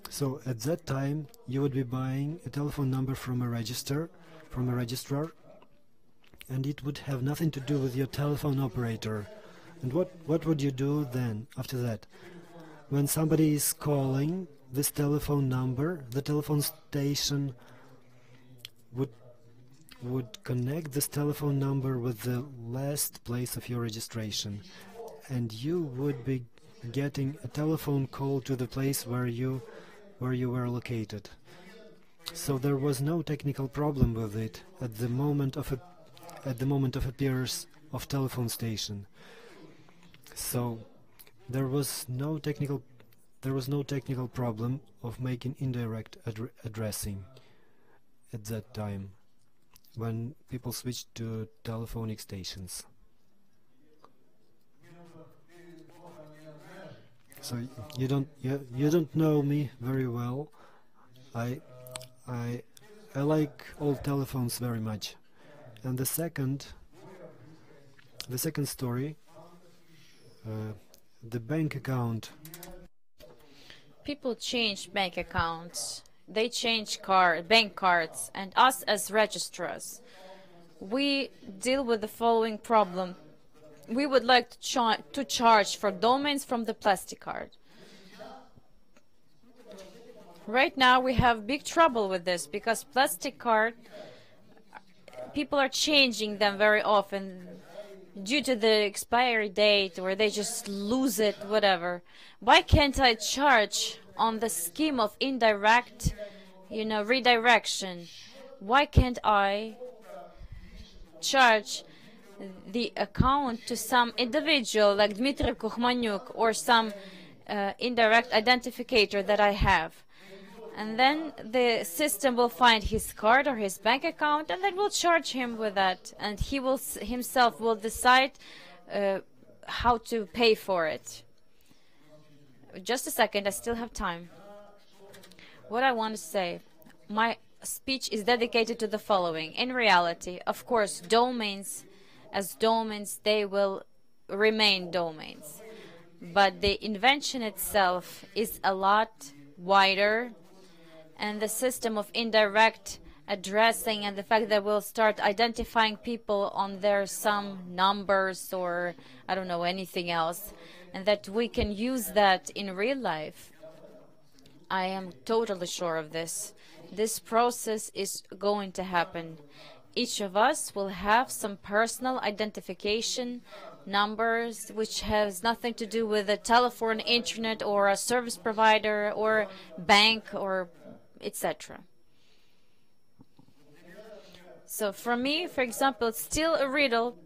So at that time you would be buying a telephone number from a registrar, and it would have nothing to do with your telephone operator. And what would you do then after that? When somebody is calling this telephone number, the telephone station would connect this telephone number with the last place of your registration, and you would be getting a telephone call to the place where you were located. So there was no technical problem with it at the moment of appearance of telephone station. So there was no technical problem of making indirect addressing at that time when people switched to telephonic stations. So you don't know me very well. I like old telephones very much. And the second story, the bank account. People change bank accounts. They change bank cards, and us as registrars, we deal with the following problem. We would like to charge for domains from the plastic card. Right now we have big trouble with this because plastic card, people are changing them very often due to the expiry date, or they just lose it, whatever. Why can't I charge on the scheme of indirect, redirection? Why can't I charge the account to some individual like Dmitry Kukhmanyuk or some indirect identificator that I have? And then the system will find his card or his bank account, and then will charge him with that, and he will himself will decide how to pay for it. Just a second, I still have time. What I want to say, speech is dedicated to the following. In reality, of course, domains, as domains, they will remain domains. But the invention itself is a lot wider, and the system of indirect addressing and the fact that we'll start identifying people on their some numbers or I don't know anything else, and that we can use that in real life. I am totally sure of this. This process is going to happen. Each of us will have some personal identification numbers which has nothing to do with a telephone, internet, or a service provider, or bank, or etc. So for me, for example, it's still a riddle.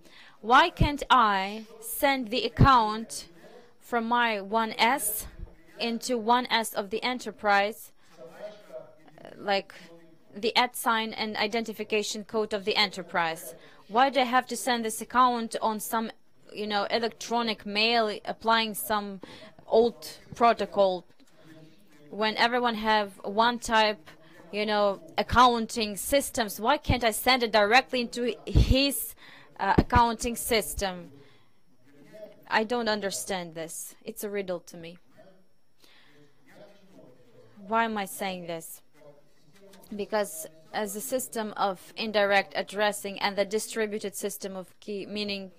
Why can't I send the account from my 1S into 1S of the enterprise, like the @ and identification code of the enterprise? Why do I have to send this account on some, electronic mail, applying some old protocol, when everyone have one type, accounting systems? Why can't I send it directly into his accounting system? I don't understand this. It's a riddle to me. Why am I saying this? Because as a system of indirect addressing and the distributed system of meaning,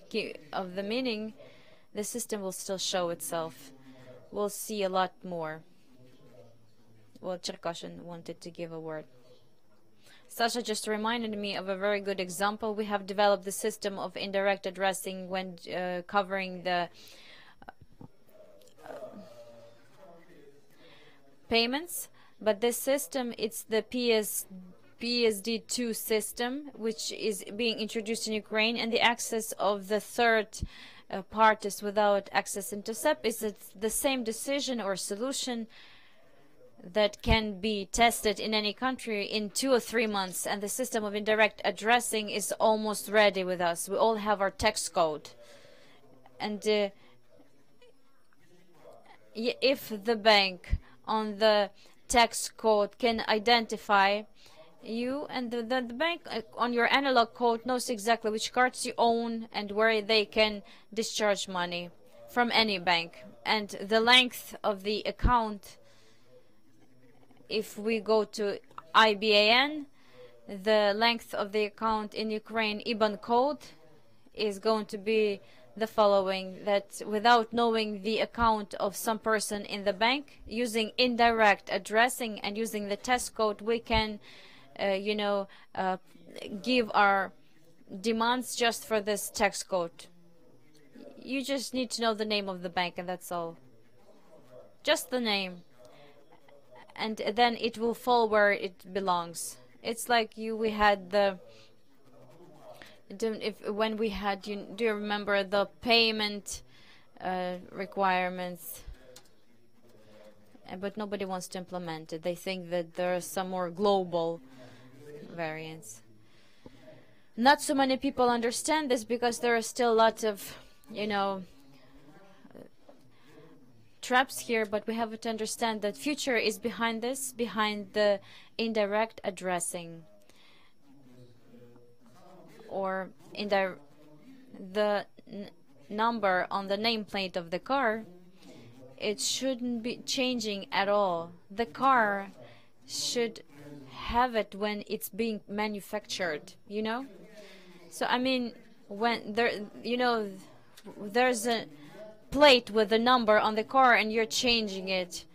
the system will still show itself. We'll see a lot more. Well, Cherkashin wanted to give a word. Sasha just reminded me of a very good example. We have developed the system of indirect addressing when covering the payments, but this system, it's the PSD2 system, which is being introduced in Ukraine, and the access of the third parties without access into SEP is the same decision or solution that can be tested in any country in 2 or 3 months, and the system of indirect addressing is almost ready with us. We all have our text code, and if the bank on the text code can identify you, and the bank on your analog code knows exactly which cards you own and where they can discharge money from any bank, and the length of the account. If we go to IBAN, the length of the account in Ukraine IBAN code is going to be the following: that without knowing the account of some person in the bank, using indirect addressing and using the test code, we can give our demands just for this text code. You just need to know the name of the bank, and that's all. Just the name, and then it will fall where it belongs. It's like we had the when we had, do you remember the payment requirements? But nobody wants to implement it. They think that there are some more global variants. Not so many people understand this because there are still lots of traps here, but we have to understand that future is behind this, behind the indirect addressing, or the number on the nameplate of the car. It shouldn't be changing at all. The car should have it when it's being manufactured, So I mean, when there's a plate with the number on the car and you're changing it,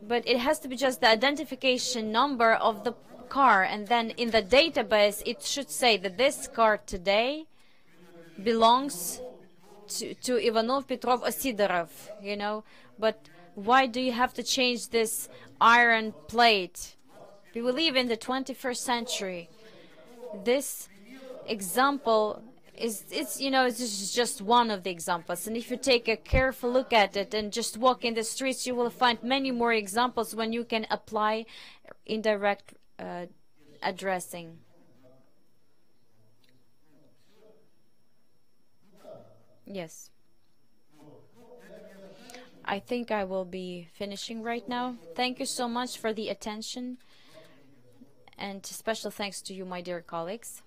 but it has to be just the identification number of the car, and then in the database it should say that this car today belongs to Ivanov, Petrov, or Sidorov, But why do you have to change this iron plate? We live in the 21st century. This example it's just one of the examples, and if you take a careful look at it and just walk in the streets, you will find many more examples when you can apply indirect addressing. Yes. I think I will be finishing right now. Thank you so much for the attention. And special thanks to you, my dear colleagues.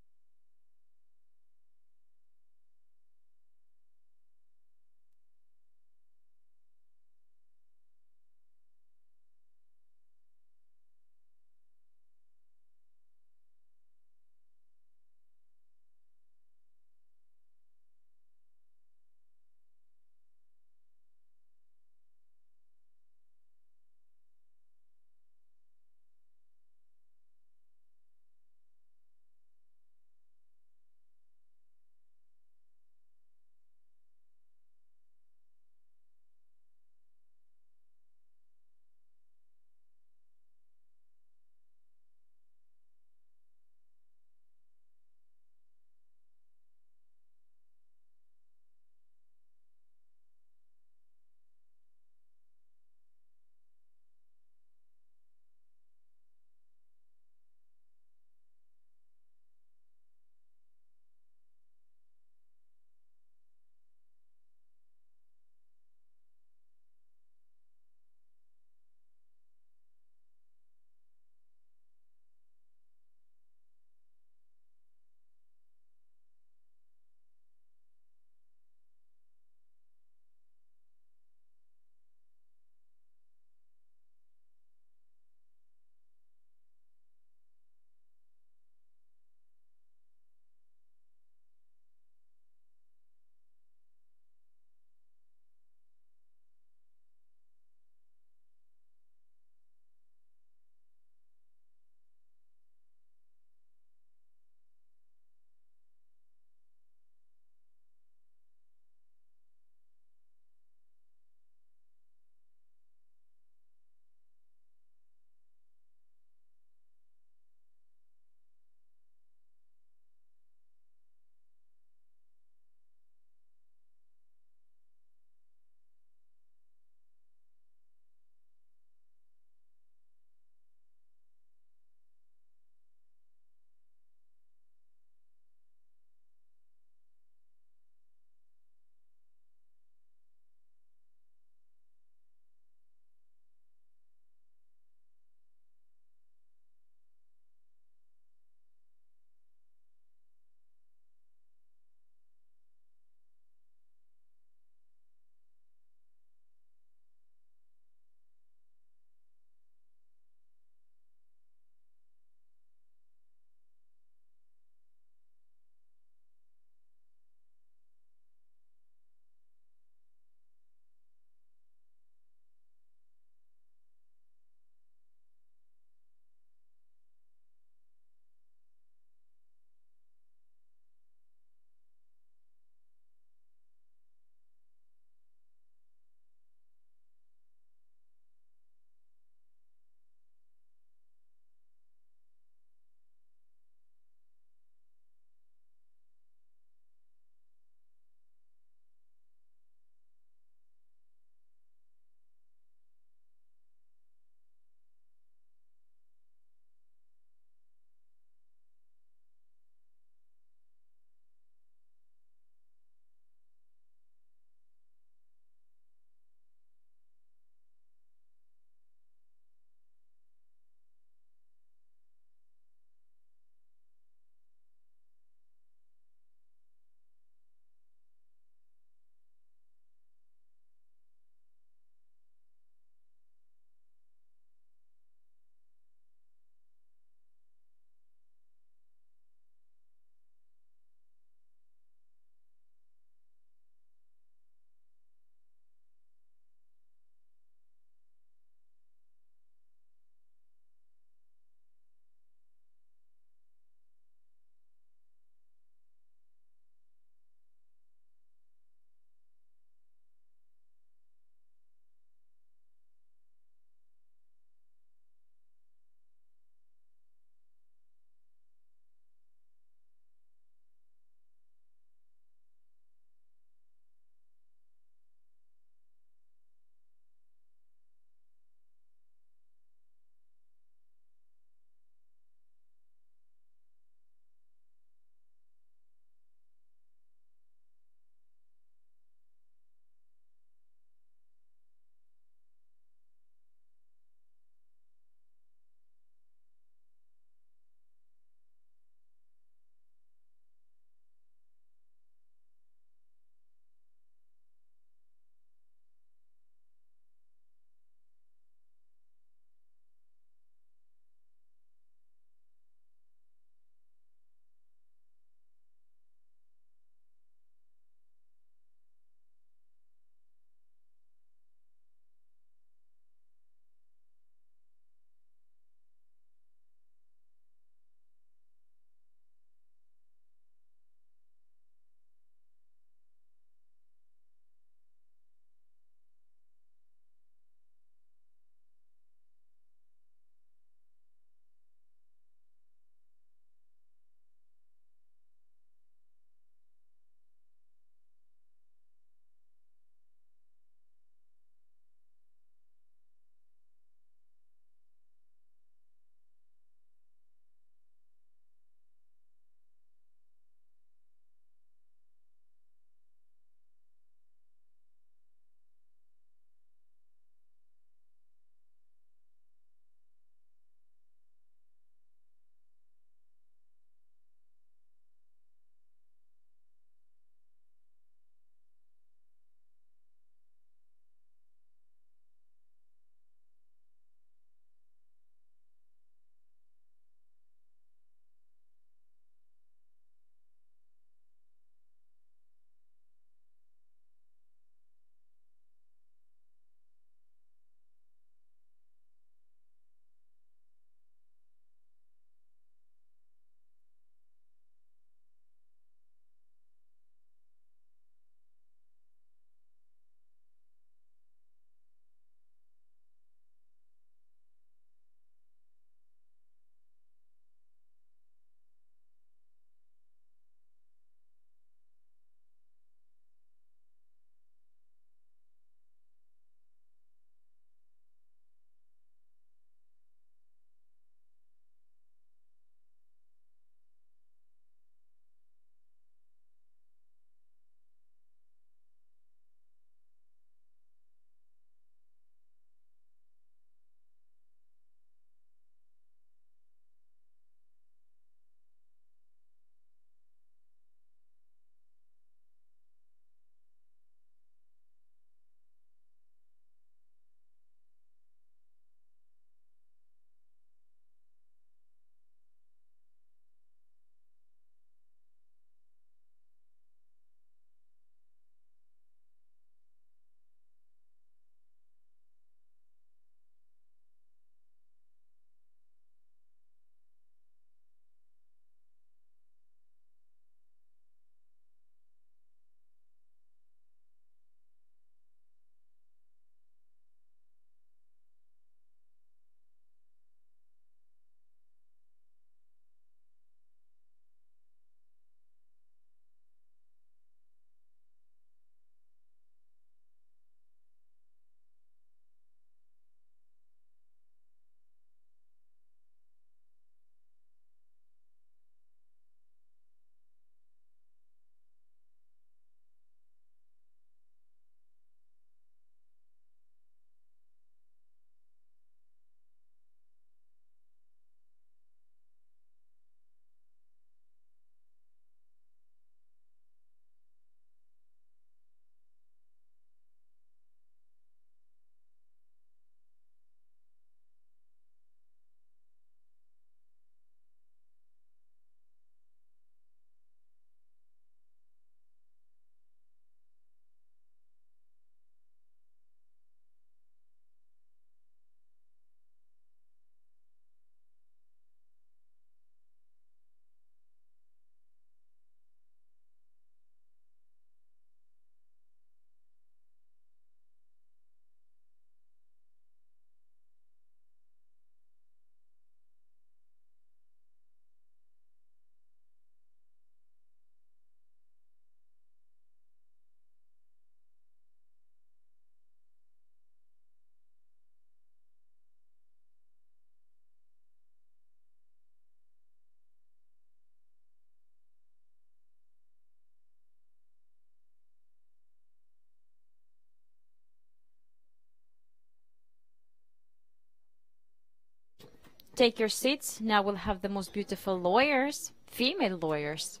take your seats. Now we'll have the most beautiful lawyers, female lawyers.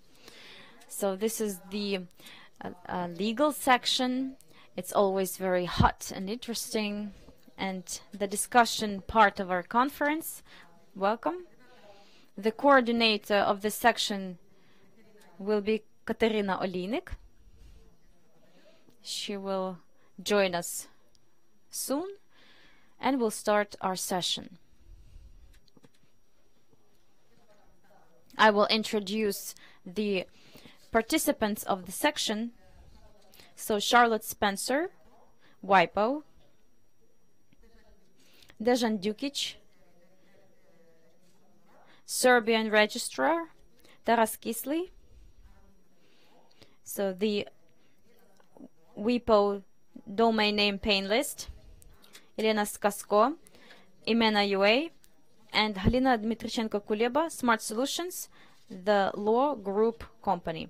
So this is the legal section. It's always very hot and interesting. And the discussion part of our conference. Welcome. The coordinator of this section will be Katerina Olinik. She will join us soon, and we'll start our session. I will introduce the participants of the section. So Charlotte Spencer, WIPO, Dejan Dukic, Serbian Registrar, Taras Kisli. So the WIPO domain name pane list, Elena Skasko, Imena UA, and Halina Dmitrichenko-Kuleba, Smart Solutions, the law group company.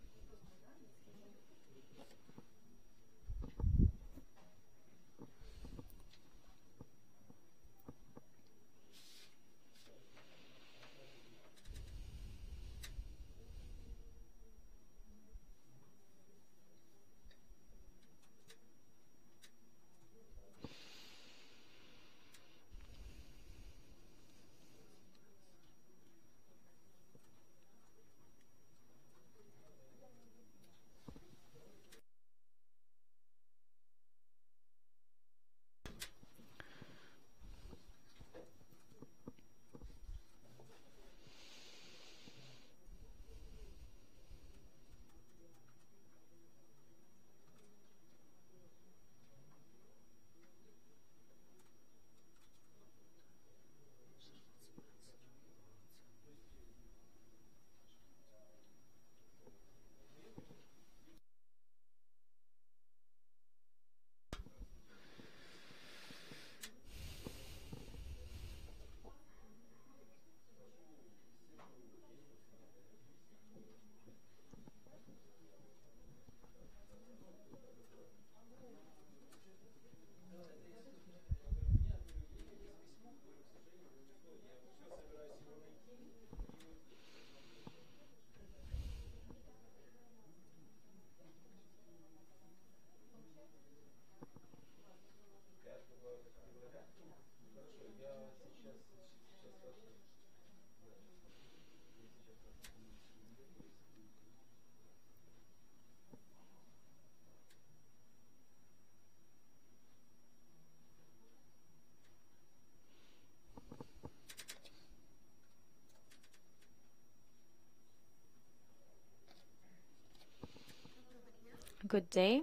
Good day.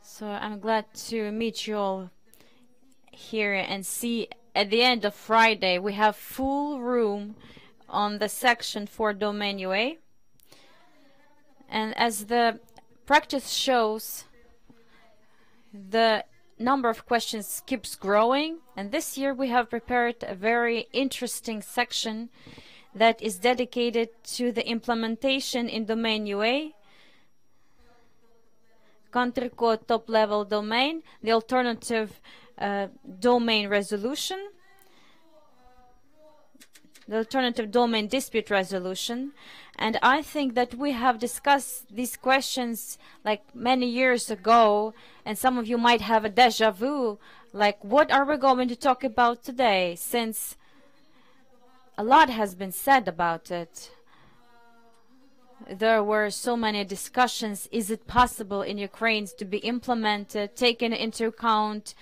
So I'm glad to meet you all here and see at the end of Friday we have full room on the section for domain UA. And as the practice shows, the number of questions keeps growing, and this year we have prepared a very interesting section that is dedicated to the implementation in domain UA, country code top-level domain, the alternative domain resolution, the alternative domain dispute resolution. And I think that we have discussed these questions like many years ago, and some of you might have a deja vu, like what are we going to talk about today, since a lot has been said about it. There were so many discussions. Is it possible in Ukraine to be implemented, taking into account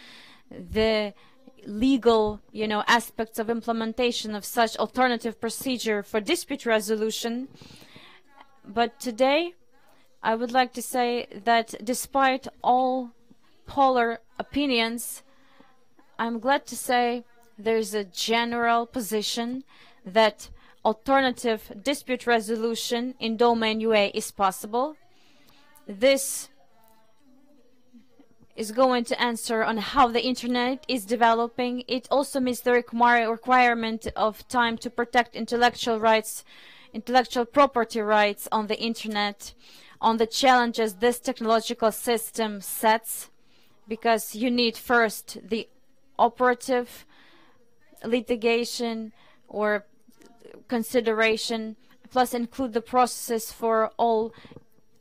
the legal, aspects of implementation of such alternative procedure for dispute resolution? But today, I would like to say that despite all polar opinions, I'm glad to say there's a general position that alternative dispute resolution in domain UA is possible. This is going to answer on how the internet is developing. It also meets the requirement of time to protect intellectual rights, intellectual property rights on the internet, on the challenges this technological system sets, because you need first the operative litigation or consideration, plus include the processes for all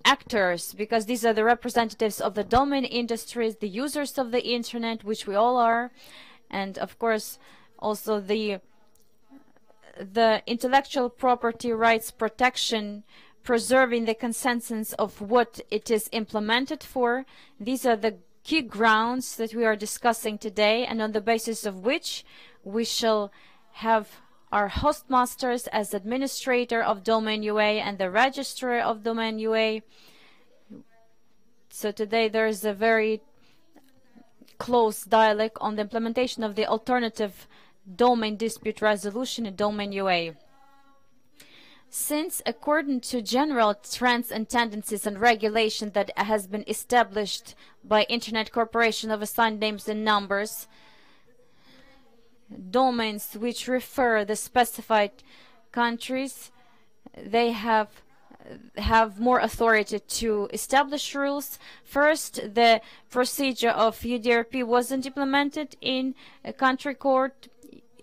actors, because these are the representatives of the domain industries, the users of the internet, which we all are, and of course also the intellectual property rights protection, preserving the consensus of what it is implemented for. These are the key grounds that we are discussing today, and on the basis of which we shall have our host masters as administrator of domain UA and the registrar of domain UA. So today there is a very close dialogue on the implementation of the alternative domain dispute resolution in domain UA. Since according to general trends and tendencies and regulation that has been established by Internet Corporation of Assigned Names and Numbers, domains which refer the specified countries, they have more authority to establish rules. First, the procedure of UDRP wasn't implemented in a country court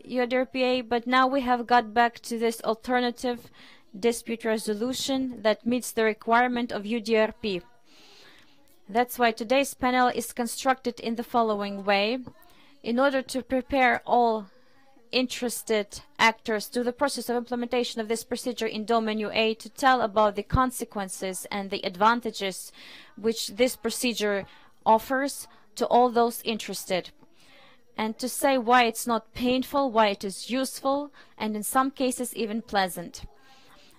UADRPA, but now we have got back to this alternative dispute resolution that meets the requirement of UDRP. That's why today's panel is constructed in the following way. In order to prepare all interested actors to the process of implementation of this procedure in domain UA, to tell about the consequences and the advantages which this procedure offers to all those interested, and to say why it's not painful, why it is useful, and in some cases even pleasant.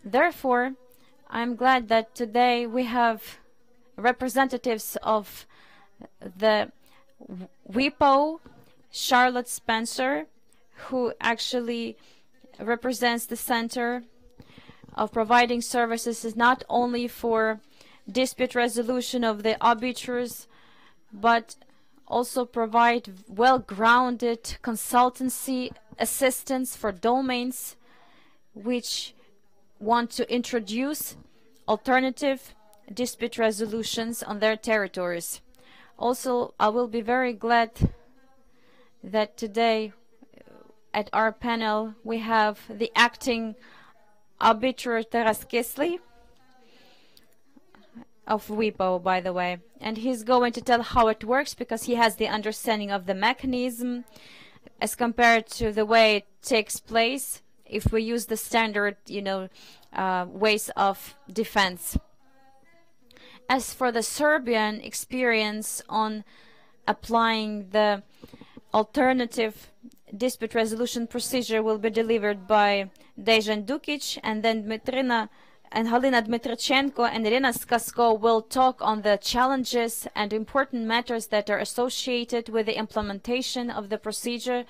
Therefore, I'm glad that today we have representatives of the WIPO, Charlotte Spencer, who actually represents the Center of providing services not only for dispute resolution of the arbiters, but also provide well-grounded consultancy assistance for domains which want to introduce alternative dispute resolutions on their territories. Also, I will be very glad that today at our panel we have the acting arbiter Taras Kisly of WIPO, by the way, and he's going to tell how it works because he has the understanding of the mechanism as compared to the way it takes place if we use the standard, ways of defense. As for the Serbian experience on applying the alternative dispute resolution procedure will be delivered by Dejan Dukic, and then Dmitrina and Halina Dmitrichenko and Irina Skasko will talk on the challenges and important matters that are associated with the implementation of the procedure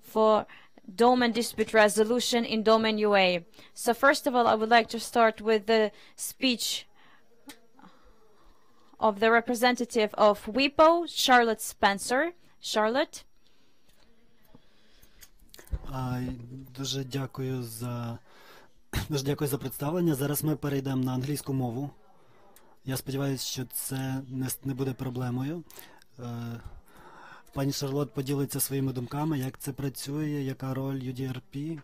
for domain dispute resolution in domain UA. So first of all, I would like to start with the speech of the representative of WIPO, Charlotte Spencer. Charlotte. Дуже дякую за представлення. Зараз ми перейдемо на англійську мову. Я сподіваюся, що це не буде проблемою. Пані Шарлот поділиться своїми думками, як це працює, яка роль UDRP,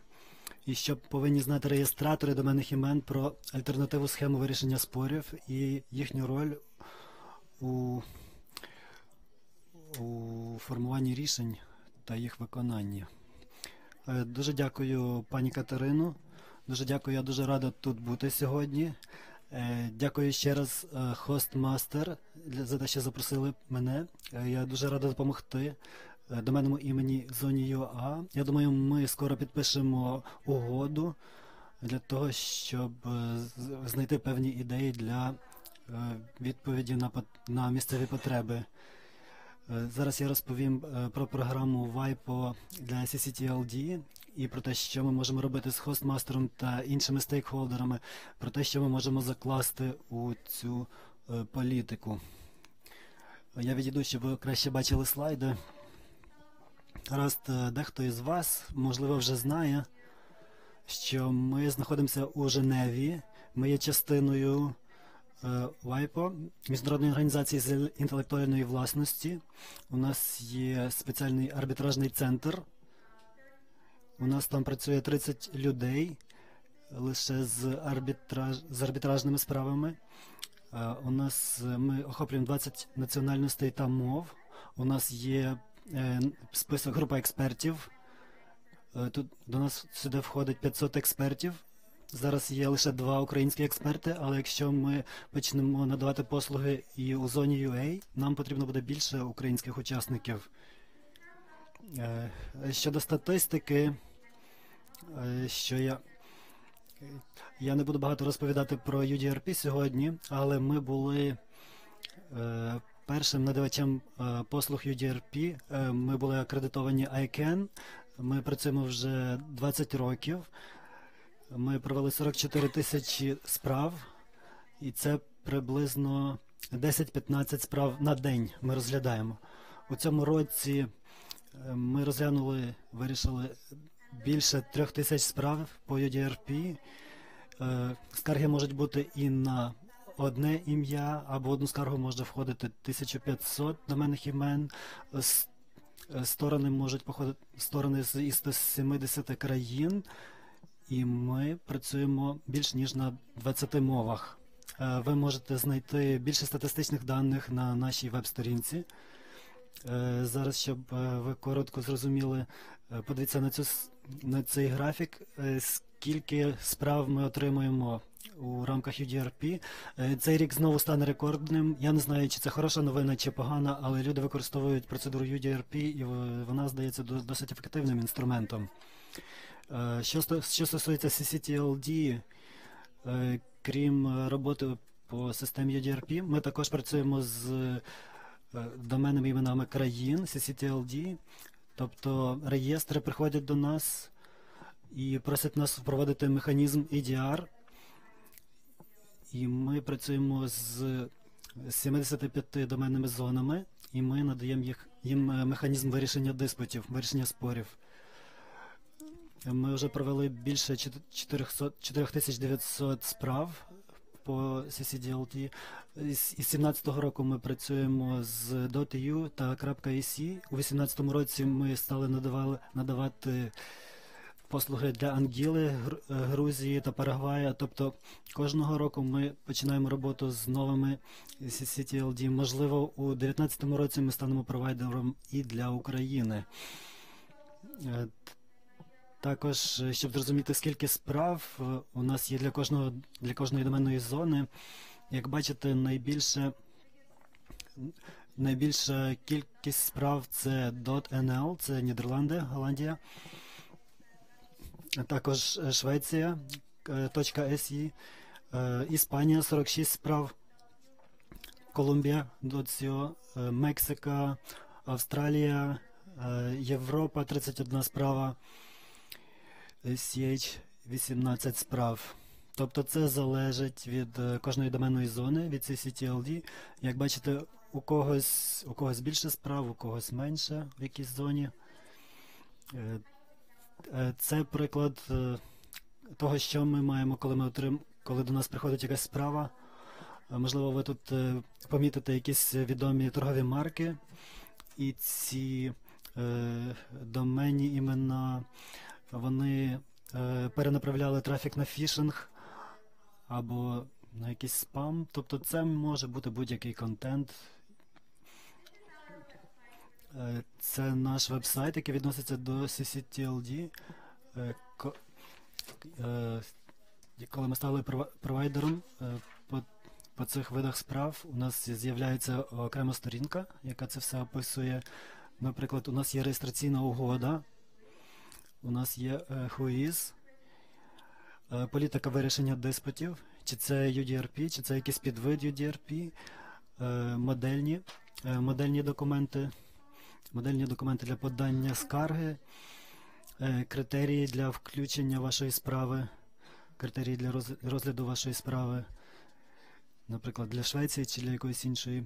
і що повинні знати реєстратори доменних імен про альтернативу схему вирішення спорів і їхню роль у формуванні рішень та їх виконанні. Дуже дякую, пані Катерину. Дуже дякую, я дуже рада тут бути сьогодні. Дякую ще раз, хостмастер, за те, що запросили мене. Я дуже рада допомогти доменному імені зоні ЮА. Я думаю, ми скоро підпишемо угоду для того, щоб знайти певні ідеї для відповіді на місцеві потреби. Зараз я розповім про програму WIPO для CCTLD і про те, що ми можемо робити з хостмастером та іншими стейкхолдерами, про те, що ми можемо закласти у цю політику. Я відійду, щоб ви краще бачили слайди. Раз дехто із вас, можливо, вже знає, що ми знаходимося у Женеві. Ми є частиною WIPO, Міжнародної організації з інтелектуальної власності. У нас є спеціальний арбітражний центр. У нас там працює 30 людей лише з арбітражними справами. Ми охоплюємо 20 національностей та мов. У нас є список група експертів. Тут до нас сюди входить 500 експертів. Зараз є лише 2 українські експерти, але якщо ми почнемо надавати послуги і у зоні UA, нам потрібно буде більше українських учасників. Щодо статистики, я не буду багато розповідати про UDRP сьогодні, але ми були першим надавачем послуг UDRP. Ми були акредитовані ICANN. Ми працюємо вже 20 років. Ми провели 44 тисячі справ, і це приблизно 10-15 справ на день ми розглядаємо. У цьому році ми вирішили більше 3 тисяч справ по UDRP. Скарги можуть бути і на одне ім'я, або одну скаргу може входити 1500 доменних імен. Сторони можуть походити із 170 країн, і ми працюємо більш ніж на 20 мовах. Ви можете знайти більше статистичних даних на нашій веб-сторінці. Зараз, щоб ви коротко зрозуміли, подивіться на цей графік, скільки справ ми отримуємо у рамках UDRP. Цей рік знову стане рекордним. Я не знаю, чи це хороша новина, чи погана, але люди використовують процедуру UDRP, і вона здається досить ефективним інструментом. Що стосується CCTLD, крім роботи по системі UDRP, ми також працюємо з доменними іменами країн, CCTLD, тобто реєстри приходять до нас і просять нас впровадити механізм EDR, і ми працюємо з 75 доменними зонами, і ми надаємо їм механізм вирішення диспутів, вирішення спорів. Ми вже провели більше 4900 справ по CCTLD. Із 2017 року ми працюємо з .eu та .ec. У 2018 році ми стали надавати послуги для Ангіли, Грузії та Парагвая. Тобто кожного року ми починаємо роботу з новими CCTLD. Можливо, у 2019 році ми станемо провайдером і для України. Також, щоб зрозуміти, скільки справ у нас є для кожної доменної зони, як бачите, найбільша кількість справ це .nl, це Нідерланди, Голландія, також Швеція, .se, Іспанія 46 справ, Колумбія, .co, Мексика, Австралія, Європа 31 справа, CH 18 справ. Тобто це залежить від кожної доменної зони, від CCTLD. Як бачите, у когось більше справ, у когось менше в якійсь зоні. Це приклад того, що ми маємо, коли до нас приходить якась справа. Можливо, ви тут помітите якісь відомі торгові марки, і ці доменні імена, вони перенаправляли трафік на фішинг або на якийсь спам. Тобто це може бути будь-який контент. Це наш веб-сайт, який відноситься до CCTLD. Коли ми стали провайдером по цих видах справ, у нас з'являється окрема сторінка, яка це все описує. Наприклад, у нас є реєстраційна угода, у нас є whois, політика вирішення диспутів, чи це UDRP, чи це якийсь підвид UDRP, модельні документи для подання скарги, критерії для включення вашої справи, критерії для розгляду вашої справи, наприклад, для Швеції чи для якоїсь іншої,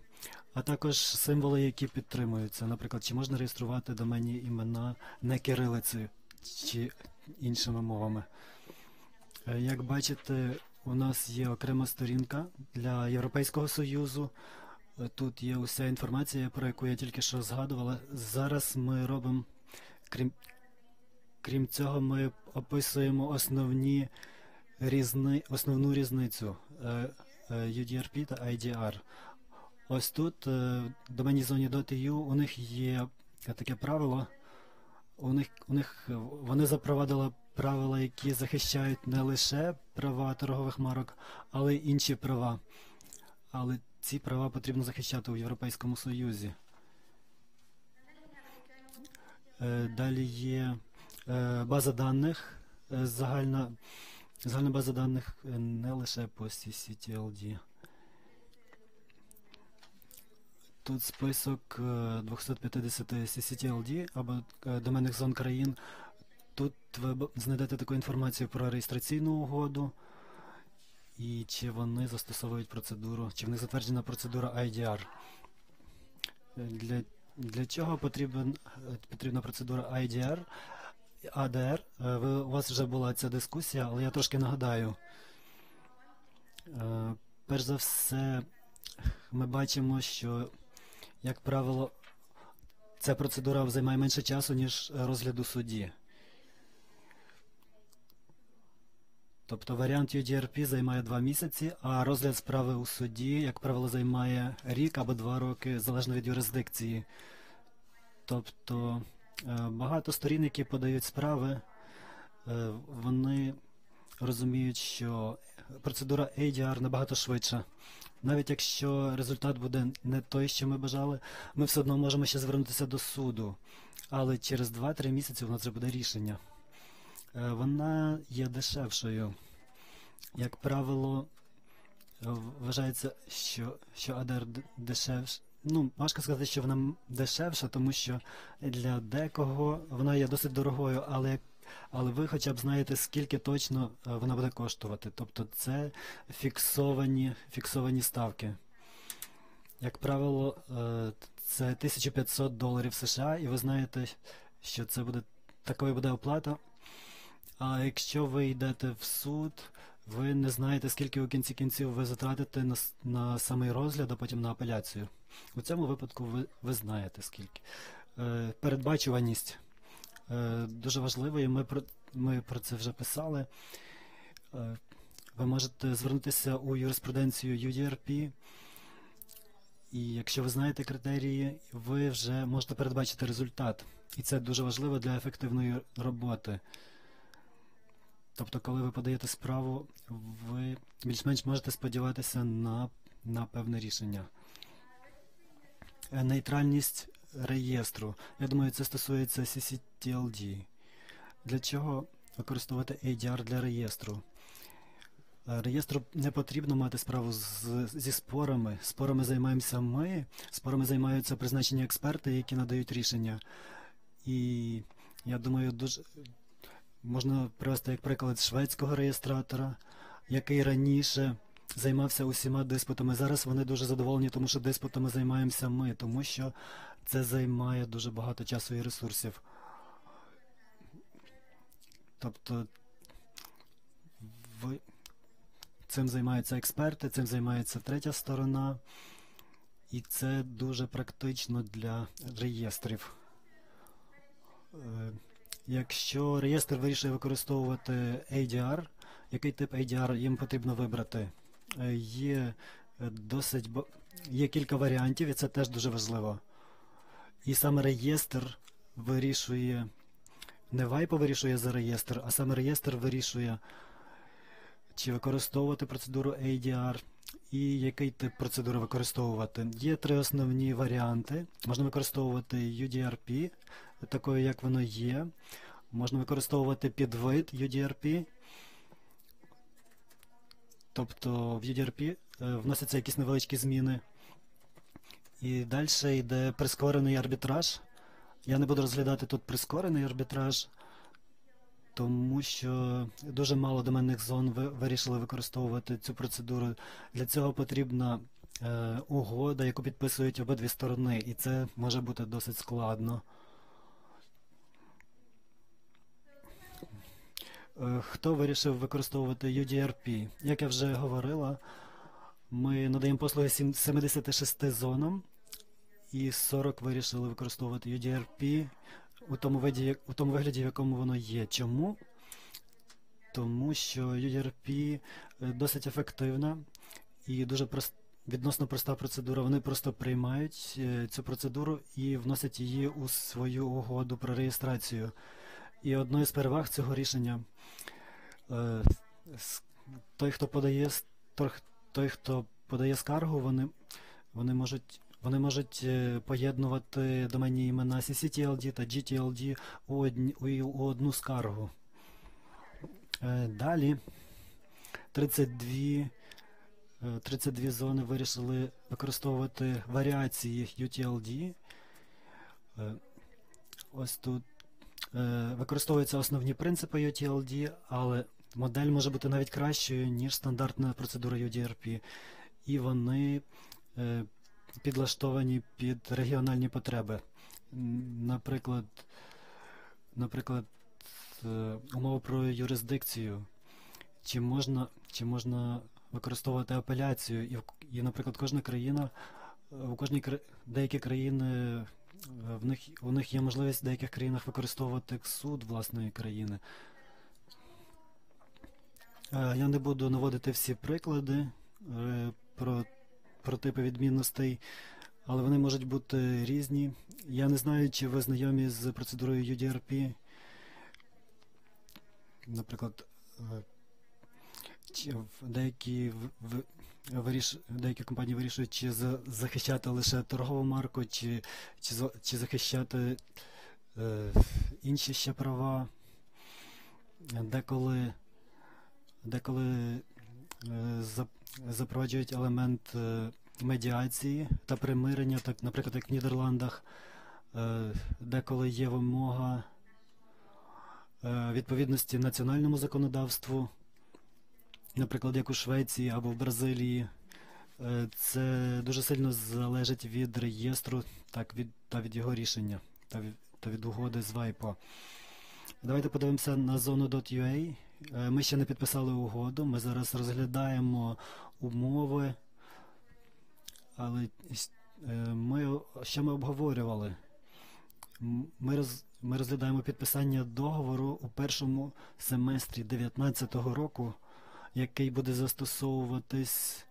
а також символи, які підтримуються. Наприклад, чи можна реєструвати доменні імена не кирилицею чи іншими мовами. Як бачите, у нас є окрема сторінка для Європейського Союзу. Тут є уся інформація, про яку я тільки що згадувала. Зараз ми робимо, Крім цього, ми описуємо основну різницю UDRP та IDR. Ось тут, в доменній зоні .eu, у них є таке правило. Вони запровадили правила, які захищають не лише права торгових марок, але й інші права. Але ці права потрібно захищати у Європейському Союзі. Далі є база даних, загальна база даних не лише по CCTLD. Тут список 250 CCTLD або доменних зон країн. Тут ви знайдете таку інформацію про реєстраційну угоду і чи вони застосовують процедуру, чи в них затверджена процедура IDR. Для чого потрібна процедура IDR, ADR? У вас вже була ця дискусія, але я трошки нагадаю. Перш за все, ми бачимо, що, як правило, ця процедура займає менше часу, ніж розгляд у суді. Тобто варіант UDRP займає 2 місяці, а розгляд справи у суді, як правило, займає рік або 2 роки, залежно від юрисдикції. Тобто багато сторін, які подають справи, вони розуміють, що процедура ADR набагато швидша. Навіть якщо результат буде не той, що ми бажали, ми все одно можемо ще звернутися до суду. Але через 2-3 місяці у нас вже буде рішення. Вона є дешевшою. Як правило, вважається, що ADR дешевша. Ну, важко сказати, що вона дешевша, тому що для декого вона є досить дорогою, але ви хоча б знаєте, скільки точно вона буде коштувати. Тобто це фіксовані ставки. Як правило, це $1500 США, і ви знаєте, що це такою буде оплата. А якщо ви йдете в суд, ви не знаєте, скільки у кінці кінців ви затратите на самий розгляд, а потім на апеляцію. У цьому випадку ви знаєте, скільки. Передбачуваність дуже важлива, і ми про це вже писали. Ви можете звернутися у юриспруденцію UDRP, і якщо ви знаєте критерії, ви вже можете передбачити результат. І це дуже важливо для ефективної роботи. Тобто, коли ви подаєте справу, ви більш-менш можете сподіватися на певне рішення. Нейтральність реєстру. Я думаю, це стосується CCTLD. Для чого використовувати ADR для реєстру? Реєстру не потрібно мати справу зі спорами. Спорами займаємося ми, спорами займаються призначені експерти, які надають рішення. І я думаю, можна привести як приклад шведського реєстратора, який раніше займався усіма диспутами. Зараз вони дуже задоволені, тому що диспутами займаємося ми, тому що це займає дуже багато часу і ресурсів. Тобто цим займаються експерти, цим займається третя сторона, і це дуже практично для реєстрів. Якщо реєстр вирішує використовувати ADR, який тип ADR їм потрібно вибрати? Є кілька варіантів, і це теж дуже важливо. І саме реєстр вирішує, не WIPO вирішує за реєстр, а саме реєстр вирішує, чи використовувати процедуру ADR і який тип процедури використовувати. Є 3 основні варіанти. Можна використовувати UDRP, такою, як воно є. Можна використовувати підвид UDRP. Тобто в UDRP вносяться якісь невеличкі зміни. І далі йде прискорений арбітраж. Я не буду розглядати тут прискорений арбітраж, тому що дуже мало доменних зон вирішили використовувати цю процедуру. Для цього потрібна угода, яку підписують обидві сторони, і це може бути досить складно. Хто вирішив використовувати UDRP? Як я вже говорила, ми надаємо послуги 76 зонам, і 40 вирішили використовувати UDRP. у тому вигляді, в якому воно є. Чому? Тому що UDRP досить ефективна і дуже відносно проста процедура. Вони просто приймають цю процедуру і вносять її у свою угоду про реєстрацію. І одною з переваг цього рішення той, хто подає скаргу, вони можуть поєднувати доменні імена CCTLD та GTLD у одну скаргу. Далі 32 зони вирішили використовувати варіації UTLD. Ось тут використовуються основні принципи UTLD, але модель може бути навіть кращою, ніж стандартна процедура UDRP. І вони підлаштовані під регіональні потреби. Наприклад, умова про юрисдикцію. Чи можна використовувати апеляцію? І, наприклад, кожна країна, деякі країни, у них є можливість в деяких країнах використовувати суд власної країни. Я не буду наводити всі приклади про типи відмінностей, але вони можуть бути різні. Я не знаю, чи ви знайомі з процедурою UDRP. Наприклад, деякі компанії вирішують, чи захищати лише торгову марку, чи захищати інші ще права. Деколи запроваджують елемент медіації та примирення, так, наприклад, як в Нідерландах, деколи є вимога відповідності національному законодавству, наприклад, як у Швеції або в Бразилії. Це дуже сильно залежить від реєстру та від його рішення, та від угоди з WIPO. Давайте подивимося на zone.ua. Ми ще не підписали угоду, ми зараз розглядаємо умови, але що ми обговорювали? Ми розглядаємо підписання договору у першому семестрі 2019 року, який буде застосовуватись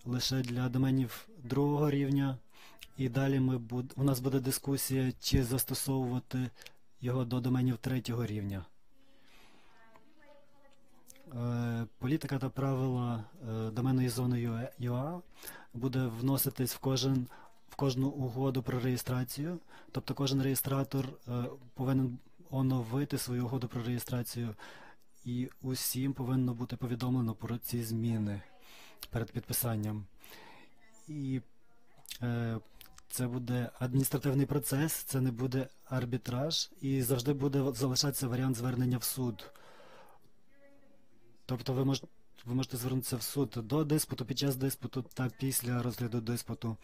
лише для доменів другого рівня. І далі у нас буде дискусія, чи застосовувати його до доменів третього рівня. Політика та правила доменної зони UA буде вноситись в кожну угоду про реєстрацію. Тобто кожен реєстратор повинен оновити свою угоду про реєстрацію, і усім повинно бути повідомлено про ці зміни перед підписанням. І це буде адміністративний процес, це не буде арбітраж, і завжди буде залишатися варіант звернення в суд. Тобто ви можете звернутися в суд до диспуту, під час диспуту та після розгляду диспуту.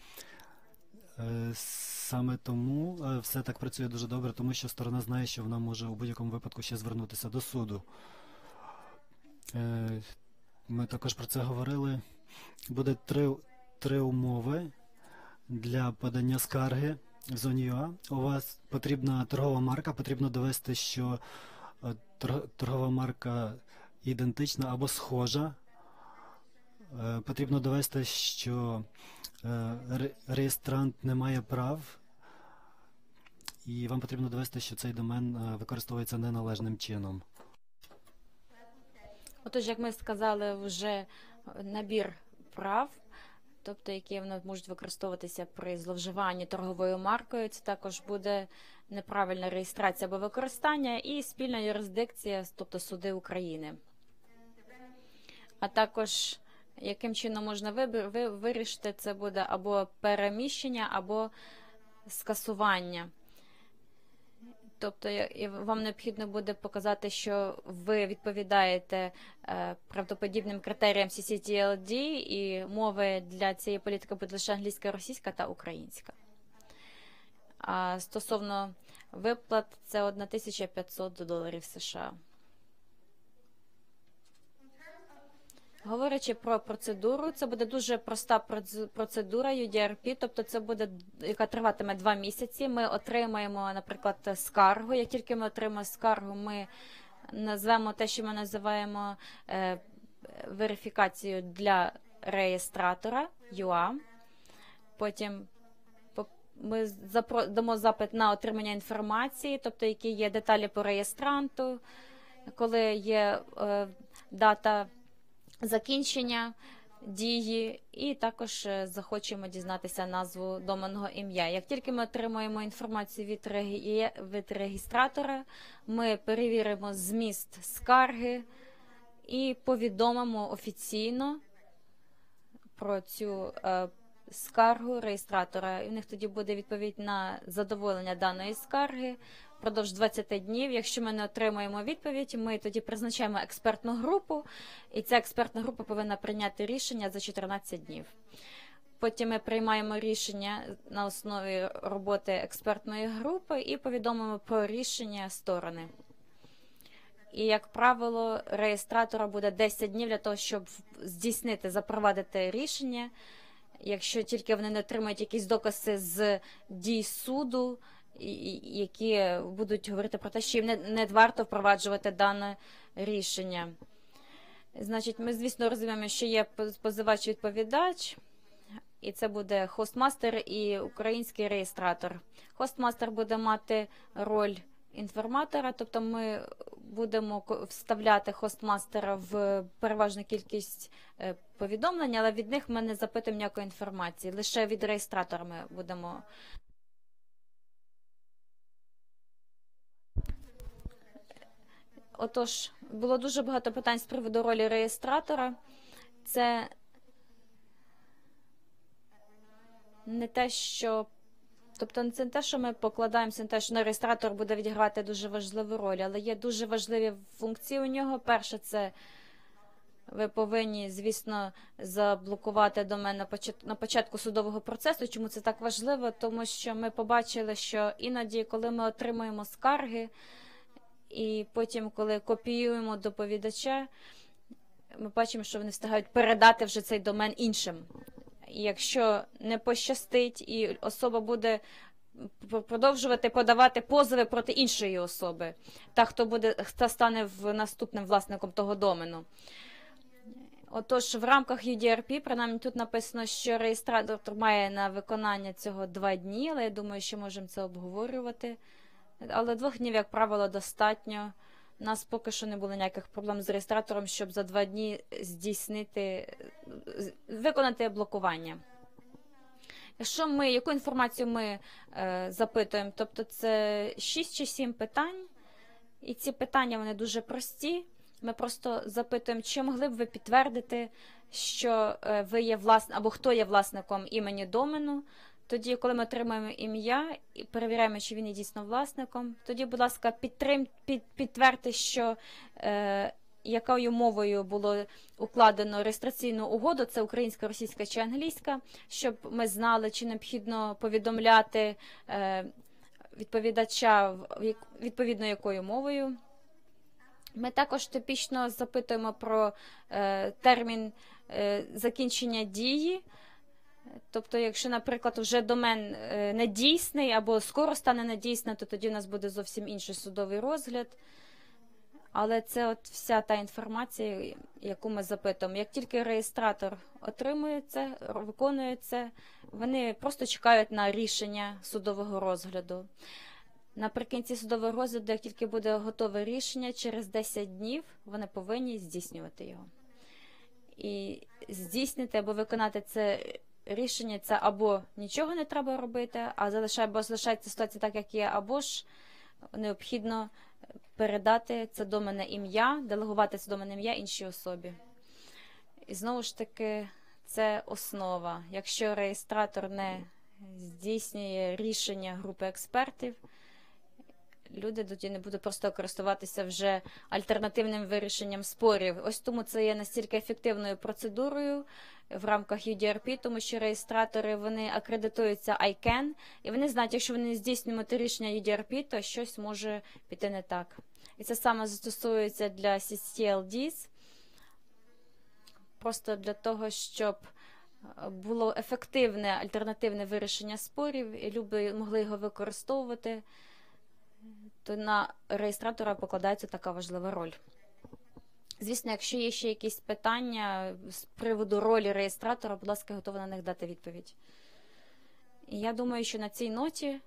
Саме тому все так працює дуже добре, тому що сторона знає, що вона може у будь-якому випадку ще звернутися до суду. Ми також про це говорили. Буде три умови для подання скарги в зоні UA. У вас потрібна торгова марка, потрібно довести, що торгова марка ідентична або схожа. Потрібно довести, що реєстрант не має прав, і вам потрібно довести, що цей домен використовується неналежним чином. Отож, як ми сказали, вже набір прав, тобто які можуть використовуватися при зловживанні торговою маркою, це також буде неправильна реєстрація або використання і спільна юрисдикція, тобто суди України. А також яким чином можна вирішити, це буде або переміщення, або скасування. Тобто вам необхідно буде показати, що ви відповідаєте правдоподібним критеріям CCTLD, і мови для цієї політики будуть лише англійська, російська та українська. А стосовно виплат, це $1500 США. Говорячи про процедуру, це буде дуже проста процедура UDRP, тобто це буде, яка триватиме 2 місяці. Ми отримаємо, наприклад, скаргу. Як тільки ми отримаємо скаргу, ми назвемо те, що ми називаємо верифікацією для реєстратора UA. Потім ми дамо запит на отримання інформації, тобто які є деталі по реєстранту, коли є дата закінчення дії, і також захочемо дізнатися назву доменного ім'я. Як тільки ми отримаємо інформацію від реєстратора, ми перевіримо зміст скарги і повідомимо офіційно про цю скаргу реєстратора. І в них тоді буде відповідь на задоволення даної скарги впродовж 20 днів. Якщо ми не отримаємо відповідь, ми тоді призначаємо експертну групу, і ця експертна група повинна прийняти рішення за 14 днів. Потім ми приймаємо рішення на основі роботи експертної групи і повідомимо про рішення сторони. І, як правило, реєстратора буде 10 днів для того, щоб здійснити, запровадити рішення, якщо тільки вони не отримають якісь докази з дій суду, які будуть говорити про те, що їм не варто впроваджувати дане рішення. Значить, ми, звісно, розуміємо, що є позивач-відповідач, і це буде хостмастер і український реєстратор. Хостмастер буде мати роль інформатора, тобто ми будемо вставляти хостмастера в переважну кількість повідомлень, але від них ми не запитуємо ніякої інформації, лише від реєстратора ми будемо. Отож, було дуже багато питань з приводу ролі реєстратора. Це не те, що... Тобто це не те, що ми покладаємося на те, що реєстратор буде відігравати дуже важливу роль, але є дуже важливі функції у нього. Перше, це ви повинні, звісно, заблокувати домен на початку судового процесу. Чому це так важливо? Тому що ми побачили, що іноді, коли ми отримуємо скарги, і потім, коли копіюємо доповідача, ми бачимо, що вони встигають передати вже цей домен іншим. І якщо не пощастить, і особа буде продовжувати подавати позови проти іншої особи, та, хто стане наступним власником того домену. Отож, в рамках UDRP, принаймні тут написано, що реєстратор має на виконання цього 2 дні, але я думаю, що можемо це обговорювати. Але 2 днів, як правило, достатньо. У нас поки що не було ніяких проблем з реєстратором, щоб за 2 дні виконати блокування. Яку інформацію ми запитуємо? Тобто це 6 чи 7 питань, і ці питання вони дуже прості. Ми просто запитуємо, чи могли б ви підтвердити, що ви є або хто є власником імені домену. Тоді, коли ми отримаємо ім'я і перевіряємо, чи він є дійсно власником, тоді, будь ласка, підтвердьте, що якою мовою було укладено реєстраційну угоду, це українська, російська чи англійська, щоб ми знали, чи необхідно повідомляти відповідача відповідно якою мовою. Ми також типічно запитуємо про термін закінчення дії. Тобто, якщо, наприклад, вже домен недійсний або скоро стане недійсним, то тоді у нас буде зовсім інший судовий розгляд. Але це от вся та інформація, яку ми запитуємо. Як тільки реєстратор отримує це, виконує це, вони просто чекають на рішення судового розгляду. Наприкінці судового розгляду, як тільки буде готове рішення, через 10 днів вони повинні здійснювати його. І здійснити або виконати це рішення, це або нічого не треба робити, або залишається ситуація так, як є, або ж необхідно передати це доменне ім'я, делегувати це доменне ім'я іншій особі. І знову ж таки, це основа. Якщо реєстратор не здійснює рішення групи експертів, люди тоді не будуть просто користуватися вже альтернативним вирішенням спорів. Ось тому це є настільки ефективною процедурою в рамках UDRP, тому що реєстратори, вони акредитуються ICANN, і вони знають, якщо вони здійснюють рішення UDRP, то щось може піти не так. І це саме застосується для CCLDs. просто для того, щоб було ефективне альтернативне вирішення спорів, і люди могли його використовувати, то на реєстратора покладається така важлива роль. Звісно, якщо є ще якісь питання з приводу ролі реєстратора, будь ласка, готова на них дати відповідь. І я думаю, що на цій ноті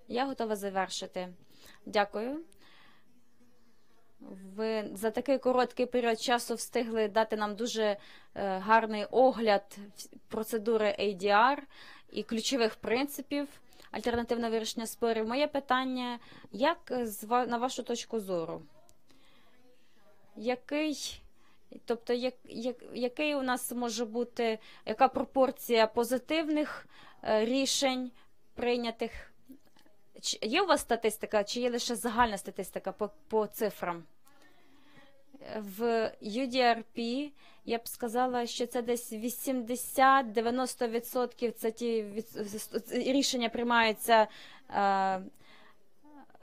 я готова завершити. Дякую. Ви за такий короткий період часу встигли дати нам дуже гарний огляд процедури ADR і ключових принципів альтернативного вирішення спорів. Моє питання, як на вашу точку зору, який у нас може бути, яка пропорція позитивних рішень прийнятих? Є у вас статистика, чи є лише загальна статистика по цифрам? В UDRP я б сказала, що це десь 80-90% це ті рішення приймаються,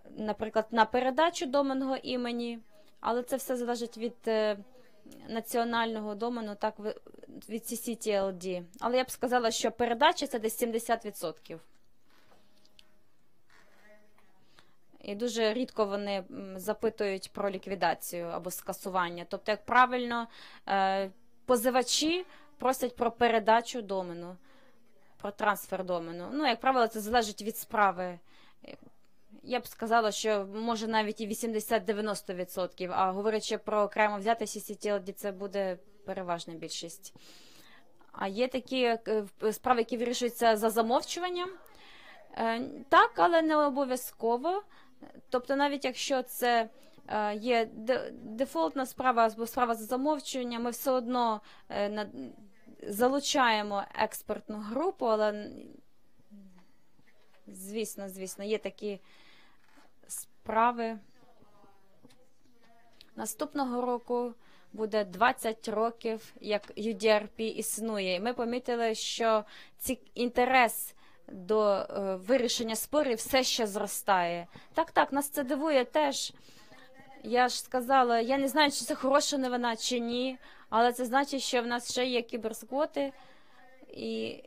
наприклад, на передачу доменного імені, але це все залежить від національного домену, так, від CCTLD. Але я б сказала, що передача це десь 70%. І дуже рідко вони запитують про ліквідацію або скасування. Тобто, як правильно, позивачі просять про передачу домену, про трансфер домену. Ну, як правило, це залежить від справи. Я б сказала, що може навіть і 80-90%, а говорячи про окремо взяти CCTLD, це буде переважна більшість. А є такі справи, які вирішуються за замовчуванням. Так, але не обов'язково. Тобто, навіть якщо це є дефолтна справа або справа за замовчуванням, ми все одно залучаємо експертну групу, але, звісно, є такі справи. Наступного року буде 20 років, як UDRP існує. І ми помітили, що інтерес до вирішення спорів все ще зростає. Так, нас це дивує теж. Я ж сказала, я не знаю, чи це хороша новина, чи ні, але це значить, що в нас ще є кіберсквоти. І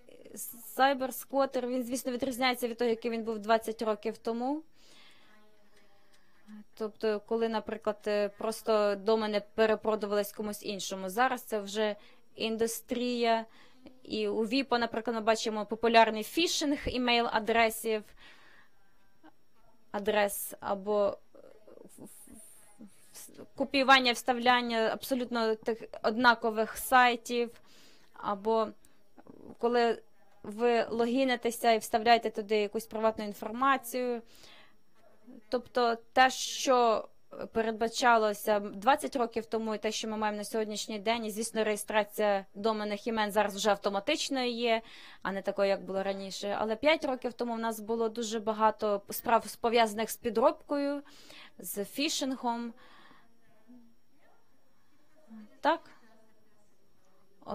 сайберсквотер, він, звісно, відрізняється від того, який він був 20 років тому. Тобто, коли, наприклад, просто домени перепродувались комусь іншому. Зараз це вже індустрія. І у ВІПО, наприклад, ми бачимо популярний фішинг імейл-адрес або копіювання, вставляння абсолютно однакових сайтів, або коли ви логінитеся і вставляєте туди якусь приватну інформацію. Тобто те, що передбачалося 20 років тому, і те, що ми маємо на сьогоднішній день, і, звісно, реєстрація доменних імен зараз вже автоматичною є, а не такою, як було раніше. Але 5 років тому в нас було дуже багато справ, пов'язаних з підробкою, з фішингом. Так?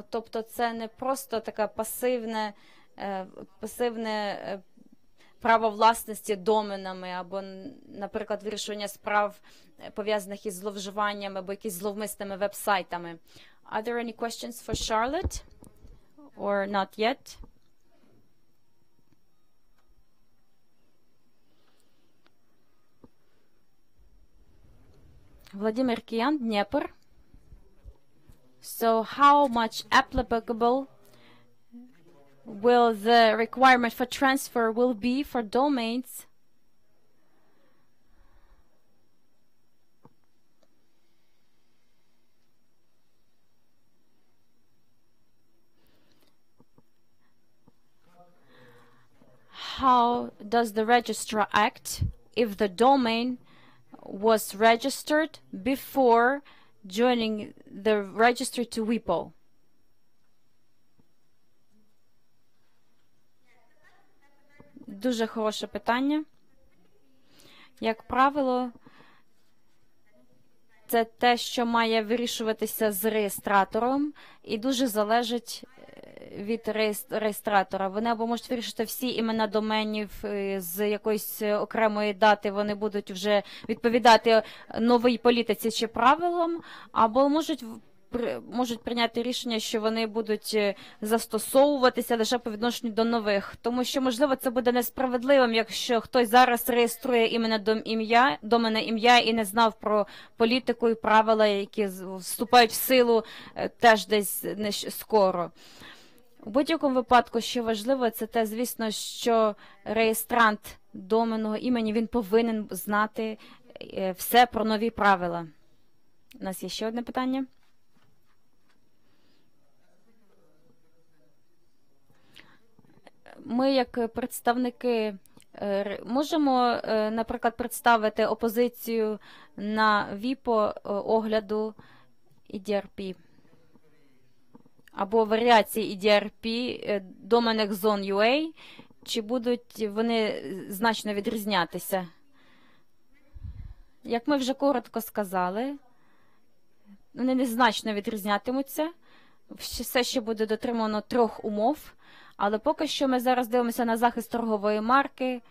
Тобто це не просто таке пасивне право власності доменами або, наприклад, вирішення справ, пов'язаних із зловживаннями або якісь зловмисними веб-сайтами. Are there any questions for Charlotte? Or not yet? Владимир Киян, Дніпр. So how much applicable will the requirement for transfer will be for domains how does the registrar act if the domain was registered before joining the registry to WIPO? Дуже хороше питання. Як правило, це те, що має вирішуватися з реєстратором, і дуже залежить від реєстратора. Вони або можуть вирішити всі імена доменів з якоїсь окремої дати, вони будуть вже відповідати новій політиці чи правилам, або можуть прийняти рішення, що вони будуть застосовуватися лише по відношенню до нових. Тому що, можливо, це буде несправедливим, якщо хтось зараз реєструє доменне ім'я і не знав про політику і правила, які вступають в силу теж десь скоро. У будь-якому випадку, що важливо, це те, звісно, що реєстрант доменного імені, він повинен знати все про нові правила. У нас є ще одне питання. Ми, як представники, можемо, наприклад, представити опозицію на ВІПО огляду EDRP або варіації EDRP доменних зон UA, чи будуть вони значно відрізнятися? Як ми вже коротко сказали, вони незначно відрізнятимуться, все ще буде дотримано 3 умов. Але поки що ми зараз дивимося на захист торгової марки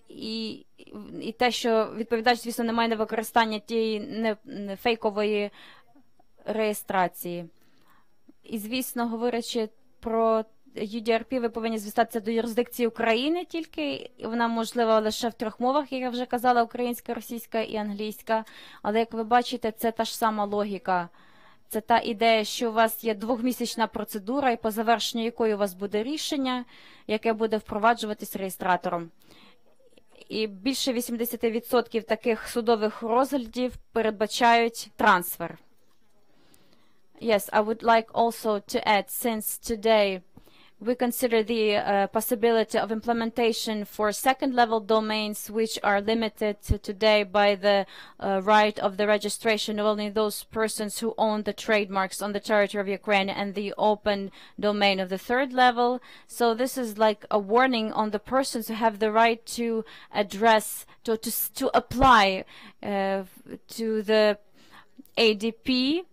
і те, що відповідач, звісно, не має на використання тієї фейкової реєстрації. І, звісно, говорячи про UDRP, ви повинні звертатися до юрисдикції України тільки. Вона можлива лише в 3 мовах, як я вже казала, українська, російська і англійська. Але, як ви бачите, це та ж сама логіка. Це та ідея, що у вас є 2-місячна процедура, і по завершенню якої у вас буде рішення, яке буде впроваджуватись реєстратором. І більше 80% таких судових розглядів передбачають трансфер. Yes, I would like also to add, since today we consider the possibility of implementation for second-level domains, which are limited today by the right of the registration of only those persons who own the trademarks on the territory of Ukraine and the open domain of the 3rd level. So this is like a warning on the persons who have the right to address, to apply to the ADP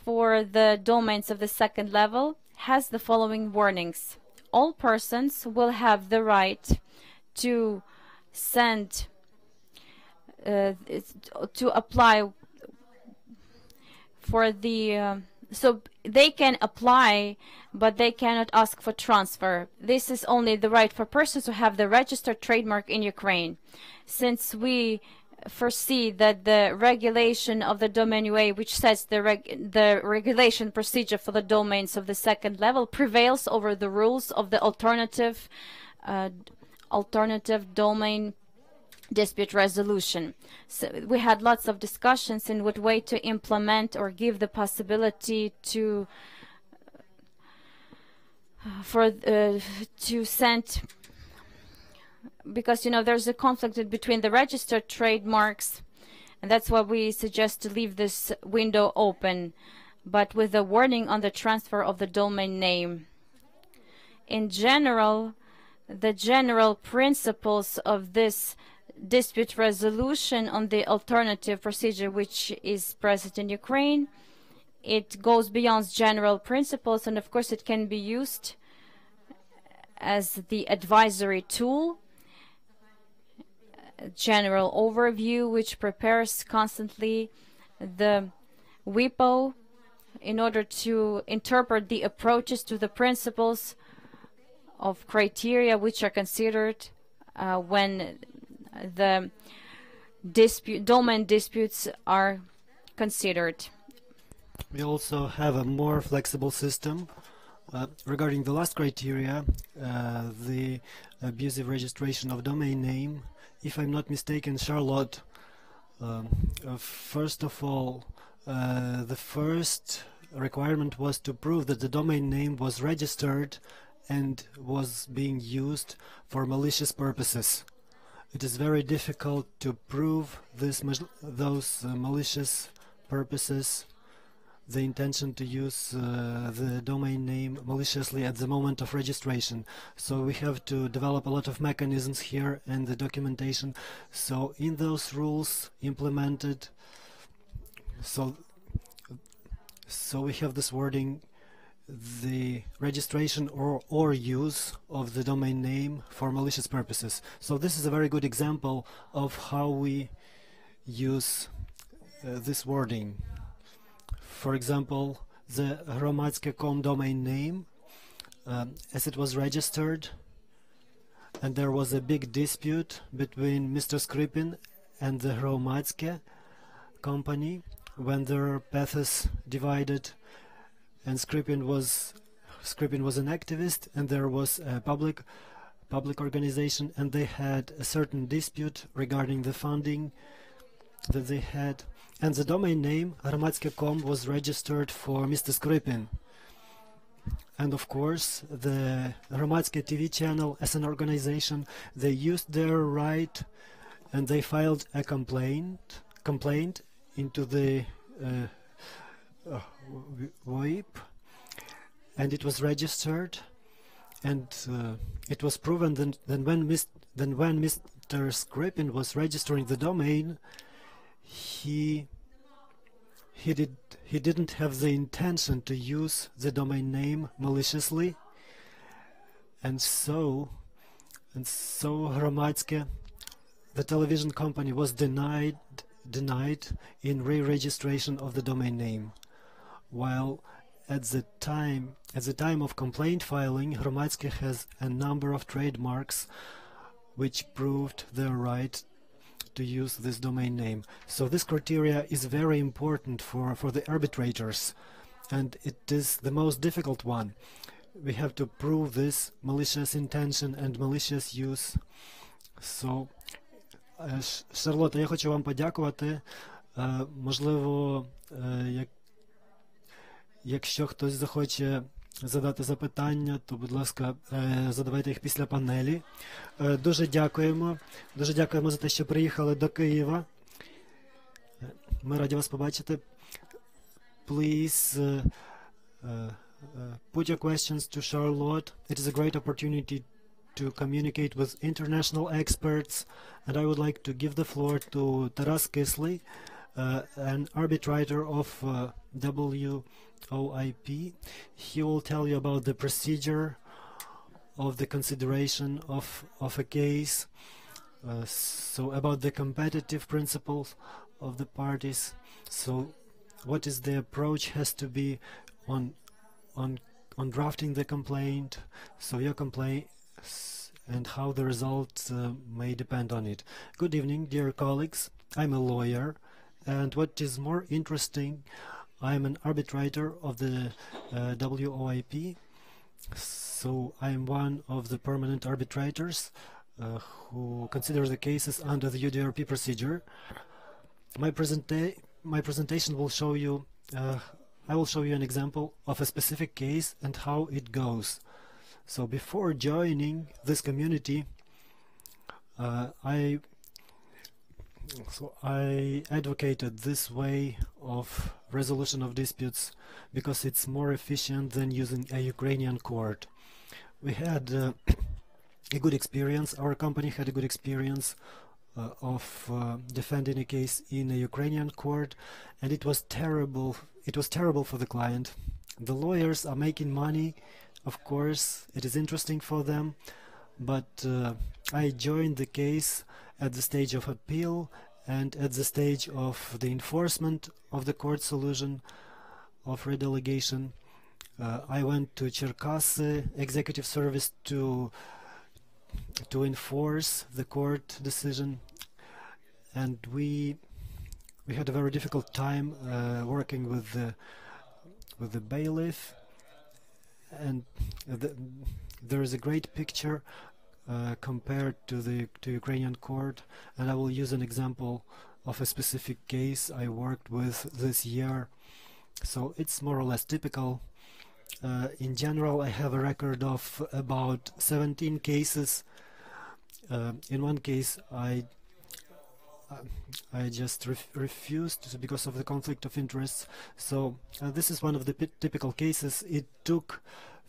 for the domains of the 2nd level. Has the following warnings. All persons will have the right to send, to apply for the, so they can apply, but they cannot ask for transfer. This is only the right for persons who have the registered trademark in Ukraine. Since we foresee that the regulation of the domain UA, which sets the regulation procedure for the domains of the 2nd level, prevails over the rules of the alternative domain dispute resolution. So we had lots of discussions in what way to implement or give the possibility to send, because, you know, there's a conflict between the registered trademarks, and that's why we suggest to leave this window open, but with a warning on the transfer of the domain name. In general, the general principles of this dispute resolution on the alternative procedure which is present in Ukraine, it goes beyond general principles, and of course it can be used as the advisory tool, general overview, which prepares constantly the WIPO in order to interpret the approaches to the principles of criteria which are considered when the domain disputes are considered. We also have a more flexible system. Regarding the last criteria, the abusive registration of domain name, if I'm not mistaken, Charlotte, first of all, the first requirement was to prove that the domain name was registered and was being used for malicious purposes. It is very difficult to prove those malicious purposes, the intention to use the domain name maliciously at the moment of registration. So we have to develop a lot of mechanisms here and the documentation. So in those rules implemented, so we have this wording the registration or use of the domain name for malicious purposes. So this is a very good example of how we use this wording. For example, the hromadske.com domain name, as it was registered, and there was a big dispute between Mr. Skripin and the Hromadske company when their paths divided, and Skripin was an activist, and there was a public organization, and they had a certain dispute regarding the funding that they had, and the domain name hromadske.com was registered for Mr. Skripin. And of course, the Hromadske TV channel, as an organization, they used their right, and they filed a complaint into the WIP, and it was registered, and it was proven that when Mr. Skripin was registering the domain, he didn't have the intention to use the domain name maliciously, and so Hromadske, the television company, was denied in re-registration of the domain name, while at the time of complaint filing, Hromadske has a number of trademarks which proved their right to use this domain name. So this criteria is very important for the arbitrators, and it is the most difficult one. We have to prove this malicious intention and malicious use. So, Шарлотта, я хочу вам подякувати. Можливо, якщо хтось захоче задати запитання, то, будь ласка, задавайте їх після панелі. Дуже дякуємо за те, що приїхали до Києва. Ми раді вас побачити. Please put your questions to Charlotte. It is a great opportunity to communicate with international experts, and I would like to give the floor to Taras Kisly, an arbitrator of WOIP. He will tell you about the procedure of the consideration of a case, so about the competitive principles of the parties, so what is the approach has to be on drafting the complaint, so your complaint and how the results may depend on it. Good evening, dear colleagues. I'm a lawyer, and what is more interesting, I'm an arbitrator of the WOIP, so I'm one of the permanent arbitrators who consider the cases under the UDRP procedure. My presentation will show you, I will show you an example of a specific case and how it goes. So before joining this community, I advocated this way of resolution of disputes because it's more efficient than using a Ukrainian court. We had a good experience, our company had a good experience of defending a case in a Ukrainian court, and it was terrible for the client. The lawyers are making money, of course, it is interesting for them, but I joined the case at the stage of appeal and at the stage of the enforcement of the court solution of redelegation. I went to Cherkasy Executive Service to enforce the court decision, and we had a very difficult time working with the bailiff, and there is a great picture compared to the Ukrainian court, and I will use an example of a specific case I worked with this year. So it's more or less typical. In general, I have a record of about 17 cases. In one case, I just refused because of the conflict of interests. So this is one of the typical cases. It took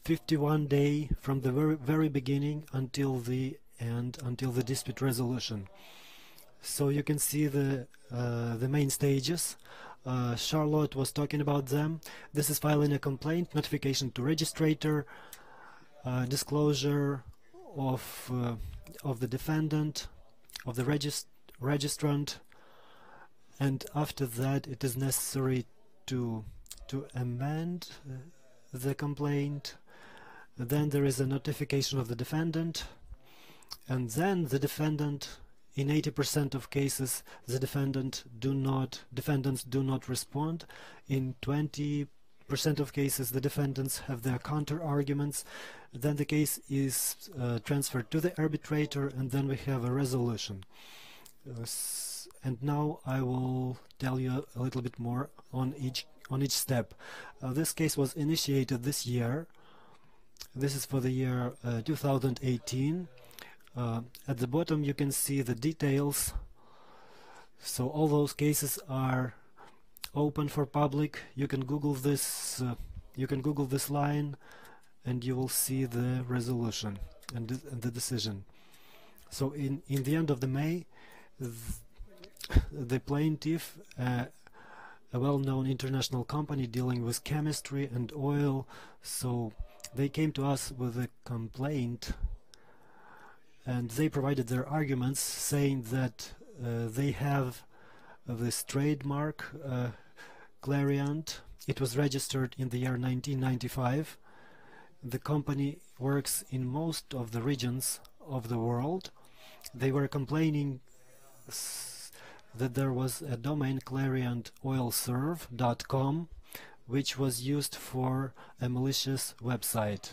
51 days from the very beginning until the end, until the dispute resolution. So you can see the main stages. Charlotte was talking about them. This is filing a complaint, notification to registrator, disclosure of the defendant, of the registrant, and after that it is necessary to amend the complaint. Then there is a notification of the defendant, and then the defendant, in 80% of cases, the defendants do not respond. In 20% of cases, the defendants have their counter arguments. Then the case is transferred to the arbitrator, and then we have a resolution. And now I will tell you a little bit more on each step. This case was initiated this year. This is for the year 2018. At the bottom you can see the details. So all those cases are open for public. You can Google this. You can Google this line, and you will see the resolution and the decision. So in the end of the May, the plaintiff, a well-known international company dealing with chemistry and oil, so they came to us with a complaint, and they provided their arguments, saying that they have this trademark Clariant. It was registered in the year 1995. The company works in most of the regions of the world. They were complaining that there was a domain clariantoilserve.com which was used for a malicious website.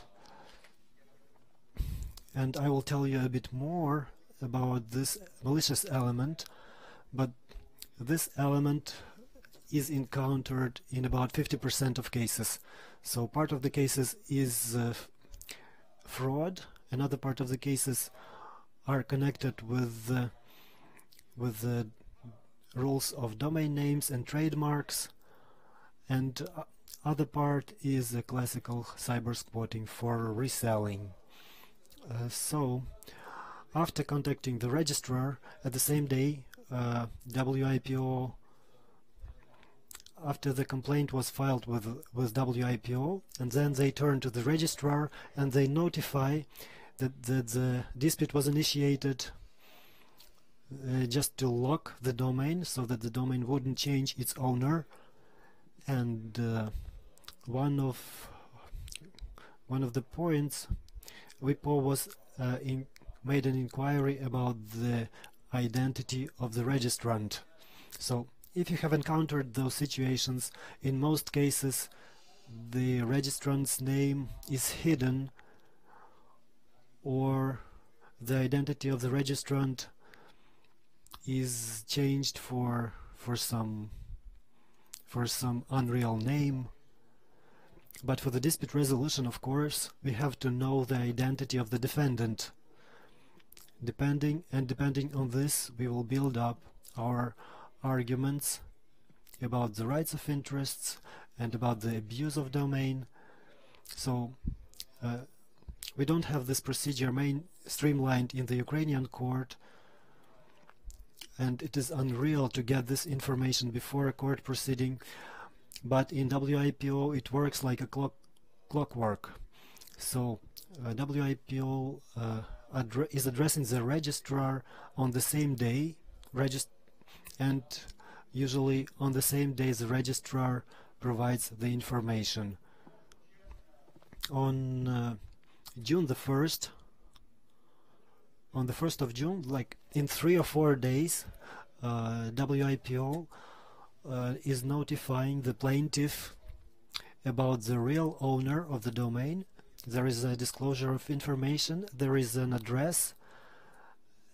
And I will tell you a bit more about this malicious element, but this element is encountered in about 50% of cases. So part of the cases is fraud, another part of the cases are connected with the rules of domain names and trademarks, and other part is a classical cyber squatting for reselling. So after contacting the registrar at the same day, WIPO, after the complaint was filed with WIPO, and then they turn to the registrar and they notify that the dispute was initiated just to lock the domain so that the domain wouldn't change its owner. And one of the points, WIPO was made an inquiry about the identity of the registrant. So if you have encountered those situations, in most cases the registrant's name is hidden, or the identity of the registrant is changed for some unreal name. But for the dispute resolution, of course, we have to know the identity of the defendant. Depending on this, we will build up our arguments about the rights of interests and about the abuse of domain. So we don't have this procedure streamlined in the Ukrainian court, and it is unreal to get this information before a court proceeding. But in WIPO it works like a clockwork. So WIPO is addressing the registrar on the same day, and usually on the same day the registrar provides the information. On June the 1st, on the 1st of June, like in 3 or 4 days, WIPO is notifying the plaintiff about the real owner of the domain. There is a disclosure of information, there is an address,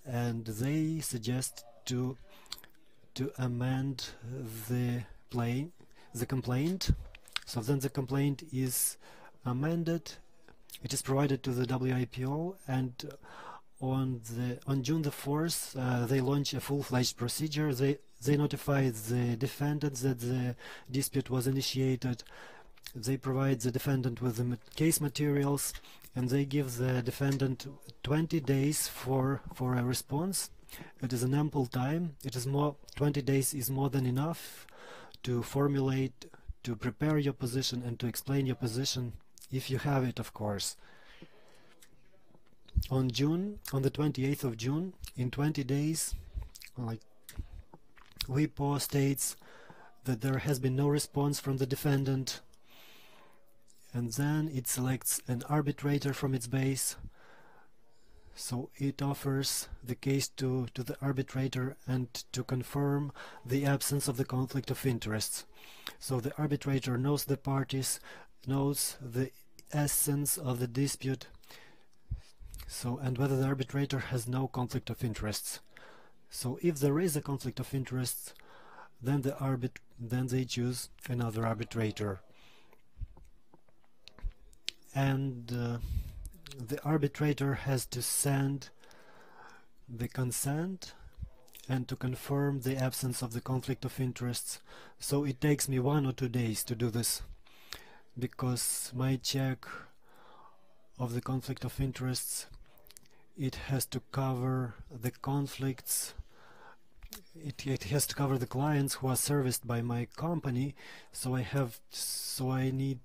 and they suggest to amend the complaint. So then the complaint is amended, it is provided to the WIPO, and on June the 4th they launch a full-fledged procedure. They notify the defendant that the dispute was initiated. They provide the defendant with the case materials, and they give the defendant 20 days for a response. It is an ample time. 20 days is more than enough to formulate, to prepare your position and to explain your position, if you have it, of course. On the 28th of June, in 20 days, WIPO states that there has been no response from the defendant, and then it selects an arbitrator from its base. So it offers the case to the arbitrator and to confirm the absence of the conflict of interests. So the arbitrator knows the parties, knows the essence of the dispute, and whether the arbitrator has no conflict of interests. So if there is a conflict of interests, then they choose another arbitrator. And the arbitrator has to send the consent and to confirm the absence of the conflict of interests. So it takes me 1 or 2 days to do this, because my check of the conflict of interests, it has to cover the conflicts, it has to cover the clients who are serviced by my company. So I need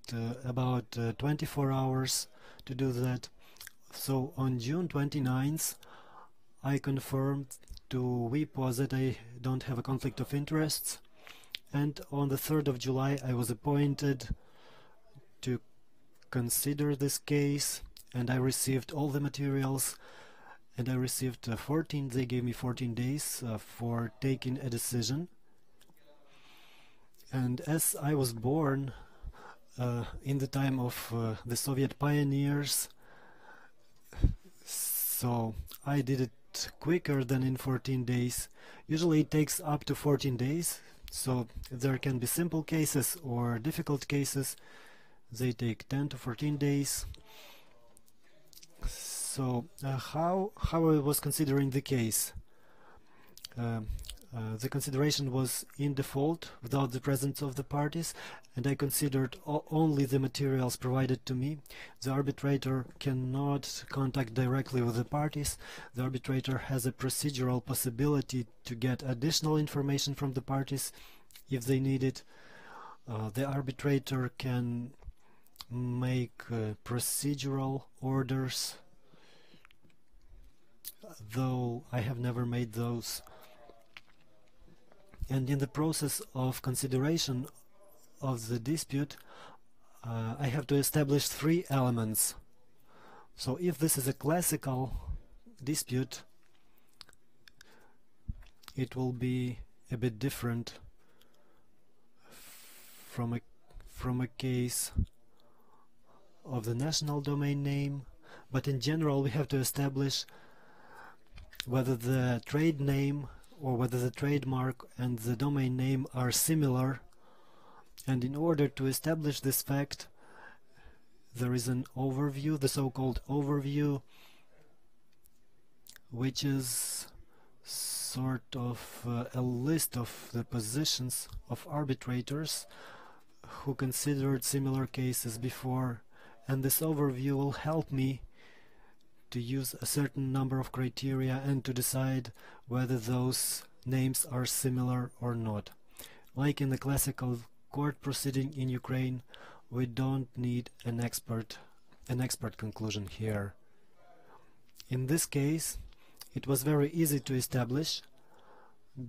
about 24 hours to do that. So on June 29th, I confirmed to WIPO that I don't have a conflict of interests, and on the 3rd of July I was appointed to consider this case, and I received all the materials, and I received they gave me 14 days for taking a decision. And as I was born in the time of the Soviet pioneers, so I did it quicker than in 14 days. Usually it takes up to 14 days, so there can be simple cases or difficult cases. They take 10 to 14 days. So how I was considering the case? The consideration was in default without the presence of the parties, and I considered only the materials provided to me. The arbitrator cannot contact directly with the parties. The arbitrator has a procedural possibility to get additional information from the parties if they need it. The arbitrator can make procedural orders, though I have never made those. And in the process of consideration of the dispute, I have to establish 3 elements. So if this is a classical dispute, it will be a bit different from a case of the national domain name, but in general we have to establish whether the trade name or whether the trademark and the domain name are similar. And in order to establish this fact, there is an overview, the so-called overview, which is sort of a list of the positions of arbitrators who considered similar cases before, and this overview will help me to use a certain number of criteria and to decide whether those names are similar or not. Like in the classical court proceeding in Ukraine, we don't need an expert conclusion here. In this case, it was very easy to establish,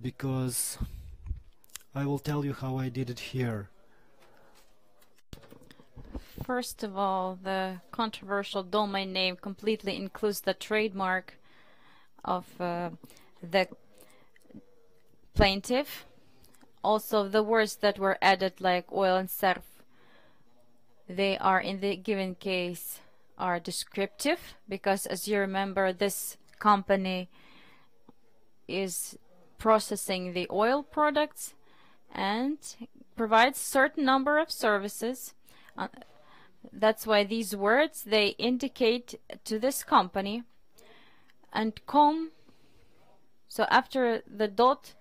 because I will tell you how I did it here. First of all, the controversial domain name completely includes the trademark of the plaintiff. Also, the words that were added, like oil and surf, they are in the given case are descriptive, because as you remember, this company is processing the oil products and provides certain number of services. That's why these words, they indicate to this company. And com, so after the dot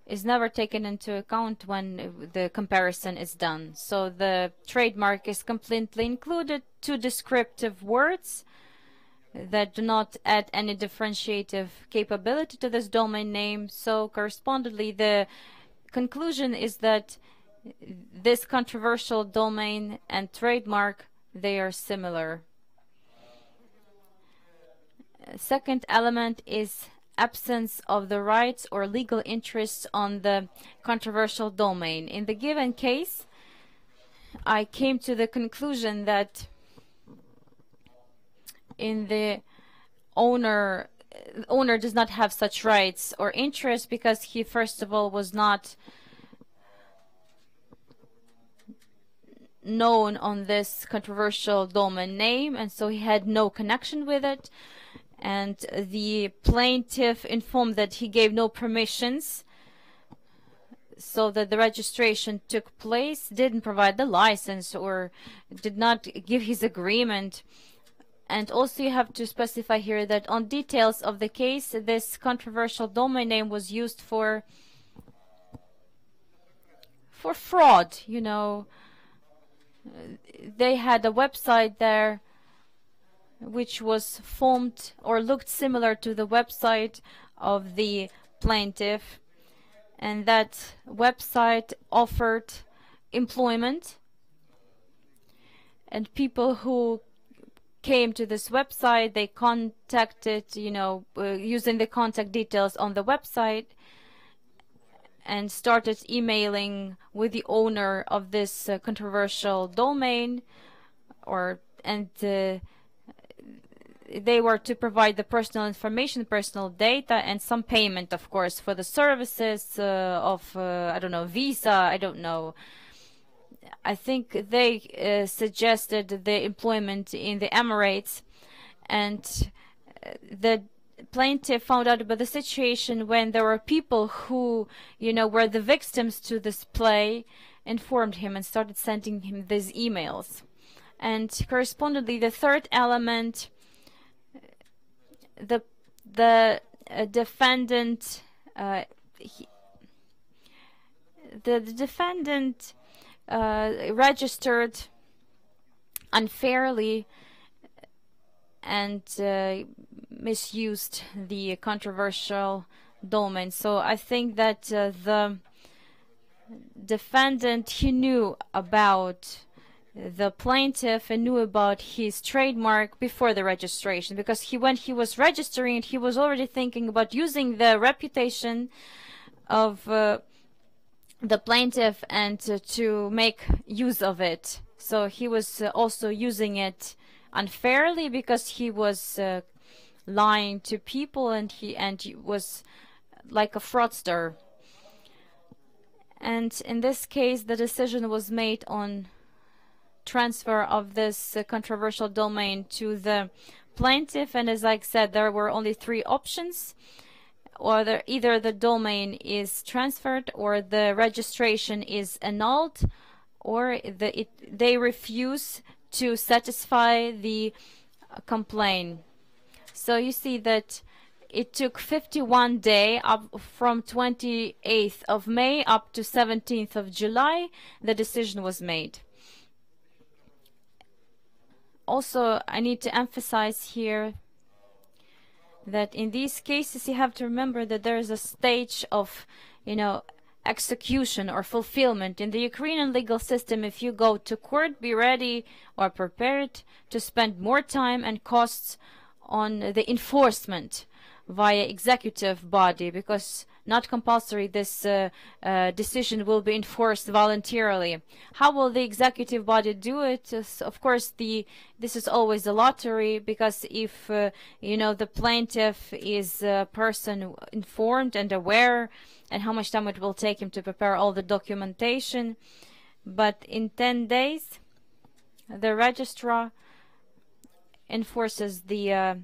is never taken into account when the comparison is done. So the trademark is completely included, 2 descriptive words that do not add any differentiative capability to this domain name. So correspondingly, the conclusion is that this controversial domain and trademark, they are similar. Second element is absence of the rights or legal interests on the controversial domain. In the given case, I came to the conclusion that in the owner does not have such rights or interests because he first of all was not known on this controversial domain name, and so he had no connection with it, and the plaintiff informed that he gave no permissions so that the registration took place, didn't provide the license or did not give his agreement. And also you have to specify here that on details of the case, this controversial domain name was used for fraud. You know, they had a website there which was formed or looked similar to the website of the plaintiff, and that website offered employment, and people who came to this website, they contacted, using the contact details on the website, and started emailing with the owner of this controversial domain, they were to provide the personal information, personal data, and some payment, of course, for the services of, I don't know, Visa, I don't know. I think they suggested the employment in the Emirates, and the plaintiff found out about the situation when there were people who, were the victims to this play, informed him and started sending him these emails. And correspondingly, the third element, the defendant, the defendant registered unfairly and misused the controversial domain. So I think that the defendant, he knew about the plaintiff and knew about his trademark before the registration, because when he was registering it, he was already thinking about using the reputation of the plaintiff and to make use of it. So he was also using it unfairly because he was lying to people, and he was like a fraudster. And in this case, the decision was made on transfer of this controversial domain to the plaintiff, and as I said, there were only three options. Or either the domain is transferred, or the registration is annulled, or they refuse to satisfy the complaint. So you see that it took 51 days, up from 28th of May up to 17th of July, the decision was made. Also, I need to emphasize here that in these cases you have to remember that there is a stage of, execution or fulfillment. In the Ukrainian legal system, if you go to court, be ready or prepared to spend more time and costs on the enforcement via executive body, because not compulsory this decision will be enforced voluntarily. How will the executive body do it? Of course, this is always a lottery, because if the plaintiff is a person informed and aware, and how much time it will take him to prepare all the documentation, but in 10 days the registrar enforces the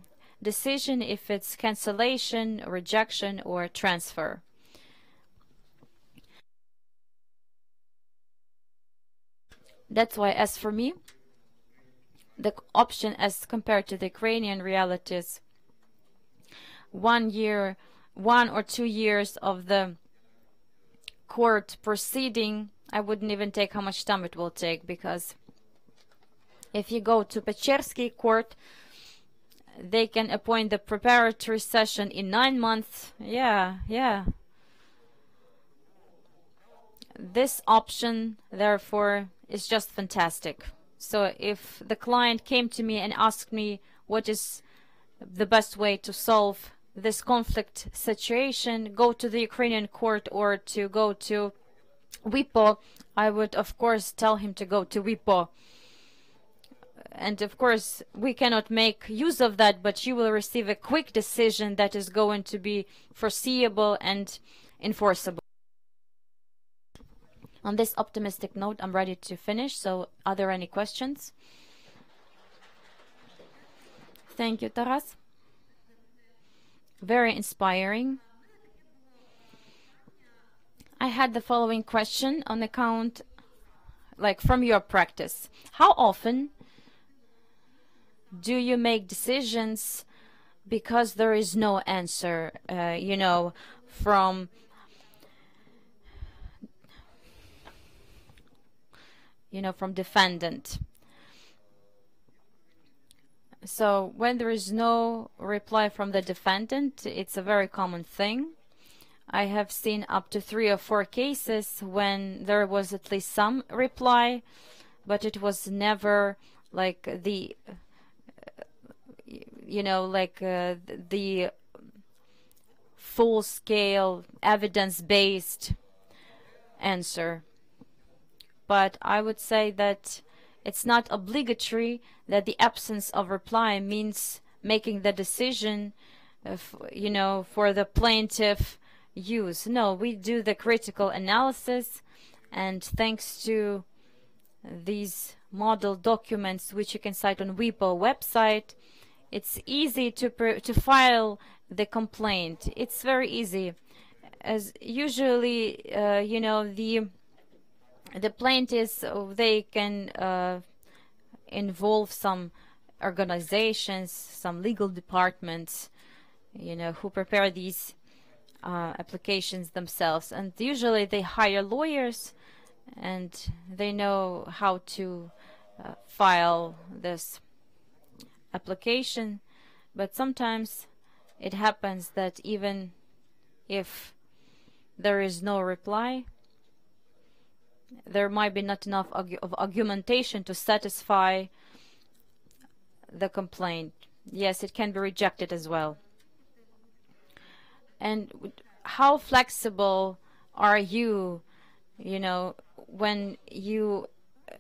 decision if it's cancellation, rejection, or transfer. That's why, as for me, the option as compared to the Ukrainian realities, 1 year, 1 or 2 years of the court proceeding, I wouldn't even take how much time it will take, because if you go to Pechersky court, they can appoint the preparatory session in 9 months. Yeah. This option, therefore, is just fantastic. So if the client came to me and asked me what is the best way to solve this conflict situation, go to the Ukrainian court or to go to WIPO, I would of course tell him to go to WIPO. And of course we cannot make use of that, but you will receive a quick decision that is going to be foreseeable and enforceable. On this optimistic note, I'm ready to finish. So are there any questions? Thank you, Taras. Very inspiring. I had the following question on account, like from your practice. How often do you make decisions because there is no answer, you know, from defendant? So when there is no reply from the defendant, it's a very common thing. I have seen up to 3 or 4 cases when there was at least some reply, but it was never like the the full-scale evidence-based answer. But I would say that it's not obligatory that the absence of reply means making the decision, for the plaintiff use. No, we do the critical analysis, and thanks to these model documents, which you can cite on WIPO website, it's easy to file the complaint. It's very easy, as usually, the plaintiffs, they can involve some organizations, some legal departments, who prepare these applications themselves, and usually they hire lawyers and they know how to file this application. But sometimes it happens that even if there is no reply, there might be not enough of argumentation to satisfy the complaint. Yes, it can be rejected as well. And how flexible are you, when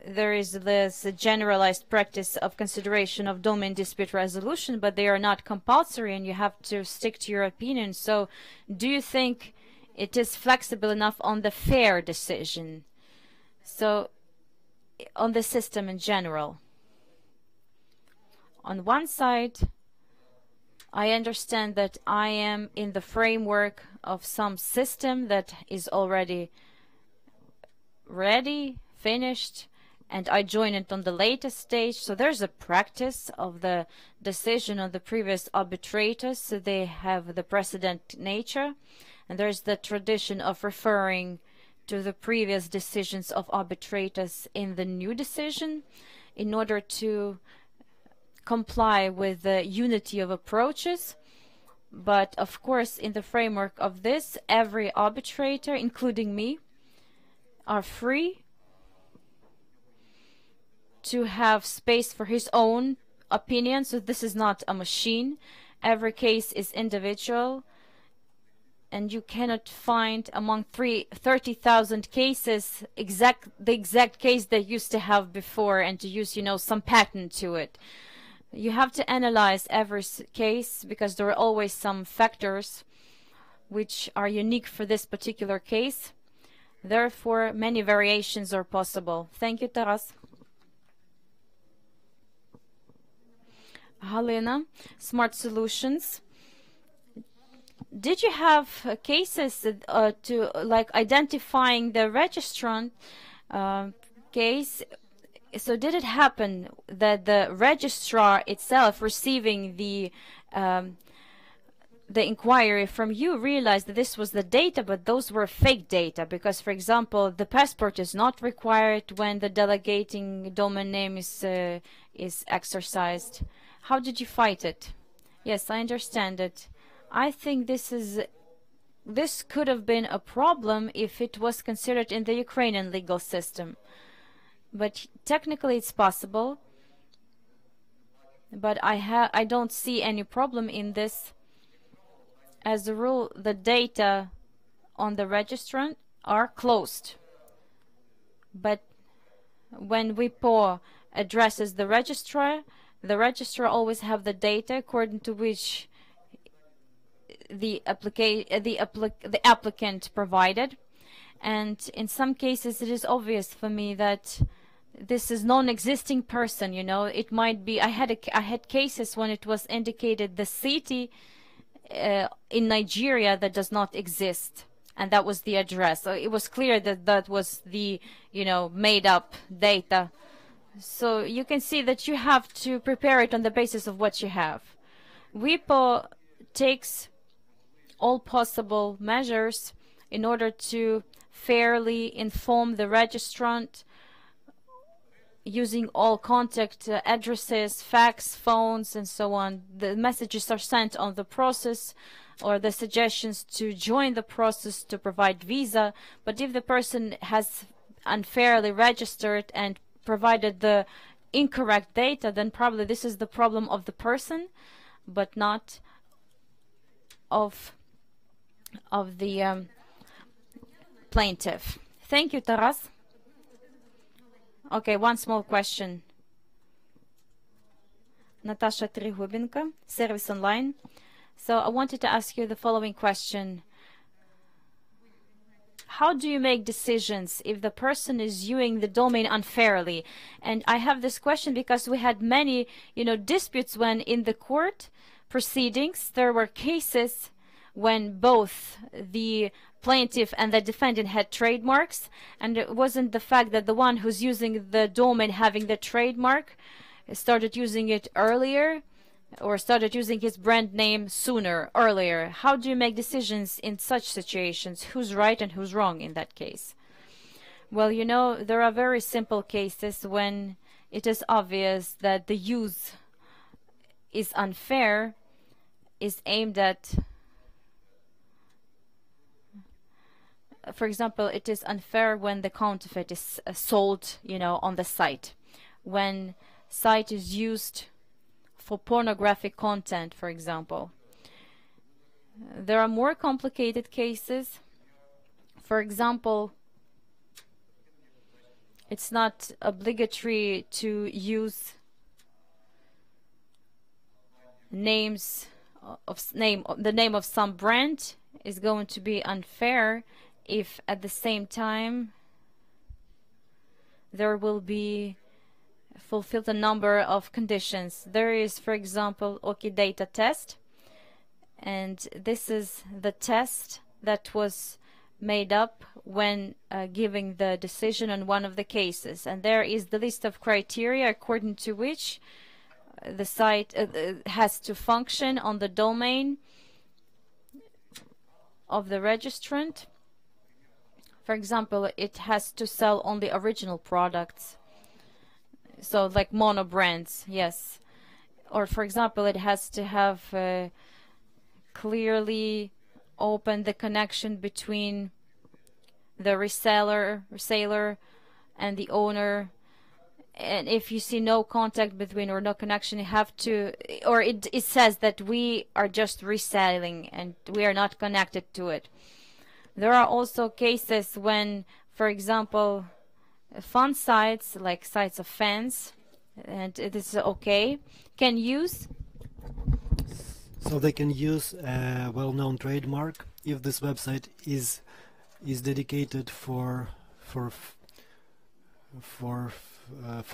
there is this generalized practice of consideration of domain dispute resolution, but they are not compulsory and you have to stick to your opinion. So do you think it is flexible enough on the fair decision? So on the system in general. On one side, I understand that I am in the framework of some system that is already ready, finished, and I join it on the latest stage. So there's a practice of the decision of the previous arbitrators. So they have the precedent nature, and there's the tradition of referring to the previous decisions of arbitrators in the new decision in order to comply with the unity of approaches. But of course, in the framework of this, every arbitrator, including me, are free to have space for his own opinion. So this is not a machine. Every case is individual, and you cannot find among 30,000 cases the exact case that used to have before and to use some pattern to it. You have to analyze every case because there are always some factors which are unique for this particular case. Therefore, many variations are possible. Thank you, Taras. Halina, Smart Solutions. Did you have cases to identifying the registrant case? So did it happen that the registrar itself receiving the inquiry from you realized that this was the data, but those were fake data? Because, for example, the passport is not required when the delegating domain name is exercised. How did you fight it? Yes, I understand it. I think this is this could have been a problem if it was considered in the Ukrainian legal system. But technically it's possible. But I don't see any problem in this. As a rule, the data on the registrant are closed. But when WIPO addresses the registrar always have the data according to which the applicant provided. And in some cases it is obvious for me that this is non-existing person, you know. It might be, I had cases when it was indicated the city in Nigeria that does not exist, and that was the address. So it was clear that that was the, you know, made up data. So you can see that you have to prepare it on the basis of what you have. WIPO takes all possible measures in order to fairly inform the registrant using all contact addresses, fax, phones, and so on. The messages are sent on the process or the suggestions to join the process to provide visa. But if the person has unfairly registered and provided the incorrect data, then probably this is the problem of the person, but not of the plaintiff. Thank you, Taras. Okay, one small question. Natasha Trigubinka, Service Online. So I wanted to ask you the following question. How do you make decisions if the person is using the domain unfairly? And I have this question because we had many, you know, disputes when in the court proceedings there were cases when both the plaintiff and the defendant had trademarks, and it wasn't the fact that the one who's using the domain having the trademark started using it earlier or started using his brand name earlier. How do you make decisions in such situations? Who's right and who's wrong in that case? Well, you know, there are very simple cases when it is obvious that the use is unfair, is aimed at, for example, it is unfair when the counterfeit is sold, you know, on the site. When site is used for pornographic content, for example. There are more complicated cases. For example, it's not obligatory to use names of the name of some brand is going to be unfair if at the same time there will be fulfilled a number of conditions. There is, for example, OK data test, and this is the test that was made up when giving the decision on one of the cases, and there is the list of criteria according to which the site has to function on the domain of the registrant. For example, it has to sell only original products, so like mono brands, yes. Or for example, it has to have clearly open the connection between the reseller and the owner. And if you see no contact between or no connection, you have to, or it says that we are just reselling and we are not connected to it. There are also cases when, for example, fun sites like sites of fans, and it is okay, can use. So they can use a well-known trademark if this website is dedicated for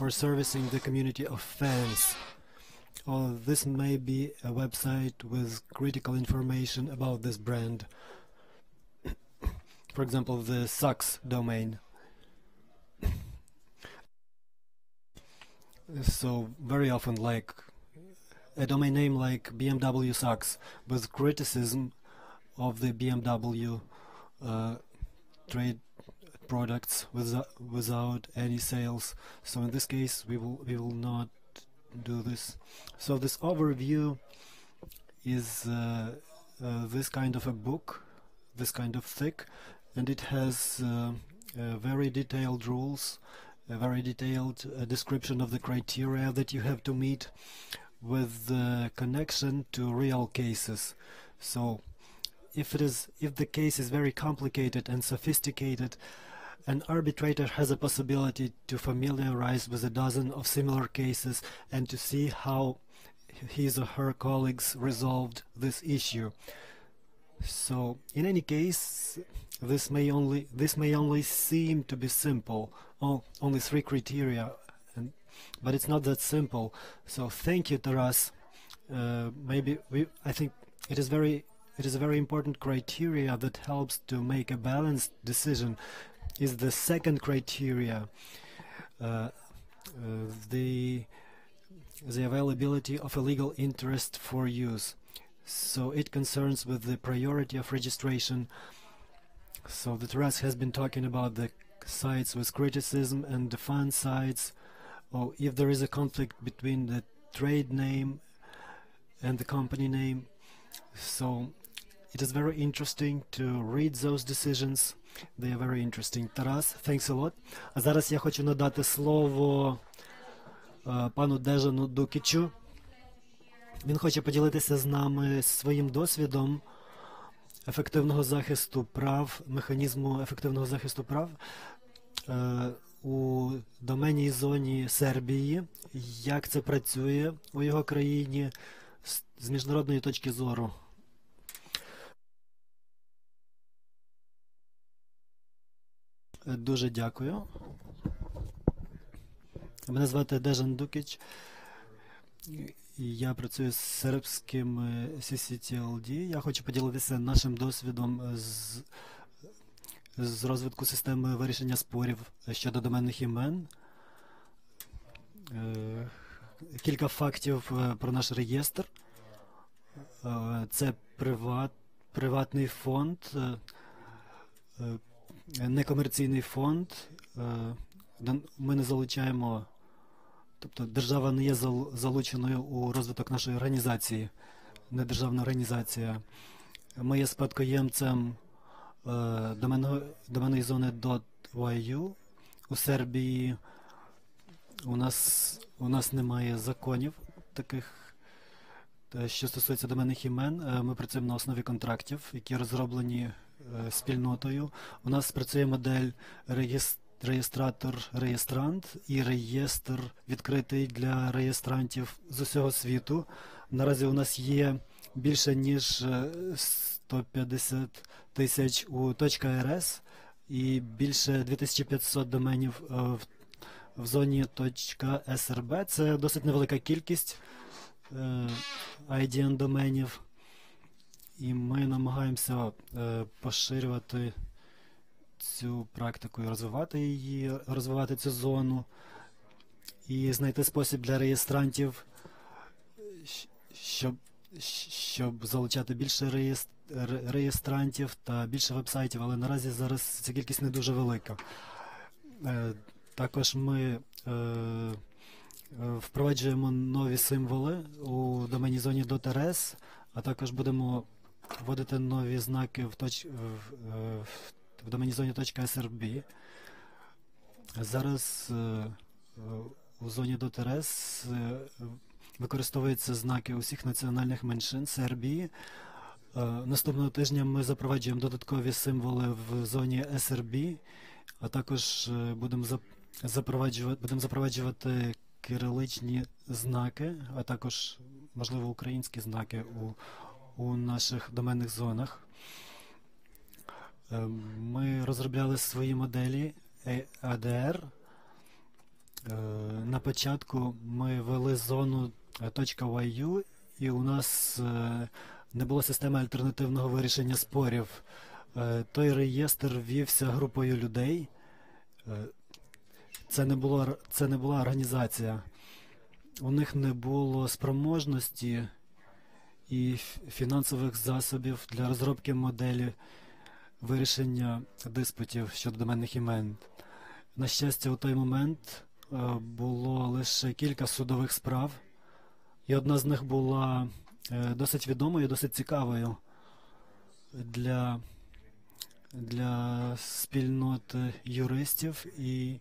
servicing the community of fans. Or this may be a website with critical information about this brand. For example, the sucks domain. So very often, like a domain name like BMW sucks, with criticism of the BMW trade products without any sales. So in this case, we will not do this. So this overview is this kind of a book this kind of thick, and it has very detailed rules, a very detailed description of the criteria that you have to meet with the connection to real cases. So if the case is very complicated and sophisticated, an arbitrator has a possibility to familiarize with a dozen of similar cases and to see how his or her colleagues resolved this issue. So in any case, this may only seem to be simple, only 3 criteria, but it's not that simple. So thank you, Taras. I think it is a very important criteria that helps to make a balanced decision. Is the second criteria, the availability of a legal interest for use. So it concerns with the priority of registration. So the Taras has been talking about the sites with criticism and defense sites, or if there is a conflict between the trade name and the company name. So it is very interesting to read those decisions. They are very interesting. Taras, thanks a lot. А зараз я хочу надати слово пану Дежану Дукічу. Він хоче поділитися з нами своїм досвідом ефективного захисту прав, механізму ефективного захисту прав у доменній зоні Сербії, як це працює у його країні з міжнародної точки зору. Дуже дякую. Мене звати Дежан Дукіч. Я працюю з сербським CCTLD. Я хочу поділитися нашим досвідом з розвитку системи вирішення спорів щодо доменних імен. Кілька фактів про наш реєстр. Це приватний фонд, некомерційний фонд. Ми не залучаємо, тобто держава не є залученою у розвиток нашої організації, не державна організація. Ми є спадкоємцем доменної зони .yu. У Сербії у нас немає законів таких, що стосується доменних імен. Ми працюємо на основі контрактів, які розроблені спільнотою. У нас працює модель реєстратор-реєстрант і реєстр відкритий для реєстрантів з усього світу. Наразі у нас є більше ніж 150 тисяч у .rs і більше 2500 доменів в зоні .srb. Це досить невелика кількість IDN доменів. І ми намагаємося поширювати цю практику і розвивати цю зону, і знайти спосіб для реєстрантів, щоб залучати більше реєстрантів та більше веб-сайтів, але наразі зараз ця кількість не дуже велика. Також ми впроваджуємо нові символи у доменній зоні .rs, а також будемо вводити нові знаки в доменній зоні .srb. Зараз у зоні .rs використовуються знаки усіх національних меншин Сербії. Наступного тижня ми запроваджуємо додаткові символи в зоні SRB, а також будемо запроваджувати кириличні знаки, а також, можливо, українські знаки у наших доменних зонах. Ми розробляли свої моделі ADR. На початку ми ввели зону .yu, і у нас не було системи альтернативного вирішення спорів. Той реєстр ввівся групою людей. Це не була організація. У них не було спроможності і фінансових засобів для розробки моделі вирішення диспутів щодо доменних імен. На щастя, у той момент було лише кілька судових справ, і одна з них була досить відомою, досить цікавою для для спільнот юристів і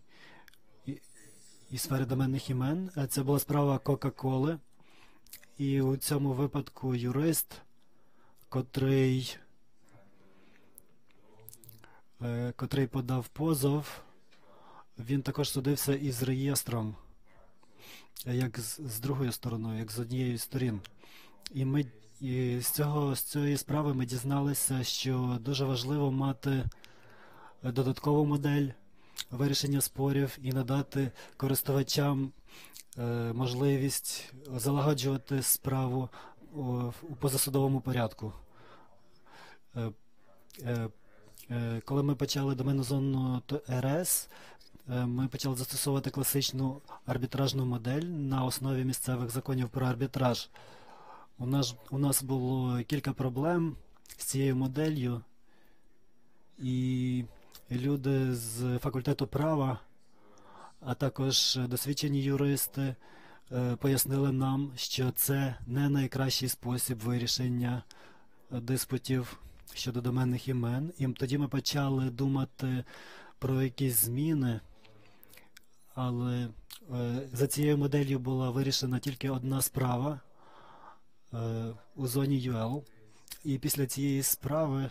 сфери доменних імен. Це була справа Кока-Коли. І у цьому випадку юрист, котрий подав позов, він також судився із реєстром, як з другою стороною, як з однією з сторін. І з цієї справи ми дізналися, що дуже важливо мати додаткову модель вирішення спорів і надати користувачам можливість залагоджувати справу у позасудовому порядку. Коли ми почали доменну зону РС, ми почали застосовувати класичну арбітражну модель на основі місцевих законів про арбітраж. У нас було кілька проблем з цією моделлю, і люди з факультету права, а також досвідчені юристи пояснили нам, що це не найкращий спосіб вирішення диспутів щодо доменних імен. І тоді ми почали думати про якісь зміни, але за цією моделлю була вирішена тільки одна справа у зоні UL. І після цієї справи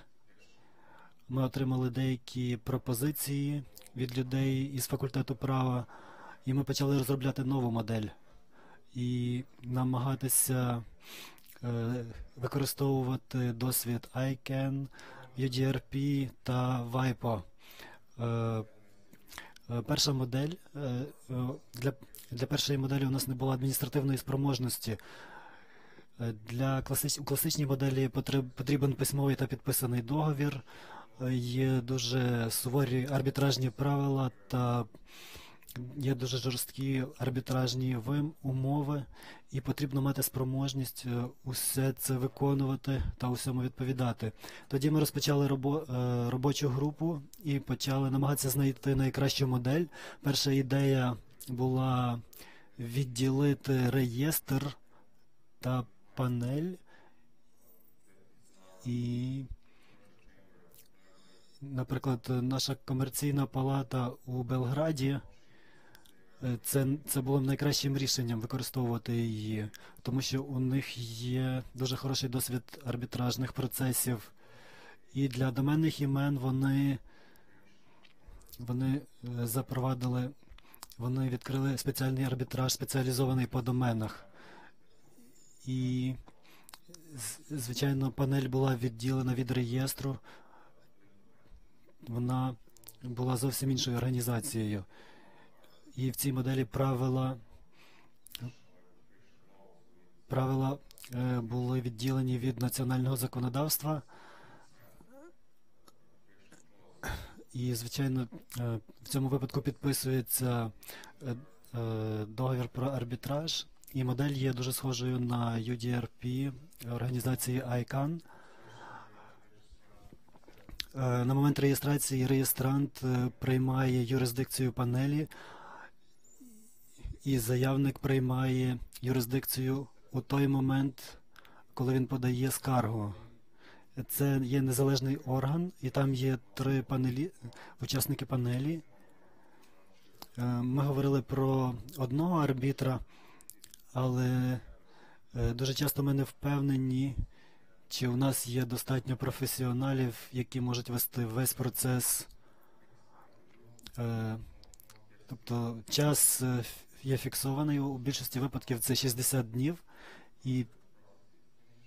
ми отримали деякі пропозиції від людей із факультету права, і ми почали розробляти нову модель і намагатися використовувати досвід ICANN, UDRP та WIPO. Перша модель, для першої моделі у нас не було адміністративної спроможності. У класичній моделі потрібен письмовий та підписаний договір, є дуже суворі арбітражні правила та є дуже жорсткі арбітражні умови, і потрібно мати спроможність усе це виконувати та усьому відповідати. Тоді ми розпочали робочу групу і почали намагатися знайти найкращу модель. Перша ідея була відділити реєстр та панель, і, наприклад, наша комерційна палата у Белграді, це було найкращим рішенням використовувати її, тому що у них є дуже хороший досвід арбітражних процесів. І для доменних імен вони відкрили спеціальний арбітраж, спеціалізований по доменах. І, звичайно, панель була відділена від реєстру. Вона була зовсім іншою організацією. І в цій моделі правила були відділені від національного законодавства. І, звичайно, в цьому випадку підписується договір про арбітраж. І модель є дуже схожою на UDRP організації ICANN. На момент реєстрації реєстрант приймає юрисдикцію панелі, і заявник приймає юрисдикцію у той момент, коли він подає скаргу. Це є незалежний орган, і там є 3 учасники панелі. Ми говорили про одного арбітра, але дуже часто ми не впевнені, чи у нас є достатньо професіоналів, які можуть вести весь процес. Тобто час є фіксований, у більшості випадків це 60 днів, і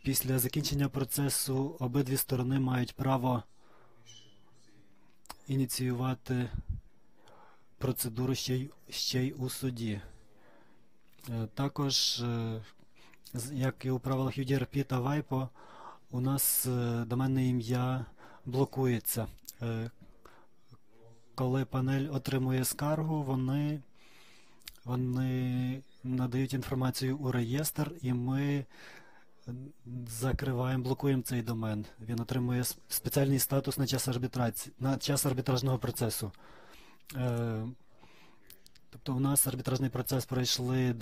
після закінчення процесу обидві сторони мають право ініціювати процедуру ще й у суді. Також, як і у правилах UDRP та WIPO, у нас доменне ім'я блокується. Коли панель отримує скаргу, вони надають інформацію у реєстр, і ми блокуємо цей домен. Він отримує спеціальний статус на час арбітражного процесу. Тобто у нас арбітражний процес пройшли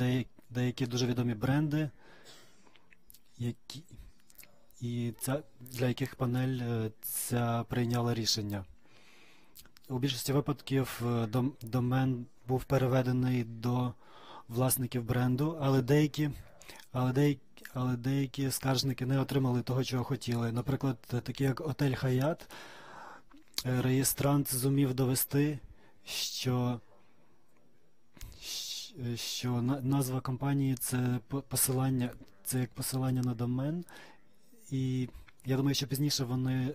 деякі дуже відомі бренди, і для яких панель ця прийняла рішення. У більшості випадків домен був переведений до власників бренду, але деякі скаржники не отримали того, чого хотіли. Наприклад, такі як Отель Хаят, реєстрант зумів довести, що назва компанії це як посилання на домен, і я думаю, що пізніше вони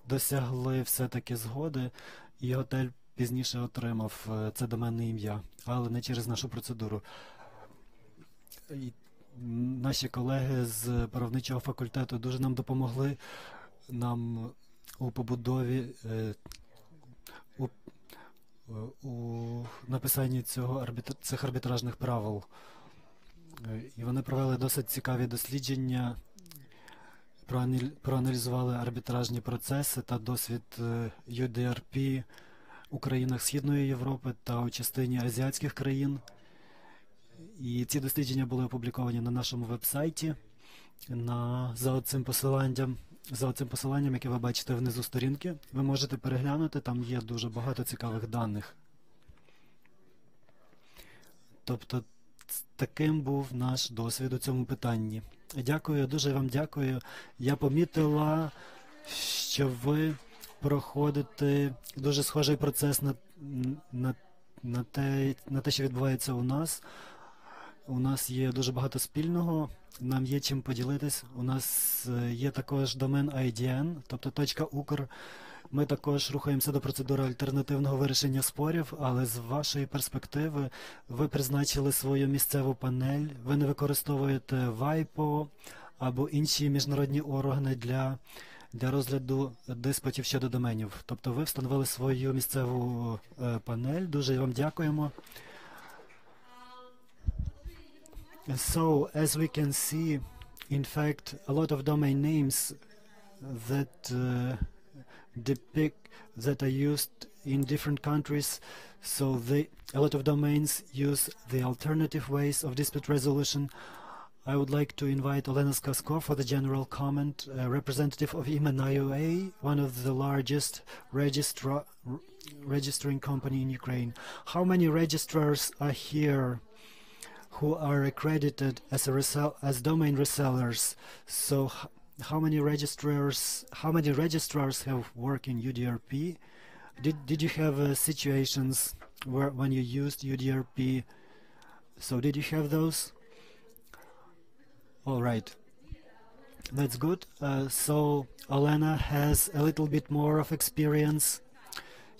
досягли все-таки згоди, і готель пізніше отримав це доменне ім'я, але не через нашу процедуру. І наші колеги з правничого факультету дуже нам допомогли у побудові, у написанні цих арбітражних правил. І вони провели досить цікаві дослідження, проаналізували арбітражні процеси та досвід UDRP у країнах Східної Європи та у частині азіатських країн. І ці дослідження були опубліковані на нашому веб-сайті за оцим посиланням, яке ви бачите внизу сторінки. Ви можете переглянути, там є дуже багато цікавих даних. Тобто таким був наш досвід у цьому питанні. Дякую, дуже вам дякую. Я помітила, що ви проходите дуже схожий процес на те, що відбувається у нас. У нас є дуже багато спільного, нам є чим поділитись. У нас є також домен IDN, тобто .ukr. Ми також рухаємося до процедури альтернативного вирішення спорів, але з вашої перспективи ви призначили свою місцеву панель, ви не використовуєте WIPO або інші міжнародні органи для розгляду диспутів щодо доменів. Тобто ви встановили свою місцеву панель. Дуже вам дякуємо. So, as we can see, in fact, a lot of domain names that that are used in different countries. So a lot of domains use the alternative ways of dispute resolution. I would like to invite Olena Skasko for the general comment, representative of Iman IOA, one of the largest registering company in Ukraine. How many registrars are here who are accredited as domain resellers? So how many registrars have worked in UDRP? Did you have situations when you used UDRP? So did you have those? All right, that's good. So Olena has a little bit more of experience.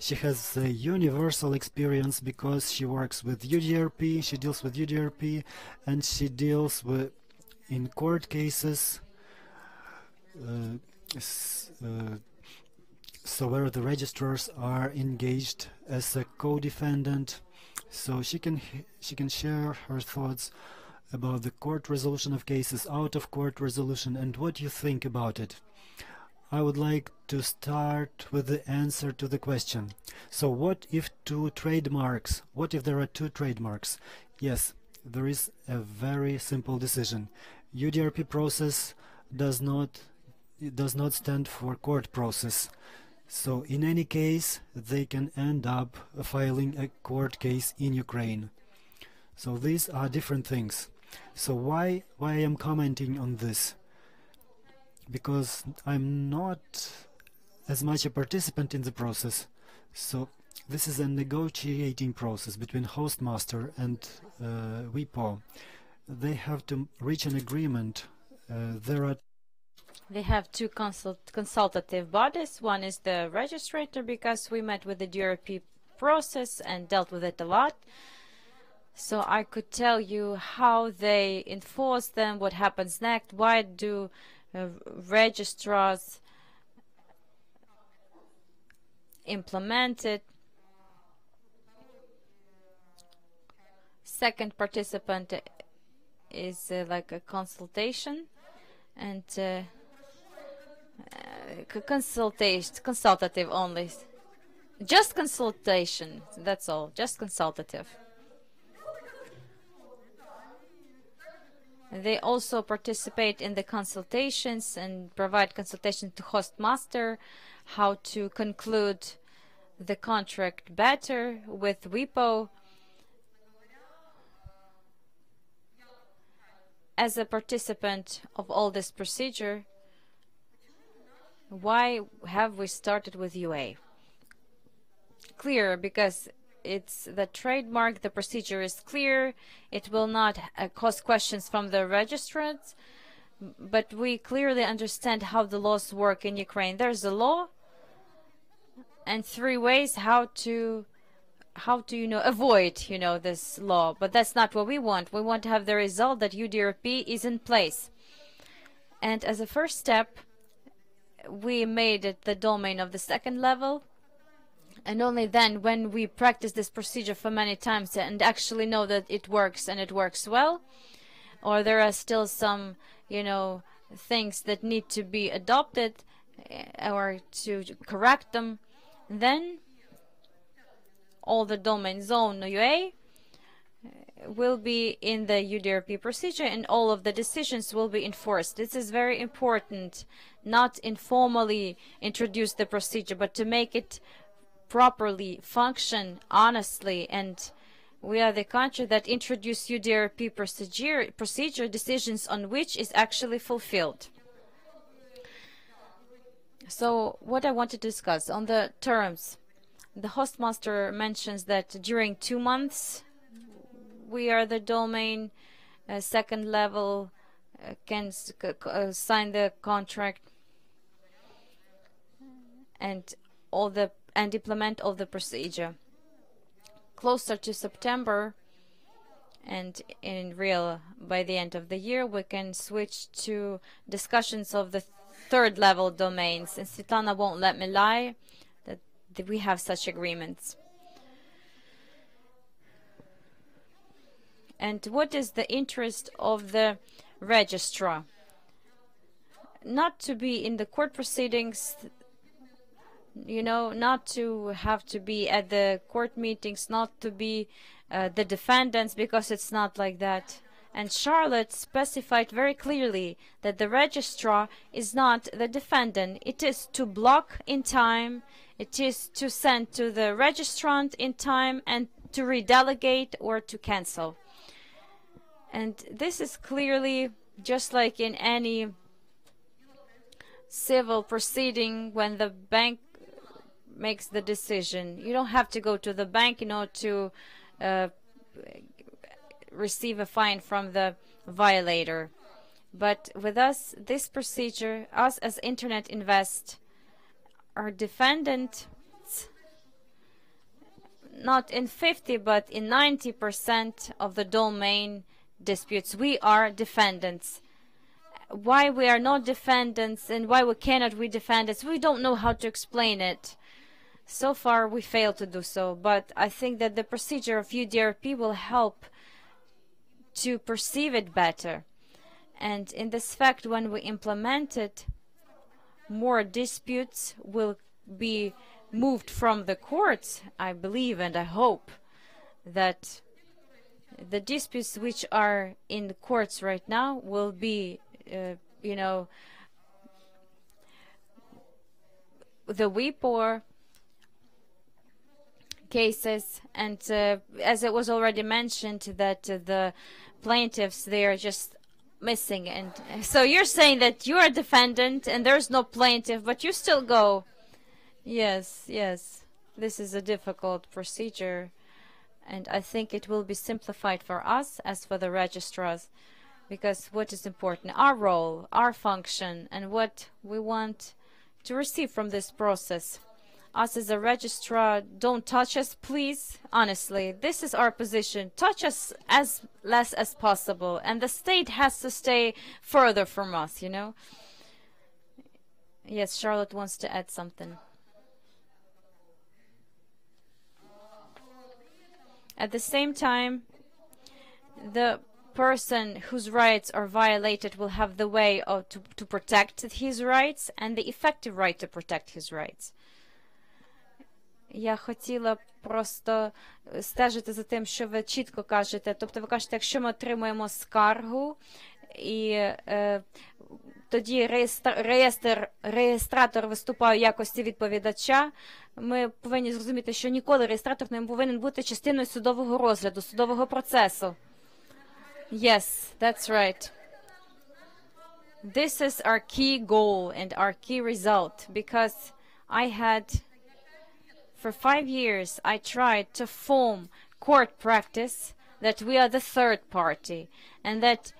She has a universal experience because she works with UDRP, she deals with UDRP, and she deals with in court cases. So where the registrars are engaged as a co-defendant, so she can share her thoughts about the court resolution of cases, out of court resolution, and what you think about it. I would like to start with the answer to the question. So what if what if there are two trademarks? Yes, there is a very simple decision. UDRP process does not stand for court process. So in any case, they can end up filing a court case in Ukraine. So these are different things. So why I am commenting on this? Because I'm not as much a participant in the process. So this is a negotiating process between hostmaster and WIPO. They have to reach an agreement. They have two consultative bodies. One is the registrator, because we met with the DRP process and dealt with it a lot. So I could tell you how they enforce them, what happens next, why do registrars implement it. Second participant is like a consultation and consultative only. Just consultation, that's all, just consultative. They also participate in the consultations and provide consultation to host master how to conclude the contract better with WIPO. As a participant of all this procedure, why have we started with UA? Clear, because it's the trademark, the procedure is clear, it will not cause questions from the registrants, but we clearly understand how the laws work in Ukraine. There's a law and 3 ways how to avoid this law, but that's not what we want. We want to have the result that UDRP is in place. And as a first step, we made it the domain of the 2nd level, and only then, when we practice this procedure for many times and actually know that it works and it works well, or there are still some things that need to be adopted or to correct them, then all the domain zone UA will be in the UDRP procedure and all of the decisions will be enforced. This is very important, not informally introduce the procedure, but to make it properly function honestly. And we are the country that introduced UDRP procedure decisions on which is actually fulfilled. So what I want to discuss on the terms. The hostmaster mentions that during 2 months we are the domain, 2nd level can sign the contract and implement all the procedure. Closer to September and in real by the end of the year, we can switch to discussions of the 3rd level domains, and Svetlana won't let me lie that we have such agreements. And what is the interest of the registrar? Not to be in the court proceedings, not to have to be at the court meetings, not to be the defendants, because it's not like that. And Charlotte specified very clearly that the registrar is not the defendant. It is to block in time, it is to send to the registrant in time, and to redelegate or to cancel. And this is clearly just like in any civil proceeding when the bank makes the decision. You don't have to go to the bank to receive a fine from the violator. But with us, this procedure, us as Internet Invest, are defendants not in 50 but in 90% of the domain disputes. We are defendants. Why we are not defendants and why we cannot be defendants, we don't know how to explain it. So far we failed to do so, but I think that the procedure of UDRP will help to perceive it better. And in this fact, when we implement it, more disputes will be moved from the courts. I believe and I hope that the disputes which are in the courts right now will be, the WIPO cases, and as it was already mentioned, that the plaintiffs, they are just missing. And so you're saying that you are a defendant and there's no plaintiff, but you still go. Yes, this is a difficult procedure, and I think it will be simplified for us as for the registrars, because what is important, our role, our function, and what we want to receive from this process. Us as a registrar, don't touch us, please. Honestly, this is our position. Touch us as less as possible, and the state has to stay further from us, Yes, Charlotte wants to add something. At the same time, the person whose rights are violated will have the way to protect his rights and the effective right to protect his rights. Я хотіла просто стежити за тим, що ви чітко кажете. Тобто ви кажете, якщо ми отримуємо скаргу, І тоді реєстратор виступає в якості відповідача. Ми повинні зрозуміти, що ніколи реєстратор не повинен бути частиною судового розгляду, судового процесу. Yes, that's right. This is our key goal and our key result, because I had, for 5 years, I tried to form court practice that we are the third party, and that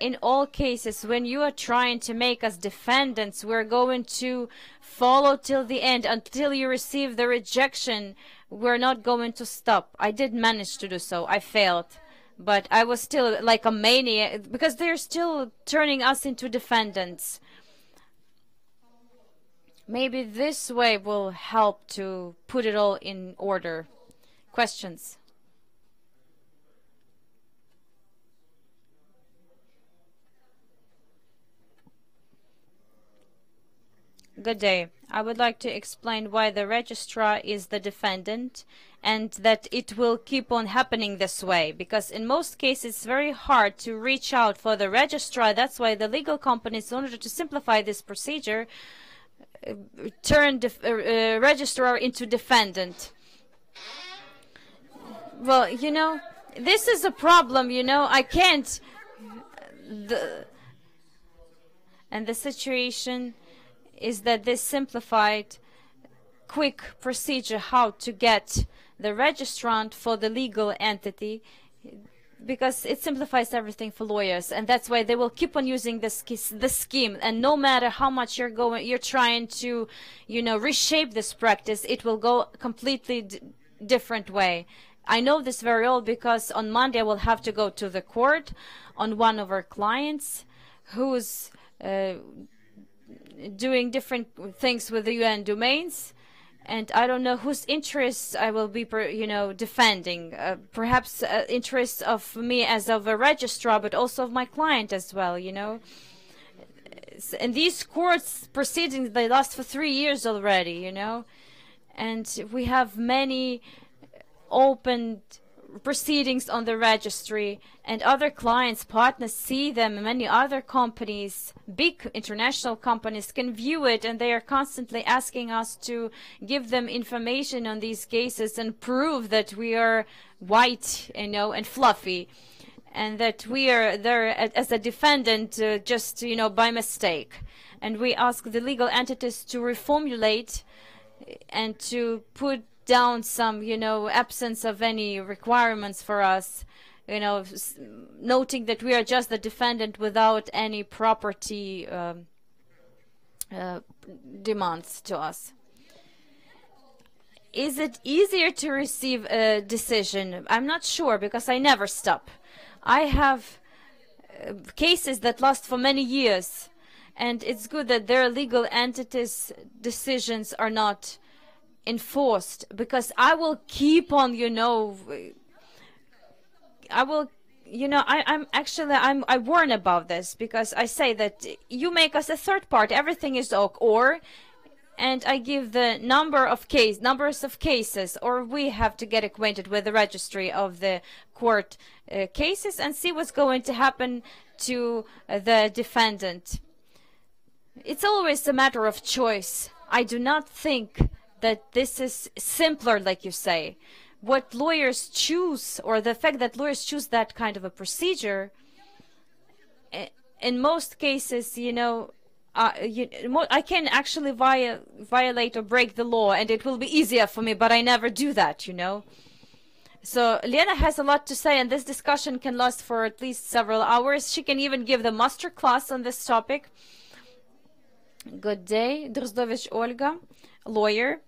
in all cases, when you are trying to make us defendants, we're going to follow till the end until you receive the rejection. We're not going to stop. I did manage to do so. I failed. But I was still like a maniac because they're still turning us into defendants. Maybe this way will help to put it all in order. Questions? Good day. I would like to explain why the registrar is the defendant and that it will keep on happening this way, because in most cases it's very hard to reach out for the registrar. That's why the legal companies, in order to simplify this procedure, turn registrar into defendant. Well, you know, this is a problem, you know, I can't. And the situation is that this simplified, quick procedure how to get the registrant for the legal entity, because it simplifies everything for lawyers, and that's why they will keep on using this scheme. And no matter how much you're trying to, you know, reshape this practice, it will go completely different way. I know this very well because on Monday I will have to go to the court on one of our clients who's doing different things with the UN domains, and I don't know whose interests I will be, defending. Perhaps interests of me as of a registrar, but also of my client as well, you know. And these courts proceedings, they last for 3 years already, you know, and we have many open proceedings on the registry, and other clients, partners see them. Many other companies, big international companies, can view it, and they are constantly asking us to give them information on these cases and prove that we are white, you know, and fluffy, and that we are there as a defendant just, you know, by mistake. And we ask the legal entities to reformulate and to put down some, you know, absence of any requirements for us, you know, noting that we are just the defendant without any property demands to us. Is it easier to receive a decision? I'm not sure, because I never stop. I have cases that last for many years, and it's good that their legal entities' decisions are not enforced, because I will keep on, you know, I warn about this, because I say that you make us a third party, everything is okay, and I give the numbers of cases, or we have to get acquainted with the registry of the court cases and see what's going to happen to the defendant. It's always a matter of choice. I do not think that this is simpler, like you say. What lawyers choose, or the fact that lawyers choose that kind of a procedure, in most cases, you know, I can actually violate or break the law, and it will be easier for me, but I never do that, you know. So Lena has a lot to say, and this discussion can last for at least several hours. She can even give the master class on this topic. Good day, Drzdovich Olga, lawyer.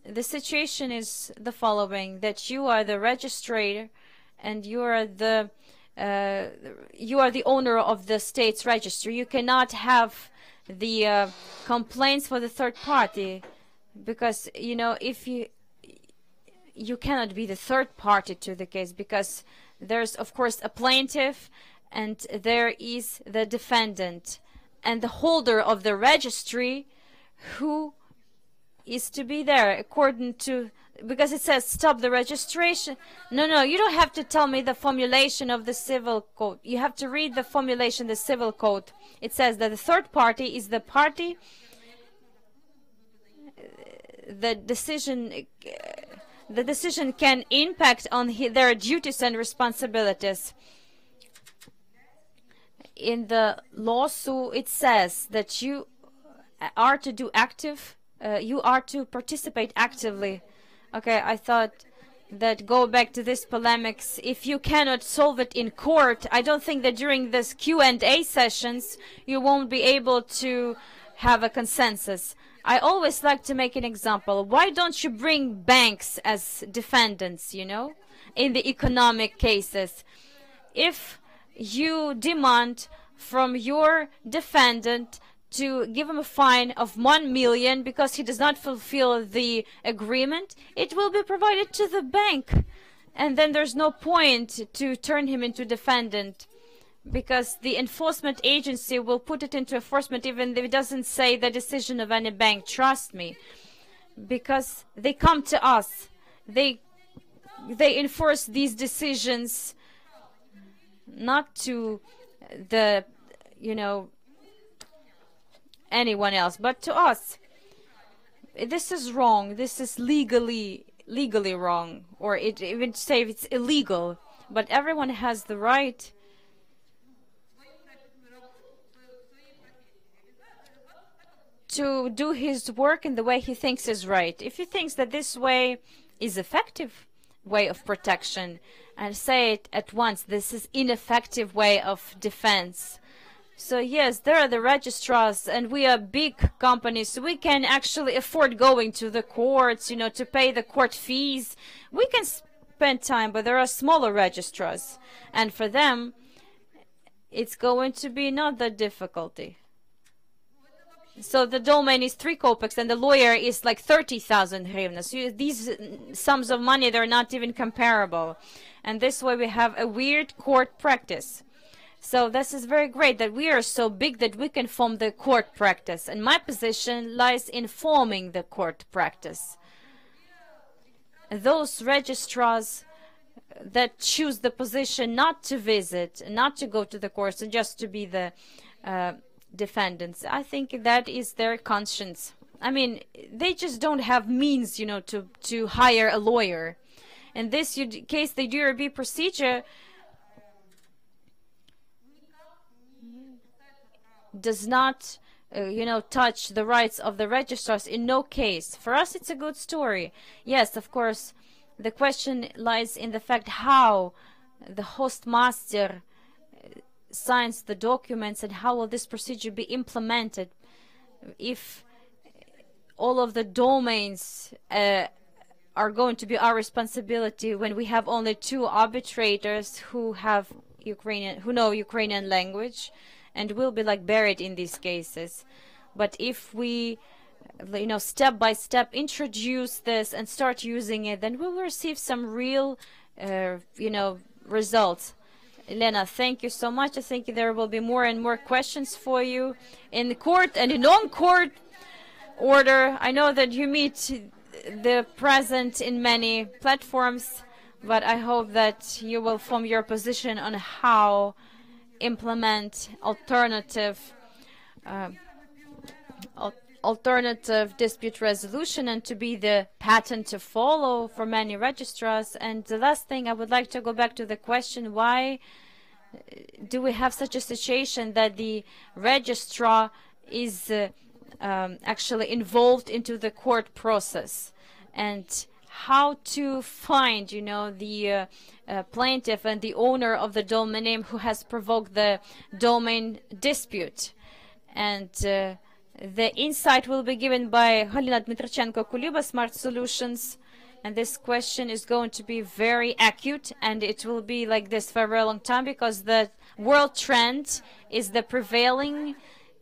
The situation is the following: that you are the registrar, and you are the owner of the state's registry. You cannot have the complaints for the third party, because, you know, if you cannot be the third party to the case, because there's of course a plaintiff and there is the defendant and the holder of the registry who is to be there according to, because it says stop the registration. No, you don't have to tell me the formulation of the civil code. You have to read the formulation, the civil code. It says that the third party is the party, the decision can impact on their duties and responsibilities. In the lawsuit, it says that you are to do active, you are to participate actively. Okay, I thought that go back to this polemics. If you cannot solve it in court, I don't think that during this Q&A sessions you won't be able to have a consensus. I always like to make an example. Why don't you bring banks as defendants, you know, in the economic cases? If you demand from your defendant to give him a fine of 1 million because he does not fulfill the agreement, it will be provided to the bank. And then there's no point to turn him into defendant, because the enforcement agency will put it into enforcement even if it doesn't say the decision of any bank. Trust me, because they come to us. They enforce these decisions not to the, you know, anyone else, but to us. This is wrong. This is legally wrong, or it even say it's illegal. But everyone has the right to do his work in the way he thinks is right. If he thinks that this way is effective way of protection, and say it at once, this is ineffective way of defense. So yes, there are the registrars, and we are big companies, so we can actually afford going to the courts, you know, to pay the court fees. We can spend time, but there are smaller registrars, and for them it's going to be not that difficulty. So the domain is 3 kopecks and the lawyer is like 30,000 hryvnia. So these sums of money, they're not even comparable. And this way we have a weird court practice. So this is very great that we are so big that we can form the court practice. And my position lies in forming the court practice. Those registrars that choose the position not to visit, not to go to the courts, and just to be the defendants, I think that is their conscience. I mean, they just don't have means, you know, to hire a lawyer. In this case, the URB procedure does not, you know, touch the rights of the registrars in no case. For us, it's a good story. Yes, of course, the question lies in the fact how the host master signs the documents and how will this procedure be implemented if all of the domains are going to be our responsibility when we have only 2 arbitrators who have who know Ukrainian language, and will be like buried in these cases. But if we, you know, step by step introduce this and start using it, then we will receive some real you know, results. Elena, thank you so much. I think there will be more and more questions for you in the court and in non-court order. I know that you meet the president in many platforms, but I hope that you will form your position on how implement alternative dispute resolution and to be the pattern to follow for many registrars. And the last thing, I would like to go back to the question, why do we have such a situation that the registrar is actually involved into the court process, and how to find, you know, the plaintiff and the owner of the domain name who has provoked the domain dispute. And the insight will be given by Halina Dmitrichenko-Kuliba, Smart Solutions. And this question is going to be very acute, and it will be like this for a very long time, because the world trend is the prevailing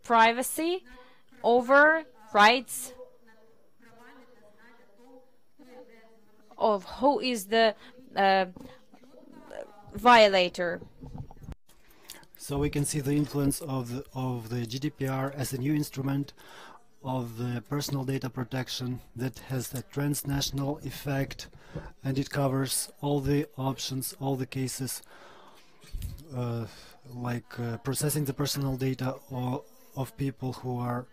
privacy over rights of who is the violator. So we can see the influence of the GDPR as a new instrument of the personal data protection that has a transnational effect, and it covers all the options, all the cases, processing the personal data of people who are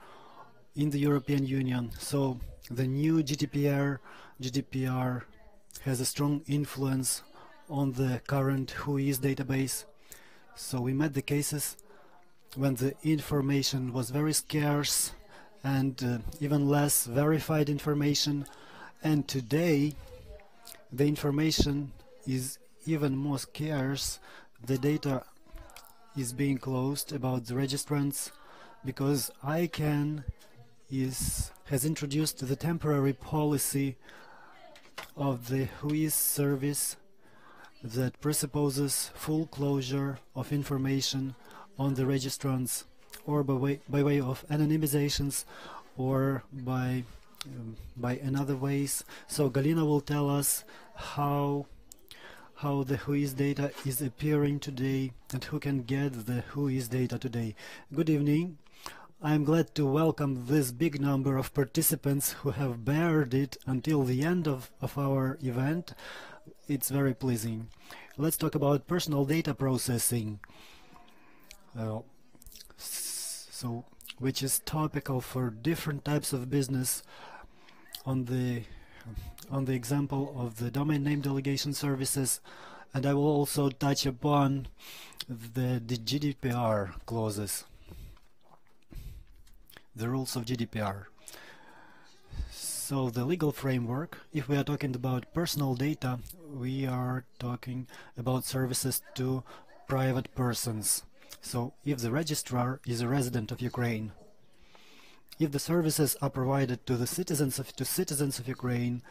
in the European Union. So the new GDPR has a strong influence on the current WHOIS database. So we met the cases when the information was very scarce and even less verified information, and today the information is even more scarce. The data is being closed about the registrants because ICANN has introduced the temporary policy of the WHOIS service that presupposes full closure of information on the registrants, or by way of anonymizations, or by another ways. So Galina will tell us how the WHOIS data is appearing today and who can get the WHOIS data today. Good evening. I'm glad to welcome this big number of participants who have bared it until the end of our event. It's very pleasing. Let's talk about personal data processing, which is topical for different types of business on the example of the domain name delegation services, and I will also touch upon the GDPR clauses, the rules of GDPR. So the legal framework, if we are talking about personal data, we are talking about services to private persons. So if the registrar is a resident of Ukraine, if the services are provided to the citizens of Ukraine,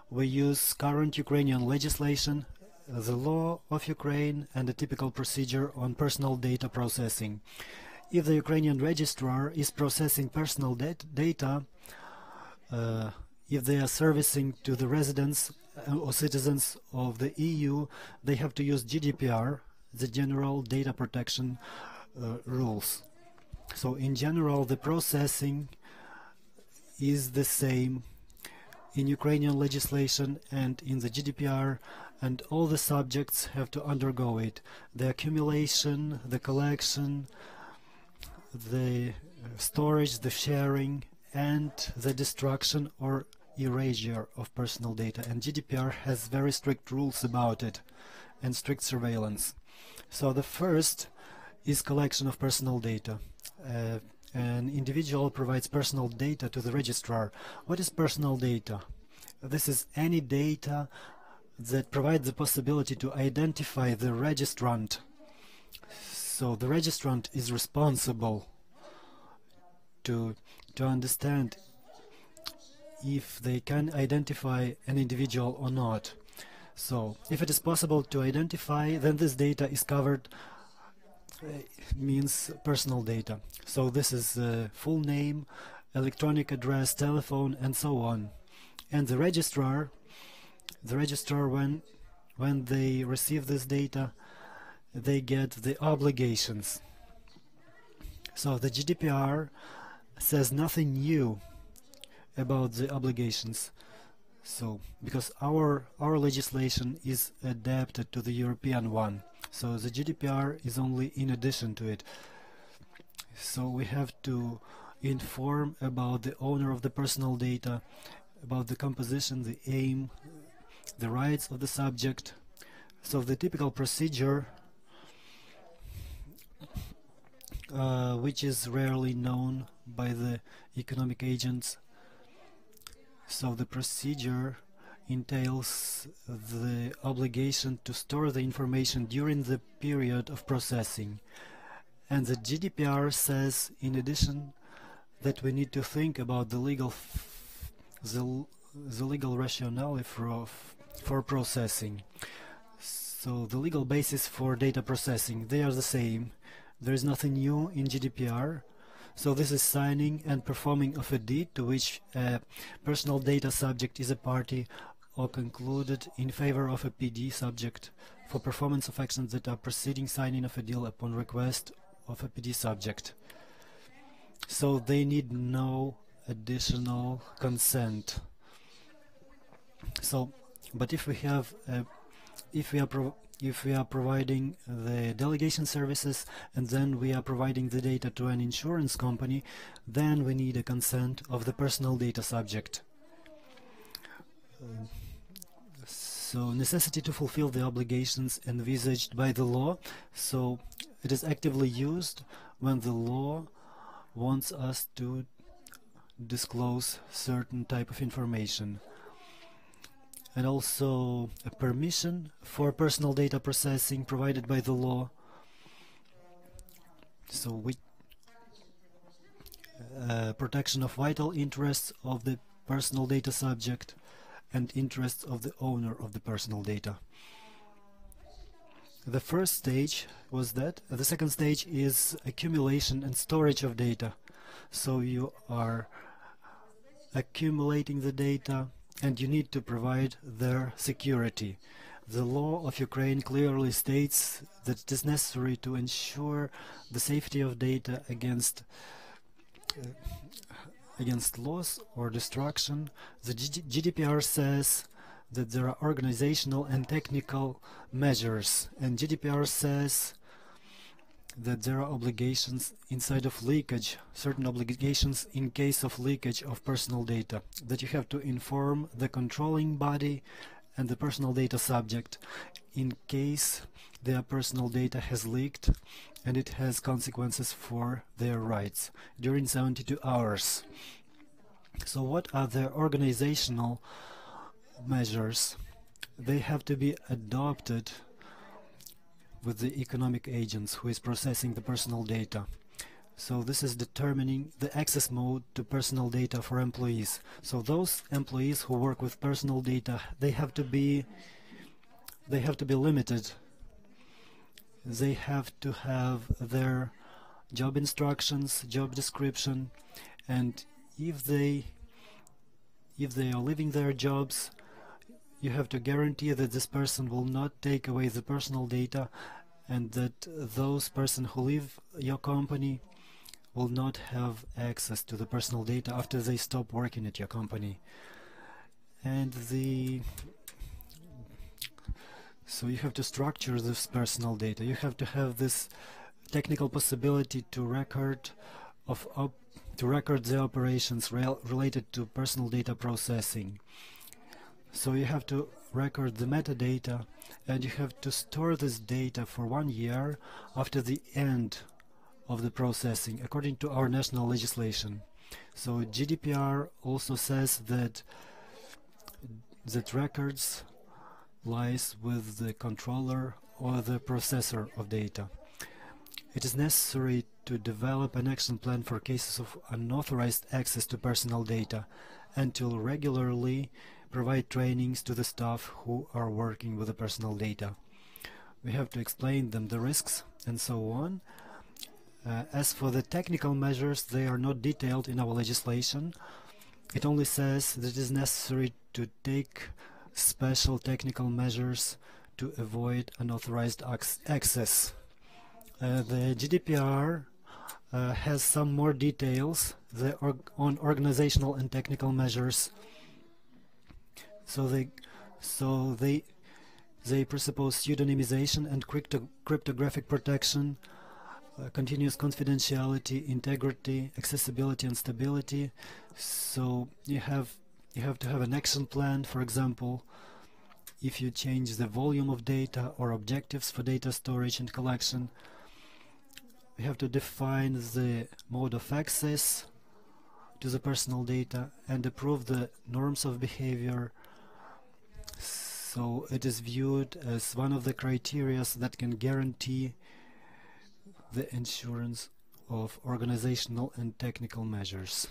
we use current Ukrainian legislation, the law of Ukraine, and a typical procedure on personal data processing. If the Ukrainian registrar is processing personal data, if they are servicing to the residents or citizens of the EU, they have to use GDPR, the General Data Protection rules. So in general, the processing is the same in Ukrainian legislation and in the GDPR, and all the subjects have to undergo it. The accumulation, the collection, the storage, the sharing, and the destruction or erasure of personal data. And GDPR has very strict rules about it and strict surveillance. So the first is collection of personal data. An individual provides personal data to the registrar. What is personal data? This is any data that provides the possibility to identify the registrant. So the registrant is responsible to understand if they can identify an individual or not. So if it is possible to identify, then this data is covered, means personal data. So this is full name, electronic address, telephone, and so on. And the registrar when they receive this data, they get the obligations. So the GDPR says nothing new about the obligations. So because our legislation is adapted to the European one, so the GDPR is only in addition to it. So we have to inform about the owner of the personal data, about the composition, the aim, the rights of the subject. So the typical procedure, which is rarely known by the economic agents. So the procedure entails the obligation to store the information during the period of processing. And the GDPR says, in addition, that we need to think about the legal rationale for processing. So the legal basis for data processing, they are the same. There is nothing new in GDPR. So this is signing and performing of a deed to which a personal data subject is a party or concluded in favor of a PD subject for performance of actions that are preceding signing of a deal upon request of a PD subject. So they need no additional consent. So, but if we have if we are providing the delegation services and then we are providing the data to an insurance company, then we need a consent of the personal data subject. So necessity to fulfill the obligations envisaged by the law. So it is actively used when the law wants us to disclose certain type of information. And also a permission for personal data processing provided by the law. So protection of vital interests of the personal data subject and interests of the owner of the personal data. The first stage was that. The second stage is accumulation and storage of data. So you are accumulating the data and you need to provide their security. The law of Ukraine clearly states that it is necessary to ensure the safety of data against loss or destruction. The GDPR says that there are organizational and technical measures, and GDPR says that there are obligations inside of leakage, certain obligations in case of leakage of personal data, that you have to inform the controlling body and the personal data subject in case their personal data has leaked and it has consequences for their rights during 72 hours. So what are the organizational measures? They have to be adopted with the economic agents who is processing the personal data. So this is determining the access mode to personal data for employees. So those employees who work with personal data, they have to be limited. They have to have their job instructions, job description, and if they are leaving their jobs, you have to guarantee that this person will not take away the personal data and that those persons who leave your company will not have access to the personal data after they stop working at your company. And so you have to structure this personal data. You have to have this technical possibility to record the operations related to personal data processing. So you have to record the metadata and you have to store this data for 1 year after the end of the processing according to our national legislation. So GDPR also says that records lies with the controller or the processor of data. It is necessary to develop an action plan for cases of unauthorized access to personal data and to regularly provide trainings to the staff who are working with the personal data. We have to explain them the risks and so on. As for the technical measures, they are not detailed in our legislation. It only says that it is necessary to take special technical measures to avoid unauthorized access. The GDPR has some more details on organizational and technical measures. So they presuppose pseudonymization and cryptographic protection, continuous confidentiality, integrity, accessibility, and stability. So you have to have an action plan. For example, if you change the volume of data or objectives for data storage and collection, we have to define the mode of access to the personal data and approve the norms of behavior. So it is viewed as one of the criteria that can guarantee the assurance of organizational and technical measures.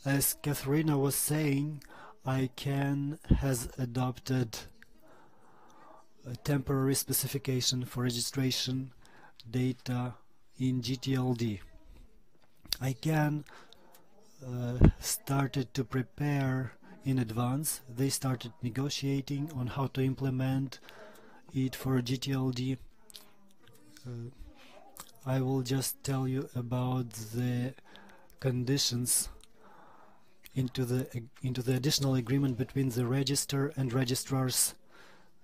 As Katharina was saying, ICANN has adopted a temporary specification for registration data in GTLD. ICANN started to prepare in advance. They started negotiating on how to implement it for GTLD. I will just tell you about the conditions into the additional agreement between the register and registrars.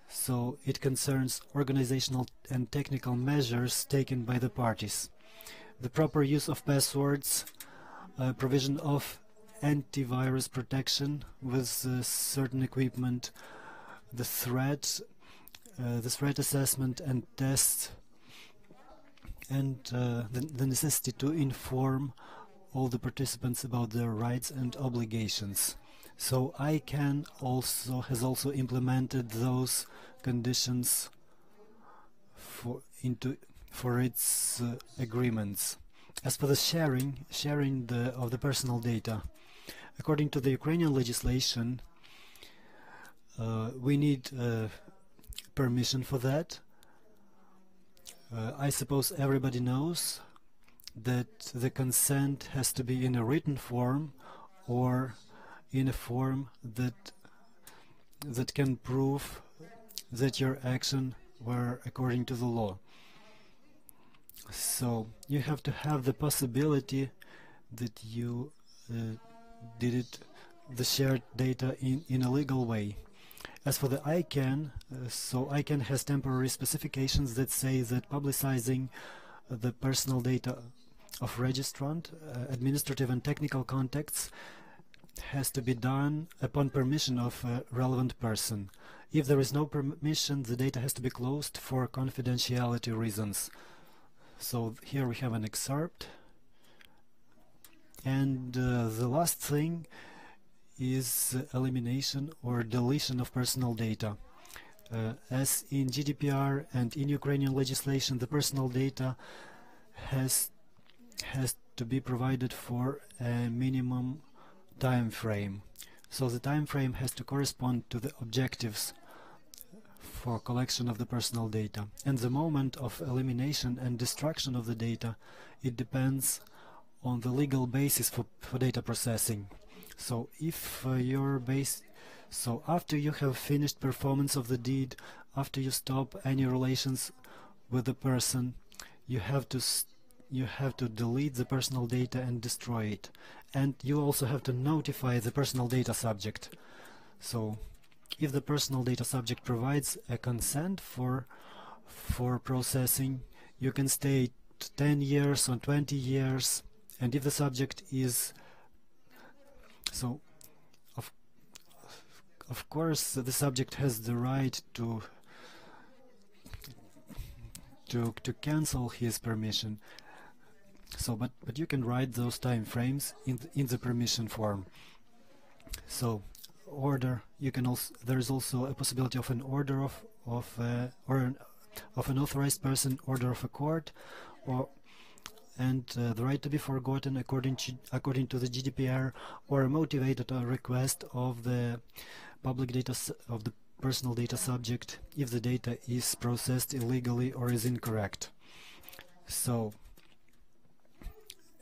So it concerns organizational and technical measures taken by the parties. The proper use of passwords, provision of antivirus protection with certain equipment, the threat assessment and tests, and the necessity to inform all the participants about their rights and obligations. So ICANN has also implemented those conditions for its agreements. As for the sharing of the personal data, according to the Ukrainian legislation, we need permission for that. I suppose everybody knows that the consent has to be in a written form or in a form that can prove that your action were according to the law. So you have to have the possibility that you did the shared data in a legal way. As for the ICANN, so ICANN has temporary specifications that say that publicizing the personal data of registrant, administrative and technical contacts has to be done upon permission of a relevant person. If there is no permission, the data has to be closed for confidentiality reasons. So here we have an excerpt. And the last thing is elimination or deletion of personal data. As in GDPR and in Ukrainian legislation, the personal data has to be provided for a minimum time frame. So the time frame has to correspond to the objectives for collection of the personal data. And the moment of elimination and destruction of the data, it depends on the legal basis for data processing. So if so after you have finished performance of the deed, after you stop any relations with the person, you have to delete the personal data and destroy it. And you also have to notify the personal data subject. So if the personal data subject provides a consent for processing, you can stay 10 years or 20 years. And if the subject is so, of course, the subject has the right to cancel his permission. So, but you can write those time frames in the permission form. So, order. You can also there is also a possibility of an order of an authorized person, order of a court, and the right to be forgotten according to the GDPR, or a motivated request of the public data of the personal data subject if the data is processed illegally or is incorrect. So,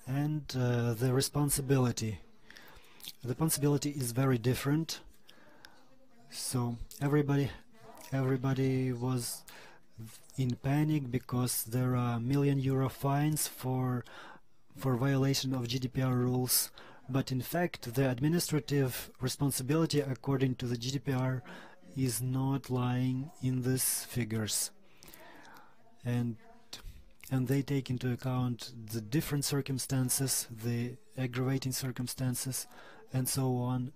and the responsibility. The responsibility is very different. So everybody was in panic because there are €1 million fines for violation of GDPR rules, but in fact the administrative responsibility according to the GDPR is not lying in these figures, and they take into account the different circumstances, the aggravating circumstances, and so on.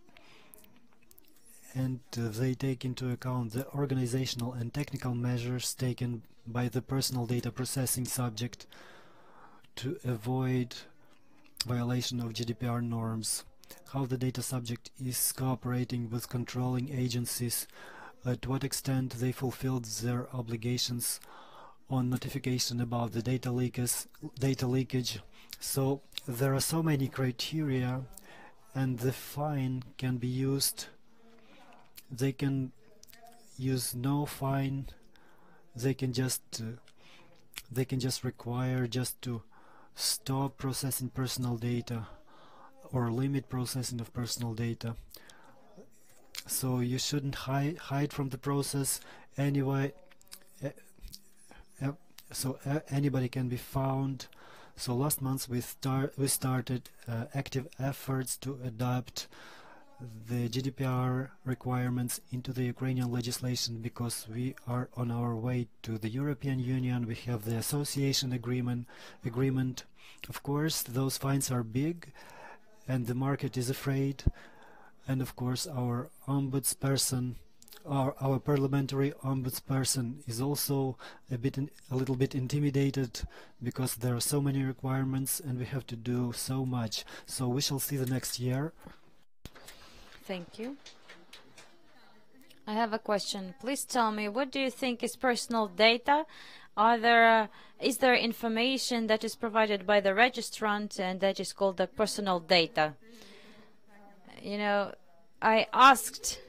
And they take into account the organizational and technical measures taken by the personal data processing subject to avoid violation of GDPR norms, how the data subject is cooperating with controlling agencies, to what extent they fulfilled their obligations on notification about the data leakage. So there are so many criteria, and the fine can be used. They can use no fine. They can just require just to stop processing personal data or limit processing of personal data. So you shouldn't hide from the process anyway. so anybody can be found. So last month we started active efforts to adapt the GDPR requirements into the Ukrainian legislation, because we are on our way to the European Union. We have the association agreement. Of course, those fines are big and the market is afraid. And of course, our ombudsperson, our parliamentary ombudsperson, is also a little bit intimidated, because there are so many requirements and we have to do so much. So we shall see the next year. Thank you. I have a question. Please tell me, what do you think is personal data? Is there information that is provided by the registrant and that is called the personal data? You know, I asked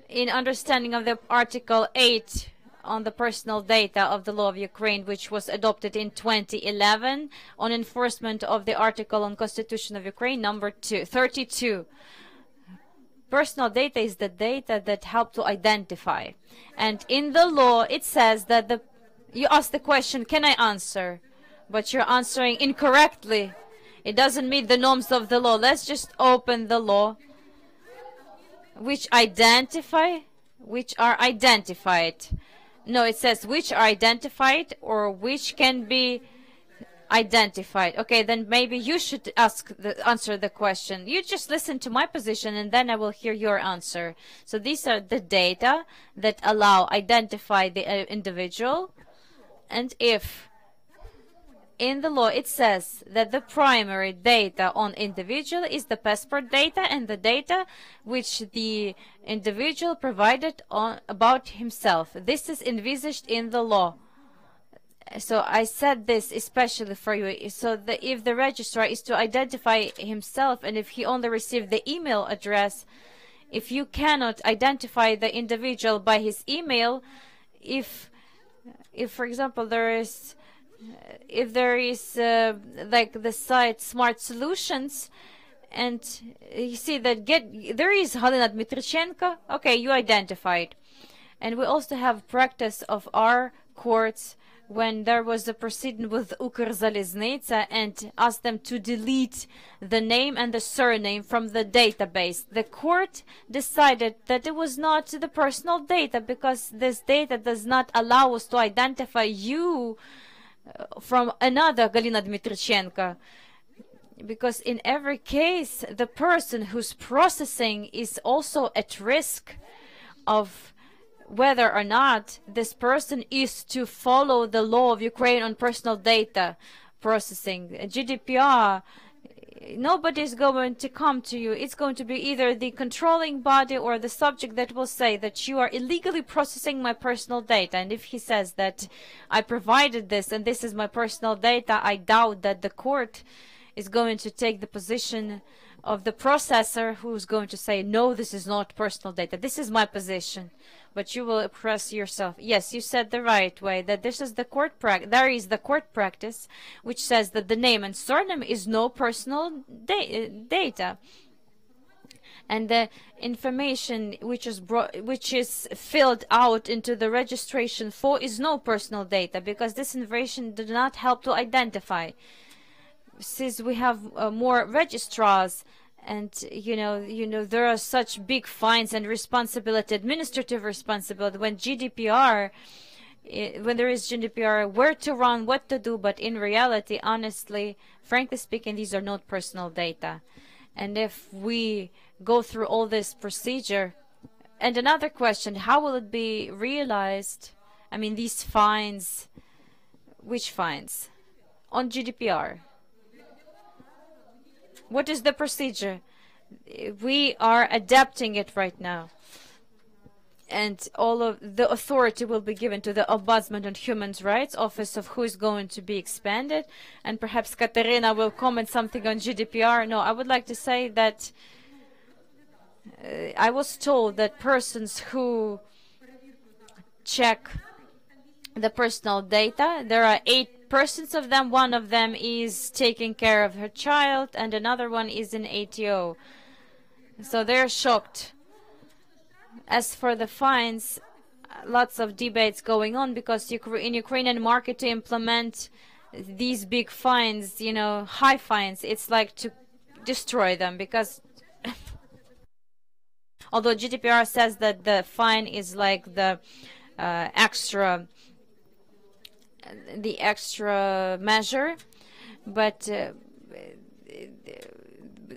in understanding of the Article 8 on the personal data of the law of Ukraine, which was adopted in 2011, on enforcement of the article on Constitution of Ukraine, number 32. Personal data is the data that help to identify. And in the law, it says that you ask the question, can I answer? But you're answering incorrectly. It doesn't meet the norms of the law. Let's just open the law. Which are identified. No, it says which are identified or which can be identified. Okay, then maybe you should answer the question. You just listen to my position and then I will hear your answer. So these are the data that allow identify the individual. And if in the law it says that the primary data on individual is the passport data and the data which the individual provided about himself. This is envisaged in the law. So I said this especially for you, so that if the registrar is to identify himself and if he only received the email address, if you cannot identify the individual by his email, if for example if there is like the site Smart Solutions, and you see that there is Halina Dmitrichenko, okay, you identified. And we also have practice of our courts when there was a proceeding with Ukrzaliznytsia and asked them to delete the name and the surname from the database. The court decided that it was not the personal data, because this data does not allow us to identify you from another Galina Dmitrichenko. Because in every case, the person who's processing is also at risk of whether or not this person is to follow the law of Ukraine on personal data processing. GDPR, nobody is going to come to you. It's going to be either the controlling body or the subject that will say that you are illegally processing my personal data. And if he says that I provided this and this is my personal data, I doubt that the court is going to take the position of the processor who's going to say, no, this is not personal data. This is my position. But you will express yourself. Yes, you said the right way, that this is the court there is the court practice which says that the name and surname is no personal data. And the information which is filled out into the registration form is no personal data, because this information does not help to identify. Since we have more registrars, and you know there are such big fines and responsibility, administrative responsibility, when GDPR, when there is GDPR, where to run, what to do. But in reality, honestly, frankly speaking, these are not personal data. And if we go through all this procedure, and another question, how will it be realized? I mean, these fines, which fines? On GDPR. What is the procedure? We are adapting it right now. And all of the authority will be given to the Ombudsman on Human Rights Office, of who is going to be expanded. And perhaps Katerina will comment something on GDPR. No, I would like to say that I was told that persons who check the personal data, there are 8 persons of them. One of them is taking care of her child and another one is in ATO. So they're shocked. As for the fines, lots of debates going on, because in Ukrainian market to implement these big fines, you know, high fines, it's like to destroy them, because although GDPR says that the fine is like the extra measure, but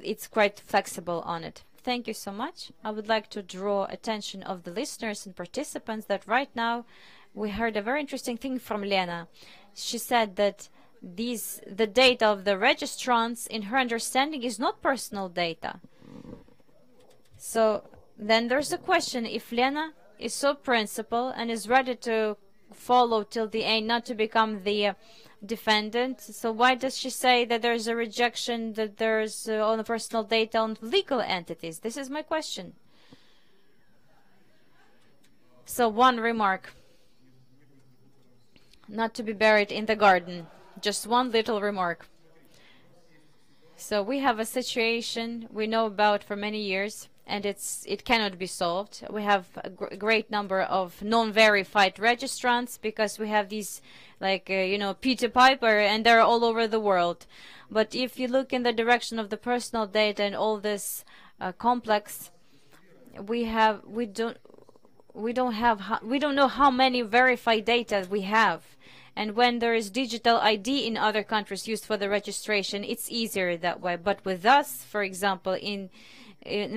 it's quite flexible on it. Thank you so much. I would like to draw attention of the listeners and participants that right now we heard a very interesting thing from Lena. She said that the data of the registrants, in her understanding, is not personal data. So then there's a question: if Lena is so principled and is ready to follow till the end, not to become the defendant, so why does she say that there's a rejection, that there's on the personal data on legal entities? This is my question. So one remark, not to be buried in the garden, just one little remark. So we have a situation we know about for many years, and it cannot be solved. We have a great number of non-verified registrants, because we have these, like, you know, Peter Piper, and they're all over the world. But if you look in the direction of the personal data and all this complex, we don't know how many verified data we have. And when there is digital ID in other countries used for the registration, it's easier that way. But with us, for example, in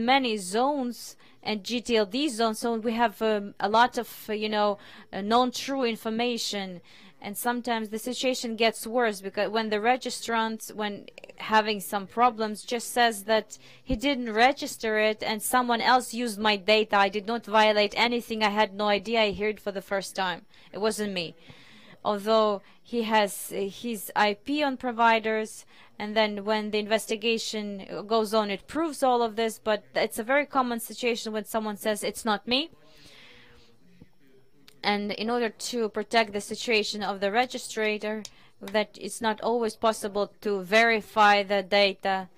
many zones and GTLD zones, so we have a lot of non-true information, and sometimes the situation gets worse, because when the registrant, when having some problems, just says that he didn't register it and someone else used my data, I did not violate anything, I had no idea, I heard it for the first time, it wasn't me. Although he has his IP on providers, and then when the investigation goes on, it proves all of this, but it's a very common situation when someone says it's not me. And in order to protect the situation of the registrator, that it's not always possible to verify the data,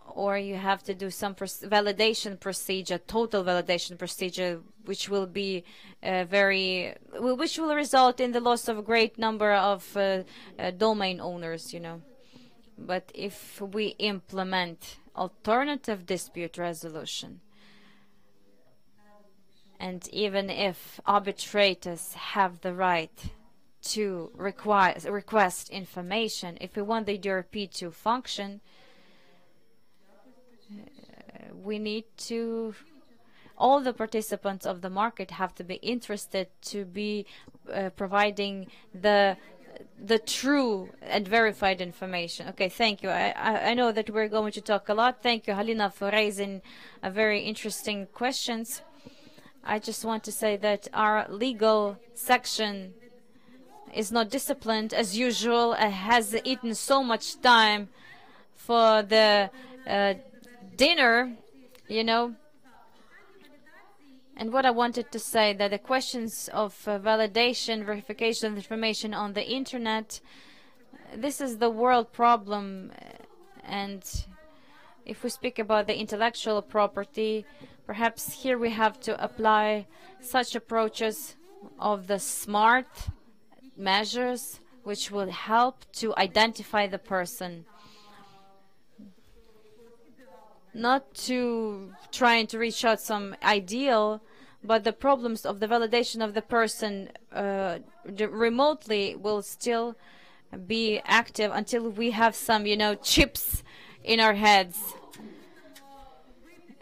or you have to do some validation procedure, total validation procedure, which will be which will result in the loss of a great number of domain owners, you know. But if we implement alternative dispute resolution, and even if arbitrators have the right to request information, if we want the DRP to function, we need to, all the participants of the market have to be interested to be providing the true and verified information. Okay, thank you. I know that we're going to talk a lot. Thank you, Halina, for raising a very interesting questions. I just want to say that our legal section is not disciplined as usual. It has eaten so much time for the dinner, you know. And what I wanted to say, that the questions of validation, verification of information on the internet, this is the world problem. And if we speak about the intellectual property, perhaps here we have to apply such approaches of the smart measures which will help to identify the person. Not to trying to reach out some ideal, but the problems of the validation of the person remotely will still be active until we have some, you know, chips in our heads.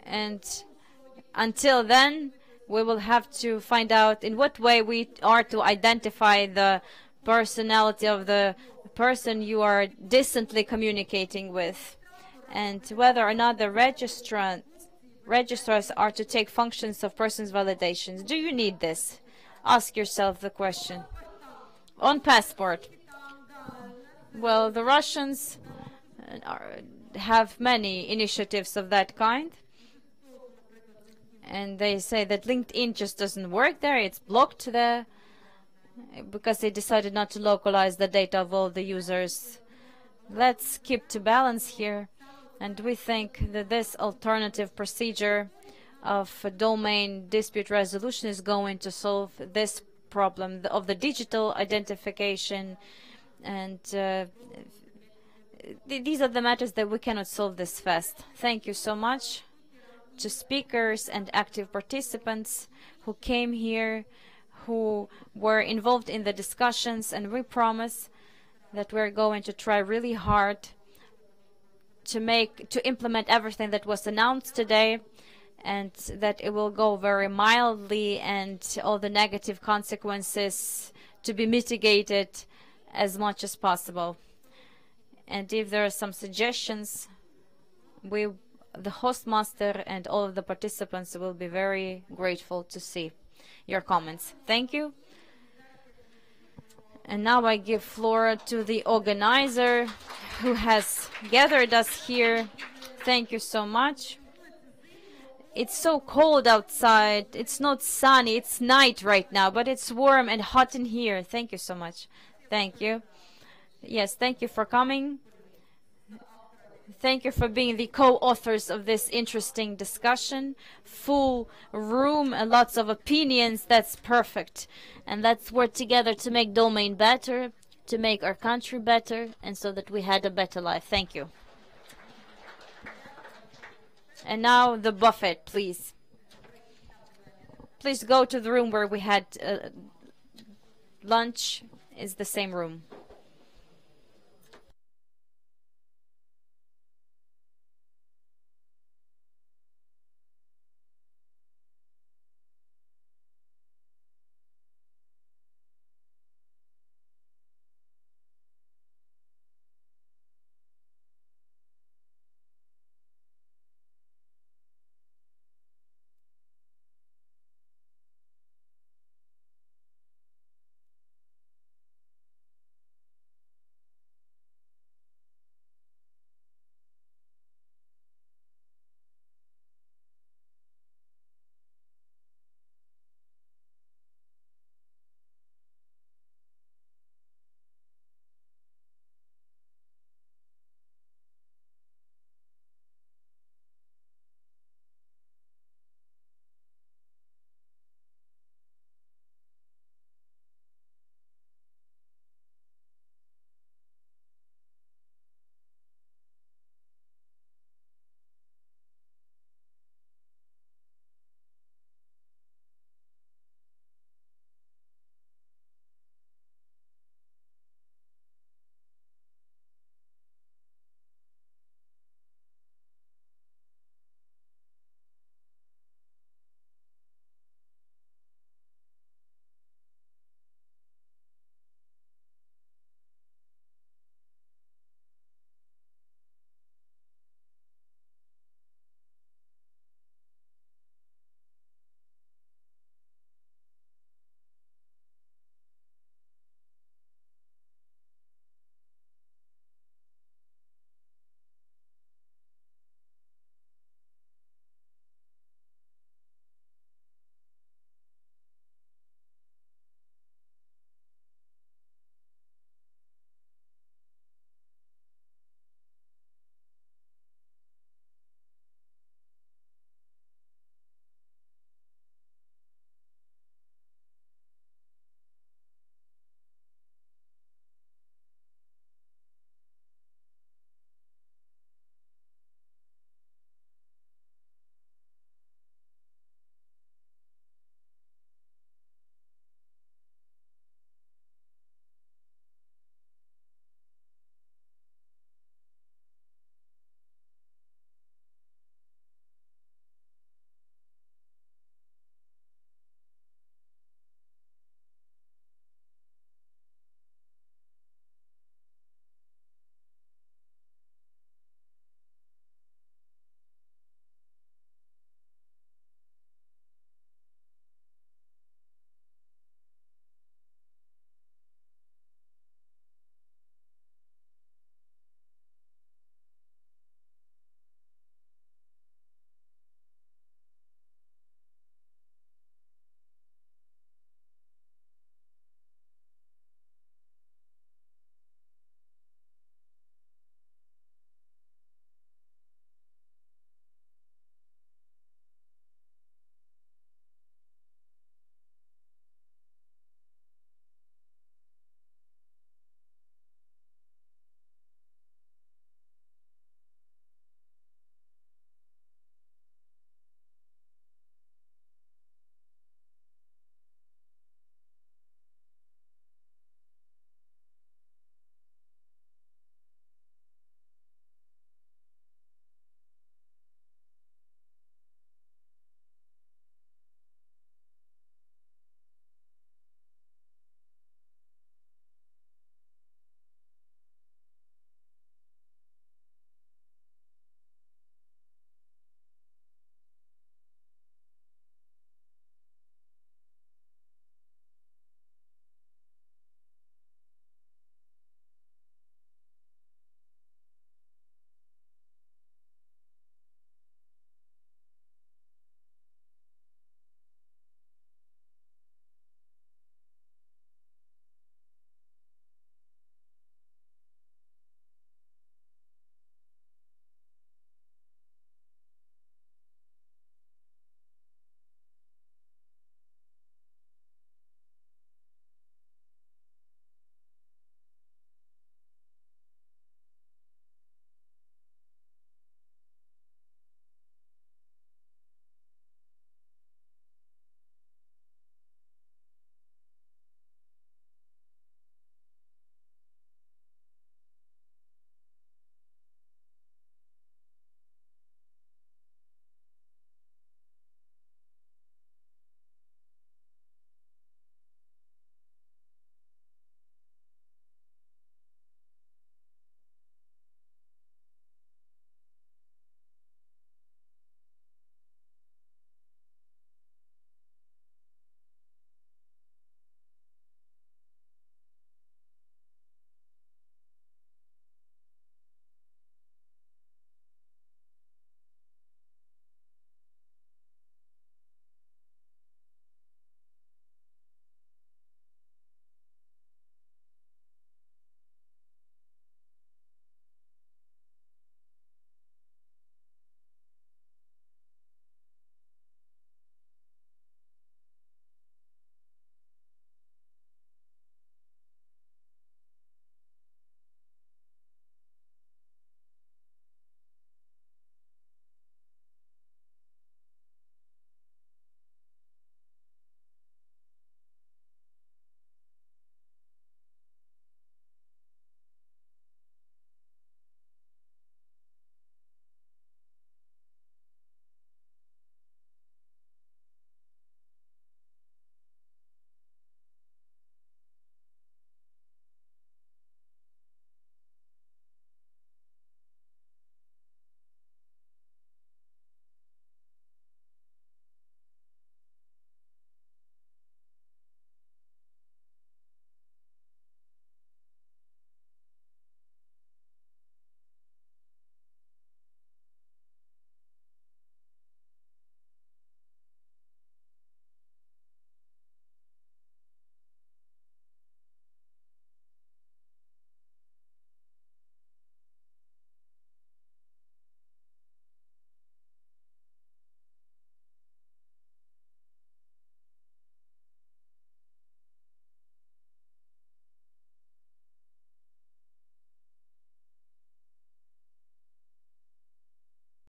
And until then, we will have to find out in what way we are to identify the personality of the person you are distantly communicating with, and whether or not the registrars are to take functions of person's validations. Do you need this? Ask yourself the question. On passport, well, the Russians have many initiatives of that kind, and they say that LinkedIn just doesn't work there, it's blocked there, because they decided not to localize the data of all the users. Let's keep to balance here. And we think that this alternative procedure of domain dispute resolution is going to solve this problem of the digital identification, and these are the matters that we cannot solve this fast. Thank you so much to speakers and active participants who came here, who were involved in the discussions, and we promise that we're going to try really hard to implement everything that was announced today, and that it will go very mildly, and all the negative consequences to be mitigated as much as possible. And if there are some suggestions, the host master and all of the participants will be very grateful to see your comments. Thank you. And now I give floor to the organizer who has gathered us here. Thank you so much. It's so cold outside. It's not sunny. It's night right now, but it's warm and hot in here. Thank you so much. Thank you. Yes, thank you for coming. Thank you for being the co-authors of this interesting discussion. Full room and lots of opinions. That's perfect. And let's work together to make domain better, to make our country better, and so that we had a better life. Thank you. And now the buffet, please. Please go to the room where we had lunch. Is the same room.